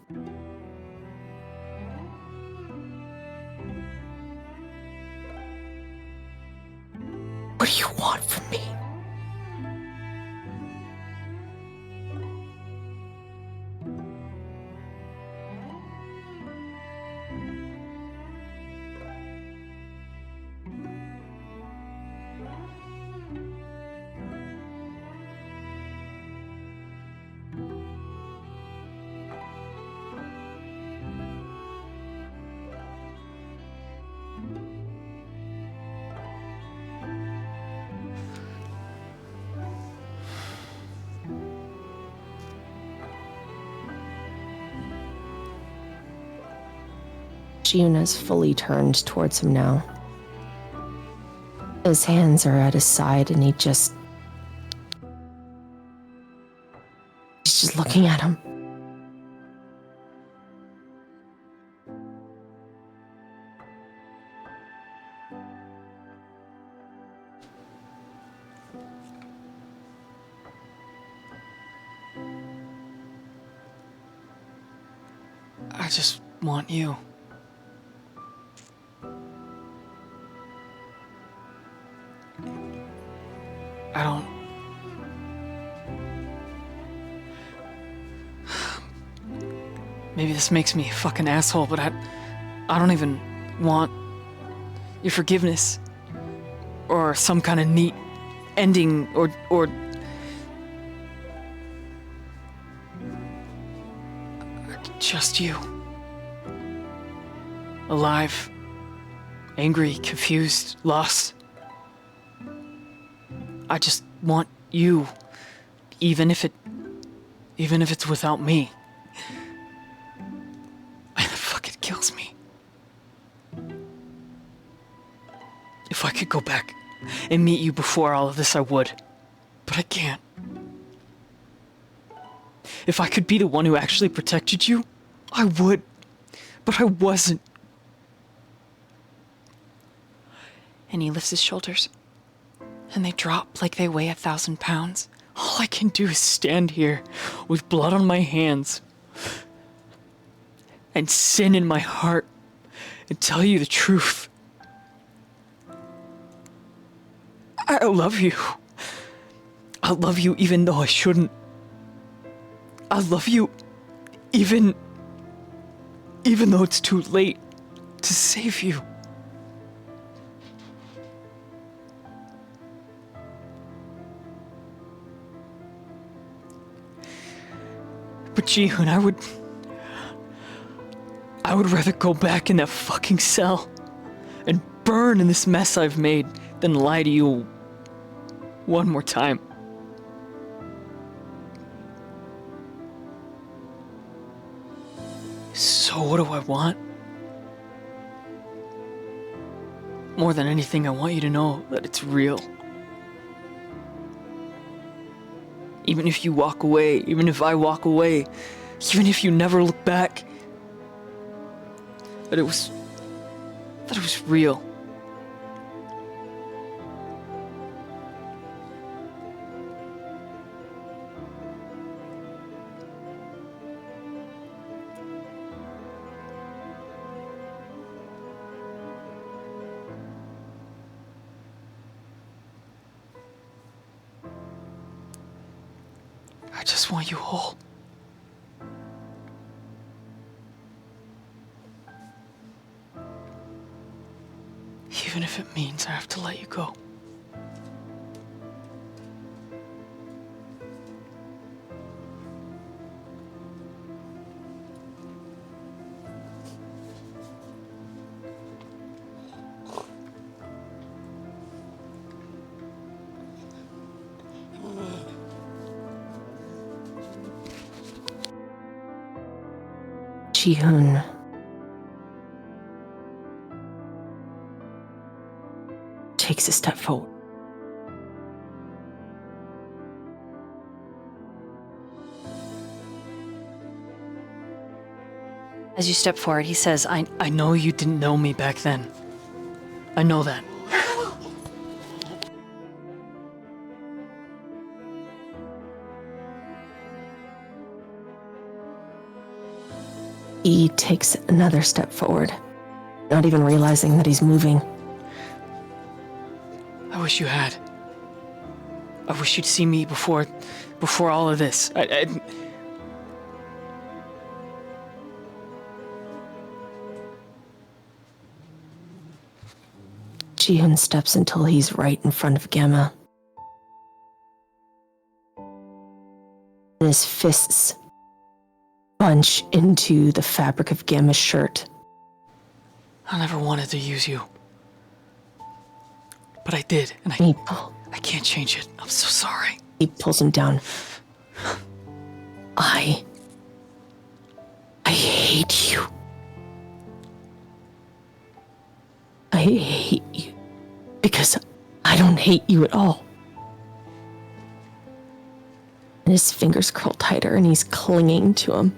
What do you want from me? Jihun has fully turned towards him now. His hands are at his side and he's just looking at him. I just want you. I don't... Maybe this makes me a fucking asshole, but I don't even want your forgiveness or some kind of neat ending or just you. Alive, angry, confused, lost. I just want you, even if it's without me. Fuck, it kills me. If I could go back and meet you before all of this, I would. But I can't. If I could be the one who actually protected you, I would. But I wasn't. And he lifts his shoulders, and they drop like they weigh 1,000 pounds. All I can do is stand here with blood on my hands and sin in my heart and tell you the truth. I love you. I love you even though I shouldn't. I love you even though it's too late to save you. But Jihun, I would rather go back in that fucking cell and burn in this mess I've made than lie to you one more time. So what do I want? More than anything, I want you to know that it's real. Even if you walk away, even if I walk away, even if you never look back, that it was real. I just want you whole. Even if it means I have to let you go. Jihun. Takes a step forward. As you step forward, he says, I know you didn't know me back then. I know that. He takes another step forward, not even realizing that he's moving. I wish you had. I wish you'd see me before all of this. Jihun steps until he's right in front of Gamma. And his fists punch into the fabric of Gamma's shirt. I never wanted to use you. But I did, and I can't change it. I'm so sorry. He pulls him down. I hate you. hate you because I don't hate you at all. And his fingers curl tighter and he's clinging to him.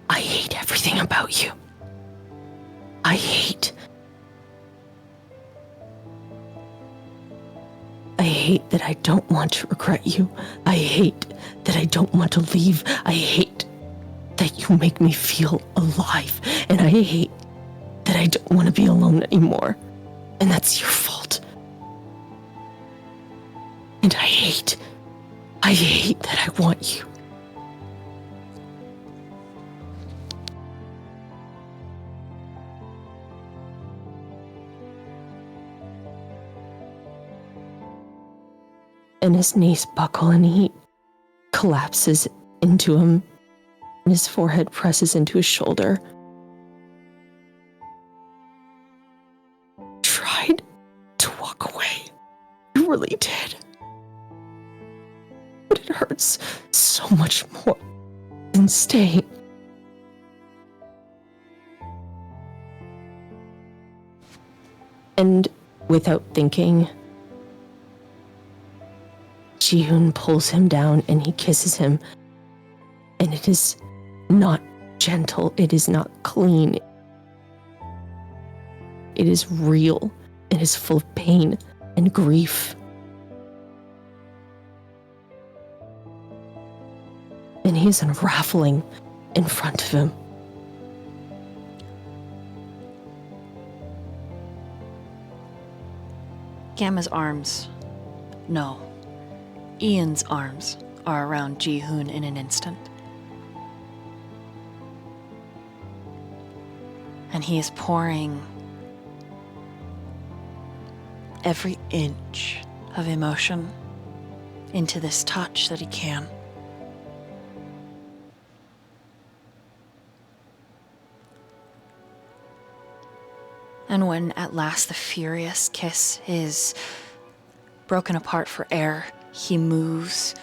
I hate everything about you. I hate that I don't want to regret you. I hate that I don't want to leave. I hate that you make me feel alive. And I hate that I don't want to be alone anymore. And that's your fault. And I hate that I want you. And his knees buckle and he collapses into him, and his forehead presses into his shoulder. Tried to walk away. You really did. But it hurts so much more than staying. And without thinking, Ji-hoon pulls him down and he kisses him. And it is not gentle. It is not clean. It is real. It is full of pain and grief. And he is unraveling in front of him. Gamma's arms. No. Ian's arms are around Ji-hoon in an instant. And he is pouring every inch of emotion into this touch that he can. And when at last the furious kiss is broken apart for air, he moves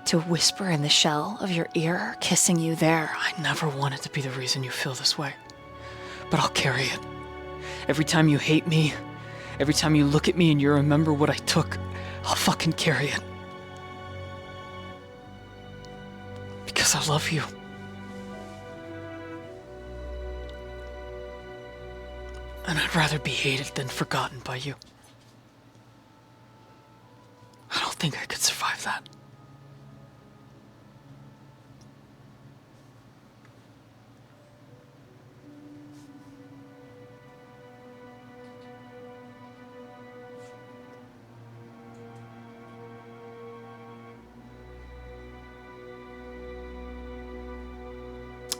to whisper in the shell of your ear, kissing you there. I never wanted to be the reason you feel this way, but I'll carry it. Every time you hate me, every time you look at me and you remember what I took, I'll fucking carry it. Because I love you. And I'd rather be hated than forgotten by you. I don't think I could survive that.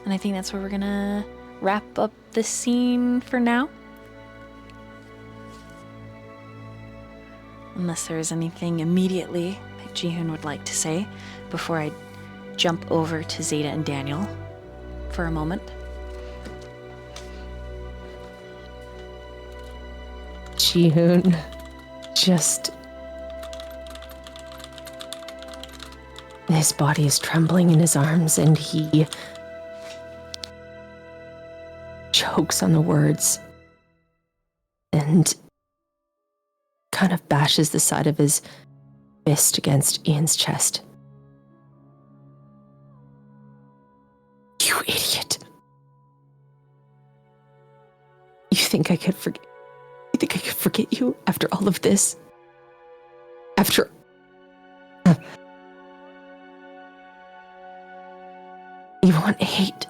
And I think that's where we're gonna wrap up the scene for now. Unless there is anything immediately that Ji-hoon would like to say before I jump over to Zeta and Daniel for a moment. Ji-hoon just... His body is trembling in his arms and he chokes on the words and kind of bashes the side of his fist against Ian's chest. You idiot. You think I could forget you after all of this? After... You want hate.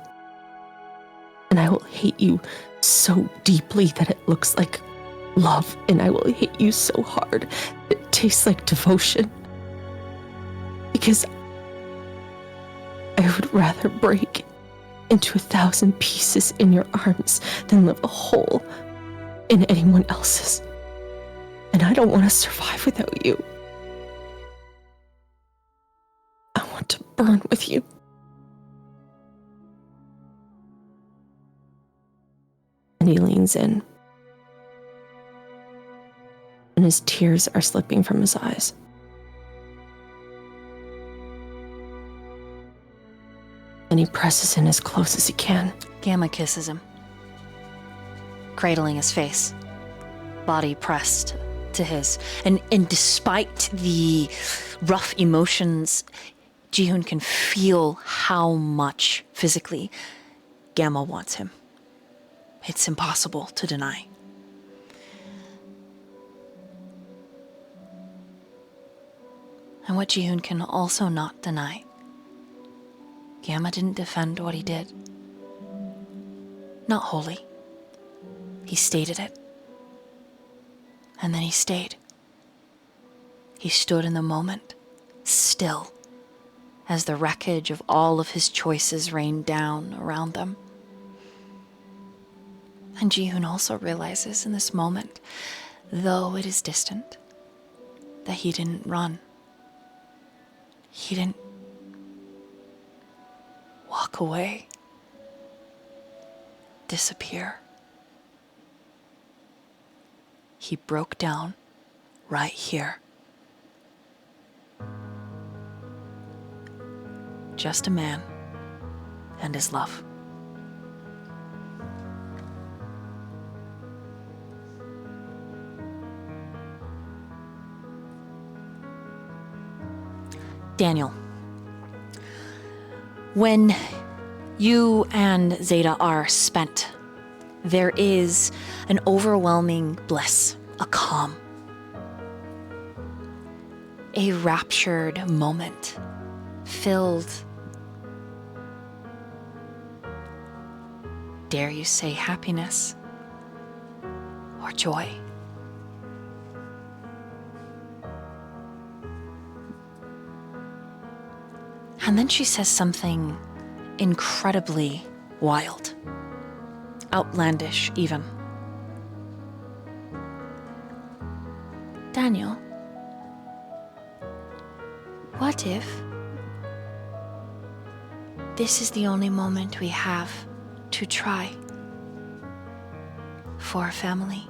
And I will hate you so deeply that it looks like love, and I will hate you so hard it tastes like devotion. Because I would rather break into 1,000 pieces in your arms than live a hole in anyone else's. And I don't want to survive without you. I want to burn with you. And he leans in. And his tears are slipping from his eyes. And he presses in as close as he can. Gamma kisses him, cradling his face, body pressed to his. And despite the rough emotions, Ji-hoon can feel how much physically Gamma wants him. It's impossible to deny. And what Ji-hoon can also not deny, Gamma didn't defend what he did. Not wholly. He stated it. And then he stayed. He stood in the moment, still, as the wreckage of all of his choices rained down around them. And Ji-hoon also realizes in this moment, though it is distant, that he didn't run. He didn't walk away, disappear. He broke down right here. Just a man and his love. Daniel, when you and Zeta are spent, there is an overwhelming bliss, a calm, a raptured moment filled, dare you say, happiness or joy. And then she says something incredibly wild, outlandish even. Daniel, what if this is the only moment we have to try for a family?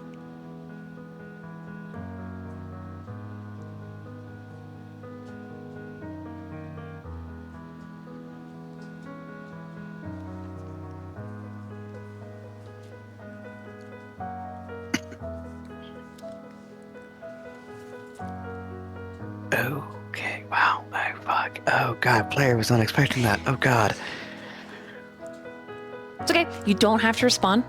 Okay, wow. Oh, fuck. Oh, God, player was not expecting that. Oh, God. It's okay. You don't have to respond.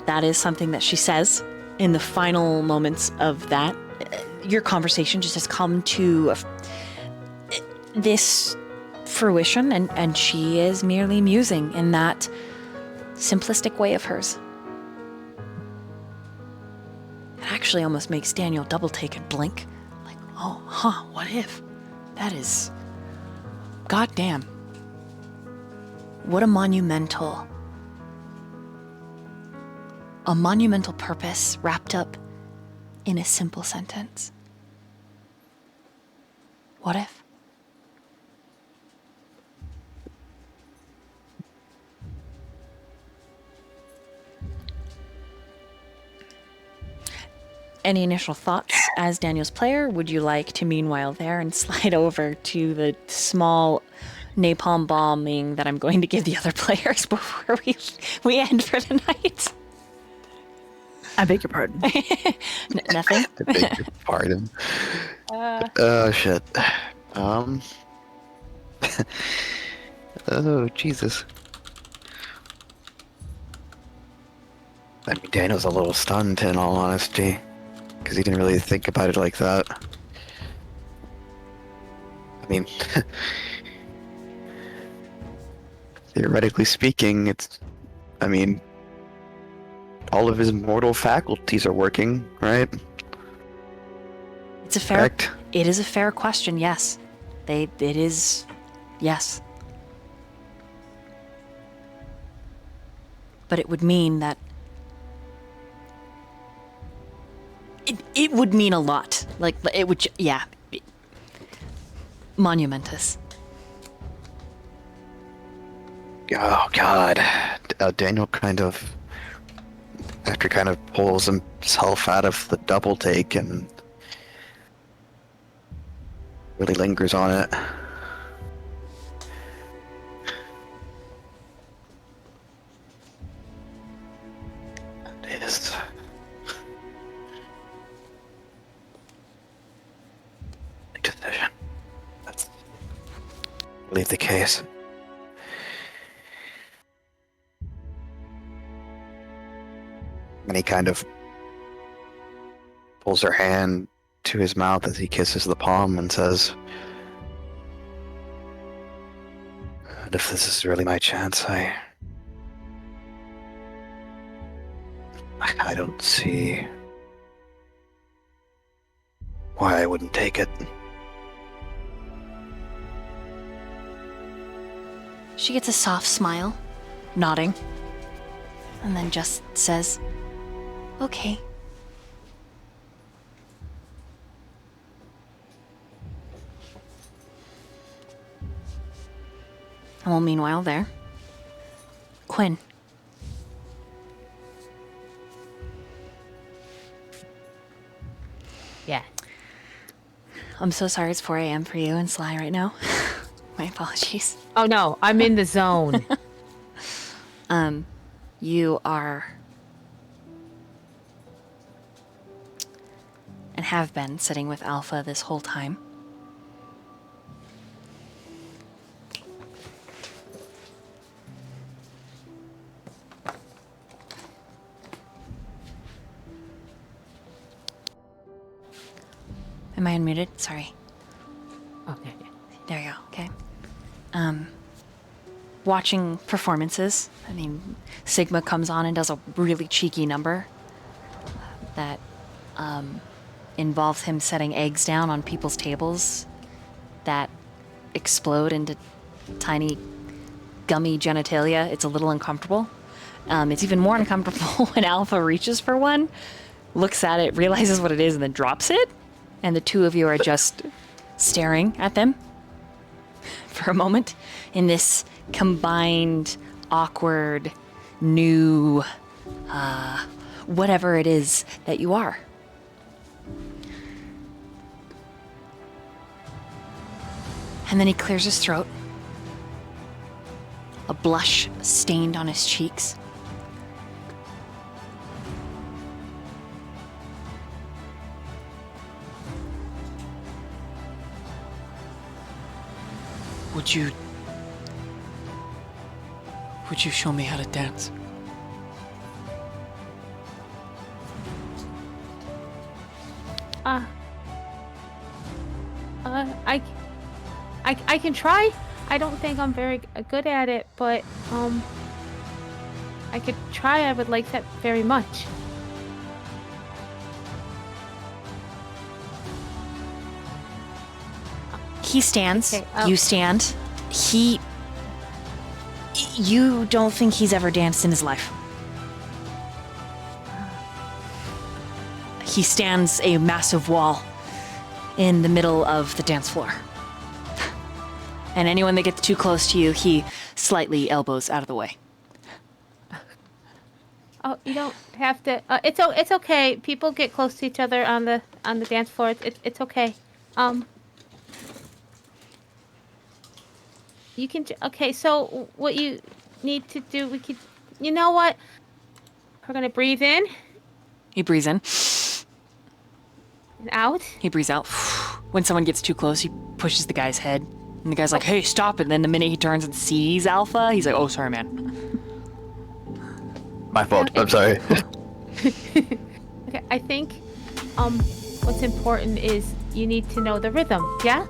That is something that she says in the final moments of that. Your conversation just has come to this fruition, and she is merely musing in that simplistic way of hers. It actually almost makes Daniel double take and blink. Like, oh, huh, what if? That is... goddamn. What a monumental purpose wrapped up in a simple sentence. What if? Any initial thoughts as Daniel's player? Would you like to meanwhile there and slide over to the small napalm bombing that I'm going to give the other players before we end for the night? I beg your pardon. Nothing? I beg your pardon. Oh, shit. Oh, Jesus. I mean, Daniel's a little stunned, in all honesty, because he didn't really think about it like that. I mean, theoretically speaking, all of his mortal faculties are working, right? It's a fair... Correct? It is a fair question, yes. It is... yes. But it would mean that... It would mean a lot. Like, it would... yeah. Monumentous. Oh, God. Daniel after pulls himself out of the double take and really lingers on it. this. Big decision. That's, I believe, the case. And he kind of pulls her hand to his mouth as he kisses the palm and says, "And if this is really my chance, I don't see why I wouldn't take it." She gets a soft smile, nodding, and then just says, "Okay." Well, meanwhile, there. Quinn. Yeah. I'm so sorry it's 4 a.m. for you and Sly right now. My apologies. Oh no, I'm in the zone. You are and have been sitting with Alpha this whole time. Am I unmuted? Sorry. Okay. There you go. Okay. Watching performances. I mean, Sigma comes on and does a really cheeky number that involves him setting eggs down on people's tables that explode into tiny gummy genitalia. It's a little uncomfortable. It's even more uncomfortable when Alpha reaches for one, looks at it, realizes what it is, and then drops it. And the two of you are just staring at them for a moment in this combined, awkward, new, whatever it is that you are. And then he clears his throat, a blush stained on his cheeks. Would you show me how to dance? I can try. I don't think I'm very good at it, but I could try. I would like that very much. He stands. Okay, oh. You stand. You don't think he's ever danced in his life. He stands a massive wall in the middle of the dance floor. And anyone that gets too close to you, he slightly elbows out of the way. Oh, you don't have to. It's okay. People get close to each other on the dance floor. It's okay. You can. Okay, so what you need to do, we could. You know what? We're gonna breathe in He breathes in. and out. He breathes out. When someone gets too close, he pushes the guy's head. And the guy's like, "Hey, stop." And then the minute he turns and sees Alpha, he's like, "Oh, sorry, man." My fault. I'm sorry. Okay, I think what's important is you need to know the rhythm. Yeah,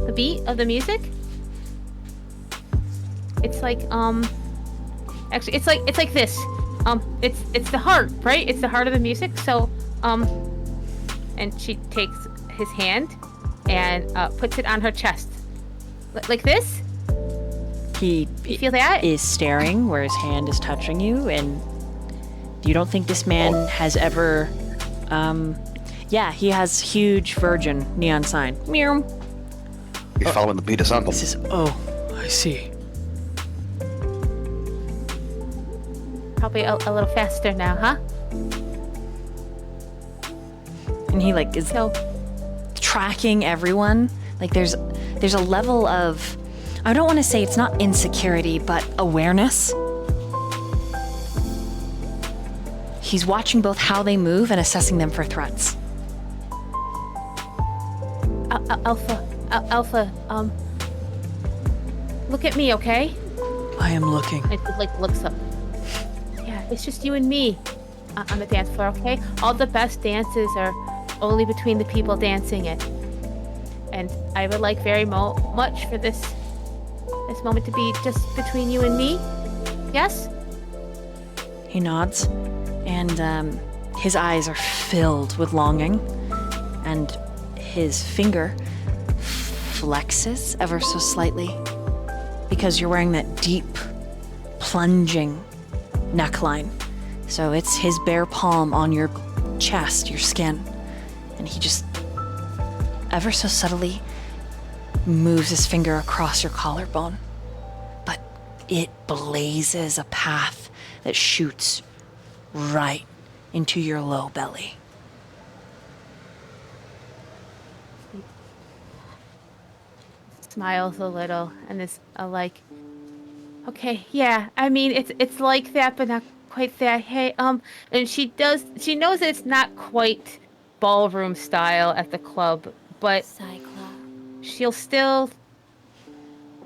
the beat of the music. It's like actually it's like this. It's the heart, right? It's the heart of the music. So and she takes his hand and puts it on her chest. Like this? He You feel that? is staring where his hand is touching you, and you don't think this man has ever yeah, he has huge virgin neon sign. Meow. He's following the beat of something. This is, oh, I see. Probably a little faster now, huh? And he like is So tracking everyone. Like there's a level of, I don't want to say it's not insecurity, but awareness. He's watching both how they move and assessing them for threats. Alpha, look at me, okay? I am looking. And he, like, looks up. Yeah, it's just you and me on the dance floor, okay? All the best dances are only between the people dancing it. And I would like very much for this moment to be just between you and me. Yes? He nods, and his eyes are filled with longing, and his finger flexes ever so slightly because you're wearing that deep, plunging neckline. So it's his bare palm on your chest, your skin, and he just ever so subtly moves his finger across your collarbone. But it blazes a path that shoots right into your low belly. Smiles a little and is like, okay, yeah, I mean, it's like that, but not quite that. Hey, and she knows it's not quite ballroom style at the club, but she'll still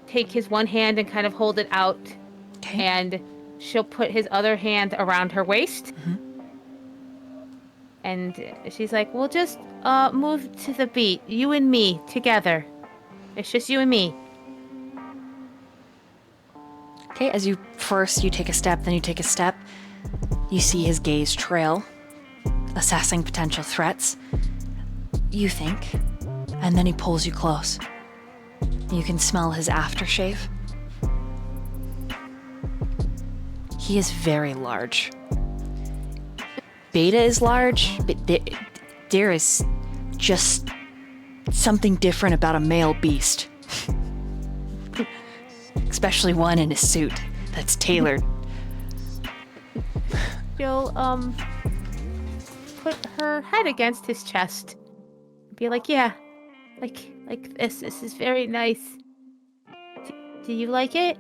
take his one hand and kind of hold it out, Okay. and she'll put his other hand around her waist. And she's like, we'll just move to the beat, you and me together. It's just you and me. Okay, as you take a step, then you take a step. You see his gaze trail, assessing potential threats. You think, and then he pulls you close. You can smell his aftershave. He is very large. Beta is large, but there is just something different about a male beast. Especially one in a suit that's tailored. She'll put her head against his chest. Be like, yeah, like this. This is very nice. Do you like it?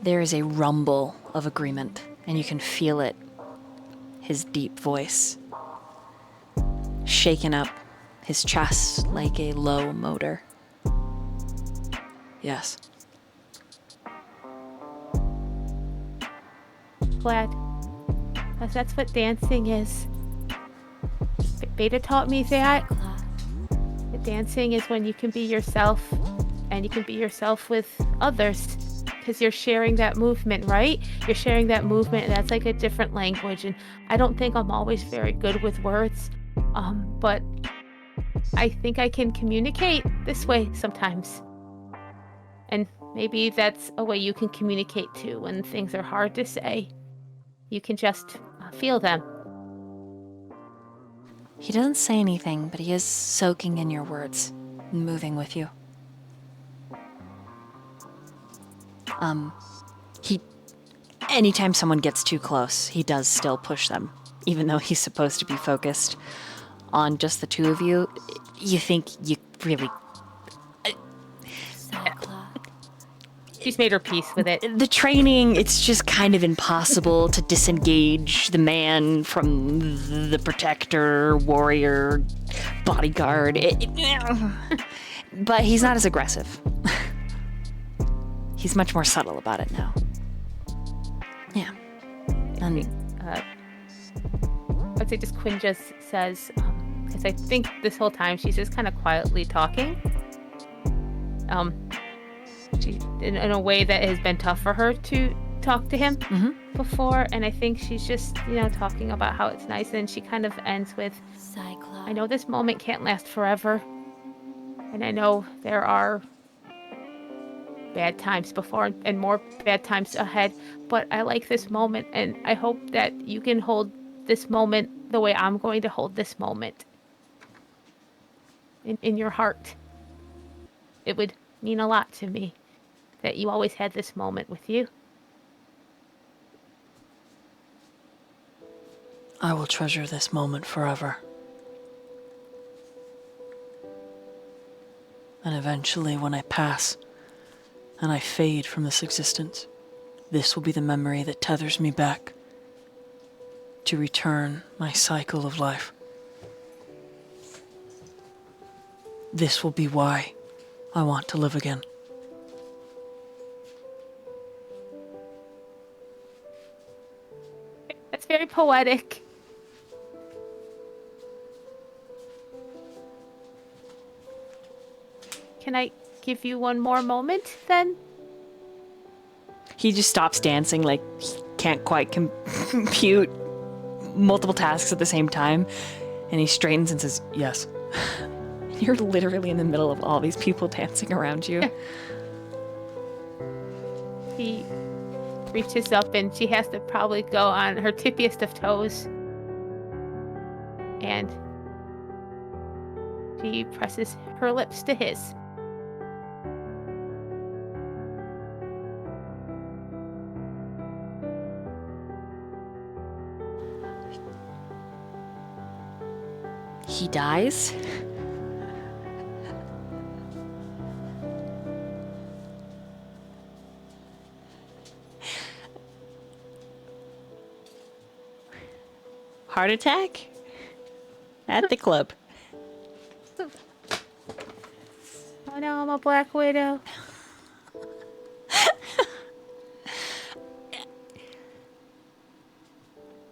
There is a rumble of agreement, and you can feel it. His deep voice shaking up his chest like a low motor. Yes. Glad. 'Cause that's what dancing is. Beta taught me that. Dancing is when you can be yourself, and you can be yourself with others. Because you're sharing that movement, right? You're sharing that movement, and that's like a different language. And I don't think I'm always very good with words, but I think I can communicate this way sometimes. And maybe that's a way you can communicate too when things are hard to say. You can just feel them. He doesn't say anything, but he is soaking in your words, moving with you. Anytime someone gets too close, he does still push them, even though he's supposed to be focused on just the two of you. You think you really... She's made her peace with it. The training, it's just kind of impossible to disengage the man from the protector, warrior, bodyguard. But he's not as aggressive. He's much more subtle about it now. Yeah. And I'd say just Quinn just says, because I think this whole time she's just kind of quietly talking. She, in a way that has been tough for her to talk to him before, and I think she's just, talking about how it's nice, and she kind of ends with, I know this moment can't last forever, and I know there are bad times before and more bad times ahead, but I like this moment, and I hope that you can hold this moment the way I'm going to hold this moment in your heart. It would mean a lot to me that you always had this moment with you. I will treasure this moment forever. And eventually, when I pass and I fade from this existence, this will be the memory that tethers me back to return my cycle of life. This will be why I want to live again. That's very poetic. Can I give you one more moment, then? He just stops dancing, like he can't quite compute multiple tasks at the same time. And he straightens and says, yes. You're literally in the middle of all these people dancing around you. He reaches up and she has to probably go on her tippiest of toes. And she presses her lips to his. He dies. Heart attack? At the club. Oh no, I'm a Black Widow.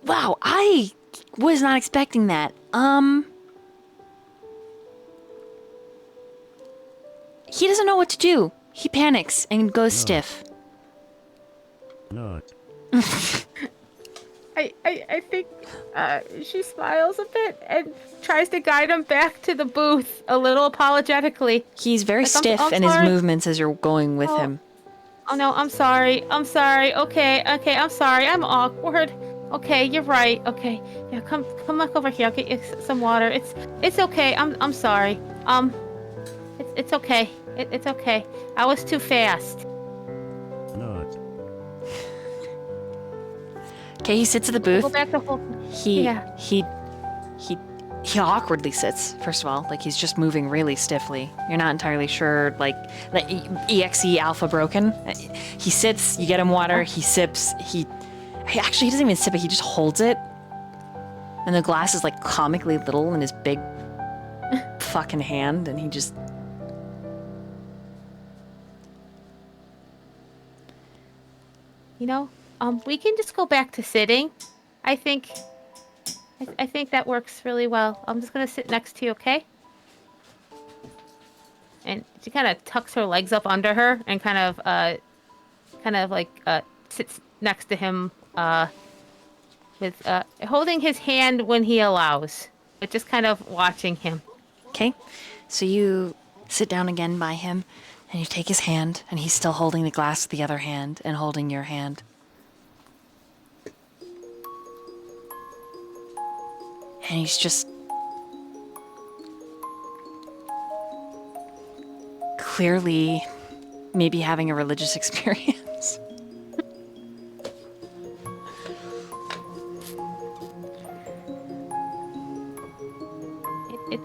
Wow, I was not expecting that. He doesn't know what to do. He panics and goes stiff. Not. I think she smiles a bit and tries to guide him back to the booth a little apologetically. He's very Like, stiff I'm in his sorry. movements as you're going with him. Oh no, I'm sorry. I'm sorry. Okay, I'm sorry. I'm awkward. Okay, you're right. Okay, yeah, come back over here. I'll get you some water. It's okay. I'm sorry. It's okay. It's okay. I was too fast. Not. Okay, he sits at the booth. Go back to hold. He Yeah. he awkwardly sits, first of all. Like, he's just moving really stiffly. You're not entirely sure, like EXE alpha broken. He sits, you get him water, he sips, he actually, he doesn't even sip it, he just holds it. And the glass is, like, comically little in his big fucking hand, and he just... You know, we can just go back to sitting. I think that works really well. I'm just gonna sit next to you, okay? And she kind of tucks her legs up under her and kind of like sits next to him, with holding his hand when he allows, but just kind of watching him. Okay, so you sit down again by him, and you take his hand, and he's still holding the glass with the other hand and holding your hand. And he's just clearly maybe having a religious experience.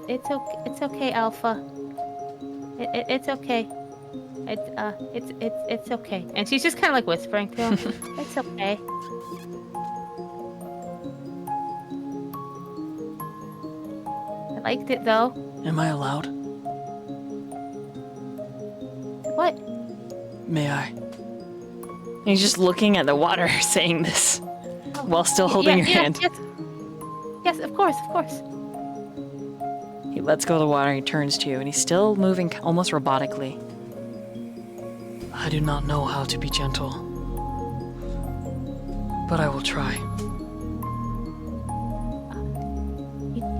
It's okay, Alpha. It's okay. It's okay. And she's just kind of like whispering to him. It's okay. I liked it though. Am I allowed? What? May I? And he's just looking at the water saying this while still holding your hand. Yes, of course. He lets go of the water, he turns to you, and he's still moving almost robotically. I do not know how to be gentle, but I will try.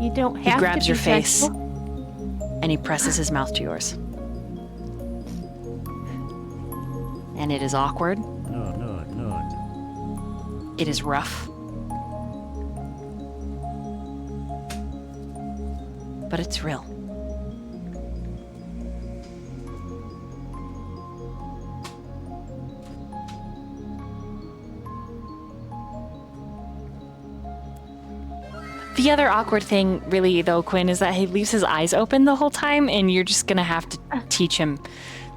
You don't have to. He grabs be your face, gentle. and he presses his mouth to yours. And it is awkward. No. It is rough. But it's real. The other awkward thing, really, though, Quinn, is that he leaves his eyes open the whole time, and you're just gonna have to teach him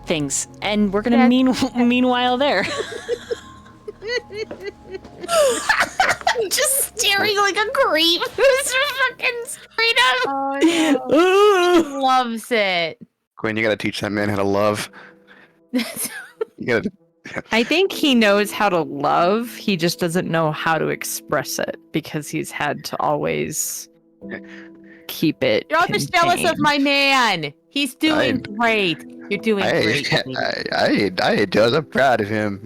things. And we're gonna meanwhile there. Just staring like a creep who's fucking straight up. Oh, no. Loves it. Quinn, you gotta teach that man how to love. You gotta. I think he knows how to love. He just doesn't know how to express it because he's had to always keep it. You're all just jealous of contained. my man. He's doing great. You're doing great. I ain't jealous. I'm proud of him.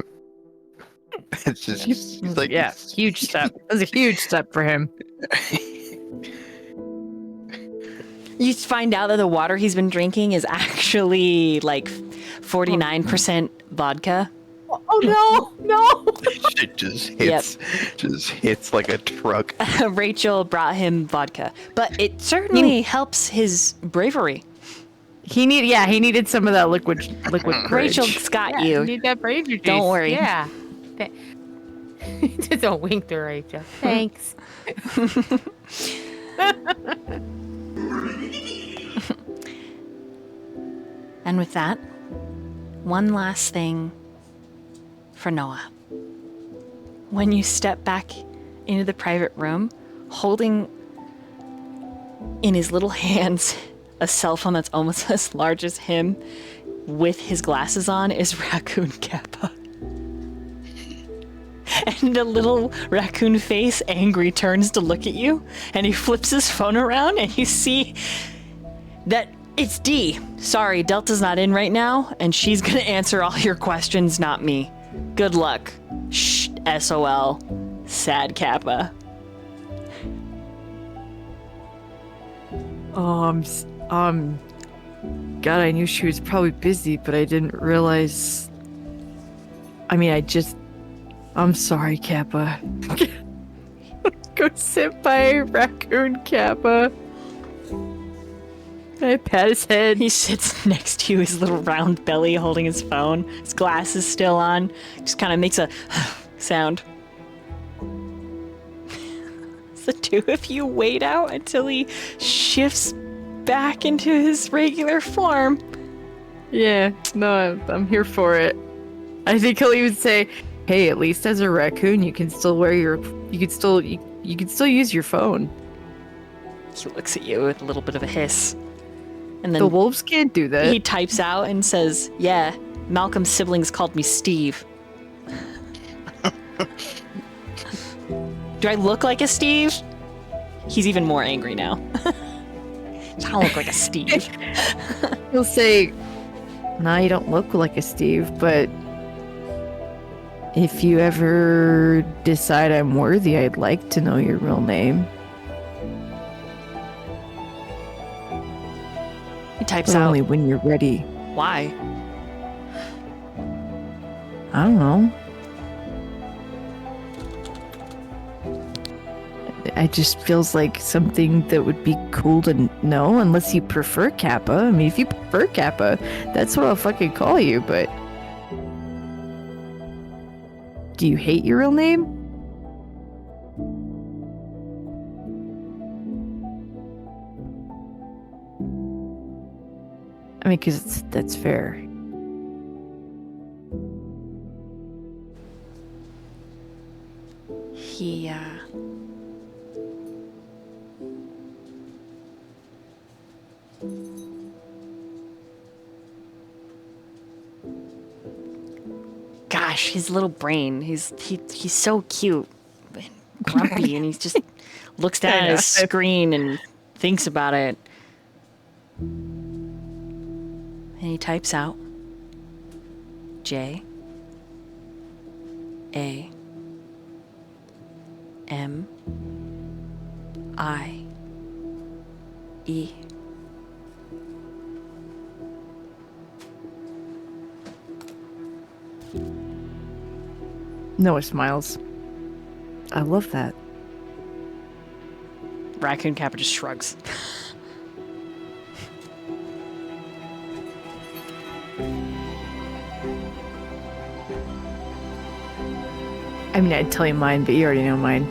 It's just he's like Yeah, huge step. That was a huge step for him. You find out that the water he's been drinking is actually like 49% vodka. Oh no, Shit just hits like a truck. Rachel brought him vodka, but it certainly helps his bravery. He needed some of that liquid courage. Rachel's got You you. need that bravery juice. Don't worry. Yeah. Just don't wink to Rachel. Thanks. And with that, one last thing for Noah. When you step back into the private room, holding in his little hands a cell phone that's almost as large as him, with his glasses on, is Raccoon Kappa. And a little raccoon face, angry, turns to look at you, and he flips his phone around, and you see that it's Dee. Sorry, Delta's not in right now, and she's gonna answer all your questions, not me. Good luck. Shh, SOL. Sad Kappa. God, I knew she was probably busy, but I didn't realize. I'm sorry, Kappa. Go sit by Raccoon Kappa. I pat his head. He sits next to you, his little round belly holding his phone. His glasses still on. Just kind of makes a sound. The two of you wait out until he shifts back into his regular form. Yeah, no, I'm here for it. I think he'll even say, "Hey, at least as a raccoon, you can still you can still use your phone." He looks at you with a little bit of a hiss. And The then wolves can't do that. he types out and says, "Yeah, Malcolm's siblings called me Steve." Do I look like a Steve? He's even more angry now. I don't look like a Steve. He'll say, "Nah, you don't look like a Steve, but if you ever decide I'm worthy, I'd like to know your real name." He types But out, only when you're ready. "Why?" I don't know. It just feels like something that would be cool to know, unless you prefer Kappa. I mean, if you prefer Kappa, that's what I'll fucking call you, but... Do you hate your real name? I mean, because that's fair. He, gosh, his little brain. He's so cute and grumpy, and he just looks down at his screen and thinks about it. And he types out J A M I E. Noah smiles. I love that. Raccoon Kappa just shrugs. I mean, I'd tell you mine, but you already know mine.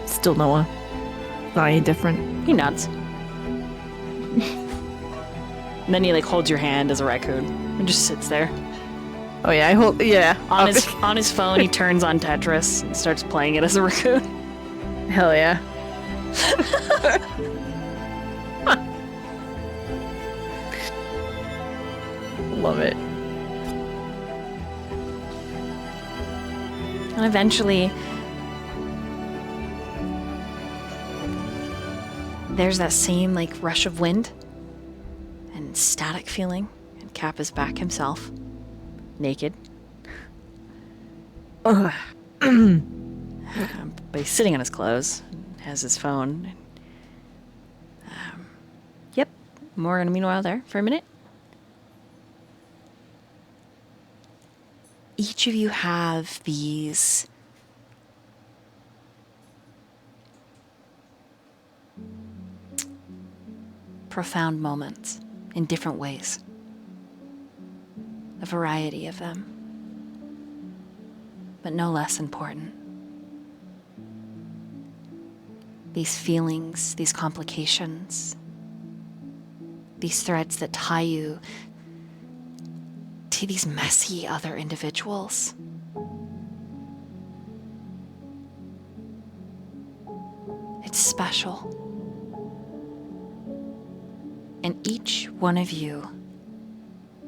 Still Noah. Not any different. He nods. And then he like holds your hand as a raccoon and just sits there. Oh yeah, I hold. Yeah. On his phone, he turns on Tetris and starts playing it as a raccoon. Hell yeah. Love it. And eventually, there's that same like rush of wind and static feeling, and Cap is back himself, naked. Ugh. But he's sitting on his clothes, has his phone. Yep, Morgan, meanwhile, there for a minute. Each of you have these profound moments in different ways. A variety of them, but no less important. These feelings, these complications, these threads that tie you to these messy other individuals. It's special. And each one of you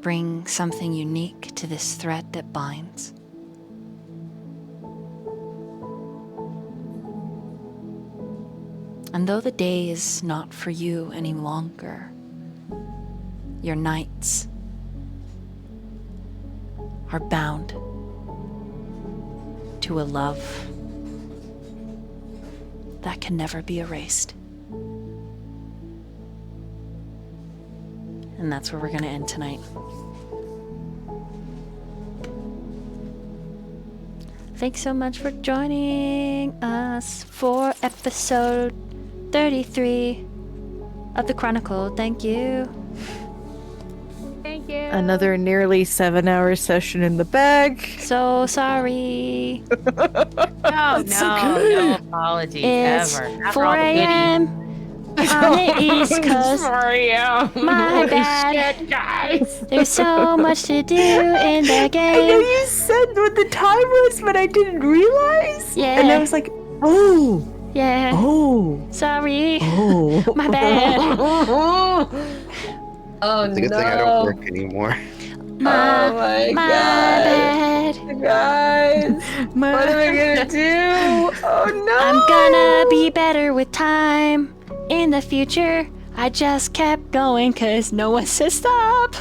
brings something unique to this thread that binds. And though the day is not for you any longer, your nights are bound to a love that can never be erased. And that's where we're going to end tonight. Thanks so much for joining us for episode 33 of the Chronicle. Thank you. Thank you. Another nearly 7-hour session in the bag. So sorry. No apologies It's ever. After 4 all the goodies. a.m. on the East Coast. My bad. Shit, guys. There's so much to do in the I know game. you said what the time was, but I didn't realize. Yeah. And I was like, oh, Yeah. oh, Sorry. oh. My bad. Oh It's a good thing I don't work anymore. My bad. Guys, what am I gonna do? Oh no! I'm gonna be better with time in the future. I just kept going because no one said stop.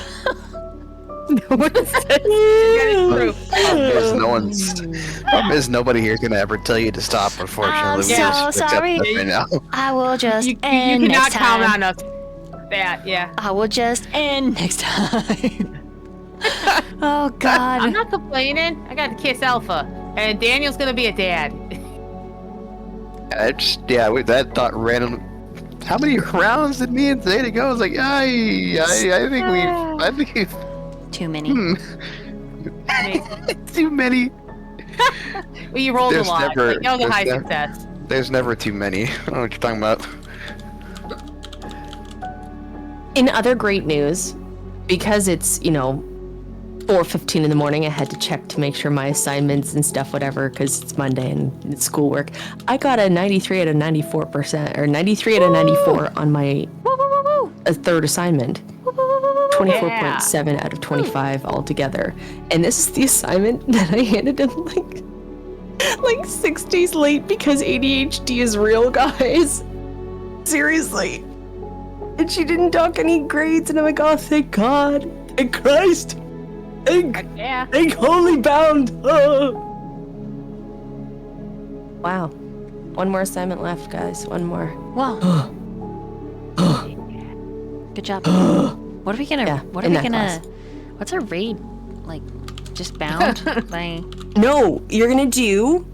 Problem is nobody here is gonna ever tell you to stop. Unfortunately, I'm we so just accept sorry. that right now. I will just You end cannot next count time. on us. That, yeah. I will just end next time. Oh I'm God. not complaining. I got to kiss Alpha, and Daniel's gonna be a dad. That thought random. How many rounds did me and Zeta go? I was like, I think we've Too many. too many. Well, you rolled There's a lot. never- Like, that was a there's high never- success. There's never too many. I don't know what you're talking about. In other great news, because it's, 4:15 in the morning, I had to check to make sure my assignments and stuff, whatever, because it's Monday and it's schoolwork. I got a 93 out of 94%, or 93 out of 94 on my third assignment. 24.7 out of 25 altogether. And this is the assignment that I handed in like 6 days late because ADHD is real, guys. Seriously. And she didn't dock any grades, and I'm like, oh, thank God. Thank Christ. Yeah. Thank Holy Bound. Oh. Wow. One more assignment left, guys. One more. Wow. Good job. What are we gonna? Yeah, what are in we that gonna? class. What's our raid? Like, just bound by? No, you're gonna do.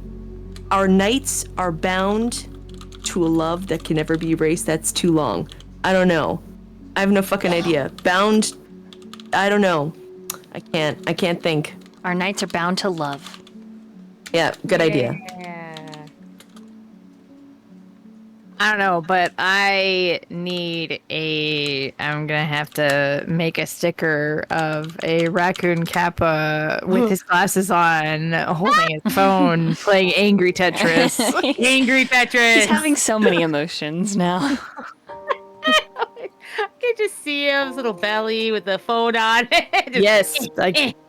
Our nights are bound to a love that can never be erased. That's too long. I don't know. I have no fucking idea. Bound. I don't know. I can't think. Our nights are bound to love. Yeah, good idea. Yeah. I don't know, but I need I'm gonna have to make a sticker of a raccoon Kappa with his glasses on, holding his phone, playing Angry Tetris. Angry Tetris. He's having so many emotions now. I can just see him, his little belly with the phone on it. Just, Yes, like